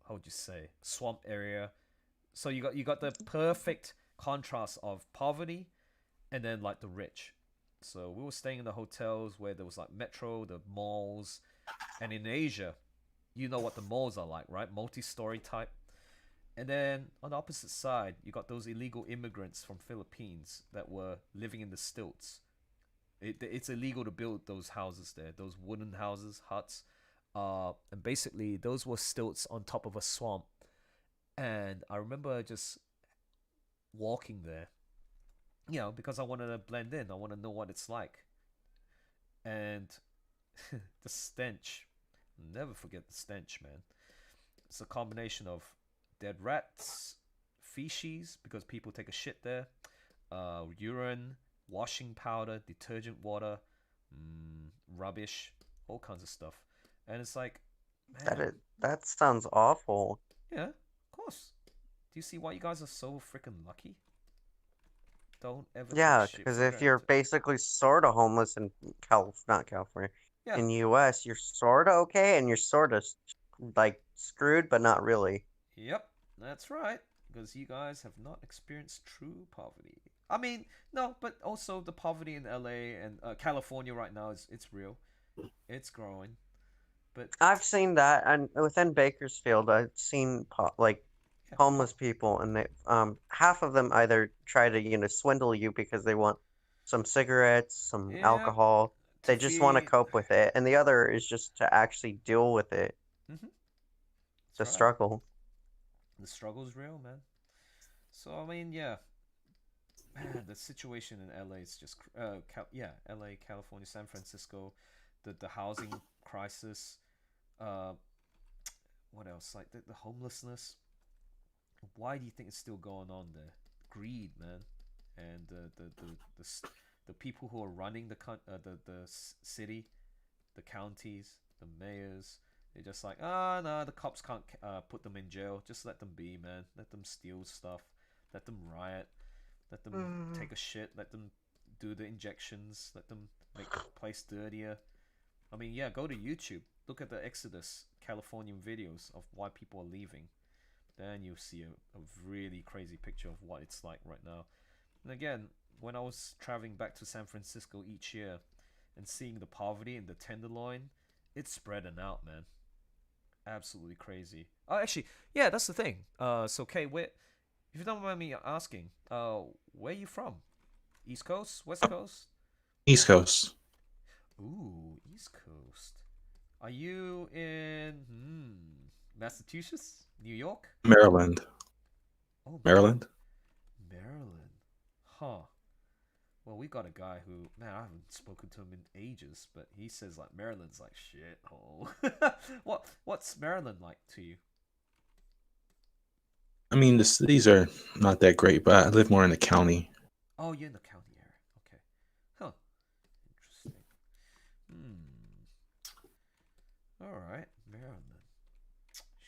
how would you say, swamp area. So you got the perfect contrast of poverty and then like the rich. So we were staying in the hotels where there was like metro, the malls, and in Asia, you know what the malls are like, right? Multi-story type. And then on the opposite side, you got those illegal immigrants from Philippines that were living in the stilts. It's illegal to build those houses there, those wooden houses, huts. And basically, those were stilts on top of a swamp. And I remember just walking there, you know, because I wanted to blend in. I want to know what it's like. And the stench, I'll never forget the stench, man. It's a combination of dead rats, feces, because people take a shit there, urine, washing powder, detergent water, rubbish, all kinds of stuff. And it's like, man,
that sounds awful.
yeah, of course. Do you see why you guys are so freaking lucky? Don't ever
Yeah,
take shit
because
for
if you're
granted.
basically sort of homeless in not California,
Yeah.
in US, you're sort of okay and you're sort of like screwed, but not really.
Yep, that's right. Because you guys have not experienced true poverty. I mean, no, but also the poverty in LA and California right now it's real. It's growing. But
I've seen that, and within Bakersfield, I've seen like
yeah,
homeless people, and they half of them either try to swindle you because they want some cigarettes, some
yeah,
alcohol.
to
They just want to
feed.
cope with it, and the other is just to actually deal with it,
Mm-hmm.
the
That's right.
struggle.
The struggle's real, man. So I mean, yeah, man, the situation in LA is just LA, California, San Francisco, the housing crisis. What else? Like the homelessness. Why do you think it's still going on there? Greed, man, and the people who are running the city, the counties, the mayors. They're just like, no, the cops can't put them in jail. Just let them be, man. Let them steal stuff. Let them riot. Let them take a shit. Let them do the injections. Let them make the place dirtier. I mean, yeah, go to YouTube. Look at the Exodus Californian videos of why people are leaving. Then you'll see a really crazy picture of what it's like right now. And again, when I was traveling back to San Francisco each year and seeing the poverty in the Tenderloin, it's spreading out, man. Absolutely crazy. Oh, actually, yeah, that's the thing. So, Kay, if you don't mind me asking, where are you from? East Coast? West Coast?
East Coast.
Ooh, East Coast. Are you in Massachusetts? New York?
Maryland.
Oh,
Maryland?
Maryland. Huh. Well, we got a guy who, man, I haven't spoken to him in ages, but he says like Maryland's like shit hole. What's Maryland like to you?
I mean, the cities are not that great, but I live more in the county.
Oh, you're in the county area. Okay. Huh. Interesting. All right, Maryland.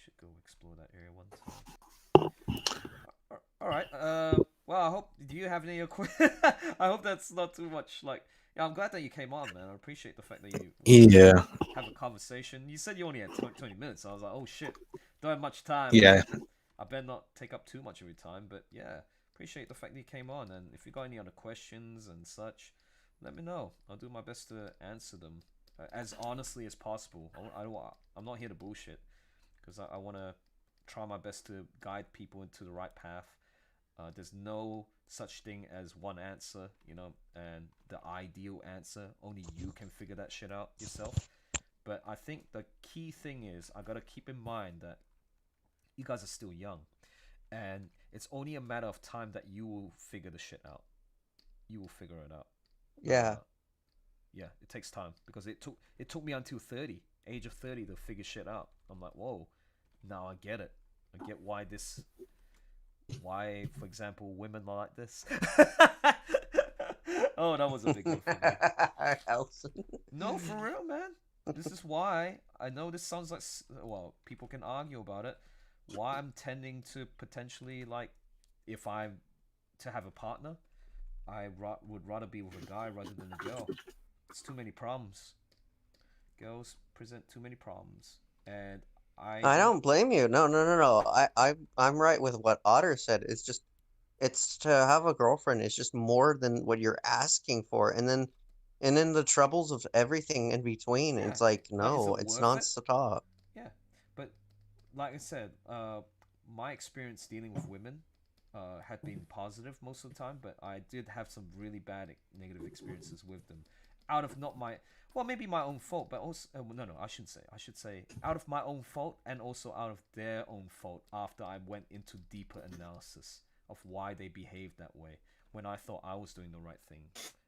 Should go explore that area one time. All right. Well, I hope. Do you have any? I hope that's not too much. Like, yeah, I'm glad that you came on, man. I appreciate the fact that you
Yeah.
have a conversation. You said you only had 20 minutes. So I was like, oh shit, don't have much time.
Yeah.
I better not take up too much of your time. But yeah, appreciate the fact that you came on. And if you got any other questions and such, let me know. I'll do my best to answer them as honestly as possible. I'm not here to bullshit, because I want to try my best to guide people into the right path. There's no such thing as one answer, and the ideal answer. Only you can figure that shit out yourself. But I think the key thing is I gotta keep in mind that you guys are still young, and it's only a matter of time that you will figure the shit out. You will figure it out.
Yeah.
yeah, it takes time because it took me until age of 30 to figure shit out. I'm like, whoa, now I get it. I get why, for example, women are like this. Oh, that was a big one for me.
Elson.
No, for real, man. This is why I know this sounds like, well, people can argue about it. Why I'm tending to potentially, like, if I'm to have a partner, I would rather be with a guy rather than a girl. It's too many problems. Girls present too many problems, and
I don't blame you. No. I'm right with what Otter said. It's to have a girlfriend is just more than what you're asking for, and then the troubles of everything in between.
Yeah,
It's like,
but is
no,
it
it's
worth it?
non-stop.
Yeah, but like I said, my experience dealing with women had been positive most of the time, but I did have some really bad negative experiences with them. Out of not my, well, maybe my own fault, but also, no, I shouldn't say. I should say out of my own fault and also out of their own fault after I went into deeper analysis of why they behaved that way when I thought I was doing the right thing.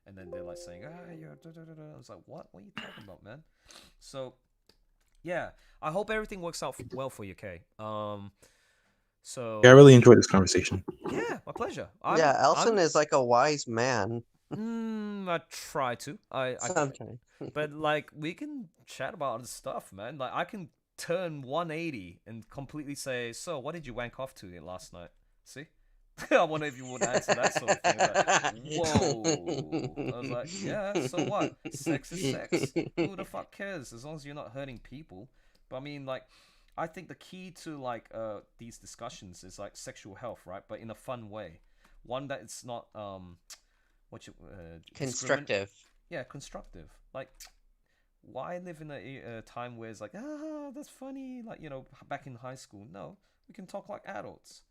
And then they're like saying, you're da-da-da-da. I was like, what? What are you talking about, man? So, yeah, I hope everything works out well for you, Kay. So
Yeah, I really enjoyed this conversation.
yeah, my pleasure.
Elson is like a wise man.
I try to.
Sometimes.
But like we can chat about other stuff, man. Like I can turn 180 and completely say, so what did you wank off to last night? See? I wonder if you would answer that sort of thing. Like, whoa. I was like, yeah, so what? Sex is sex. Who the fuck cares? As long as you're not hurting people. But I mean, like, I think the key to like these discussions is like sexual health, right? But in a fun way, one that it's not
constructive.
Yeah, constructive. Like, why live in a time where it's like, that's funny, like, you know, back in high school? No, we can talk like adults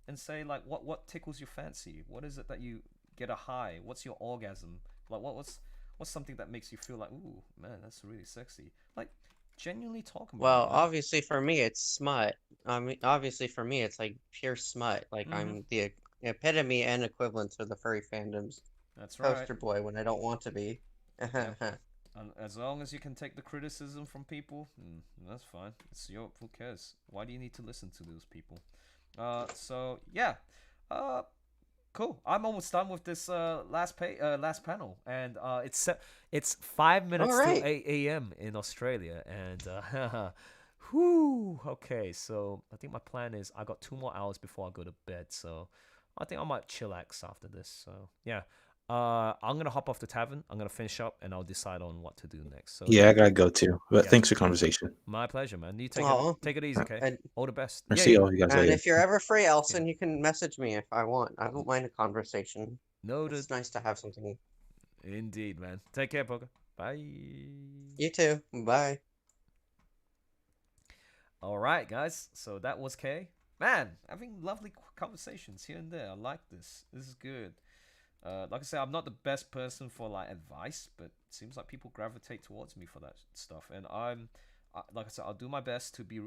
and say like, what tickles your fancy? What is it that you get a high? What's your orgasm? Like, what's something that makes you feel like, ooh, man, that's really sexy? Like, genuinely talk about
Well,
it, man.
obviously for me it's smut. I mean, obviously for me it's like pure smut. Like I'm the epitome and equivalent to the furry fandom's
That's right.
poster boy when I don't want to be.
And as long as you can take the criticism from people, that's fine. It's who cares? Why do you need to listen to those people? So yeah, cool. I'm almost done with this last panel, and it's 5 minutes to 8 a.m. in Australia, and whew. Okay, so I think my plan is I got 2 more hours before I go to bed, so I think I might chillax after this. So yeah. I'm gonna hop off the tavern. I'm gonna finish up, and I'll decide on what to do next. So
yeah, I gotta go too. But thanks for the conversation.
My pleasure, man. You take it easy, okay?
And,
all the best.
I'll see all you guys
and
later.
if you're ever free, Elson, you can message me if I want. I don't mind a conversation.
Noted.
It's nice to have something.
Indeed, man. Take care, Poker. Bye.
You too. Bye.
All right, guys. So that was Kay. Man, having lovely conversations here and there. I like this. This is good. Like I said, I'm not the best person for like advice, but it seems like people gravitate towards me for that stuff. And like I said, I'll do my best to be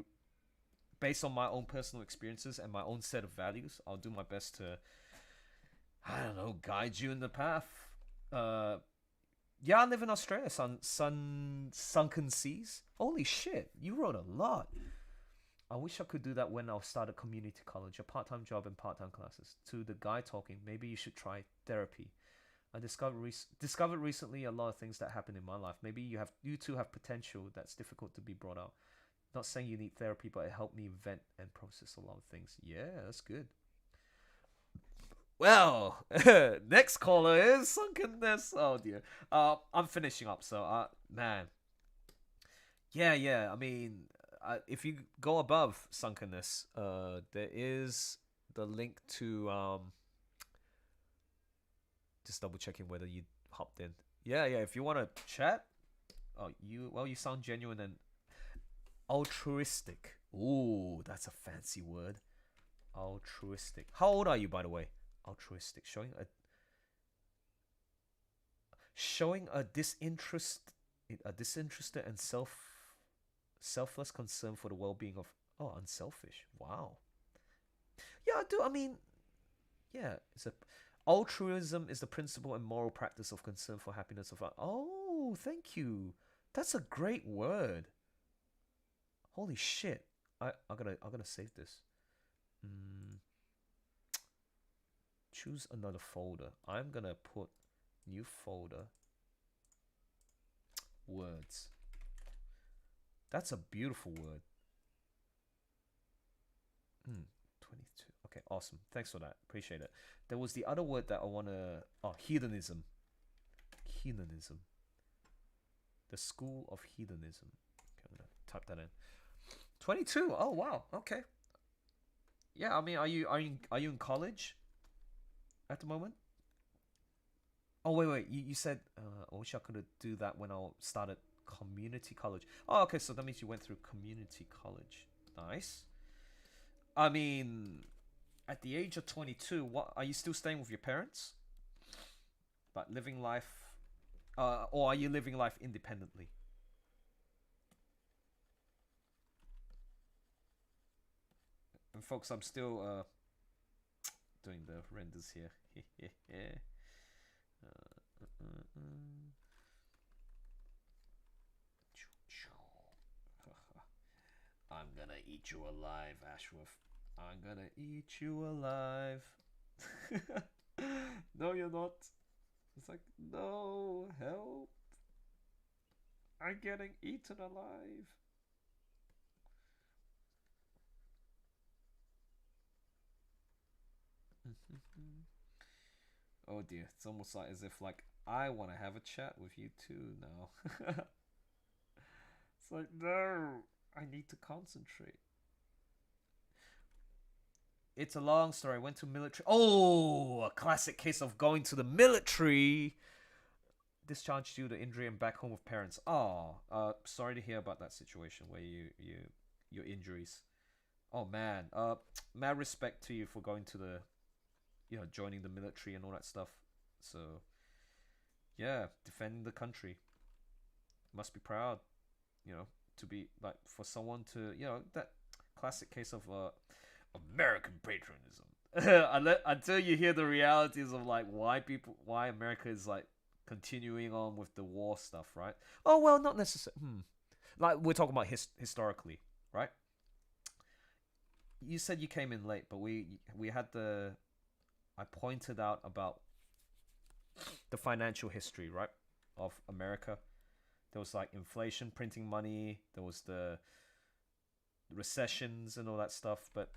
based on my own personal experiences and my own set of values. I'll do my best to, I don't know, guide you in the path. Yeah, I live in Australia, sunken seas. Holy shit, you wrote a lot. I wish I could do that when I started community college, a part-time job and part-time classes. To the guy talking, maybe you should try therapy. I discovered recently a lot of things that happen in my life. Maybe you too have potential that's difficult to be brought out. Not saying you need therapy, but it helped me vent and process a lot of things. Yeah, that's good. Well, next caller is Sunkenness. Oh dear. I'm finishing up, so man. Yeah. I mean, if you go above Sunkenness, there is the link to just double checking whether you hopped in. Yeah. If you want to chat, you sound genuine and altruistic. Ooh, that's a fancy word. Altruistic. How old are you, by the way? Altruistic, showing a disinterested and selfless concern for the well-being of unselfish. Wow. Yeah, I do. I mean, yeah, altruism is the principle and moral practice of concern for happiness of Oh, thank you. That's a great word. Holy shit. I gotta save this. Choose another folder. I'm gonna put new folder. Words. That's a beautiful word. 22. Okay, awesome. Thanks for that. Appreciate it. There was the other word that I wanna. Oh, hedonism. Hedonism. The school of hedonism. Okay, I'm gonna type that in. 22. Oh wow. Okay. Yeah, I mean, are you in college at the moment? Oh wait. You said I wish I could do that when I started community college. Oh, okay. So that means you went through community college. Nice. I mean, at the age of 22, what are you still staying with your parents? But living life, or are you living life independently? And folks, I'm still doing the renders here. I'm gonna eat you alive, Ashworth. I'm gonna eat you alive. No, you're not. It's like, no, help. I'm getting eaten alive. Oh dear, it's almost like as if like I want to have a chat with you too now. It's like, no, I need to concentrate. It's a long story. I went to military. Oh, a classic case of going to the military. Discharged due to injury and back home with parents. Oh, sorry to hear about that situation where your injuries. Oh man, mad respect to you for going to the, joining the military and all that stuff. So, yeah, defending the country. Must be proud, to be like for someone to, that classic case of American patriotism. Until you hear the realities of like why America is like continuing on with the war stuff, right? Oh well, not necessarily. Like we're talking about historically, right? You said you came in late, but we had I pointed out about the financial history, right, of America. There was like inflation, printing money. There was the recessions and all that stuff, but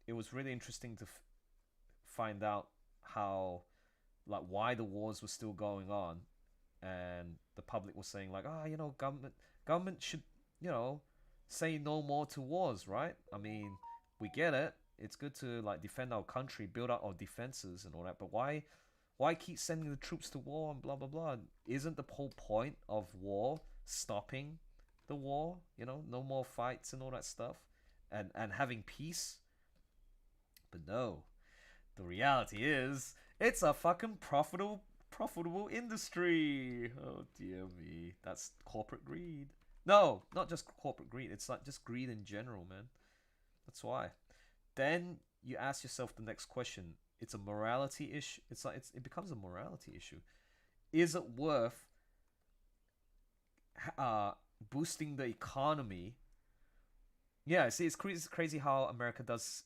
it was really interesting to find out how, like, why the wars were still going on, and the public was saying like, government should, say no more to wars, right? I mean, we get it. It's good to like defend our country, build up our defenses and all that, but why keep sending the troops to war and blah blah blah? Isn't the whole point of war stopping the war? No more fights and all that stuff, and having peace. But no, the reality is it's a fucking profitable industry. Oh dear me, that's corporate greed. No, not just corporate greed. It's like just greed in general, man. That's why. Then you ask yourself the next question. It's a morality issue. It becomes a morality issue. Is it worth boosting the economy? Yeah, see, it's crazy how America does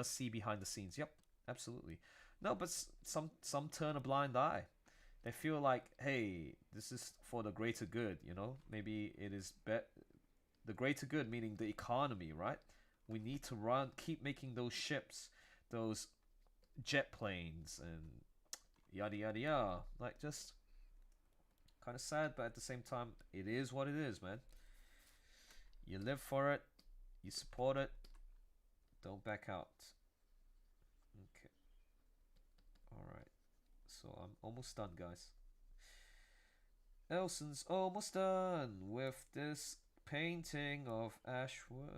see behind the scenes. Yep, absolutely. No, but some turn a blind eye. They feel like, hey, this is for the greater good. Maybe it is the greater good, meaning the economy, right? We need to keep making those ships, those jet planes, and yada yada yada. Like, just kind of sad, but at the same time, it is what it is, man. You live for it, you support it, don't back out. Okay. Alright. So I'm almost done, guys. Elson's almost done with this painting of Ashworth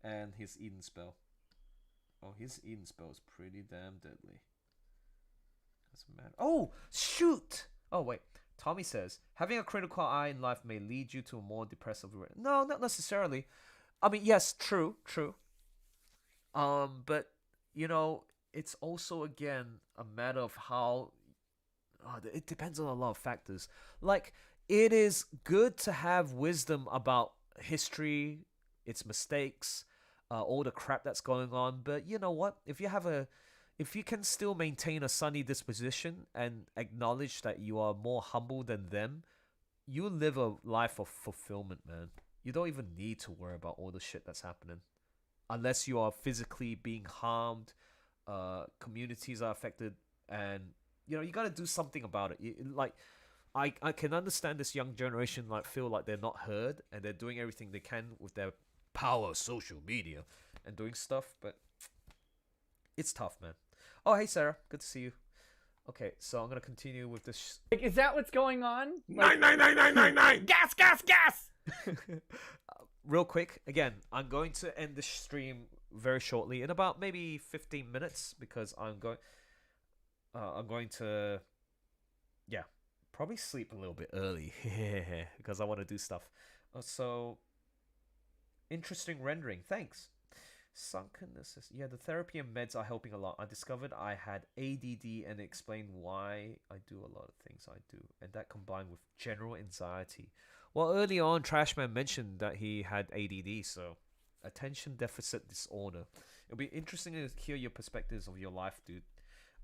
and his Edenspell. Oh, his Edenspell is pretty damn deadly. Doesn't matter. Oh, shoot! Oh, wait. Tommy says, having a critical eye in life may lead you to a more depressive... No, not necessarily. I mean, yes, true. But, it's also, again, a matter of how it depends on a lot of factors. Like, it is good to have wisdom about history, its mistakes, all the crap that's going on. But you know what? If you can still maintain a sunny disposition and acknowledge that you are more humble than them, you live a life of fulfillment, man. You don't even need to worry about all the shit that's happening. Unless you are physically being harmed, communities are affected, and you gotta do something about it. I can understand this young generation feel like they're not heard, and they're doing everything they can with their power of social media and doing stuff, but it's tough, man. Oh, hey Sarah, good to see you. Okay, so I'm gonna continue with this.
Is that what's going on?
99999.
Gas, gas, gas!
Real quick, again, I'm going to end the stream very shortly in about maybe 15 minutes because I'm going to, probably sleep a little bit early because I want to do stuff. So, interesting rendering. Thanks. Sunkenness. Yeah, the therapy and meds are helping a lot. I discovered I had ADD and explained why I do a lot of things I do, and that combined with general anxiety. Well, early on, Trashman mentioned that he had ADD, so attention deficit disorder. It'll be interesting to hear your perspectives of your life, dude.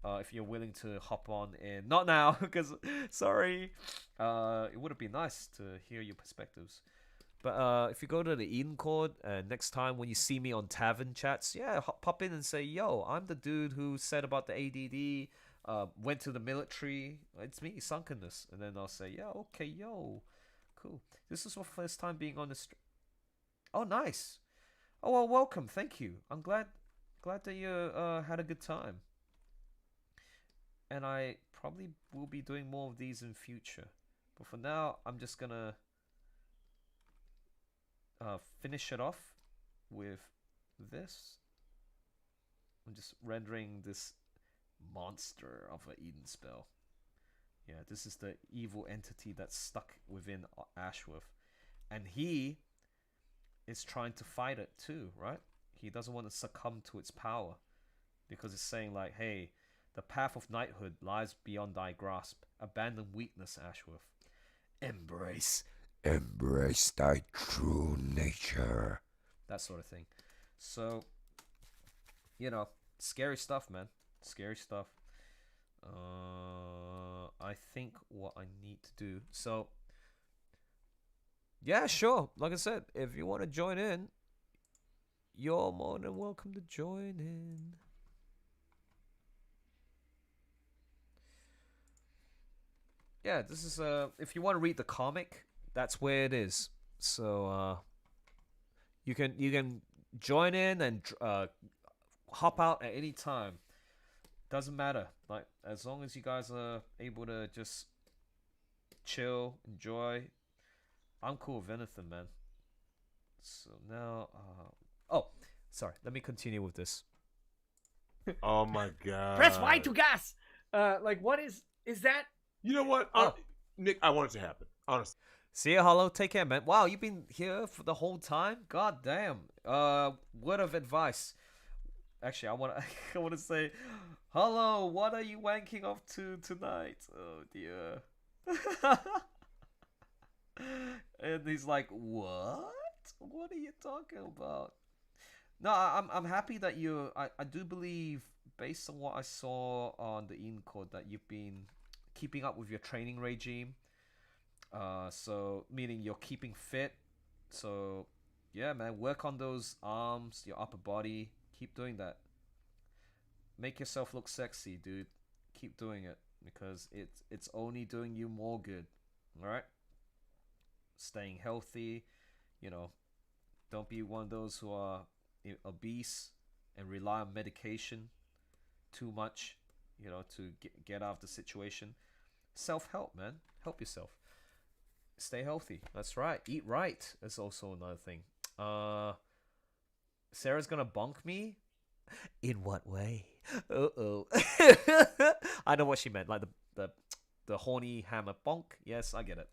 If you're willing to hop on in, not now, because sorry, it would have been nice to hear your perspectives. But if you go to the Eden Chord, next time when you see me on Tavern Chats, pop in and say, yo, I'm the dude who said about the ADD, went to the military. It's me, Sunkenness. And then I'll say, yeah, okay, yo, cool. This is my first time being on the stream. Oh, nice. Oh, well, welcome. Thank you. I'm glad that you had a good time. And I probably will be doing more of these in future. But for now, I'm just going to finish it off with this. I'm just rendering this monster of an Edenspell. Yeah, this is the evil entity that's stuck within Ashworth. And he is trying to fight it too, right? He doesn't want to succumb to its power. Because it's saying like, hey, the path of knighthood lies beyond thy grasp. Abandon weakness, Ashworth. Embrace thy true nature. That sort of thing. So, scary stuff, man. Scary stuff. I think what I need to do. So, yeah, sure. Like I said, if you want to join in, you're more than welcome to join in. Yeah, this is if you want to read the comic, that's where it is. So you can join in and hop out at any time. Doesn't matter. Like, as long as you guys are able to just chill, enjoy. I'm cool with anything, man. So now sorry, let me continue with this.
Oh my god.
Press Y to gas. What is that?
You know what? Nick, I want it to happen. Honestly.
See ya, Hollow. Take care, man. Wow, you've been here for the whole time? God damn. Word of advice. Actually, I want to say, Hollow, what are you wanking off to tonight? Oh, dear. And he's like, what? What are you talking about? No, I'm happy that I do believe, based on what I saw on the Eden Code, that you've been keeping up with your training regime. So meaning you're keeping fit. So yeah, man, work on those arms, your upper body. Keep doing that. Make yourself look sexy, dude. Keep doing it because it's only doing you more good. All right. Staying healthy, don't be one of those who are obese and rely on medication too much, to get out of the situation. Self-help, man. Help yourself. Stay healthy. That's right. Eat right. That's also another thing. Sarah's gonna bonk me? In what way? Uh-oh. I know what she meant. Like the horny hammer bonk. Yes, I get it.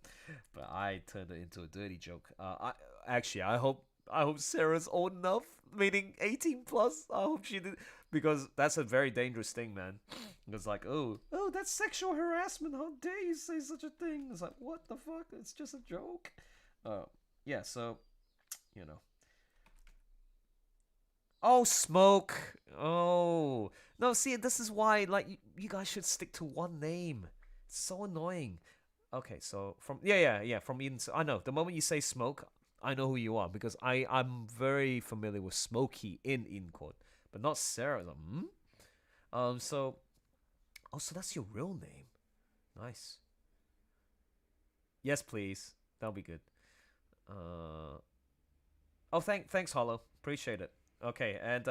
But I turned it into a dirty joke. I hope I hope Sarah's old enough, meaning 18 plus. I hope she did, because that's a very dangerous thing, man. It's like, oh, that's sexual harassment. How dare you say such a thing? It's like, what the fuck? It's just a joke. Yeah. So, you know. Oh, smoke. Oh no. See, this is why, like, you guys should stick to one name. It's so annoying. Okay, so from from Eden. I know the moment you say smoke, I know who you are, because I'm very familiar with Smokey in Edencourt, but not Sarah. So that's your real name. Nice. Yes, please. That'll be good. Thanks, Hollow. Appreciate it. Okay, and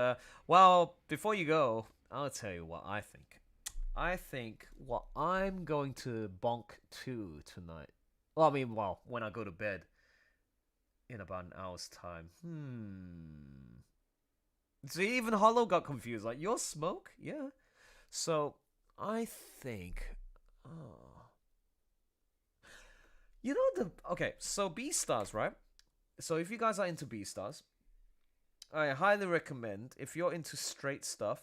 well, before you go, I'll tell you what I think. I think what I'm going to bonk to tonight. Well, when I go to bed in about an hour's time. See, even Hollow got confused. Like, you're Smoke? Yeah. So, I think... You know okay, so Beastars, right? So if you guys are into Beastars, I highly recommend, if you're into straight stuff,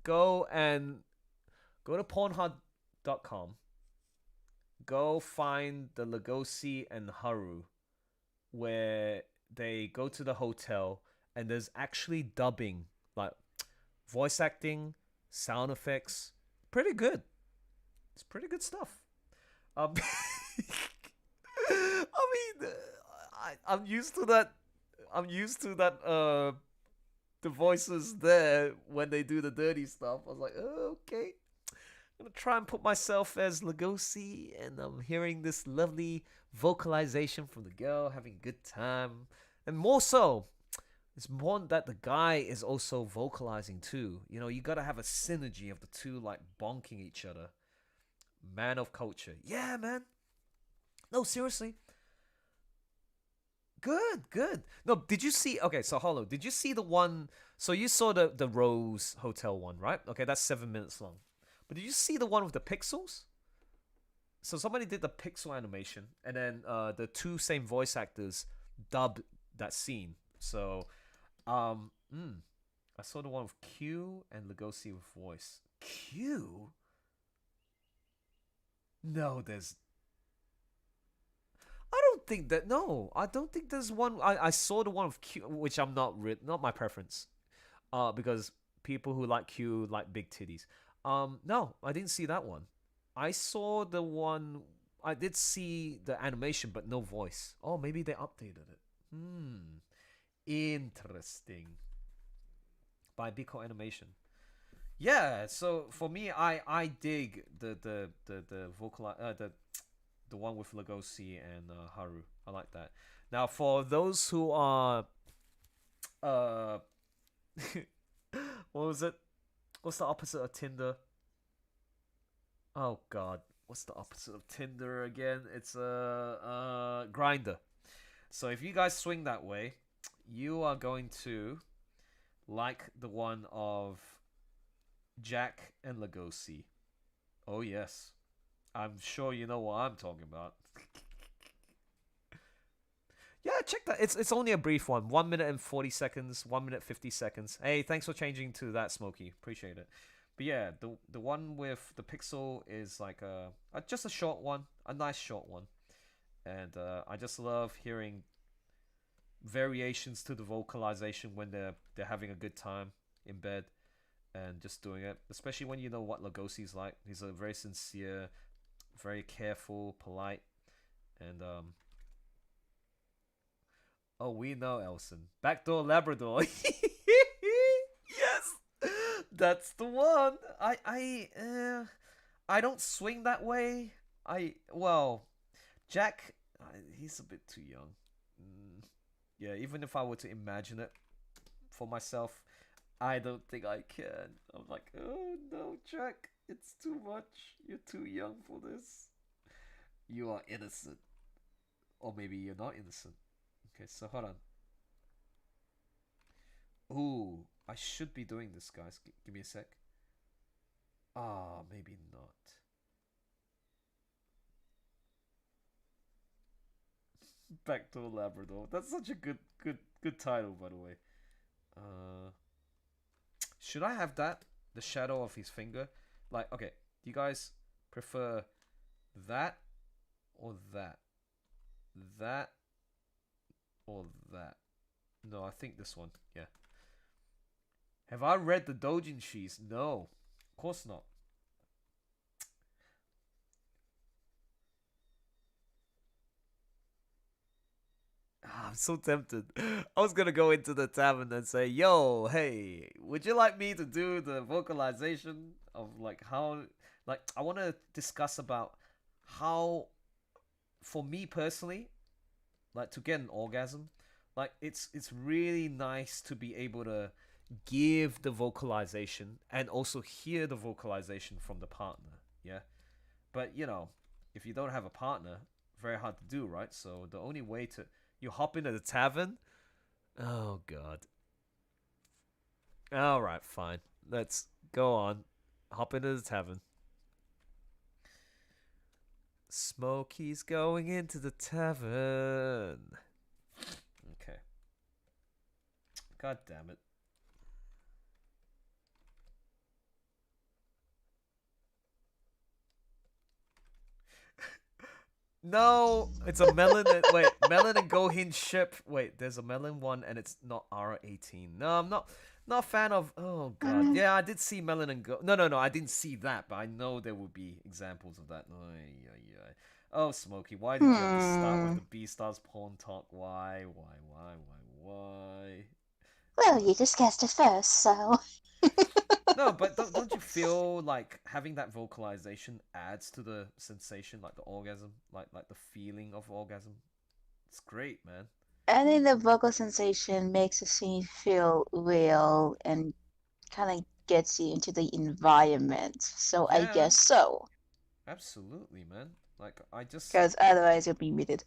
go to Pornhub.com. Go find the Lugosi and Haru, where they go to the hotel and there's actually dubbing, like voice acting, sound effects. Pretty good. It's pretty good stuff. I mean, I'm used to that. The voices there when they do the dirty stuff. I was like, oh, okay. I'm gonna try and put myself as Lugosi, and I'm hearing this lovely vocalization from the girl, having a good time. And more so, it's more that the guy is also vocalizing too. You know, you gotta have a synergy of the two, like bonking each other. Man of culture. Yeah, man. No, seriously. Good. No, did you see... Okay, so Hollow, did you see the one... So you saw the Rose Hotel one, right? Okay, that's 7 minutes long. But did you see the one with the pixels? So somebody did the pixel animation, and then the two same voice actors dubbed that scene. So, I saw the one with Q and Lugosi with voice. Q? No, there's... I don't think that... No, I don't think there's one... I saw the one with Q, which I'm not my preference. Because people who like Q like big titties. No, I didn't see that one. I saw the one... I did see the animation, but no voice. Oh, maybe they updated it. Interesting. By Biko Animation. Yeah, so for me, I dig the vocal... the one with Lugosi and Haru. I like that. Now, for those who are... what was it? What's the opposite of Tinder? Oh god, what's the opposite of Tinder again? It's Grinder. So if you guys swing that way, you are going to like the one of Jack and Lugosi. Oh yes, I'm sure you know what I'm talking about. Yeah, check that. It's only a brief one. 1 minute and 40 seconds. 1 minute 50 seconds. Hey, thanks for changing to that, Smokey. Appreciate it. But yeah, the one with the pixel is like just a short one, a nice short one, and I just love hearing variations to the vocalization when they're having a good time in bed and just doing it. Especially when you know what Lugosi's like. He's a very sincere, very careful, polite, and oh, we know Elson. Backdoor Labrador. Yes, that's the one. I don't swing that way. Jack, he's a bit too young. Yeah, even if I were to imagine it for myself, I don't think I can. I'm like, oh no, Jack, it's too much. You're too young for this. You are innocent. Or maybe you're not innocent. Okay, so hold on. Ooh, I should be doing this, guys. Give me a sec. Maybe not. Backdoor Labrador. That's such a good Good title, by the way. Should I have that? The shadow of his finger? Like, okay, do you guys prefer that or that? That or that? No, I think this one. Yeah. Have I read the doujinshis? No. Of course not. I'm so tempted. I was gonna go into the tavern and say, yo, hey, would you like me to do the vocalization of like how, like, I want to discuss about how, for me personally, like to get an orgasm, like it's really nice to be able to give the vocalization and also hear the vocalization from the partner. Yeah. But you know, if you don't have a partner, very hard to do, right? So the only way to, you hop into the tavern? Oh, God. Alright, fine. Let's go on. Hop into the tavern. Smokey's going into the tavern. Okay. God damn it. No, it's a melon. Wait, melon and Gohin ship. Wait, there's a melon one, and it's not R18. No, I'm not a fan of. Oh God, yeah, I did see melon and go. No, I didn't see that, but I know there would be examples of that. Oh, Smokey, why did you have to start with the B-Stars porn talk? Why?
Well, you just guessed it first, so.
No, but don't you feel like having that vocalization adds to the sensation, like the orgasm, like the feeling of orgasm? It's great, man.
I think the vocal sensation makes the scene feel real and kind of gets you into the environment. So
Yeah.
I guess so.
Absolutely, man. Like, I just...
Because otherwise you'll be muted.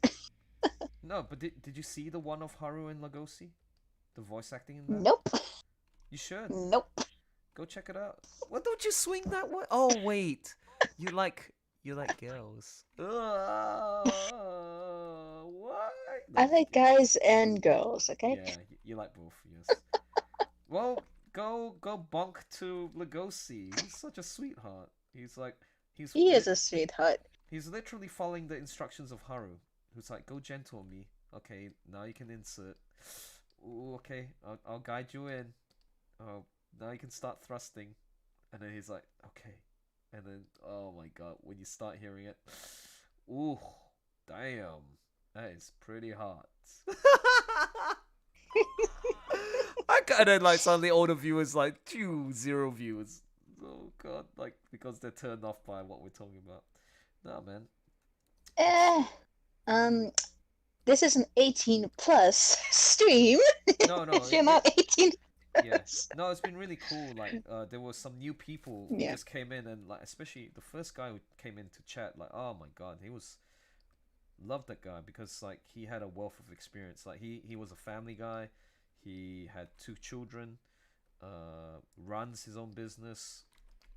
No, but did you see the one of Haru and Lagosi? The voice acting in that?
Nope.
You should.
Nope.
Go check it out. Well, don't you swing that way? Oh, wait. You like girls. What?
I like guys and girls, okay?
Yeah, you like both, yes. Well, go bonk to Lagosi. He's such a sweetheart. He
is a sweetheart.
He's literally following the instructions of Haru, who's like, go gentle on me. Okay, now you can insert. Ooh, okay, I'll guide you in. Oh, now you can start thrusting. And then he's like, okay. And then, oh my god, when you start hearing it, ooh, damn, that is pretty hot. And then like suddenly all the viewers like, 0 viewers. Oh god, like because they're turned off by what we're talking about. Nah, man.
This is an 18 plus stream.
No,
if you're not 18.
Yeah. No, it's been really cool. Like, there were some new people who just came in, and like, especially the first guy who came in to chat. Like, oh my god, loved that guy because like he had a wealth of experience. Like, he was a family guy. He had 2 children. Runs his own business.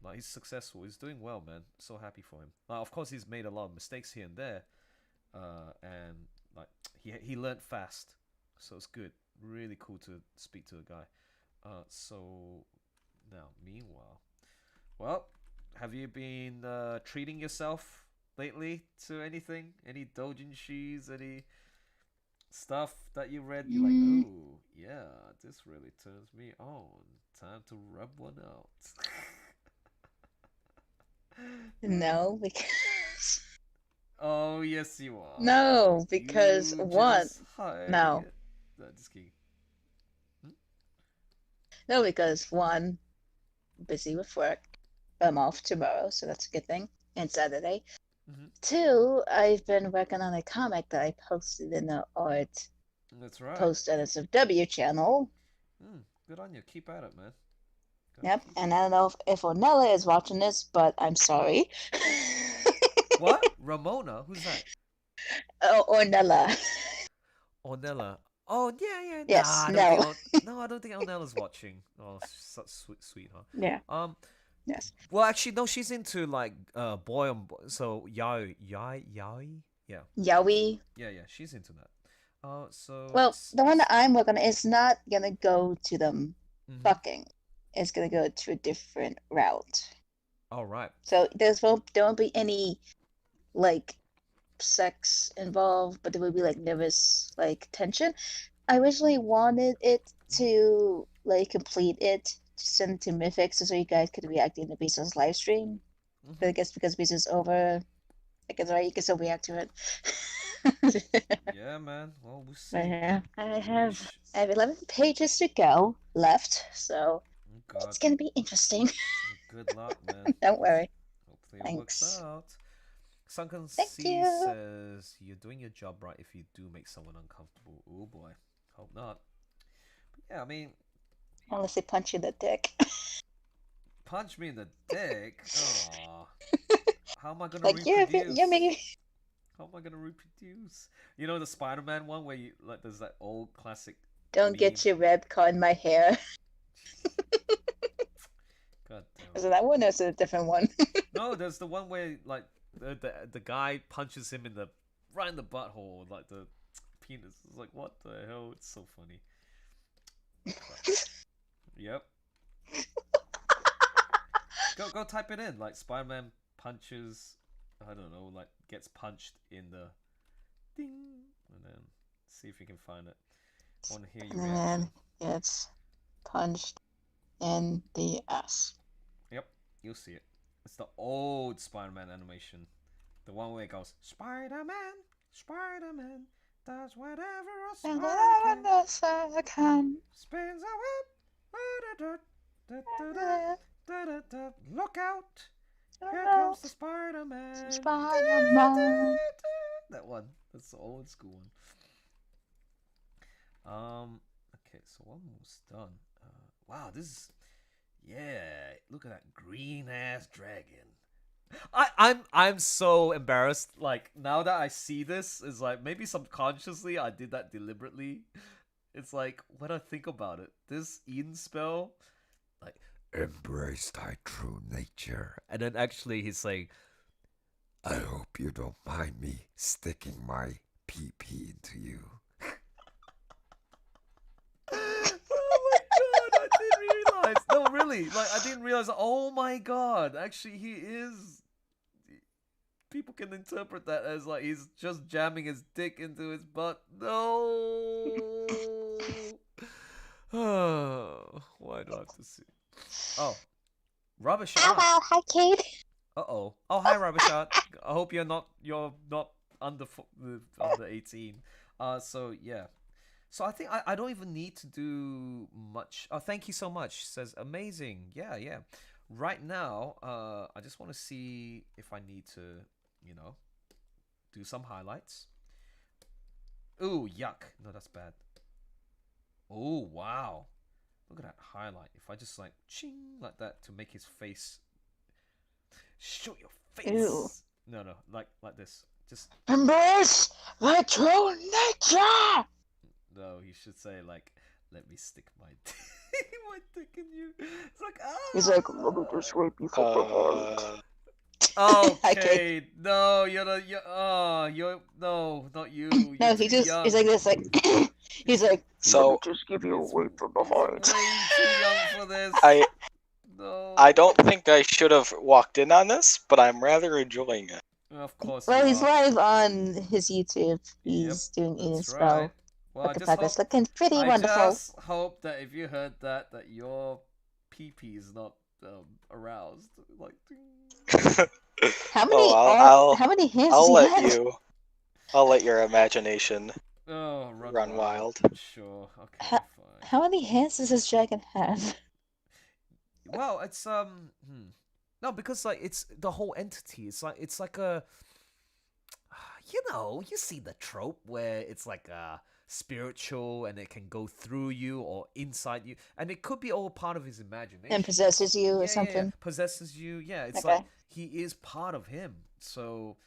Like, he's successful. He's doing well, man. So happy for him. Like, of course, he's made a lot of mistakes here and there. And like he learned fast, so it's good. Really cool to speak to a guy. So now, meanwhile, well, have you been treating yourself lately to anything? Any doujinshis? Any stuff that you read? You're like, oh yeah, this really turns me on. Time to rub one out.
No, because.
Oh yes, you are.
No, because
You
one.
just hide
No.
it. No, just kidding.
No, because one, busy with work. I'm off tomorrow, so that's a good thing. And Saturday. 2, I've been working on a comic that I posted in the art
That's right.
post NSFW channel.
Good on you. Keep at it, man.
Yep, and I don't know if Ornella is watching this, but I'm sorry.
What? Ramona? Who's that?
Oh, Ornella.
Ornella. Oh, yeah.
Yes,
I don't think Ornella's watching. Oh, such sweetheart.
Yeah.
Yes. Well, actually, no, she's into like boy on boy. So yaoi. Yeah.
Yaoi.
Yeah, she's into that.
Well, the one that I'm working on is not gonna go to them fucking. It's gonna go to a different route.
All right.
So there won't be any like sex involved, but there will be like nervous like tension. I originally wanted it to like complete it to send it to Mythics so you guys could react in the Beast's live stream. But I guess because Beast is over, I guess right, you can still react to it.
Yeah, man. Well, we'll see.
Yeah, I have 11 pages to go left, so it's gonna be interesting.
Good luck, man.
Don't worry.
Hopefully it works out. Sunken
Thank
C
you.
says you're doing your job right if you do make someone uncomfortable. Oh boy, hope not. But yeah, I mean,
unless they punch you in the dick.
Punch me in the dick? Aww. How am I gonna
like
reproduce?
you're making.
How am I gonna reproduce? You know the Spider-Man one where you like there's that old classic.
Don't get your red caught in my hair.
God damn.
Is it that one or is it a different one?
No, there's the one where like the guy punches him right in the butthole, like the penis. It's like what the hell? It's so funny. Yep. Go type it in, like Spider-Man punches. I don't know, like gets punched in the ding, and then see if you can find it. I want to hear your reaction.
Gets punched in the ass.
Yep, you'll see it. It's the old Spider-Man animation, the one where it goes Spider-Man, Spider-Man does whatever a spider can. Spins a web. Look out! Here comes the Spider-Man.
Spider-Man.
That one. That's the old school one. Okay, so we're almost done. Wow, this is. Yeah, look at that green ass dragon. I'm so embarrassed. Like now that I see this, it's like maybe subconsciously I did that deliberately. It's like when I think about it, this Edenspell, like embrace thy true nature, and then actually he's saying, I hope you don't mind me sticking my PP into you. Oh my god, I didn't realize. No, really, like I didn't realize. Oh my god, actually he is. People can interpret that as like he's just jamming his dick into his butt. No. Why do I have to see? Oh, Rubbish.
Hello, hi Kate.
Oh, hi Rubbish. I hope you're not under 18. So yeah. So I think I don't even need to do much. Oh, thank you so much. Says amazing. Yeah. Right now, I just want to see if I need to, do some highlights. Ooh, yuck. No, that's bad. Oh, wow. Look at that highlight. If I just like ching like that to make his face. Show your face.
Ew.
No, like this. Just
embrace my true nature.
No, he should say like, "Let me stick my dick in you." It's like,
He's like, "Let me just rape you from behind."
Okay, no, no, not you.
No, he's like this, like he's like,
so
just give you a rape from behind.
Way too young for this.
I don't think I should have walked in on this, but I'm rather enjoying it.
Of course.
Well, he's live on his YouTube. He's doing Edenspell.
Right. Well,
the progress looking pretty wonderful.
I just hope that if you heard that your pee-pee is not aroused. Like.
How many hands does he have?
I'll let your imagination
run
wild.
Sure. Okay.
Fine. How many hands does this dragon have?
Well, it's no, because like it's the whole entity. It's like a, you see the trope where it's like a spiritual and it can go through you or inside you, and it could be all part of his imagination
And possesses you or something.
Yeah, possesses you. Yeah, it's like he is part of him. So,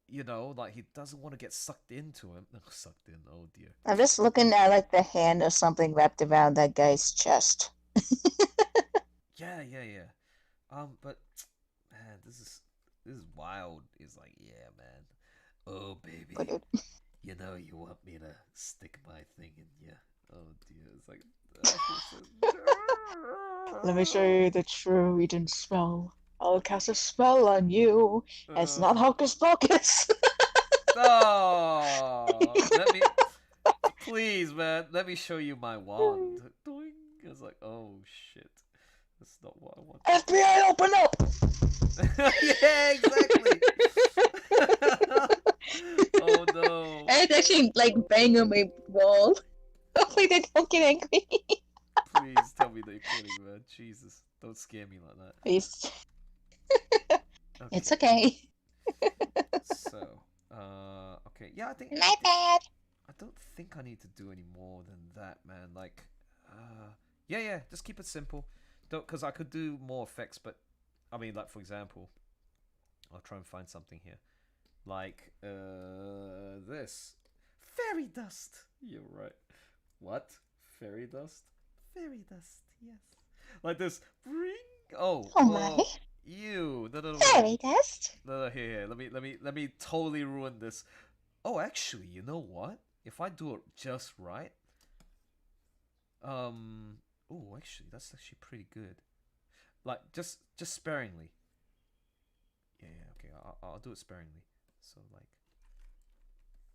like he doesn't want to get sucked into him. Sucked in. Oh dear.
I'm just looking at like the hand or something wrapped around that guy's chest.
Yeah. But man, this is wild. It's like, yeah, man. Oh baby. You know you want me to stick my thing in you. Oh dear, it's like...
Let me show you the true Edenspell. I'll cast a spell on you. It's not hocus pocus.
Oh, let me... Please, man, let me show you my wand. Doing. It's like, oh shit. That's not what I want.
FBI, open up!
Yeah, exactly. Oh no.
I'd actually like bang on my wall. Hopefully they don't get angry.
Please tell me they're kidding, man. Jesus, don't scare me like that.
Please.
Okay.
It's okay.
So, okay, yeah, I think.
My bad.
I don't think I need to do any more than that, man. Like, yeah, just keep it simple. Don't, because I could do more effects, but I mean, like for example, I'll try and find something here, like this fairy dust. You're right. What? Fairy dust? Fairy dust. Yes. Like this. Bring. Oh.
Oh my.
You. No.
Fairy dust.
No. Here. Let me totally ruin this. Oh, actually, you know what? If I do it just right. Oh, actually, that's actually pretty good. Like just sparingly. Yeah. Okay. I'll do it sparingly. So like.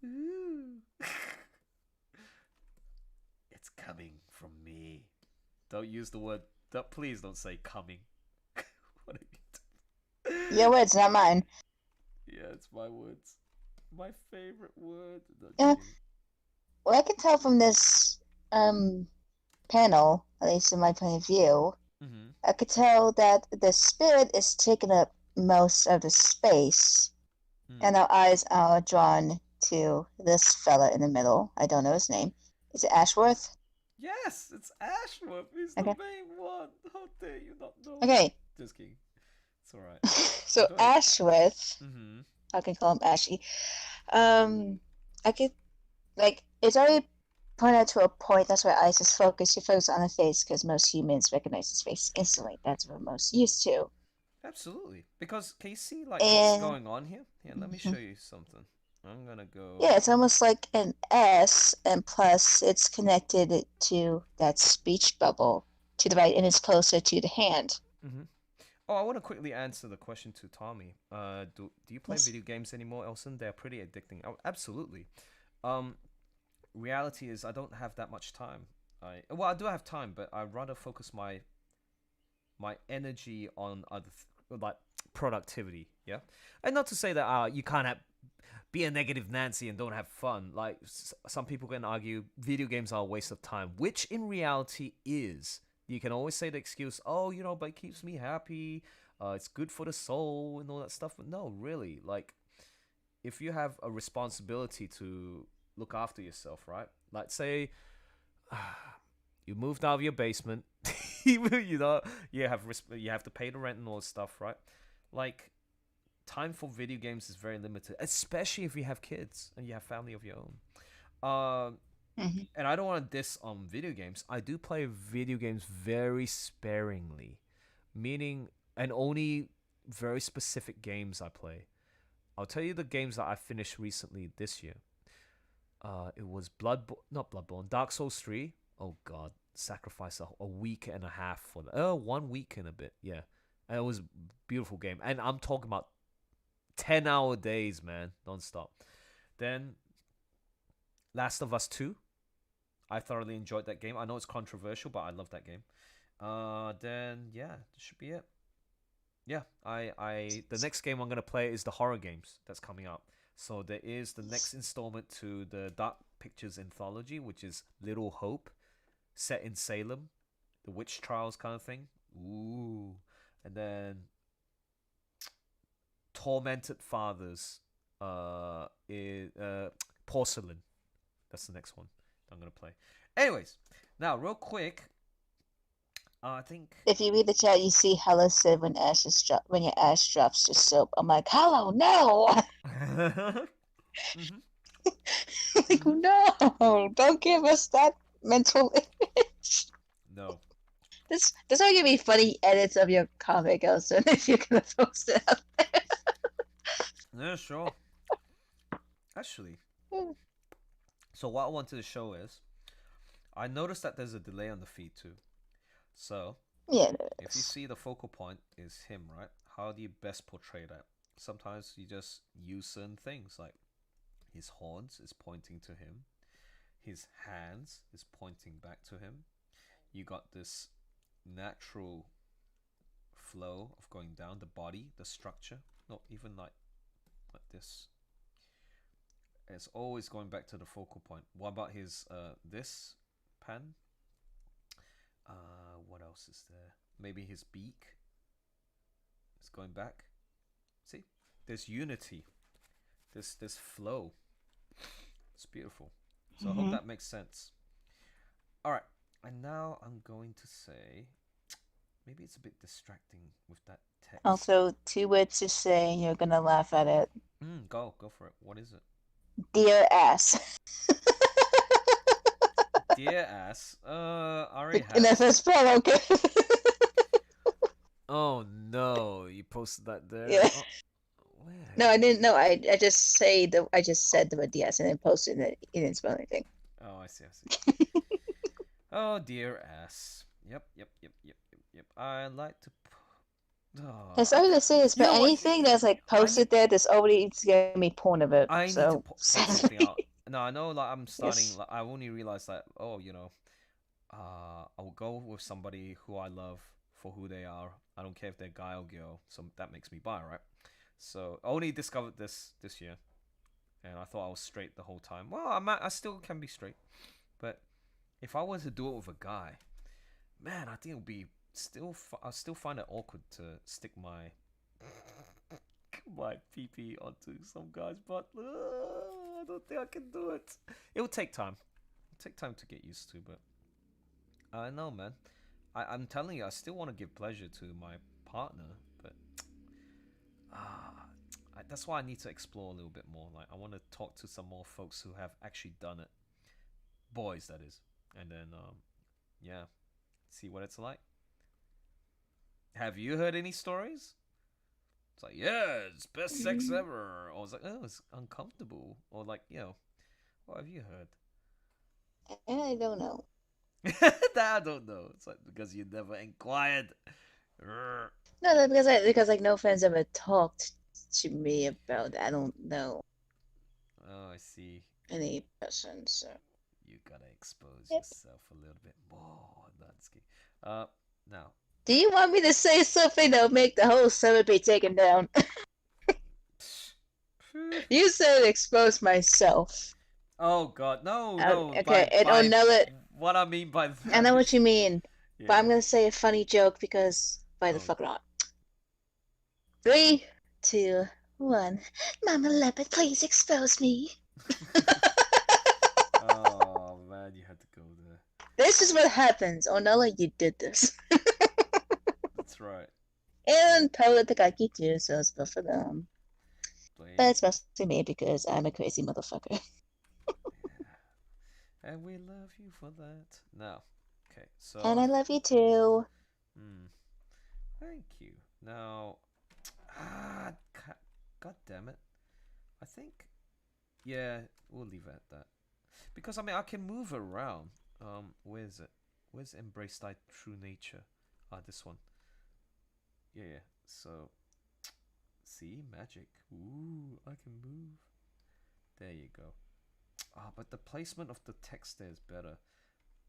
Ooh. It's coming from me. Don't use the word. Please don't say coming. What are you doing?
Your words, not mine.
Yeah, it's my words. My favorite word.
Well, I can tell from this panel, at least in my point of view, I could tell that the spirit is taking up most of the space, and our eyes are drawn to this fella in the middle. I don't know his name. Is it Ashworth?
Yes, it's Ashworth. He's the main one. How dare you not know?
Okay.
Just kidding. It's alright.
So Ashworth, I can call him Ashy. I could, like, it's already pointed out to a point. That's why eyes is focused. You focus on the face because most humans recognize his face instantly. That's what we're most used to.
Absolutely. Because can you see like what's going on here? Here, let me show you something. I'm gonna go.
Yeah, it's almost like an S, and plus it's connected to that speech bubble to the right, and it's closer to the hand.
Oh, I want to quickly answer the question to Tommy. Do you play video games anymore, Elson? They're pretty addicting. Oh, absolutely. Reality is I don't have that much time. I do have time, but I rather focus my energy on other like productivity. Yeah, and not to say that you can't be a negative Nancy and don't have fun. Like some people can argue video games are a waste of time, which in reality is. You can always say the excuse, oh, you know, but it keeps me happy. It's good for the soul and all that stuff. But no, really, like if you have a responsibility to look after yourself, right? Like say you moved out of your basement, you know, you have to pay the rent and all that stuff, right? Like time for video games is very limited, especially if you have kids and you have family of your own. And I don't want to diss on video games. I do play video games very sparingly, meaning and only very specific games I play. I'll tell you the games that I finished recently this year. It was Dark Souls 3. Oh god, sacrificed a week and a half for that. 1 week and a bit, yeah. And it was a beautiful game. And I'm talking about 10-hour days, man, non-stop. Then Last of Us 2. I thoroughly enjoyed that game. I know it's controversial, but I love that game. Then yeah, that should be it. Yeah, the next game I'm gonna play is the horror games that's coming out. So there is the next installment to the Dark Pictures anthology, which is Little Hope, set in Salem, the witch trials kind of thing. Ooh, and then Tormented Fathers, Porcelain. That's the next one I'm gonna play. Anyways, now real quick, I think
if you read the chat, you see Hello said when your ash drops to soap. I'm like, hello, no. Like, no, don't give us that mental image.
No.
This will give me funny edits of your comic, Elson, if you're gonna post it out there.
Yeah, sure. Actually, So what I wanted to show is, I noticed that there's a delay on the feed too. So
Yeah.
if you see the focal point is him, right? How do you best portray that? Sometimes you just use certain things, like his horns is pointing to him, his hands is pointing back to him. You got this natural flow of going down the body, the structure, not even like this. It's always going back to the focal point. What about his this pan? What else is there? Maybe his beak is going back. See, there's unity. There's flow. It's beautiful. So I hope that makes sense. All right, and now I'm going to say, maybe it's a bit distracting with that text.
Also, 2 words to say, and you're gonna laugh at it.
Go for it. What is it?
Dear ass.
Dear ass. I already have.
And that's a spell, okay?
Oh no, you posted that there.
Yeah.
Oh, where?
No, I didn't know. I just said the word DS and then posted it. It didn't spell anything.
Oh, I see. Oh dear ass. Yep. I like to. Oh,
It's sorry to say this, but anything that's like posted there, there's always gonna be porn of it.
I
so
need to put something out. No, I know. Like I'm starting.
Yes.
Like, I only realized that. Oh, I'll go with somebody who I love for who they are. I don't care if they're guy or girl. So that makes me bi, right? So I only discovered this year, and I thought I was straight the whole time. Well, I still can be straight, but if I was to do it with a guy, man, I think it would be I still find it awkward to stick my pee onto some guy's butt. I don't think I can do it. It will take time. It'll take time to get used to, but I know, man. I'm telling you, I still want to give pleasure to my partner, but that's why I need to explore a little bit more. Like, I want to talk to some more folks who have actually done it. Boys, that is. And then, see what it's like. Have you heard any stories? It's like, yeah, it's best sex ever. Or it's like, oh, it's uncomfortable. Or like, what have you heard?
I don't know.
That I don't know. It's like, because you never inquired.
No, because no friends ever talked to me about that. I don't know
Oh, I see.
any person, so.
You gotta expose yourself a little bit more. That's good. Now.
Do you want me to say something that'll make the whole summit be taken down? You said expose myself.
Oh God, no.
Okay,
what I mean by that.
I know what you mean,
Yeah.
but I'm gonna say a funny joke because why the fuck not? 3, 2, 1. Mama Leopard, please expose me.
Oh man, you had to go there.
This is what happens. Onella, you did this.
That's right.
And Poet Takaki too, so it's both for them. But it's mostly me because I'm a crazy motherfucker.
And we love you for that. No. Okay, so.
And I love you too.
Thank you. Now. God damn it. I think. Yeah, we'll leave it at that. Because, I mean, I can move around. Where is it? Where's Embrace Thy True Nature? This one. Yeah. So. See? Magic. Ooh, I can move. There you go. But the placement of the text there is better.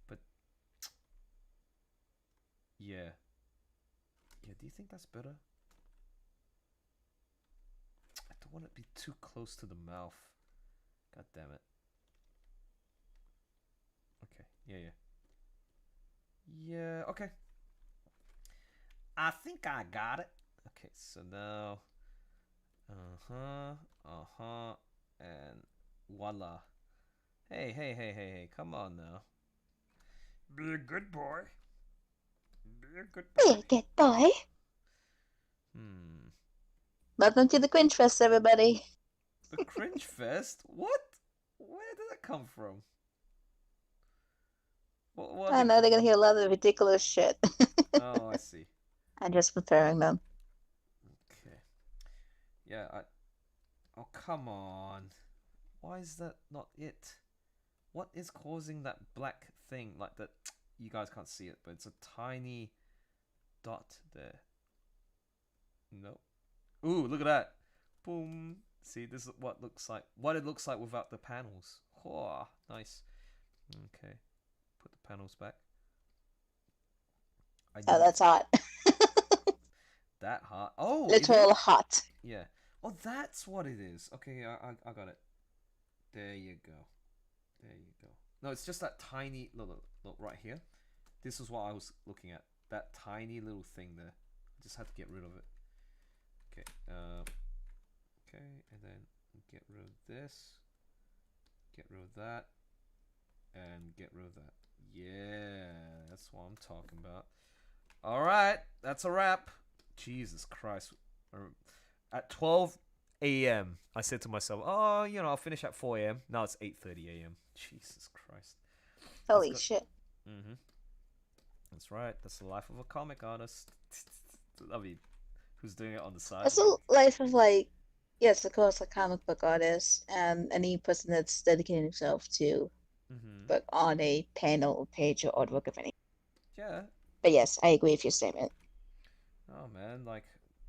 But. Yeah. Yeah, do you think that's better? I don't want it to be too close to the mouth. God damn it. Okay, yeah. Yeah, okay. I think I got it. Okay, so now. And voila. Hey, come on now. Be a good boy. Be a good boy.
Be a good boy. Welcome to the Cringe Fest, everybody.
The Cringe Fest? What? Where did that come from? What
I know they're gonna hear a lot of ridiculous shit.
Oh, I see.
I'm just preparing them.
Okay. Yeah, Oh, come on. Why is that not it? What is causing that black thing? Like that, you guys can't see it, but it's a tiny dot there. Nope. Ooh, look at that. Boom. See, this is what it looks like without the panels. Oh, nice. Okay. Put the panels back.
Oh, that's hot.
That hot. Oh,
literal hot.
Yeah. Oh, that's what it is. Okay, I got it. There you go. There you go. No, it's just that tiny look right here. This is what I was looking at. That tiny little thing there. I just had to get rid of it. Okay. Okay, and then get rid of this. Get rid of that. And get rid of that. Yeah, that's what I'm talking about. All right, that's a wrap. Jesus Christ. At 12 a.m., I said to myself, oh, I'll finish at 4 a.m. Now it's 8:30 a.m. Jesus Christ.
Holy shit.
Mm-hmm. That's right. That's the life of a comic artist. I mean, who's doing it on the side?
That's the life of, like, yes, of course, a comic book artist and any person that's dedicating himself to book on a panel, page, or artwork of any.
Yeah.
But yes, I agree with your statement.
Oh man, like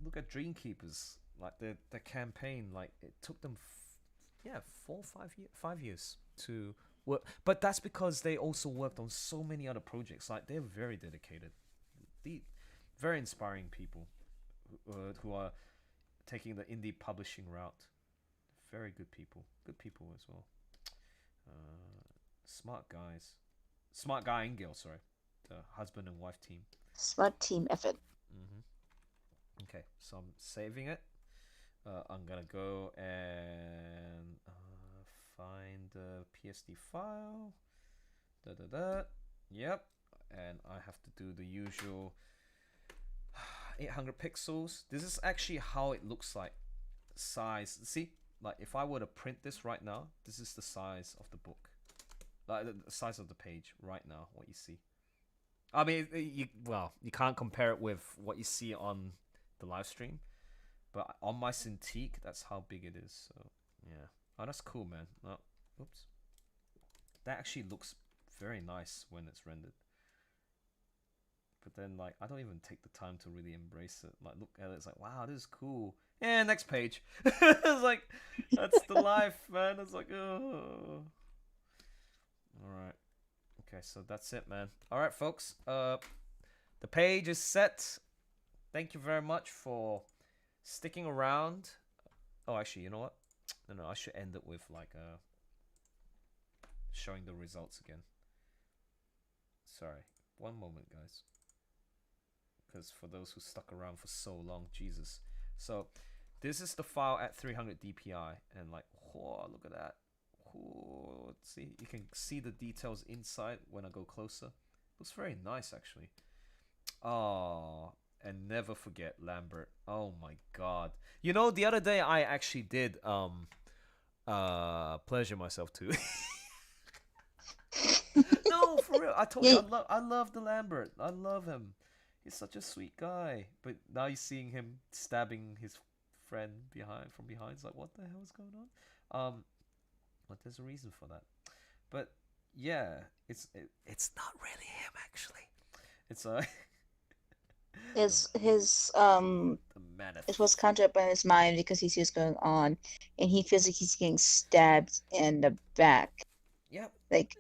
look at Dreamkeepers, like the campaign, like it took them, 5 years to work. But that's because they also worked on so many other projects. Like they're very dedicated, very inspiring people who are taking the indie publishing route. Very good people as well. Smart guys, smart guy and girl. Sorry, the husband and wife team.
Smart team effort.
Okay, so I'm saving it. I'm gonna go and find the PSD file. Yep, and I have to do the usual 800 pixels. This is actually how it looks like. Size. See, like if I were to print this right now, this is the size of the book. Like the size of the page right now. What you see. I mean, you can't compare it with what you see on the live stream, but on my Cintiq, that's how big it is. So yeah, oh, that's cool, man. Oh, oops, that actually looks very nice when it's rendered. But then, like, I don't even take the time to really embrace it. Like, look at it, it's like, wow, this is cool. Yeah, next page. It's like, that's the life, man. It's like, oh. All right. Okay, so that's it, man. All right, folks. The page is set. Thank you very much for sticking around. Oh, actually, you know what? No, I should end it with like showing the results again. Sorry, one moment, guys. Because for those who stuck around for so long, Jesus. So this is the file at 300 DPI, and like, whoa, look at that. Whoa, see, you can see the details inside when I go closer. Looks very nice, actually. Oh. And never forget Lambert. Oh my god. You know, the other day I actually did pleasure myself too. No, for real. I told you I love the Lambert. I love him. He's such a sweet guy. But now you're seeing him stabbing his friend from behind. It's like, what the hell is going on? But there's a reason for that. But yeah, it's not really him actually. It's
it was conjured up in his mind because he sees what's going on, and he feels like he's getting stabbed in the back.
Yep.
Like,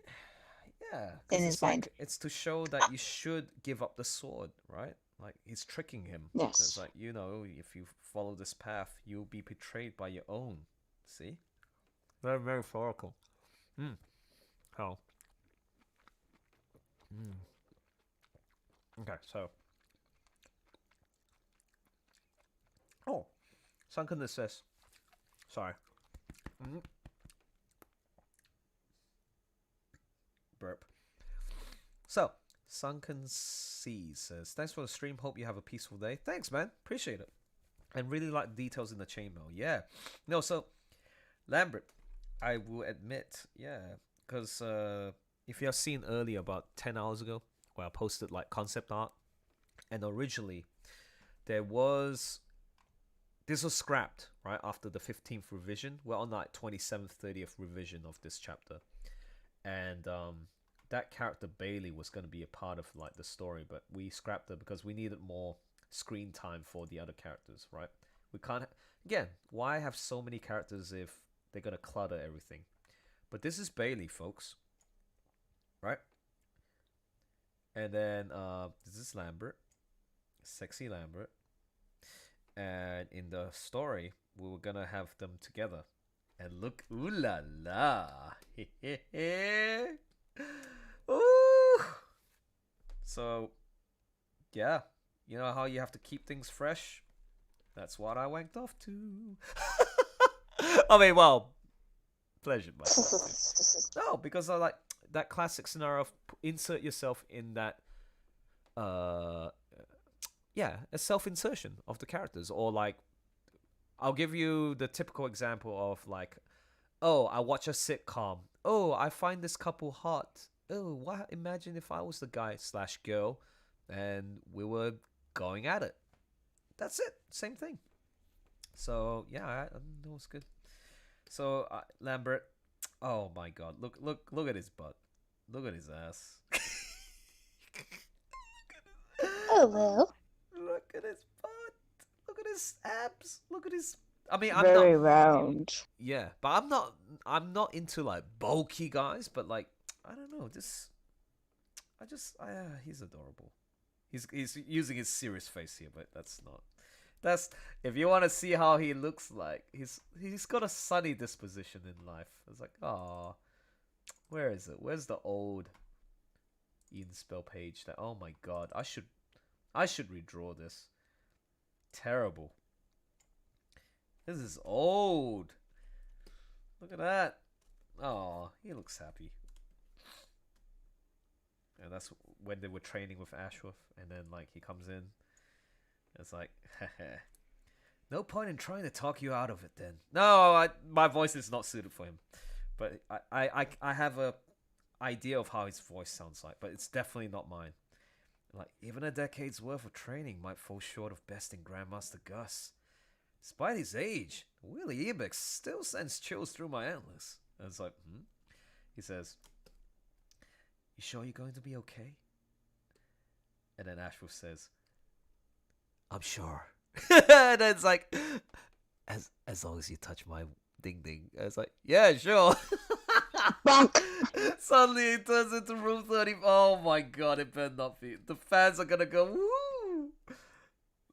yeah,
in his mind.
It's to show that you should give up the sword, right? Like he's tricking him.
Yes.
It's like, if you follow this path, you'll be betrayed by your own. See? Very metaphorical. How? Okay, so. Oh, Sunken says. Sorry. Burp. So, Sunken Seas says, thanks for the stream. Hope you have a peaceful day. Thanks, man. Appreciate it. And really like the details in the chainmail. Yeah. No, so, Lambert, I will admit, yeah, because if you have seen earlier, about 10 hours ago, where I posted like concept art, and originally this was scrapped right after the 15th revision. We're on like 27th, 30th revision of this chapter, and that character Bailey was going to be a part of like the story, but we scrapped her because we needed more screen time for the other characters, right? We can't again, why have so many characters if they're going to clutter everything? But this is Bailey, folks. Right? And then this is Lambert. Sexy Lambert. And in the story, we were going to have them together. And look, ooh la la. Ooh. So, yeah. You know how you have to keep things fresh? That's what I wanked off to. I mean, well, pleasure myself. No, because I like that classic scenario of insert yourself in that, yeah, a self-insertion of the characters. Or like, I'll give you the typical example of like, oh, I watch a sitcom. Oh, I find this couple hot. Oh, what? Imagine if I was the guy/girl and we were going at it. That's it. Same thing. So, yeah, it was good. So, Lambert, oh my god, look at his butt. Look at his ass.
Hello.
Look at his butt. Look at his abs. Look at his. I mean, I'm
Very
not
round.
Yeah, but I'm not into like bulky guys, but like I don't know, he's adorable. He's using his serious face here, but that's if you want to see how he looks like, he's got a sunny disposition in life. It's like, oh, where is it? Where's the old Edenspell page? That, oh my god, I should redraw this. Terrible. This is old. Look at that. Oh, he looks happy. And that's when they were training with Ashworth, and then like he comes in. It's like, no point in trying to talk you out of it. Then no, my voice is not suited for him. But I have a idea of how his voice sounds like, but it's definitely not mine. Like even a decade's worth of training might fall short of besting Grandmaster Gus. Despite his age, Willie Ibex still sends chills through my antlers. And it's like, He says, you sure you're going to be okay? And then Ashworth says, I'm sure. And it's like, as long as you touch my ding ding. And it's like, yeah, sure. Suddenly it turns into room 30. Oh my god, it better not be. The fans are gonna go, woo!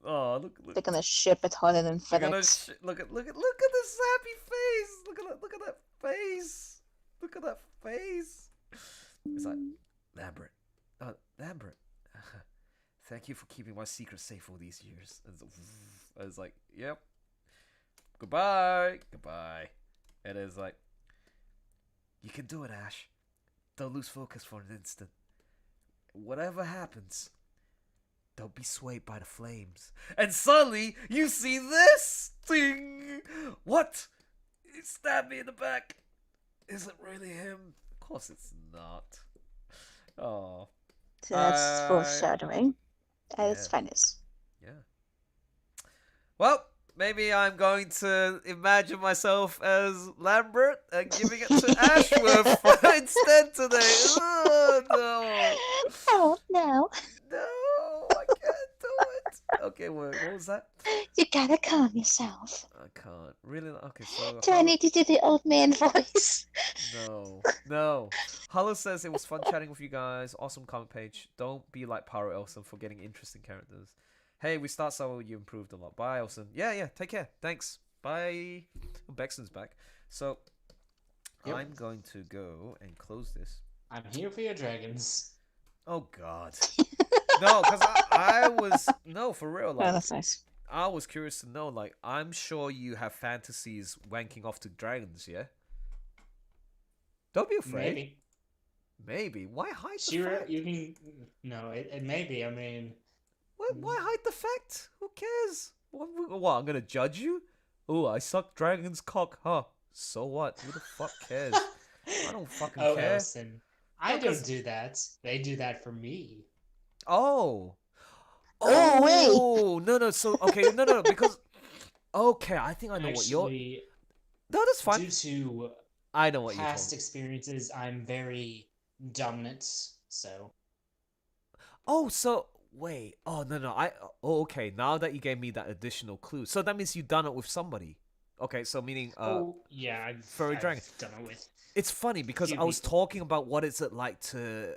Oh, look.
They're gonna ship it harder than FedEx.
Look at this happy face. Look at that face. Look at that face. It's like, Lambert. Thank you for keeping my secret safe all these years. I was like, yep. Goodbye. And it's like, you can do it, Ash. Don't lose focus for an instant. Whatever happens, don't be swayed by the flames. And suddenly, you see this thing. What? He stabbed me in the back. Is it really him? Of course it's not. Oh.
So that's foreshadowing at its finest.
Yeah. Well, maybe I'm going to imagine myself as Lambert and giving it to Ashworth instead today. Oh, no.
Oh, no.
No, I can't do it. Okay, what was that?
You gotta calm yourself.
I can't. Really? Okay, so...
Do I need to do the old man voice?
No. Hollow says it was fun chatting with you guys. Awesome comment page. Don't be like Pyro Elson for getting interesting characters. Hey, we start so you improved a lot. Bye, Elson. Yeah. Take care. Thanks. Bye. Oh, Bexton's back. So, yep. I'm going to go and close this.
I'm here for your dragons.
Oh, God. No, because I was... No, for real. Like,
oh, that's nice.
I was curious to know, like, I'm sure you have fantasies wanking off to dragons, yeah? Don't be afraid. Maybe. Why hide the fact?
You can... No, it may be. I mean...
Why hide the fact? Who cares? What, I'm gonna judge you? Oh, I suck dragon's cock, huh? So what? Who the fuck cares? I don't fucking care.
Elson, I don't do that. They do that for me.
Oh,
wait.
No. So, okay, no, because... Okay, I think I know what you're... No, that's fine.
Due to
I know what you're
past
talking.
experiences, I'm very dominant. So.
Oh, so wait. Oh no. Oh, okay. Now that you gave me that additional clue, so that means you've done it with somebody. Okay, so meaning
Oh yeah,
furry dragon.
done it with.
It's funny because I was talking about what is it like to,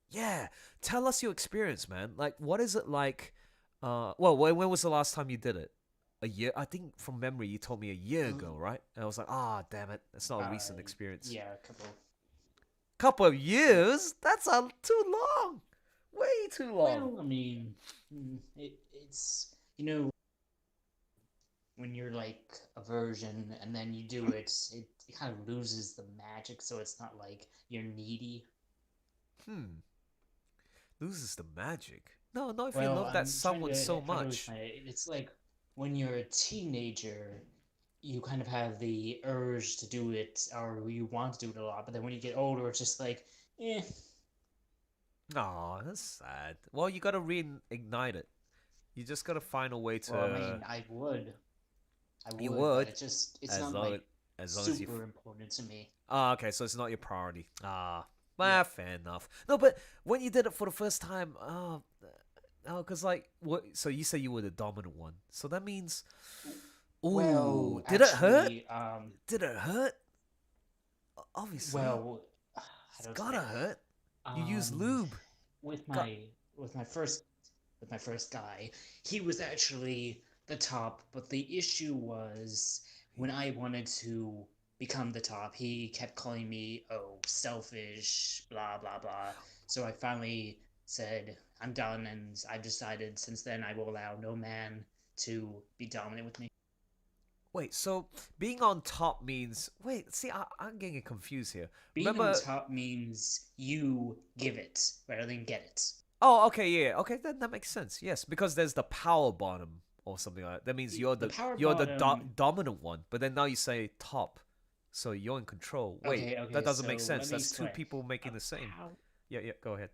yeah. Tell us your experience, man. Like, what is it like? Well, when was the last time you did it? A year? I think from memory you told me a year ago, right? And I was like, damn it, that's not a recent experience.
Yeah, a
couple of years? That's too long. Way too long.
Well, I mean, it's when you're like a version and then you do it, it kind of loses the magic, so it's not like you're needy.
Loses the magic. No, not if you love that someone so much.
It's like when you're a teenager, you kind of have the urge to do it, or you want to do it a lot, but then when you get older, it's just like, eh.
Aw, that's sad. Well, you gotta reignite it. You just gotta find a way to.
Well, I mean, I would.
You would.
But it's not like super important to me.
Ah, okay, so it's not your priority. Well, fair enough. No, but when you did it for the first time, because like, what? So you say you were the dominant one. So that means,
well,
did it hurt? Did it hurt? Obviously.
Well,
it's gotta hurt. You use lube.
With my first guy, he was actually the top, but the issue was when I wanted to become the top, he kept calling me selfish, blah blah blah. So I finally said I'm done, and I've decided since then I will allow no man to be dominant with me.
Wait, so being on top means... Wait, see, I'm getting confused here.
Being on top means you give it rather than get it.
Oh, okay, yeah. Okay, that makes sense. Yes, because there's the power bottom or something like that. That means you're the dominant one. But then now you say top. So you're in control. Wait,
okay,
that doesn't make
so
sense. That's
explain.
two people making the same. Yeah, go ahead.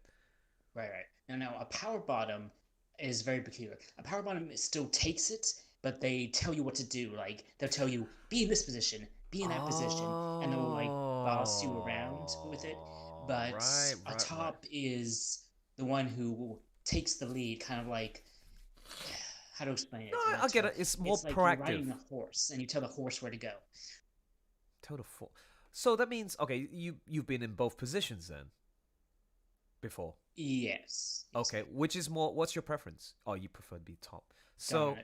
Right. No, a power bottom is very peculiar. A power bottom still takes it, but they tell you what to do. Like, they'll tell you, be in this position, be in that position, and they'll, like, boss you around with it. But a top is the one who takes the lead, kind of like... How to explain it?
No, I get it. It's more
like
proactive.
You're riding a horse, and you tell the horse where to go.
So that means, okay, you've been in both positions then? Before?
Yes.
Okay, which is more... What's your preference? Oh, you prefer to be top. So...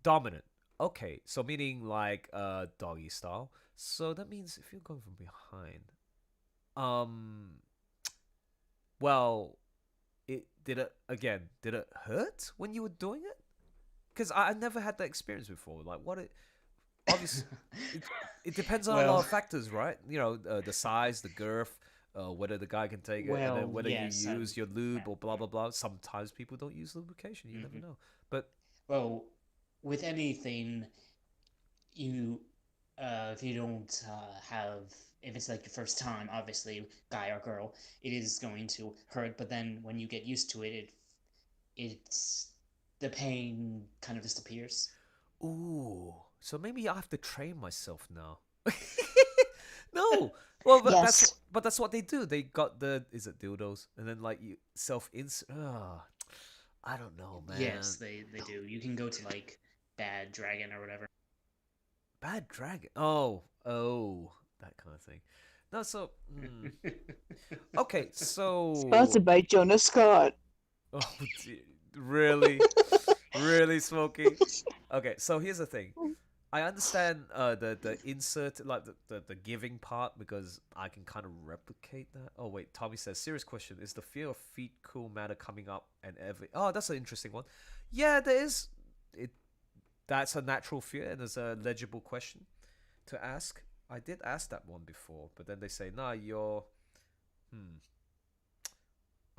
Dominant. Okay, so meaning like doggy style. So that means if you're going from behind, well, did it hurt when you were doing it? Because I never had that experience before. Like obviously it depends on a lot of factors, right? You know, the size, the girth, whether the guy can take it, and then whether you use your lube or blah blah blah. Sometimes people don't use lubrication. You never know. But
with anything, if you don't if it's like your first time, obviously, guy or girl, it is going to hurt. But then when you get used to it, the pain kind of disappears.
Ooh, so maybe I have to train myself now. No, well, but that's what they do. They got is it dildos, and then like you self-insert. I don't know, man.
Yes, they do. You can go to like Bad Dragon or whatever.
Bad Dragon? Oh, that kind of thing. No, so... Okay, so...
Sponsored by Jonas Scott.
Oh, really? Really, Smokey? Okay, so here's the thing. I understand the insert, like the giving part, because I can kind of replicate that. Oh, wait, Tommy says, serious question. Is the fear of fecal matter coming up and every... Oh, that's an interesting one. Yeah, there is... That's a natural fear, and there's a legible question to ask. I did ask that one before, but then they say, nah, you're...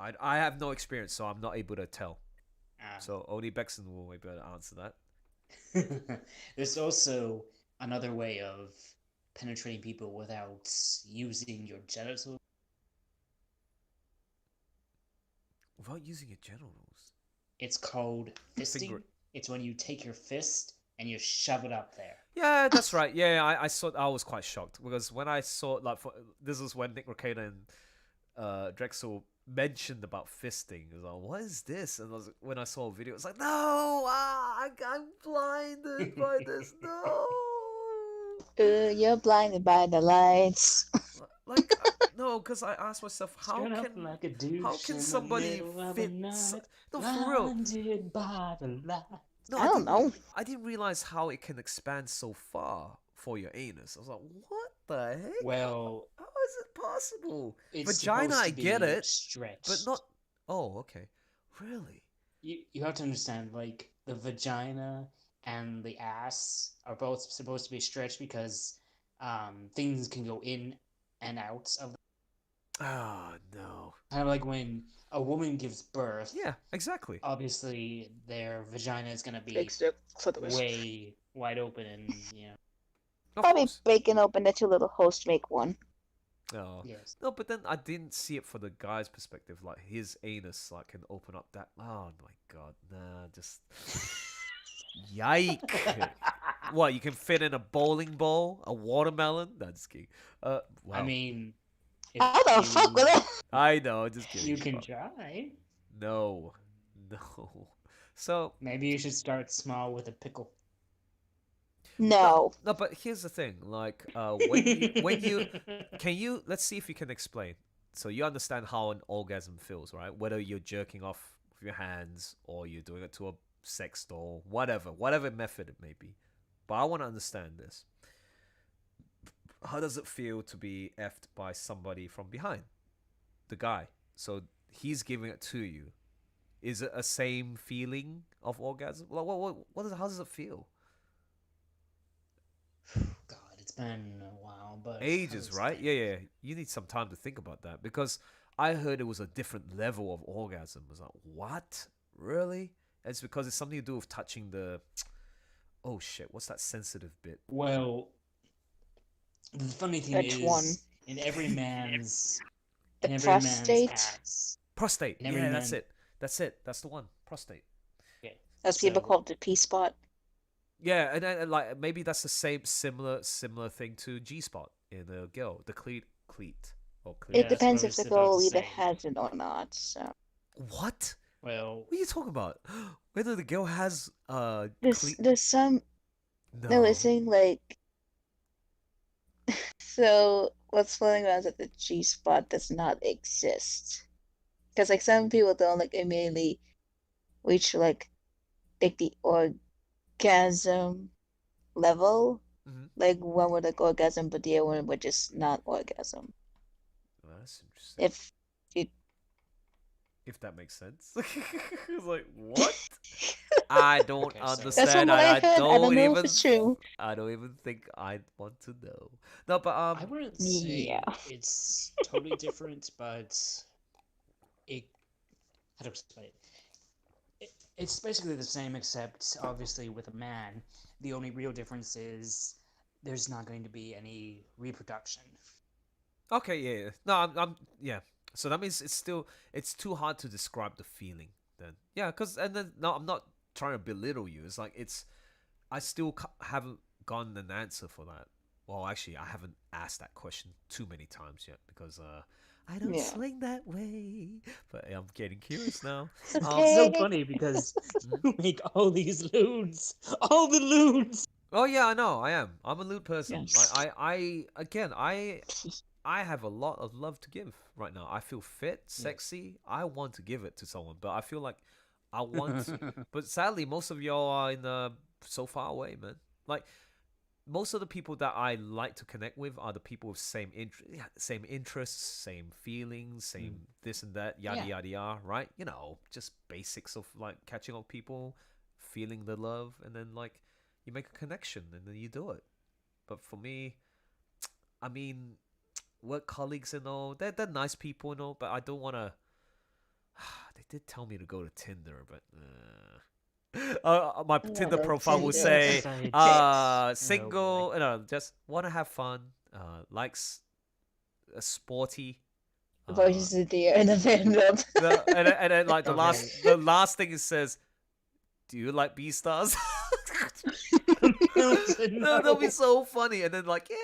I have no experience, so I'm not able to tell. So only Bexon will be able to answer that.
There's also another way of penetrating people without using your genitals.
Without using your genitals?
It's called fisting. It's when you take your fist and you shove it up there.
Yeah, that's right. Yeah, I saw. I was quite shocked because when I saw this is when Nick Rekeita and Drexel mentioned about fisting. I was like, what is this? And when I saw a video, it's like, no, I'm blinded by this. No.
You're blinded by the lights.
Like, no, because I asked myself, how can somebody fit? No, for real. No,
I don't know.
I didn't realize how it can expand so far for your anus. I was like, what the heck?
Well,
how is it possible?
It's
Vagina, I
supposed to
get
be
it,
stretched.
but not. Oh, okay. Really?
You have to understand, like, the vagina and the ass are both supposed to be stretched because things can go in and out of.
Oh no.
Kind of like when a woman gives birth.
Yeah, exactly.
Obviously, their vagina is gonna be
Extra clitoris.
way wide open, and
Probably breaking open the two little holes to make one.
Oh.
Yes.
No, but then I didn't see it for the guy's perspective. Like his anus, like can open up that. Oh my god, nah, just yike. What, you can fit in a bowling ball, a watermelon? That's kidding. Wow.
I mean,
How the fuck with it?
I know, just kidding.
You can try.
No. So
maybe you should start small with a pickle.
No.
No, but here's the thing. Like, let's see if you can explain. So you understand how an orgasm feels, right? Whether you're jerking off with your hands or you're doing it to a sex doll, whatever method it may be. But I want to understand this. How does it feel to be effed by somebody from behind? The guy. So he's giving it to you. Is it a same feeling of orgasm? Like, how does it feel?
God, it's been a while, but
ages, right? Yeah. You need some time to think about that because I heard it was a different level of orgasm. I was like, what? Really? It's because it's something to do with touching the. Oh shit! What's that sensitive bit?
Well, the funny thing is, in every man's,
prostate.
Prostate. Yeah, that's it. That's the one. Prostate.
Yeah.
As people call it the P-spot.
Yeah, and like maybe that's the same similar thing to G-spot in a girl, the cleat or cleat.
It depends if the girl either has it or not. So.
What?
Well,
what are you talking about? Whether the girl has
there's some. No, it's saying like. So what's floating around is that the G-spot does not exist, because like some people don't like immediately reach like the orgasm level, like one would like orgasm, but the other one would just not orgasm.
Well, that's interesting. If that makes sense. It's like, what? I don't understand.
I don't know if it's true.
I don't even think I want to know. No, but
I wouldn't say it's totally different, but how to explain it? It's basically the same, except obviously with a man, the only real difference is there's not going to be any reproduction.
Okay, yeah. No, I'm yeah. So that means it's too hard to describe the feeling then. Yeah, no, I'm not trying to belittle you. It's like I still haven't gotten an answer for that. Well, actually, I haven't asked that question too many times yet because I don't swing that way. But I'm getting curious now.
It's so funny because you make all these loons, all the loons.
Oh yeah, I know. I am. I'm a lewd person. Yes. I have a lot of love to give right now. I feel fit, sexy. I want to give it to someone, but I feel like I want to. But sadly, most of y'all are so far away, man. Like, most of the people that I like to connect with are the people with same interests, same feelings, same this and that, yada, yada, yada, right? You know, just basics of, like, catching up with people, feeling the love, and then, like, you make a connection, and then you do it. But for me, I mean... work colleagues and all, they're nice people and all, but I don't want to. They did tell me to go to Tinder, but my Tinder profile will say single, just want to have fun, likes a sporty.
Voices of the in the fandom.
And then like the last thing it says, do you like B stars? No, that'll be so funny. And then like, yeah,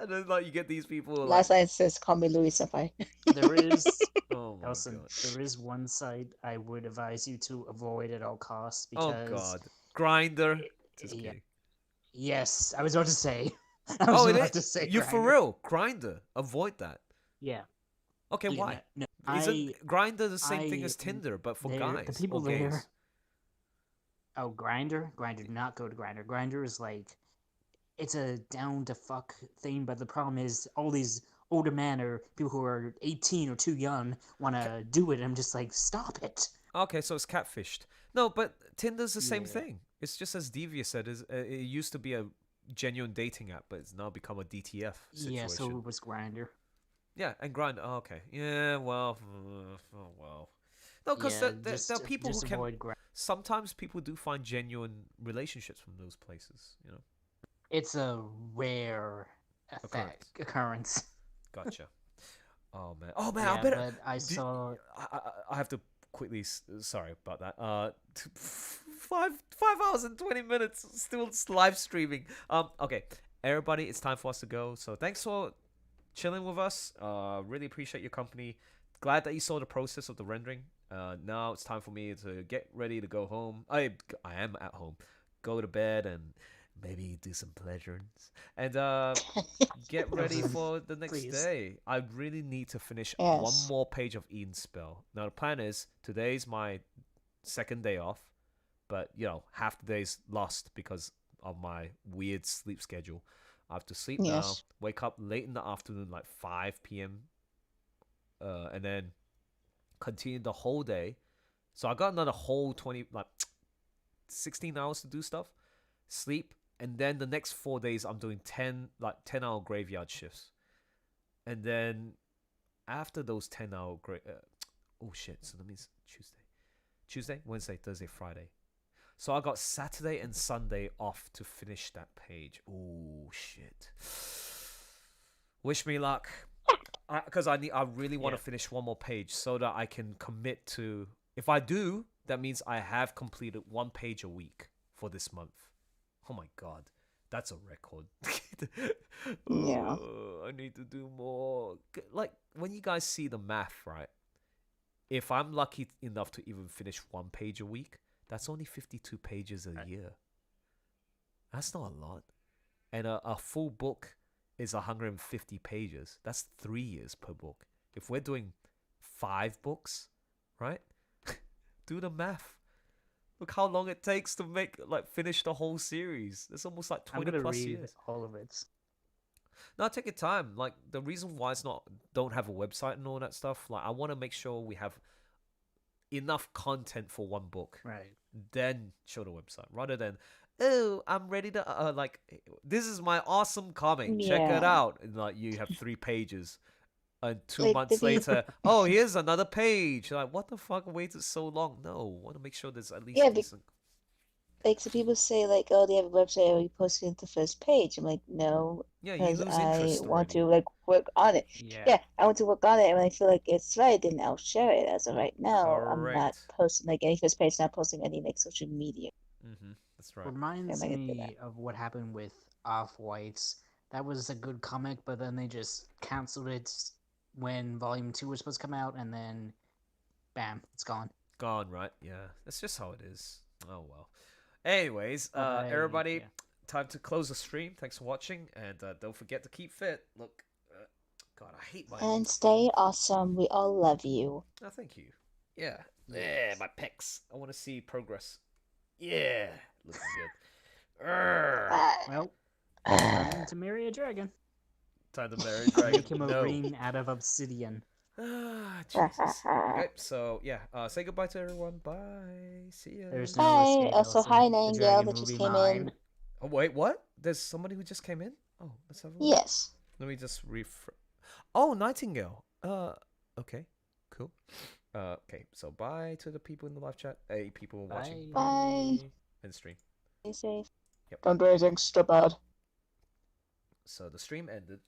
and then like you get these people like,
Last line says, "Call me Louis Sapphire."
There is,
oh my
Elson,
god.
there is one site I would advise you to avoid at all costs
Oh
because
god. Grinder. Just
yeah.
kidding.
Yes, I was about to say.
Oh, it
about
is?
to say
You for
Grindr.
real? Grinder. Avoid that.
Yeah.
Okay,
Yeah,
why?
no,
Isn't Grinder the same thing as
I-
Tinder, but for
they're-
guys
the people
or gays?
there. Oh, Grinder? Grinder, do not go to Grinder. Grinder is like, it's a down to fuck thing, but the problem is all these older men or people who are 18 or too young want to do it. I'm just like, stop it.
Okay, so it's catfished. No, but Tinder's the same
Yeah.
thing. It's just as Devious said, it used to be a genuine dating app, but it's now become a DTF situation.
Yeah, so it was Grinder.
Yeah, and Grindr. Oh, okay. Yeah, well, oh well. No, because
Yeah,
there are people who
just
can.
avoid Grindr.
Sometimes people do find genuine relationships from those places. You know.
It's a rare occurrence.
Gotcha. Oh man. Oh man.
Yeah,
I better.
but I saw.
I have to quickly. Sorry about that. 5 hours and 20 minutes still live streaming. Okay, everybody, it's time for us to go. So thanks for chilling with us. Really appreciate your company. Glad that you saw the process of the rendering. Now it's time for me to get ready to go home. I am at home. Go to bed and maybe do some pleasures and get ready for the next
Please.
day. I really need to finish
Yes.
one more page of Edenspell. Now the plan is today's my second day off, but you know half the day's lost because of my weird sleep schedule. I have to sleep now,
Yes.
wake up late in the afternoon, like 5 p.m. And then continue the whole day. So I got another whole 16 hours to do stuff, sleep, and then the next 4 days I'm doing 10-hour graveyard shifts. And then after those 10-hour oh shit, so that means Tuesday, Wednesday, Thursday, Friday. So I got Saturday and Sunday off to finish that page. Oh shit. Wish me luck. Because I really want to finish one more page so that I can commit to. If I do, that means I have completed 1 page a week for this month. Oh my god, that's a record.
Yeah.
I need to do more. Like when you guys see the math, right? If I'm lucky enough to even finish 1 page a week, that's only 52 pages a year. That's not a lot. And a full book is 150 pages. That's 3 years per book. If we're doing 5 books, right? Do the math. Look how long it takes to finish the whole series. It's almost like 20
I'm gonna
plus
read
years.
all of it.
No, take your time. Like the reason why don't have a website and all that stuff. Like I want to make sure we have enough content for 1 book.
Right.
Then show the website rather than I'm ready to this is my awesome comic. Check it
Yeah.
out. And like you have 3 pages. And 2
Like,
months
the people-
later, oh, here's another page. Like, what the fuck? Waited so long? No, want to make sure there's at least
Yeah,
decent.
Like, so people say, like, oh, they have a website, or you post it at the first page. I'm like, no,
Yeah, you
because
lose
I
interest
want
already.
to, like, work on it.
Yeah.
Yeah, I want to work on it, and when I feel like it's right, then I'll share it. As of right now, I'm not
Correct.
posting, like, any first page, not posting any, like, social media.
That's right.
Reminds
I might get to
me of what happened with Off-Whites. That was a good comic, but then they just canceled it when Volume 2 was supposed to come out, and then bam, it's gone.
Gone, right? Yeah, that's just how it is. Oh well. Anyways,
But
everybody,
yeah.
time to close the stream. Thanks for watching, and don't forget to keep fit. Look, God, I hate my.
And stay awesome. We all love you.
Oh, thank you. Yeah, yeah, my pecs. I want to see progress. Yeah, looking good. Urgh.
Well, time to marry a dragon.
Time to marry a dragon.
Make him a
No.
ring out of obsidian.
Ah, Jesus. Okay, so yeah, say goodbye to everyone. Bye. See ya.
There's no
Hi.
escape,
Also,
Elson.
hi,
The
Nightingale,
dragon
that
will
just
be
came
mine.
in.
Oh wait, what? There's somebody who just came in. Oh, let's have a look.
Yes.
Let me just Oh, Nightingale. Okay, cool. Okay, so bye to the people in the live chat. Hey, people watching.
Bye.
And stream.
Stay safe.
Yep.
Don't do anything so bad.
So the stream ended.